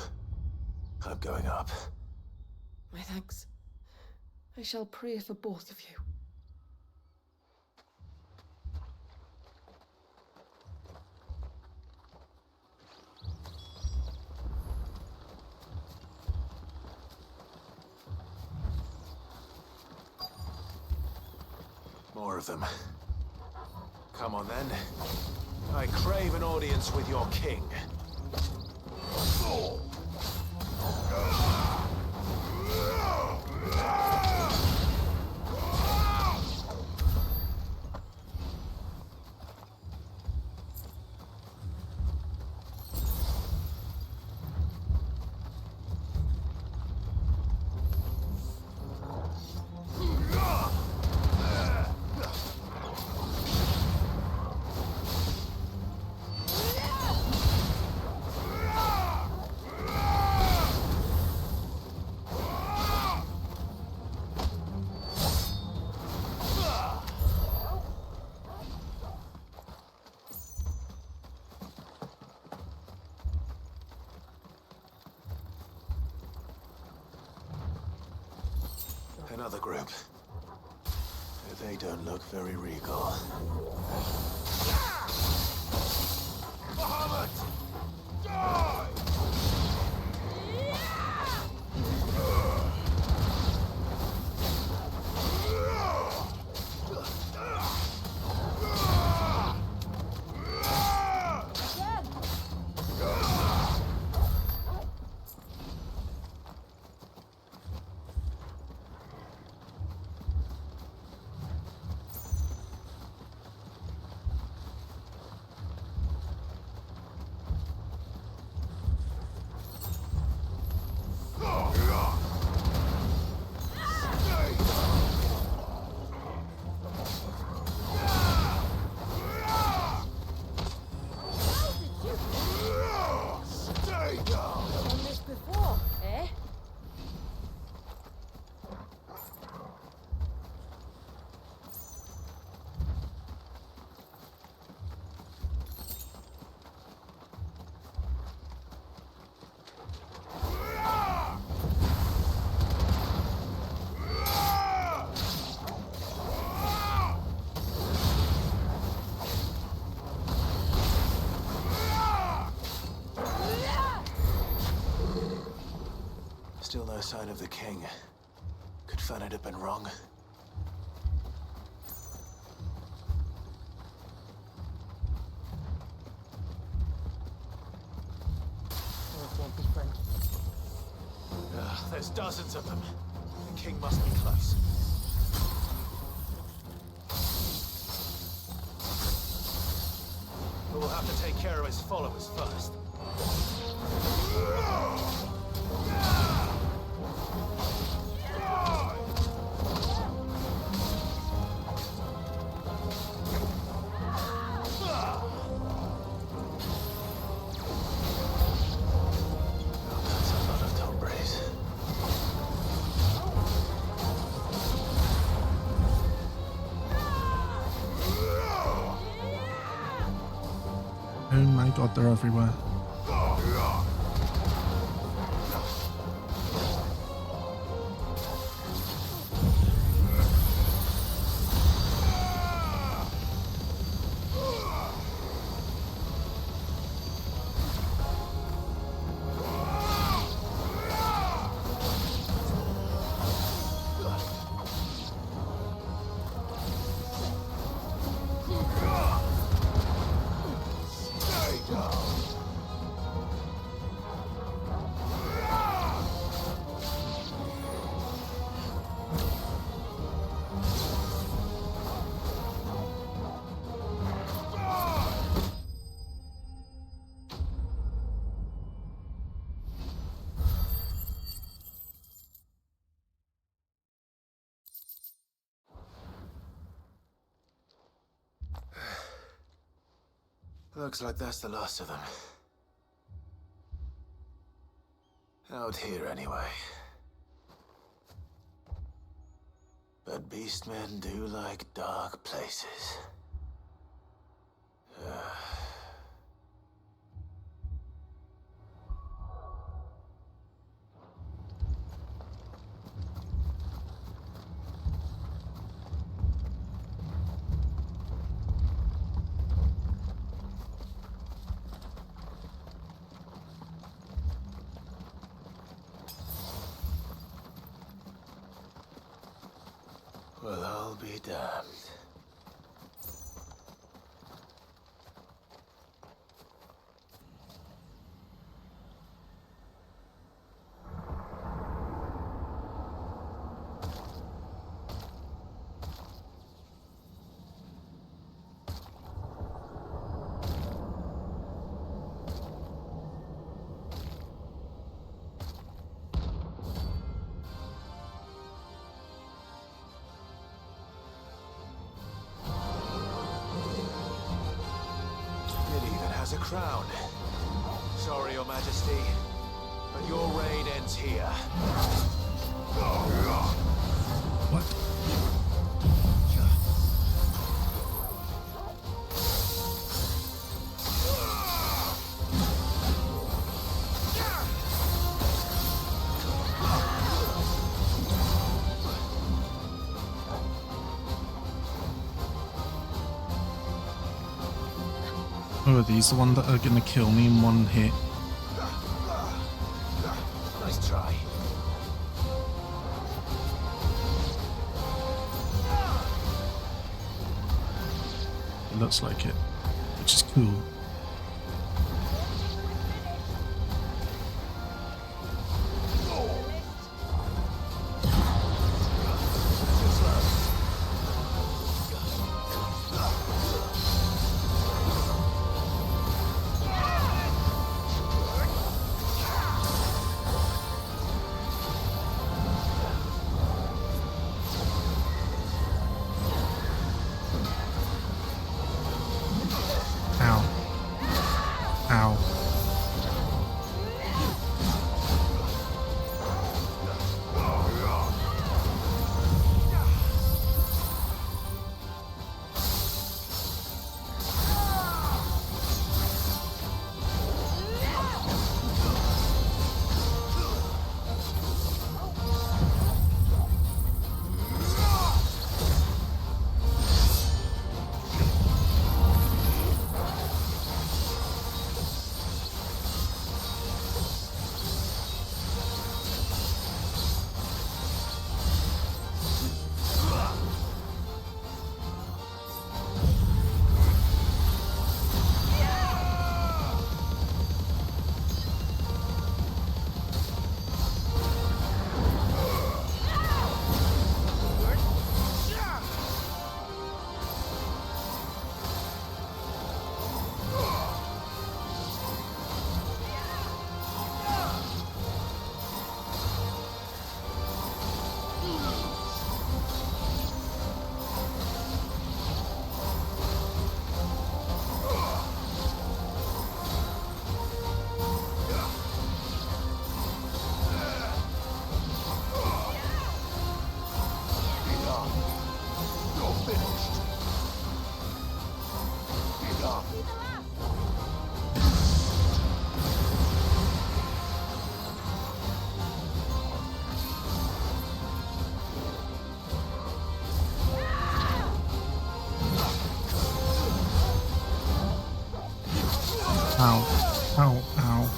I'm going up.
My thanks. I shall pray for both of you.
More of them. Come on then. I crave an audience with your king. Another group. They don't look very regal. Muhammad! Die! Still no sign of the king. Could Fanad have been wrong? There's dozens of them. The king must be close. But we'll have to take care of his followers first.
Oh my god, they're everywhere.
Looks like that's the last of them. Out here, anyway. But beastmen do like dark places. Well, I'll be damned. A crown. Sorry, Your Majesty, but your reign ends here.
What? Oh, are these the ones that are gonna kill me in one hit?
Nice try.
It looks like it, which is cool. Ow. Ow. Ow.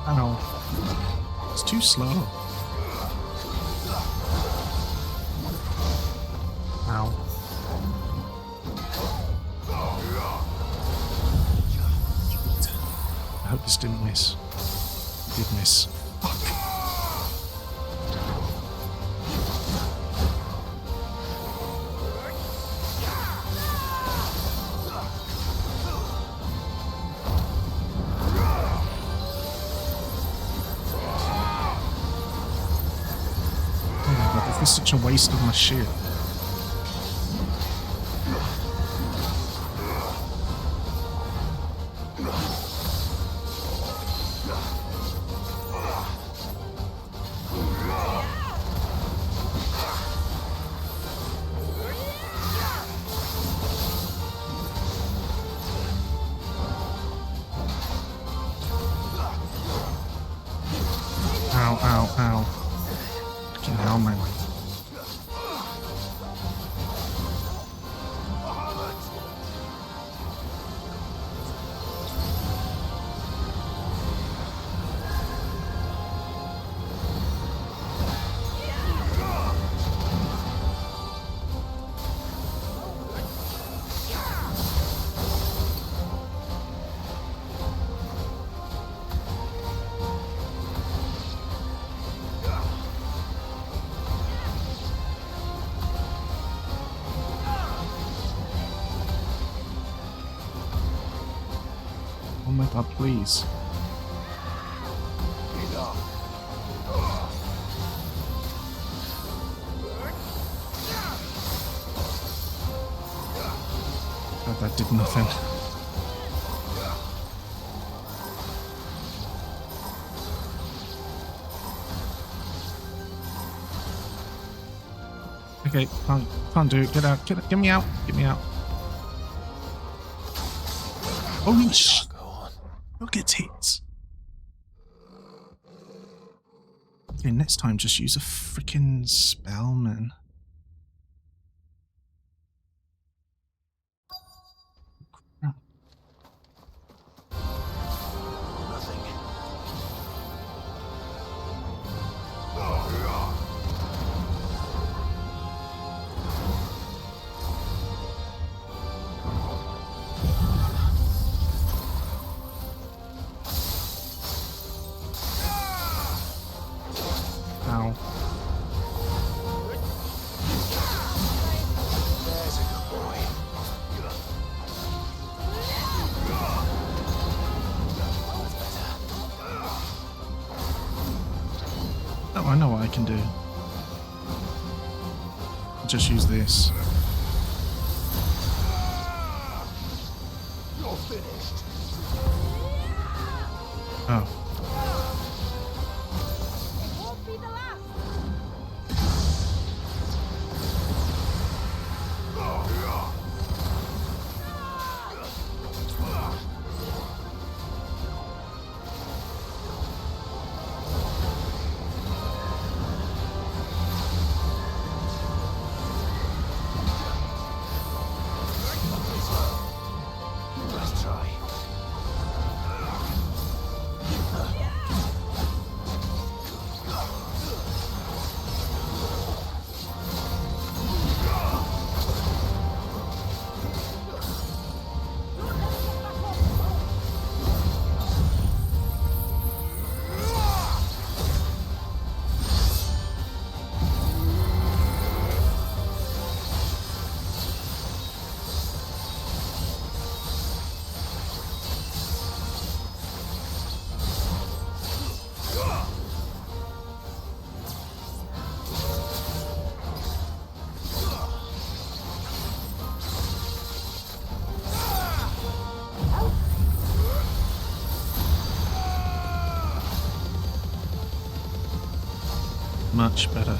Ow. It's too slow. Ow. I hope this didn't miss. It did miss. Fuck. was such a waste of my shit. Ow, ow, ow. Fucking hell, man. Oh my god, please. God, that did nothing. Okay, can't do it. Get out, get me out, get me out. Holy sh! Look at it. Okay, next time just use a freaking spell, man. Ow. Oh, I know what I can do. Just use this.
You're finished.
Oh.
Let's try.
Much better.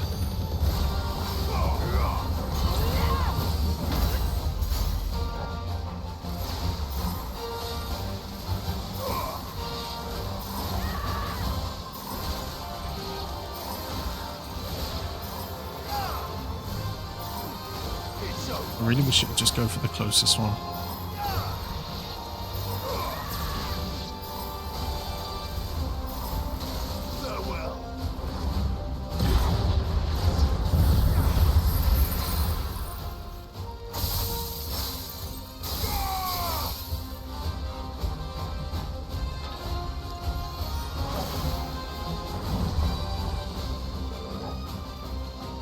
I really wish it would just go for the closest one.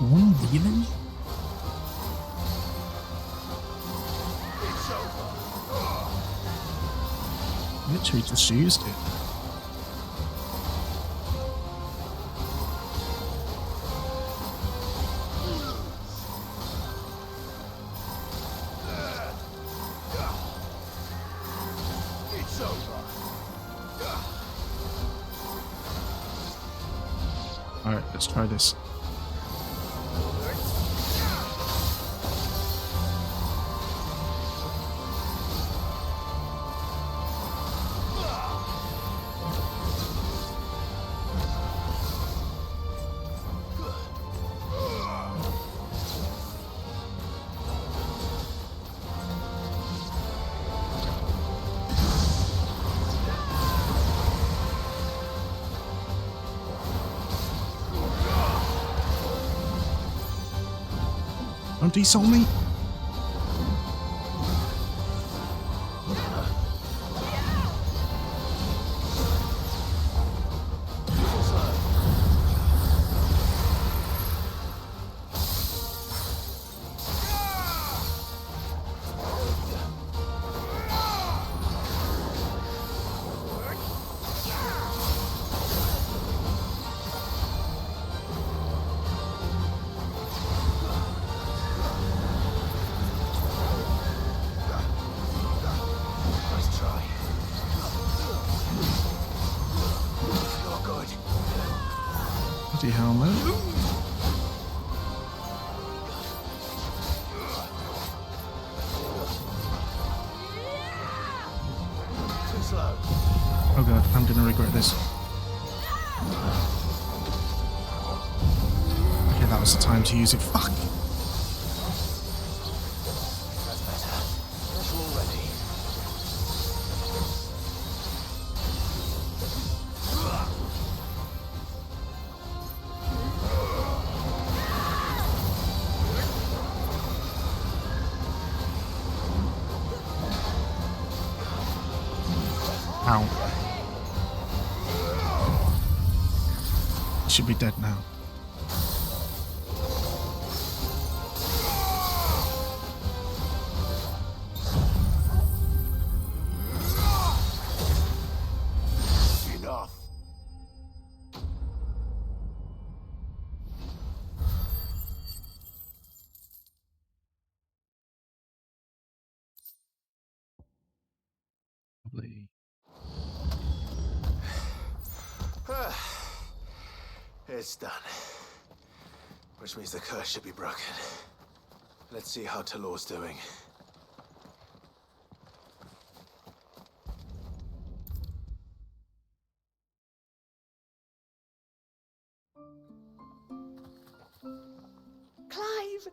One really? Literally just used it. Alright, let's try this. Don't desol me. Bloody hell, man. Oh god, I'm gonna regret this. Okay, that was the time to use it. Fuck! Ow. He should be dead now.
Enough.
Probably.
It's done. Which means the curse should be broken. Let's see how Talor's doing.
Clive!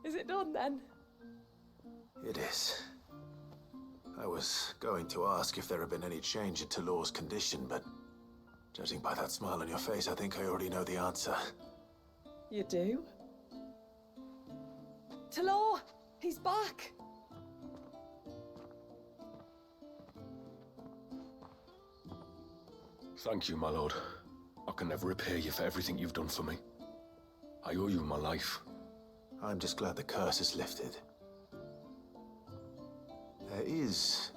Is it done then?
It is. I was going to ask if there had been any change in Talor's condition, but judging by that smile on your face, I think I already know the answer.
You do? Talor! He's back!
Thank you, my lord. I can never repay you for everything you've done for me. I owe you my life.
I'm just glad the curse is lifted. There is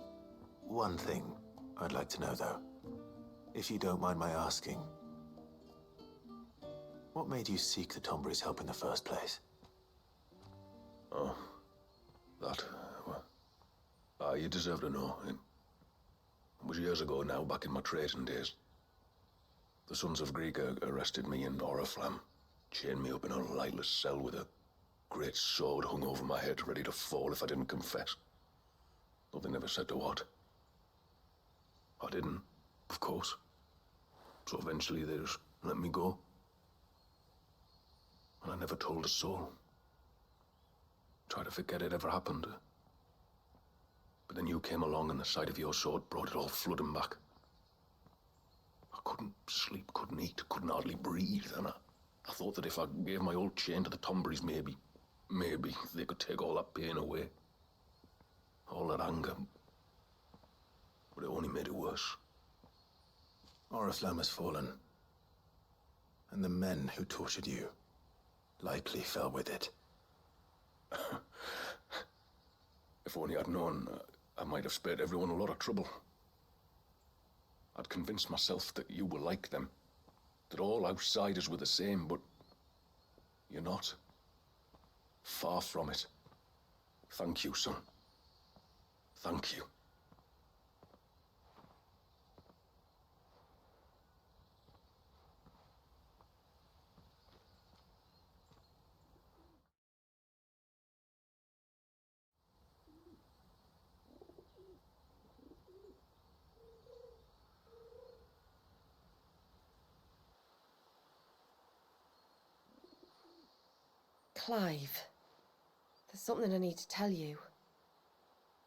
one thing I'd like to know, though. If you don't mind my asking. What made you seek the Tombury's help in the first place?
Oh, that, well, you deserve to know. It was years ago now, back in my trading days. The Sons of Greek arrested me in Oriflamme, chained me up in a lightless cell with a great sword hung over my head, ready to fall if I didn't confess. Though they never said to what. I didn't, of course. So eventually they just let me go. And I never told a soul. Tried to forget it ever happened. But then you came along and the sight of your sword brought it all flooding back. I couldn't sleep, couldn't eat, couldn't hardly breathe, and I thought that if I gave my old chain to the Tomburys, maybe they could take all that pain away. All that anger. But it only made it worse.
Oriflamme has fallen. And the men who tortured you likely fell with it.
If only I'd known, I might have spared everyone a lot of trouble. I'd convinced myself that you were like them, that all outsiders were the same, but you're not. Far from it. Thank you, son. Thank you.
Clive, there's something I need to tell you.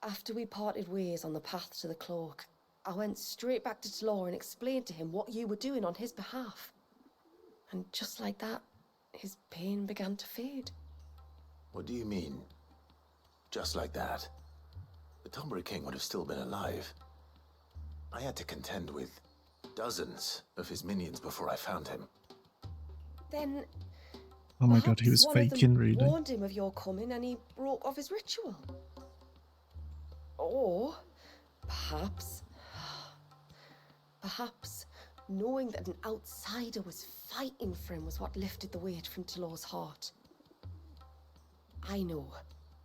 After we parted ways on the path to the cloak, I went straight back to Tlor and explained to him what you were doing on his behalf. And just like that, his pain began to fade.
What do you mean? Just like that? The Tonbury King would have still been alive. I had to contend with dozens of his minions before I found him.
Then
Oh my god, he was
one of them
faking reading.
warned him of your coming and he broke off his ritual. Or perhaps knowing that an outsider was fighting for him was what lifted the weight from Tlor's heart. I know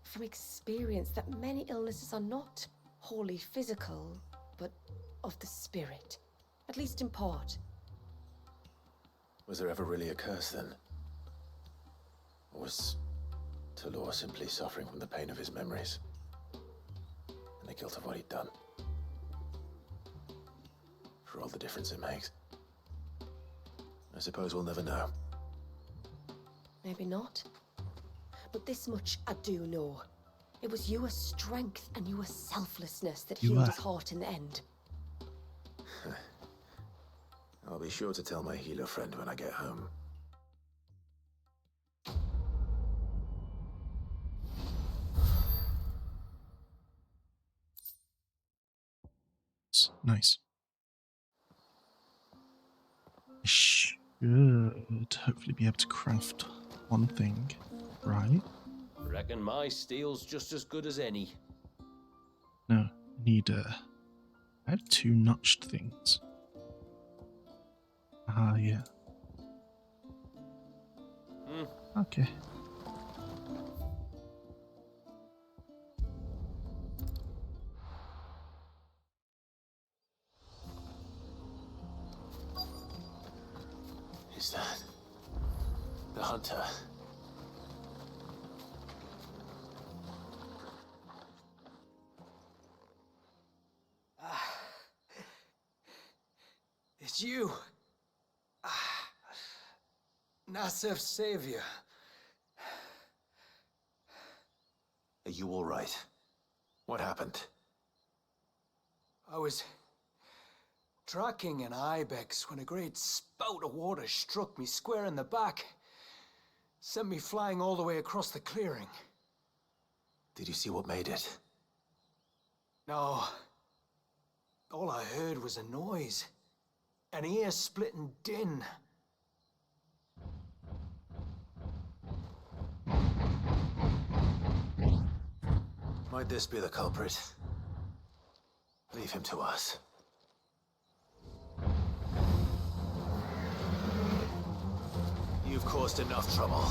from experience that many illnesses are not wholly physical, but of the spirit, at least in part.
Was there ever really a curse then? Or was Tlor simply suffering from the pain of his memories? And the guilt of what he'd done? For all the difference it makes. I suppose we'll never know.
Maybe not. But this much I do know. It was your strength and your selflessness that healed his heart in the end.
I'll be sure to tell my healer friend when I get home.
Nice. I should hopefully be able to craft one thing, right?
Reckon my steel's just as good as any.
No, I need I have 2 notched things. Ah, yeah. Okay.
Is that the hunter?
It's you. Nassef's savior.
Are you all right? What happened?
I was tracking an ibex when a great spout of water struck me square in the back. Sent me flying all the way across the clearing.
Did you see what made it?
No. All I heard was a noise. An ear-splitting din.
Might this be the culprit? Leave him to us. You've caused enough trouble.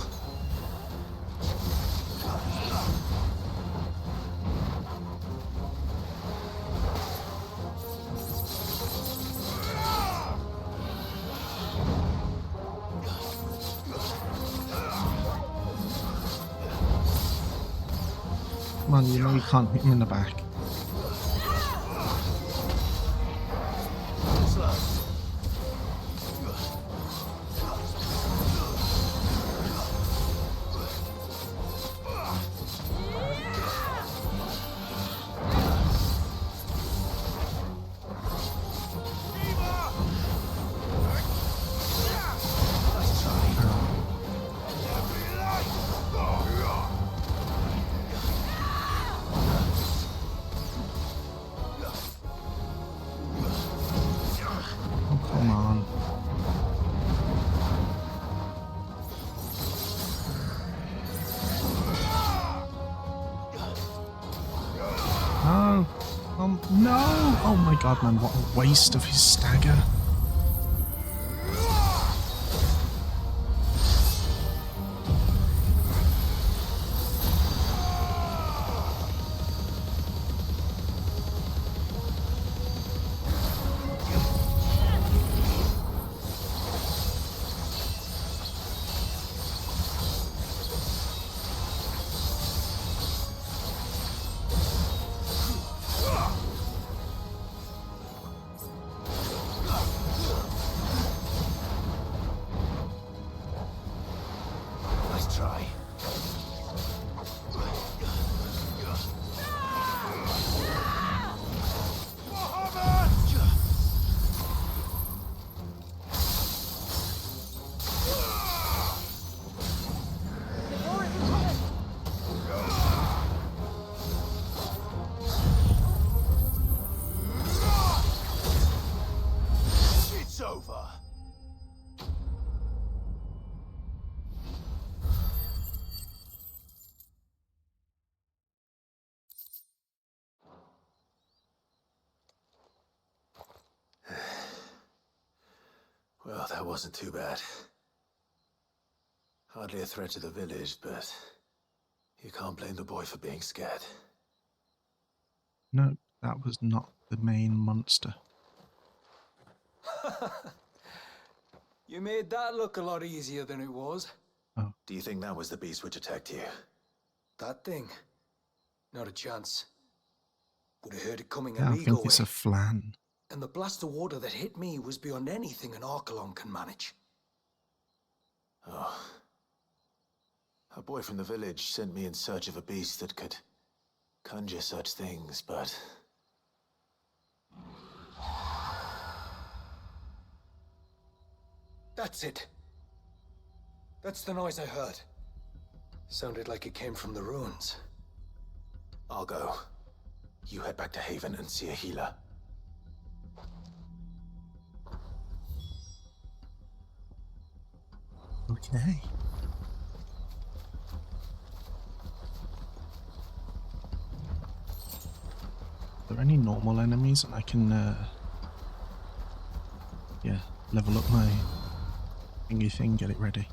Come on, you know you can't hit him in the back. No! Oh my god, man, what a waste of his stagger.
Well, that wasn't too bad. Hardly a threat to the village, but you can't blame the boy for being scared.
No, that was not the main monster.
You made that look a lot easier than it was.
Oh.
Do you think that was the beast which attacked you?
That thing? Not a chance. Would have heard it coming
Yeah,
a
I
league
think
away.
it's a flan.
And the blast of water that hit me was beyond anything an Archelon can manage.
Oh. A boy from the village sent me in search of a beast that could conjure such things, but...
That's it. That's the noise I heard. Sounded like it came from the ruins.
I'll go. You head back to Haven and see a healer.
Okay. Are there any normal enemies and I can, yeah, level up my thingy thing, get it ready?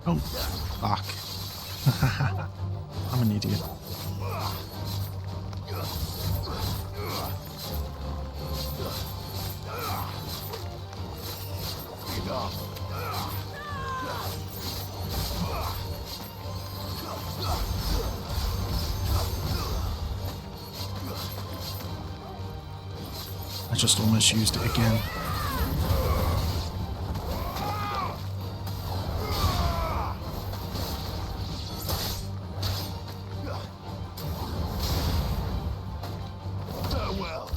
Oh, fuck. I'm an idiot. I just almost used it again.
Farewell.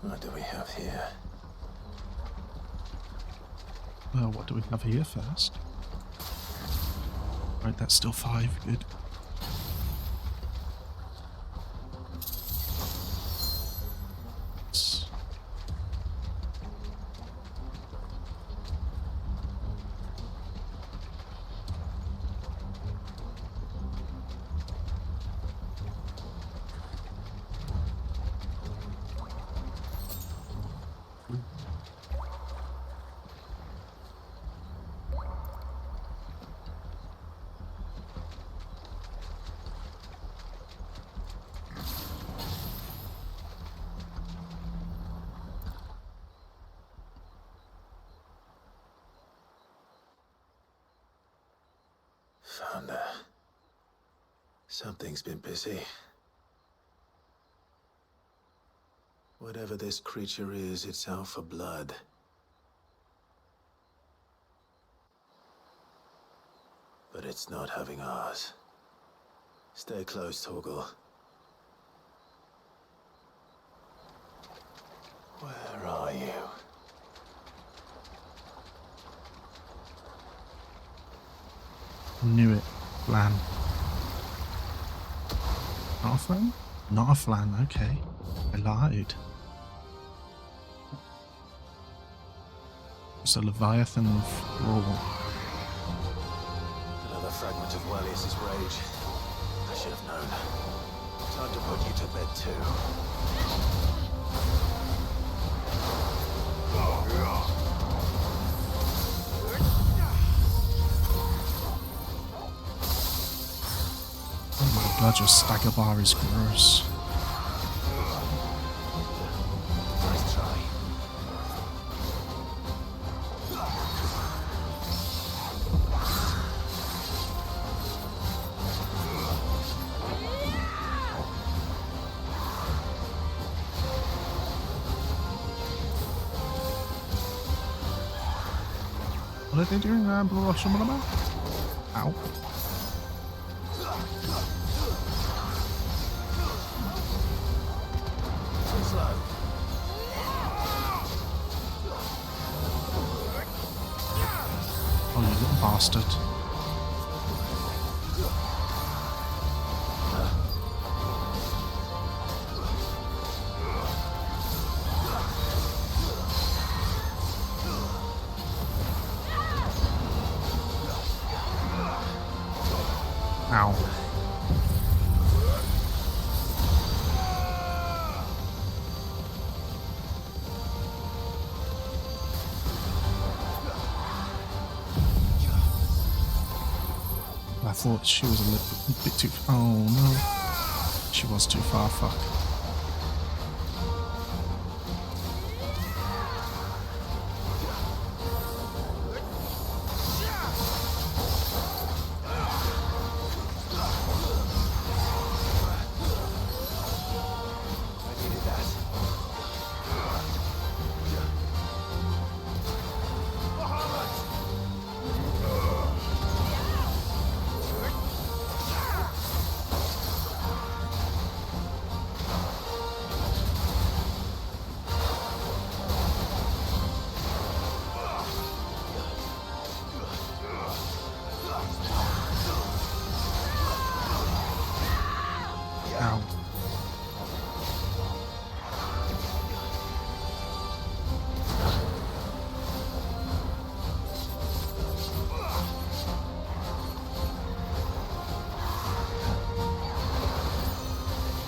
What do we have here?
Well, what do we have here first? Right, that's still 5, good.
Found her. Something's been busy. Whatever this creature is, it's out for blood. But it's not having ours. Stay close, Torgal. Where are you?
Knew it. Flan. Not a flan? Not a flan, okay. I lied. It's a Leviathan of Raw.
Another fragment of Wallius's rage. I should have known. Time to put you to bed too.
Oh my god, your stagger bar is gross.
Nice try.
What are they doing? Ow. Bastard. Ow. I thought she was a little bit too... Oh no. She was too far, fuck. Ow.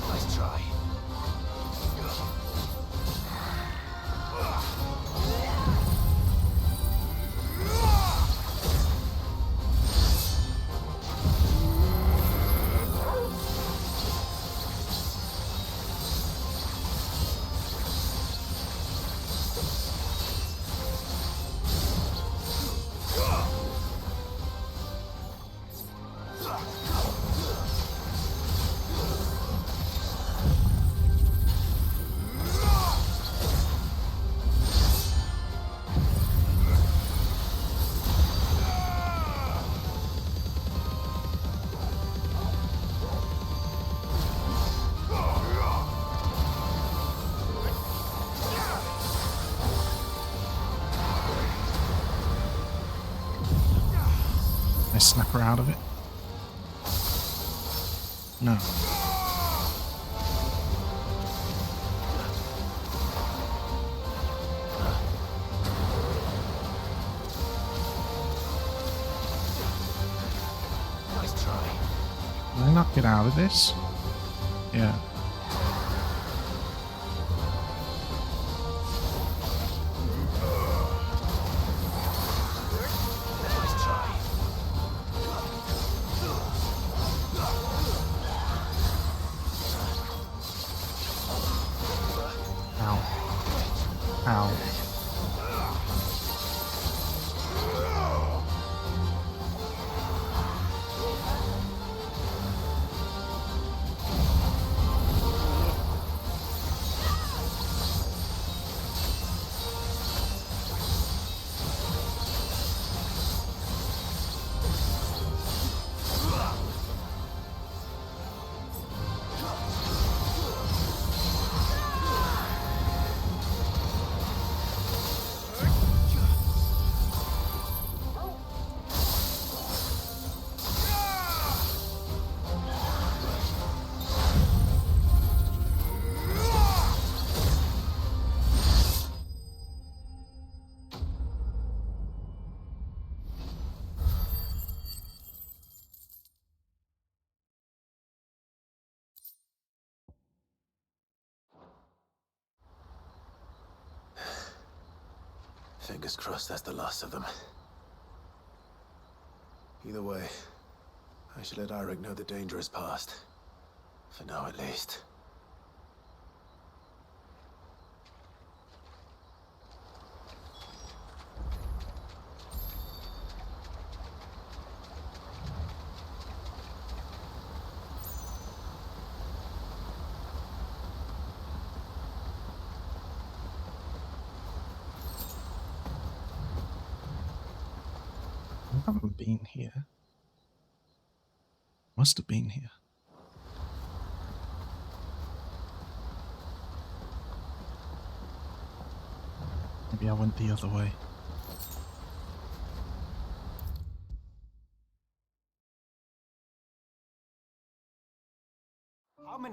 Nice try.
I snap her out of it? No.
Nice try.
Can I not get out of this? Yeah.
Nice try.
Ow. Ow.
Fingers crossed that's the last of them. Either way, I should let Eirik know the danger is past. For now, at least.
I haven't been here. Must have been here. Maybe I went the other way.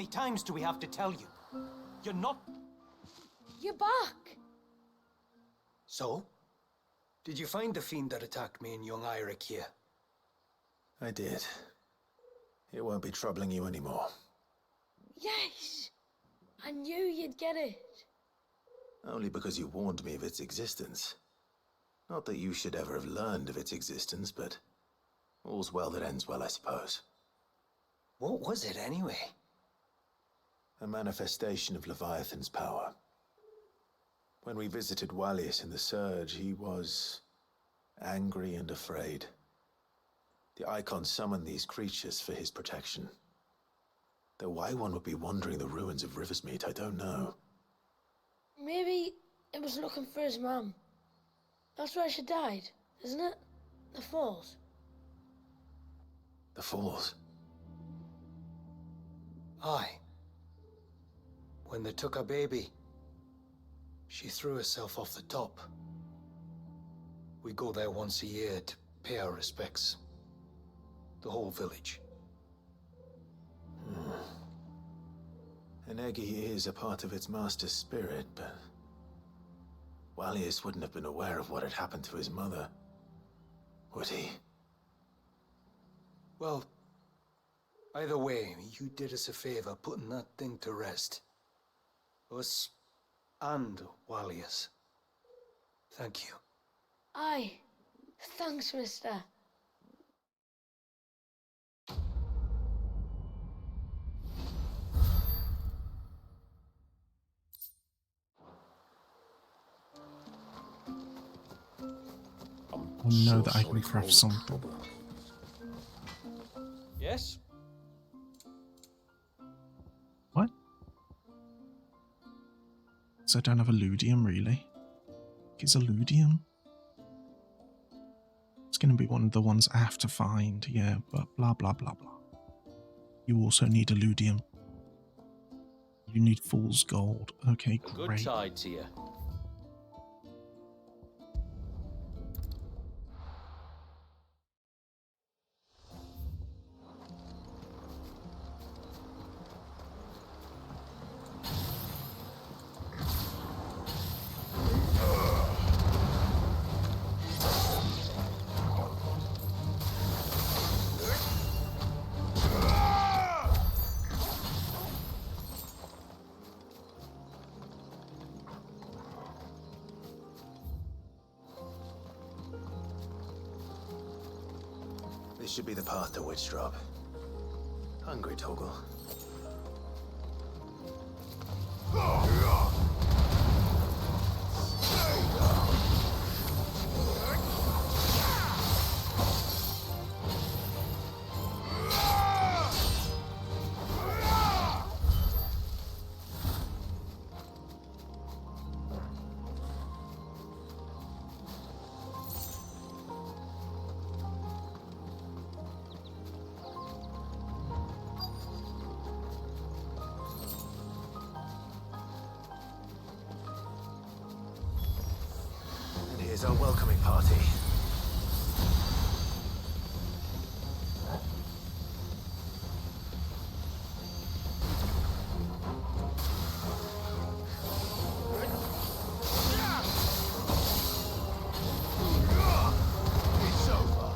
many times do we have to tell you? You're not...
You're back!
So? Did you find the fiend that attacked me and young Eirik here?
I did. It won't be troubling you anymore.
Yes! I knew you'd get it.
Only because you warned me of its existence. Not that you should ever have learned of its existence, but all's well that ends well, I suppose.
What was it, anyway?
A manifestation of Leviathan's power. When we visited Wallius in the Surge, he was angry and afraid. The Icon summoned these creatures for his protection. Though why one would be wandering the ruins of Riversmeet, I don't know.
Maybe it was looking for his mum. That's where she died, isn't it? The Falls.
The Falls?
Aye. When they took her baby, she threw herself off the top. We go there once a year to pay our respects. The whole village.
An Eggy is a part of its master's spirit, but Wallius wouldn't have been aware of what had happened to his mother, would he?
Well, either way, you did us a favor putting that thing to rest. Us and Wallius. Thank you.
Aye. Thanks, mister.
I'll know that I can craft something.
Yes?
What? So I don't have a ludium, really? It's a ludium? It's going to be one of the ones I have to find, yeah, but blah blah blah blah. You also need a ludium. You need fool's gold. Okay,
Good
great.
tide to you.
This should be the path to Witchdrop. Hungry, Toggle? Here's our welcoming party. It's over.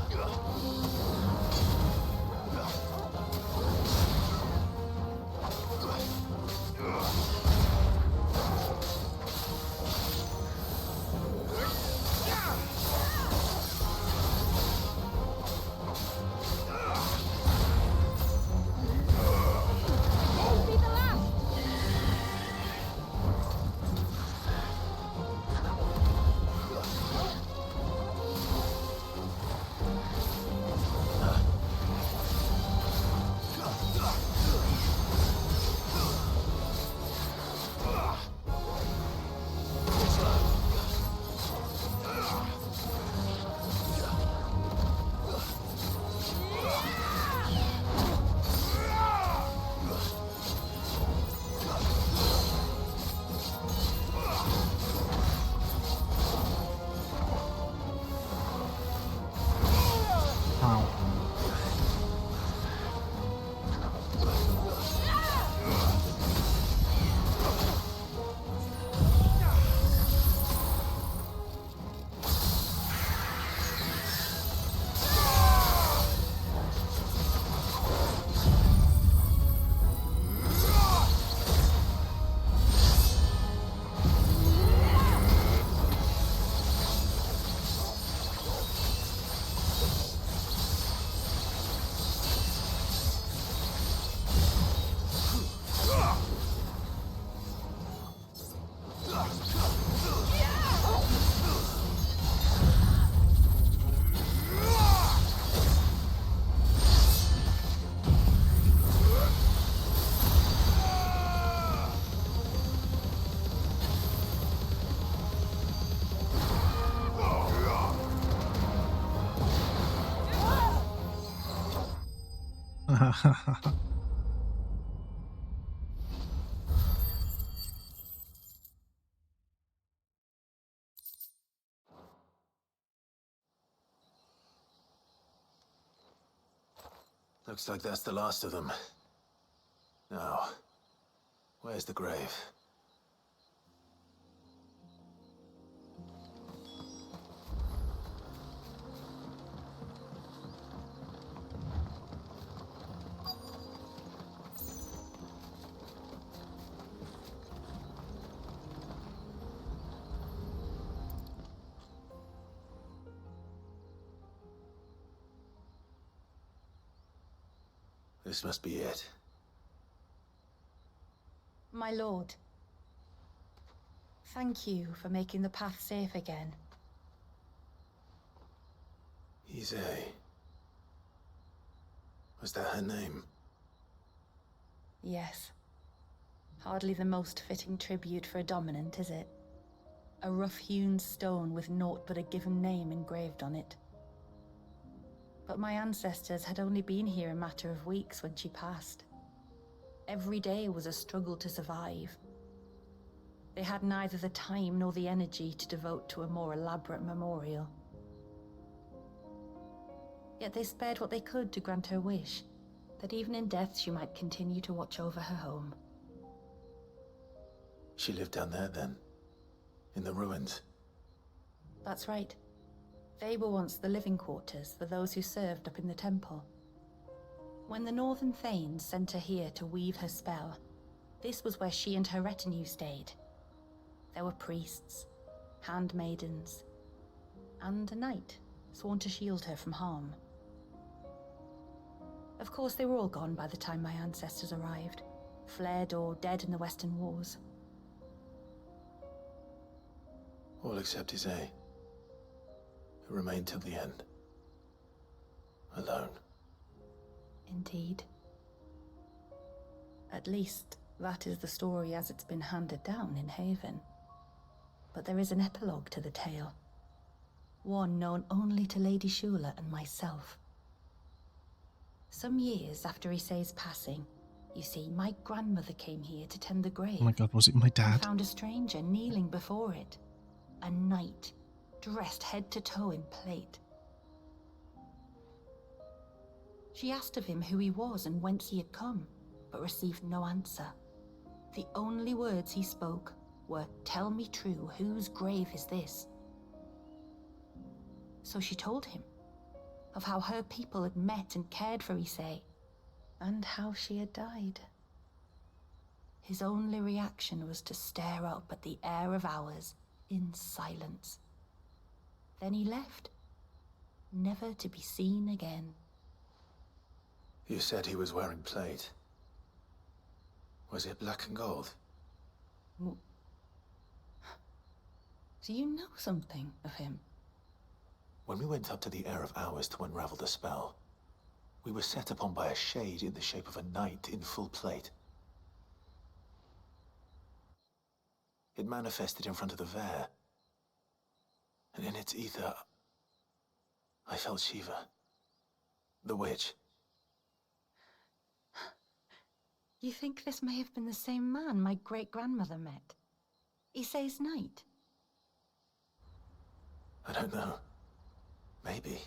Looks like that's the last of them. Now, where's the grave? This must be it.
My lord, thank you for making the path safe again.
XVI. Was that her name?
Yes. Hardly the most fitting tribute for a dominant, is it? A rough-hewn stone with naught but a given name engraved on it. But my ancestors had only been here a matter of weeks when she passed. Every day was a struggle to survive. They had neither the time nor the energy to devote to a more elaborate memorial. Yet they spared what they could to grant her wish, that even in death she might continue to watch over her home.
She lived down there then? In the ruins?
That's right. They were once the living quarters for those who served up in the temple. When the Northern Thanes sent her here to weave her spell, this was where she and her retinue stayed. There were priests, handmaidens, and a knight sworn to shield her from harm. Of course, they were all gone by the time my ancestors arrived, fled or dead in the Western Wars.
All except XVI, who remained till the end. Alone.
Indeed. At least, that is the story as it's been handed down in Haven. But there is an epilogue to the tale. One known only to Lady Shula and myself. Some years after XVI's passing, you see, my grandmother came here to tend the grave.
Oh my god, was it my
And
dad?
found a stranger kneeling before it. A knight, dressed head to toe in plate. She asked of him who he was and whence he had come, but received no answer. The only words he spoke were, "Tell me true, whose grave is this?" So she told him of how her people had met and cared for XVII, and how she had died. His only reaction was to stare up at the air of hours in silence. Then he left, never to be seen again.
You said he was wearing plate. Was it black and gold?
Do you know something of him?
When we went up to the Air of Hours to unravel the spell, we were set upon by a shade in the shape of a knight in full plate. It manifested in front of the Vare, and in its ether, I felt Shiva, the witch.
You think this may have been the same man my great-grandmother met? XVI's knight?
I don't know. Maybe.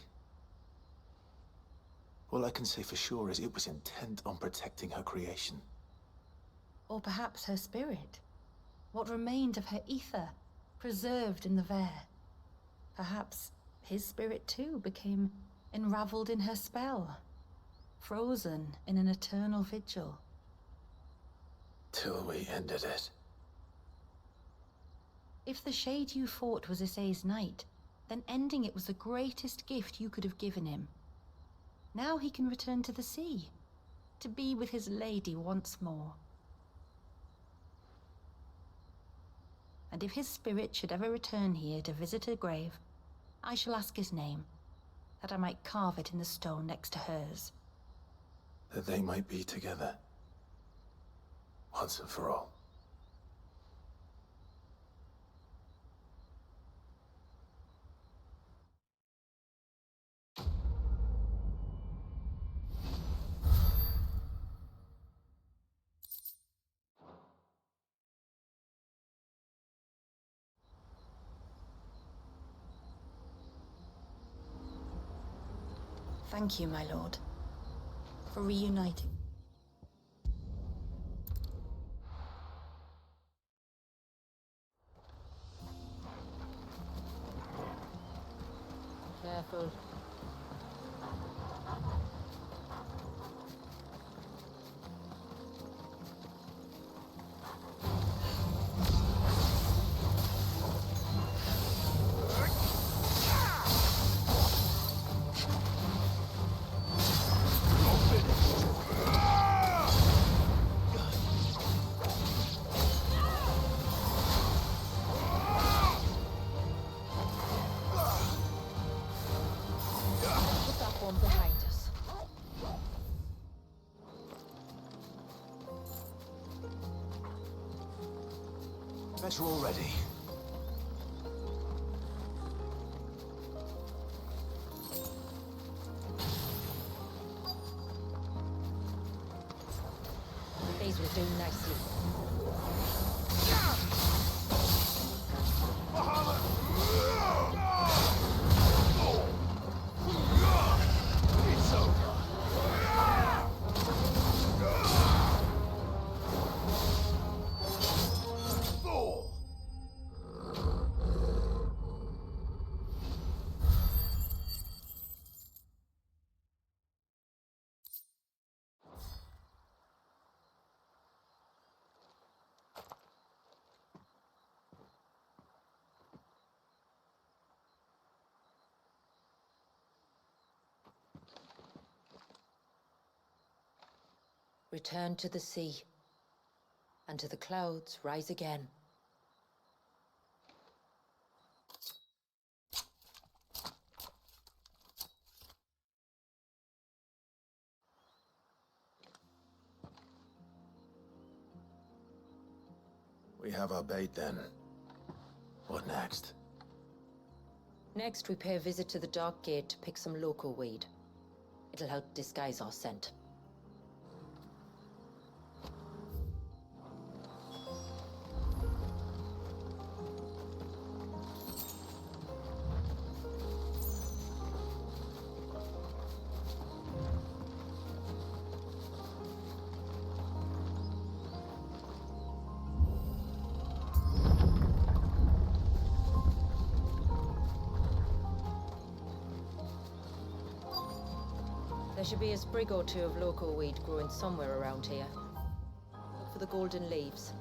All I can say for sure is it was intent on protecting her creation.
Or perhaps her spirit? What remained of her ether, preserved in the Vare? Perhaps his spirit too became enraveled in her spell, frozen in an eternal vigil.
Till we ended it.
If the shade you fought was XVI's knight, then ending it was the greatest gift you could have given him. Now he can return to the sea, to be with his lady once more. And if his spirit should ever return here to visit her grave, I shall ask his name, that I might carve it in the stone next to hers.
That they might be together. Once and for all.
Thank you, my lord, for reuniting.
Careful. Put that one behind us.
Better already.
These will do nicely.
It's over. Fool!
Return to the sea, and to the clouds rise again.
We have our bait then. What next?
Next, we pay a visit to the Dark Gate to pick some local weed. It'll help disguise our scent. There should be a sprig or two of local weed growing somewhere around here. Look for the golden leaves.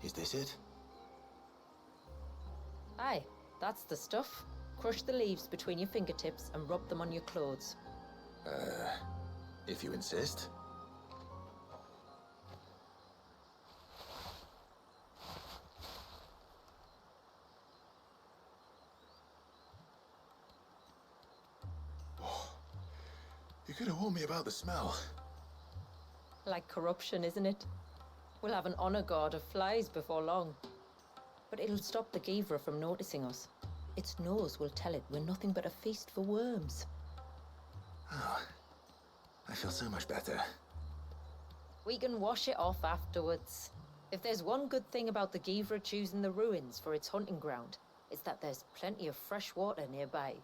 Is this it?
Aye, that's the stuff. Crush the leaves between your fingertips and rub them on your clothes.
If you insist. You could have warned me about the smell.
Like corruption, isn't it? We'll have an honor guard of flies before long. But it'll stop the Givra from noticing us. Its nose will tell it we're nothing but a feast for worms.
Oh, I feel so much better.
We can wash it off afterwards. If there's one good thing about the Givra choosing the ruins for its hunting ground, it's that there's plenty of fresh water nearby.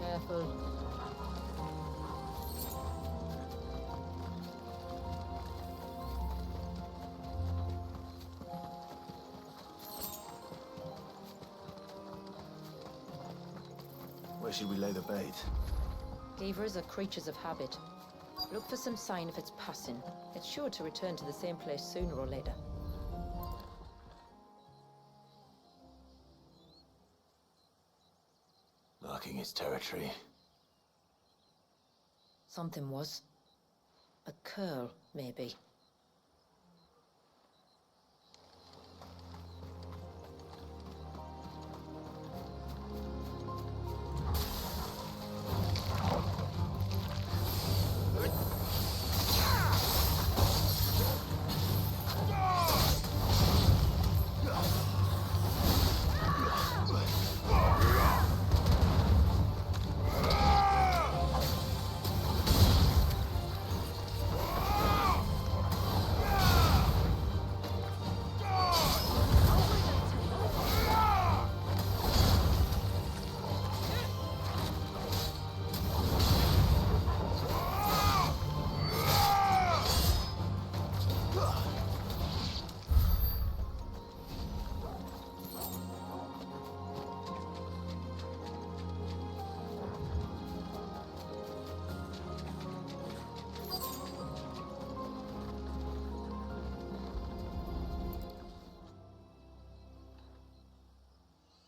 Careful.
Where should we lay the bait?
Givers are creatures of habit. Look for some sign of its passing. It's sure to return to the same place sooner or later.
Marking its territory.
Something was. A curl, maybe.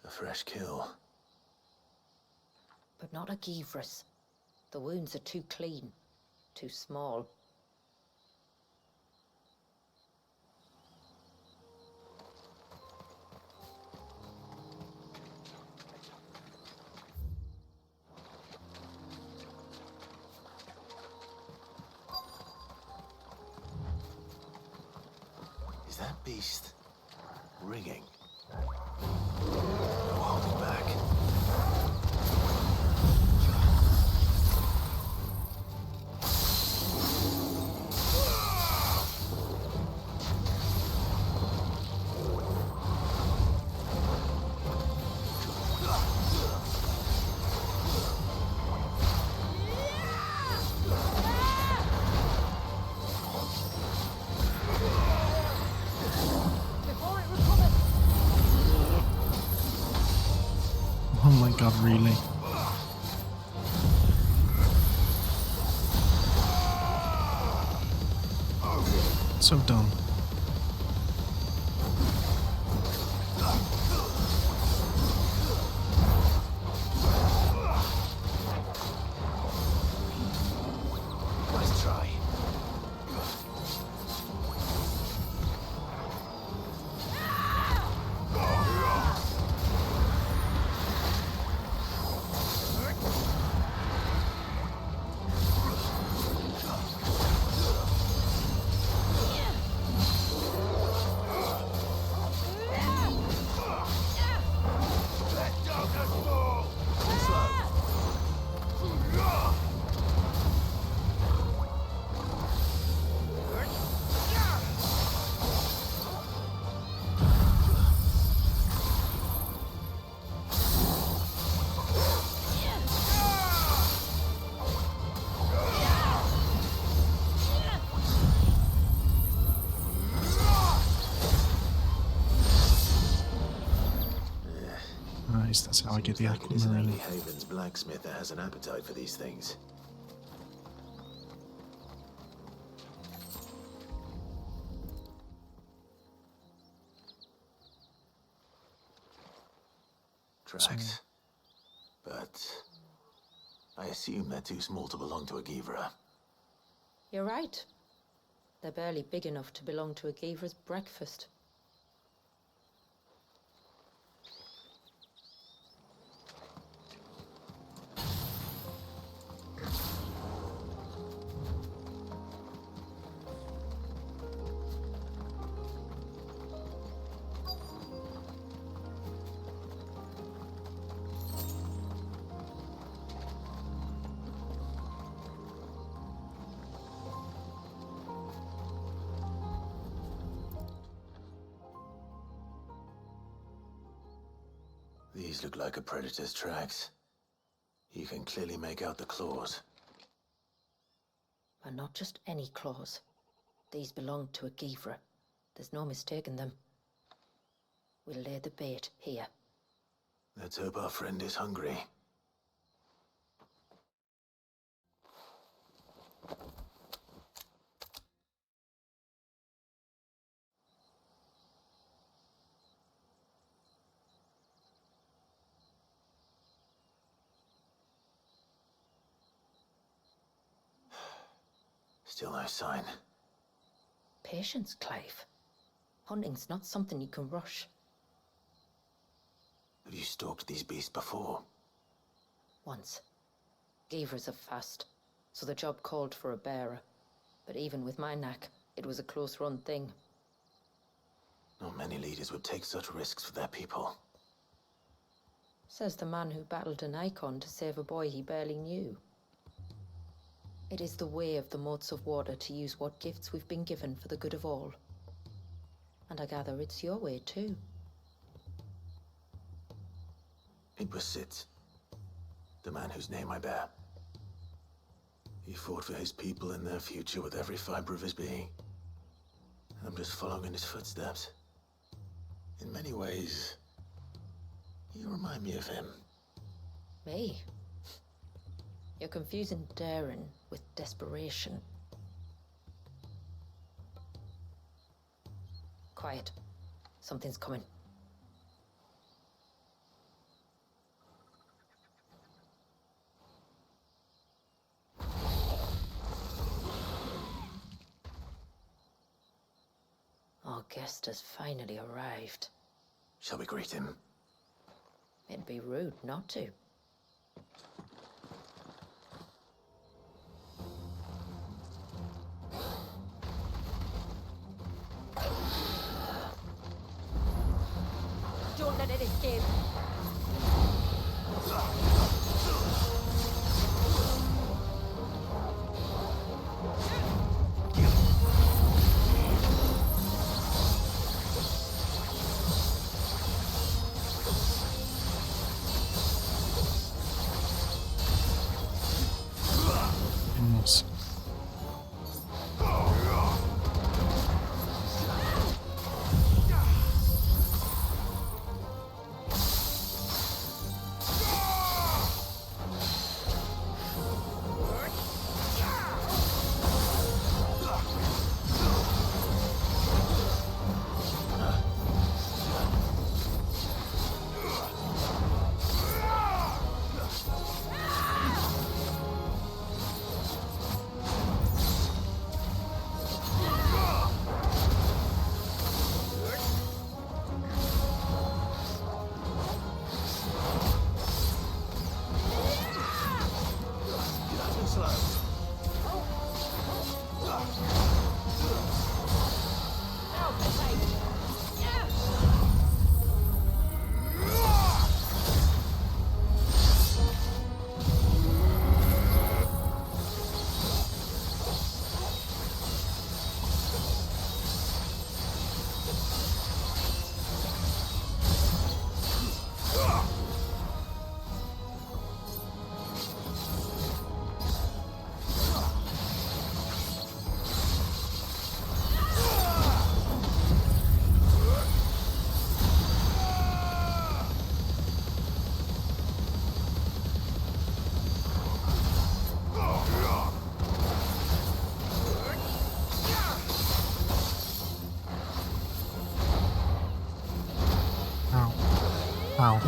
A fresh kill.
But not a Givras. The wounds are too clean, too small.
Is that beast ringing? No holding back.
Oh my god, really? So dumb.
Nice try.
Nice, that's how I get the
Like it isn't
aquamarine.
only Haven's blacksmith that has an appetite for these things. Tracks. But I assume they're too small to belong to a Givra.
You're right. They're barely big enough to belong to a Givra's breakfast.
These look like a predator's tracks. You can clearly make out the claws.
And not just any claws. These belong to a Givra. There's no mistaking them. We'll lay the bait here.
Let's hope our friend is hungry. Still no sign.
Patience, Clive. Hunting's not something you can rush.
Have you stalked these beasts before?
Once. Givras are fast, so the job called for a bearer. But even with my knack, it was a close-run thing.
Not many leaders would take such risks for their people.
Says the man who battled an icon to save a boy he barely knew. It is the way of the moats of water to use what gifts we've been given for the good of all. And I gather it's your way too.
It was Sid, the man whose name I bear. He fought for his people and their future with every fiber of his being. I'm just following in his footsteps. In many ways, you remind me of him.
Me? You're confusing daring with desperation. Quiet. Something's coming. Our guest has finally arrived.
Shall we greet him?
It'd be rude not to.
Don't let it escape.
Goodness. Ow. Ow.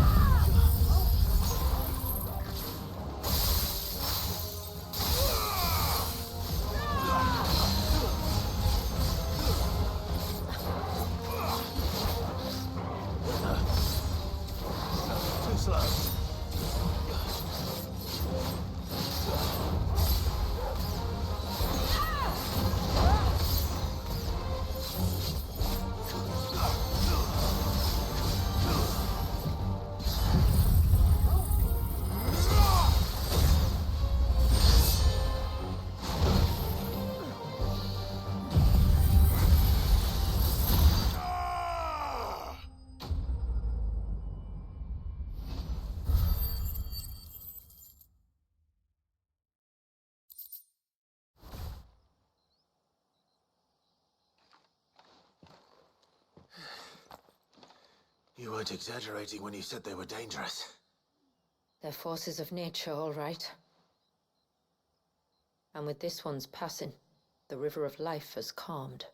Too slow.
You weren't exaggerating when you said they were dangerous.
They're forces of nature, all right. And with this one's passing, the river of life has calmed.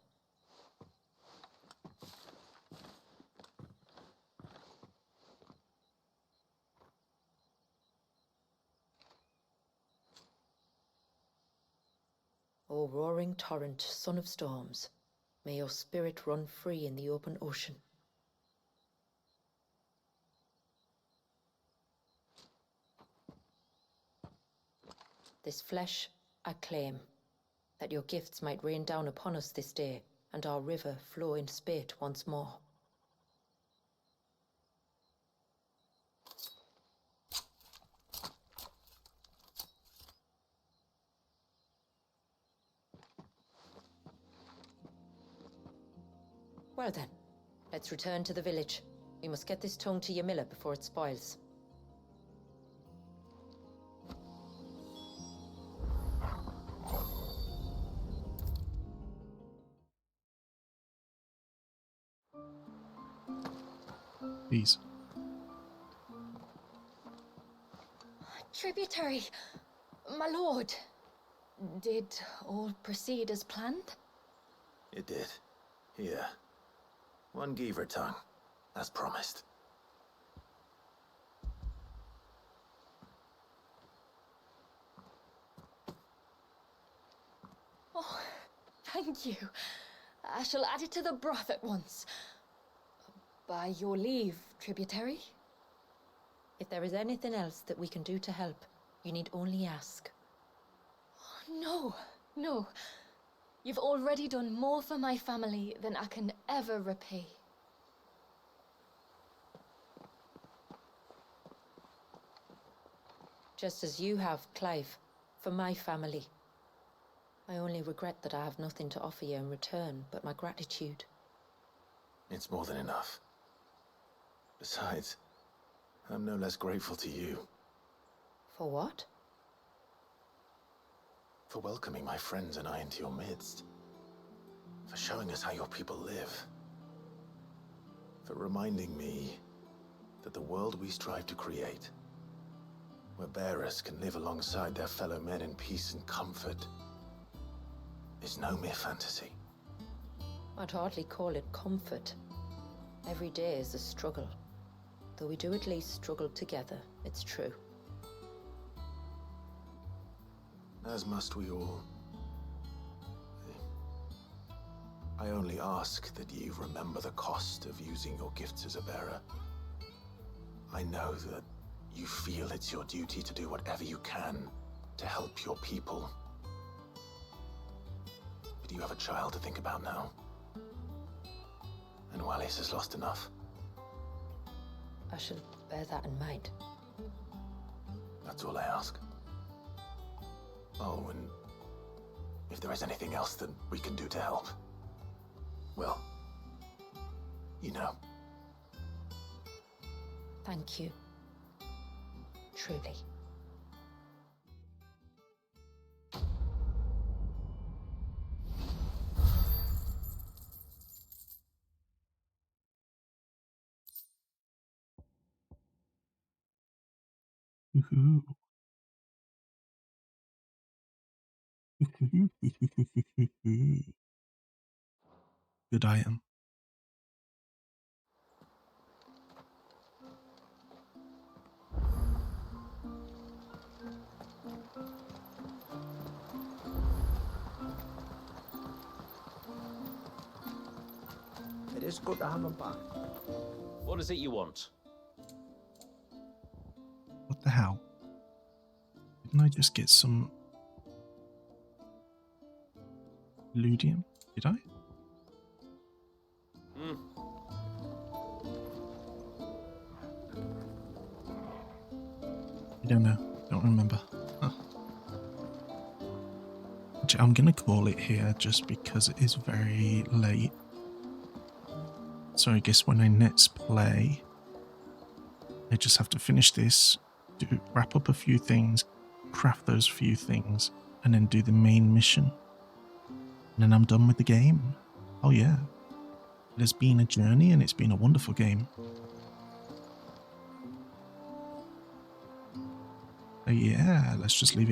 O roaring torrent, son of storms, may your spirit run free in the open ocean. This flesh I claim, that your gifts might rain down upon us this day, and our river flow in spate once more. Well then, let's return to the village. We must get this tongue to Yamila before it spoils.
Please.
Tributary, my lord. Did all proceed as planned?
It did. Here. One Geaver tongue, as promised.
Oh, thank you. I shall add it to the broth at once. By your leave, tributary.
If there is anything else that we can do to help, you need only ask.
No, no. You've already done more for my family than I can ever repay.
Just as you have, Clive, for my family. I only regret that I have nothing to offer you in return but my gratitude.
It's more than enough. Besides, I'm no less grateful to you.
For what?
For welcoming my friends and I into your midst. For showing us how your people live. For reminding me that the world we strive to create, where bearers can live alongside their fellow men in peace and comfort, is no mere fantasy.
I'd hardly call it comfort. Every day is a struggle. Though we do at least struggle together, it's true.
As must we all. I only ask that you remember the cost of using your gifts as a bearer. I know that you feel it's your duty to do whatever you can to help your people. But you have a child to think about now. And Wallis has lost enough.
I shall bear that in mind.
That's all I ask. Oh, and if there is anything else that we can do to help, well, you know.
Thank you. Truly.
Woohoo. Good item.
It is good to have him back.
What is it you want?
What the hell? Didn't I just get some ludium? Did I? I don't know. Don't remember. Huh. I'm going to call it here just because it is very late. So I guess when I next play, I just have to finish this, wrap up a few things, craft those few things, and then do the main mission. And then I'm done with the game. Oh yeah. It has been a journey and it's been a wonderful game. So yeah, let's just leave it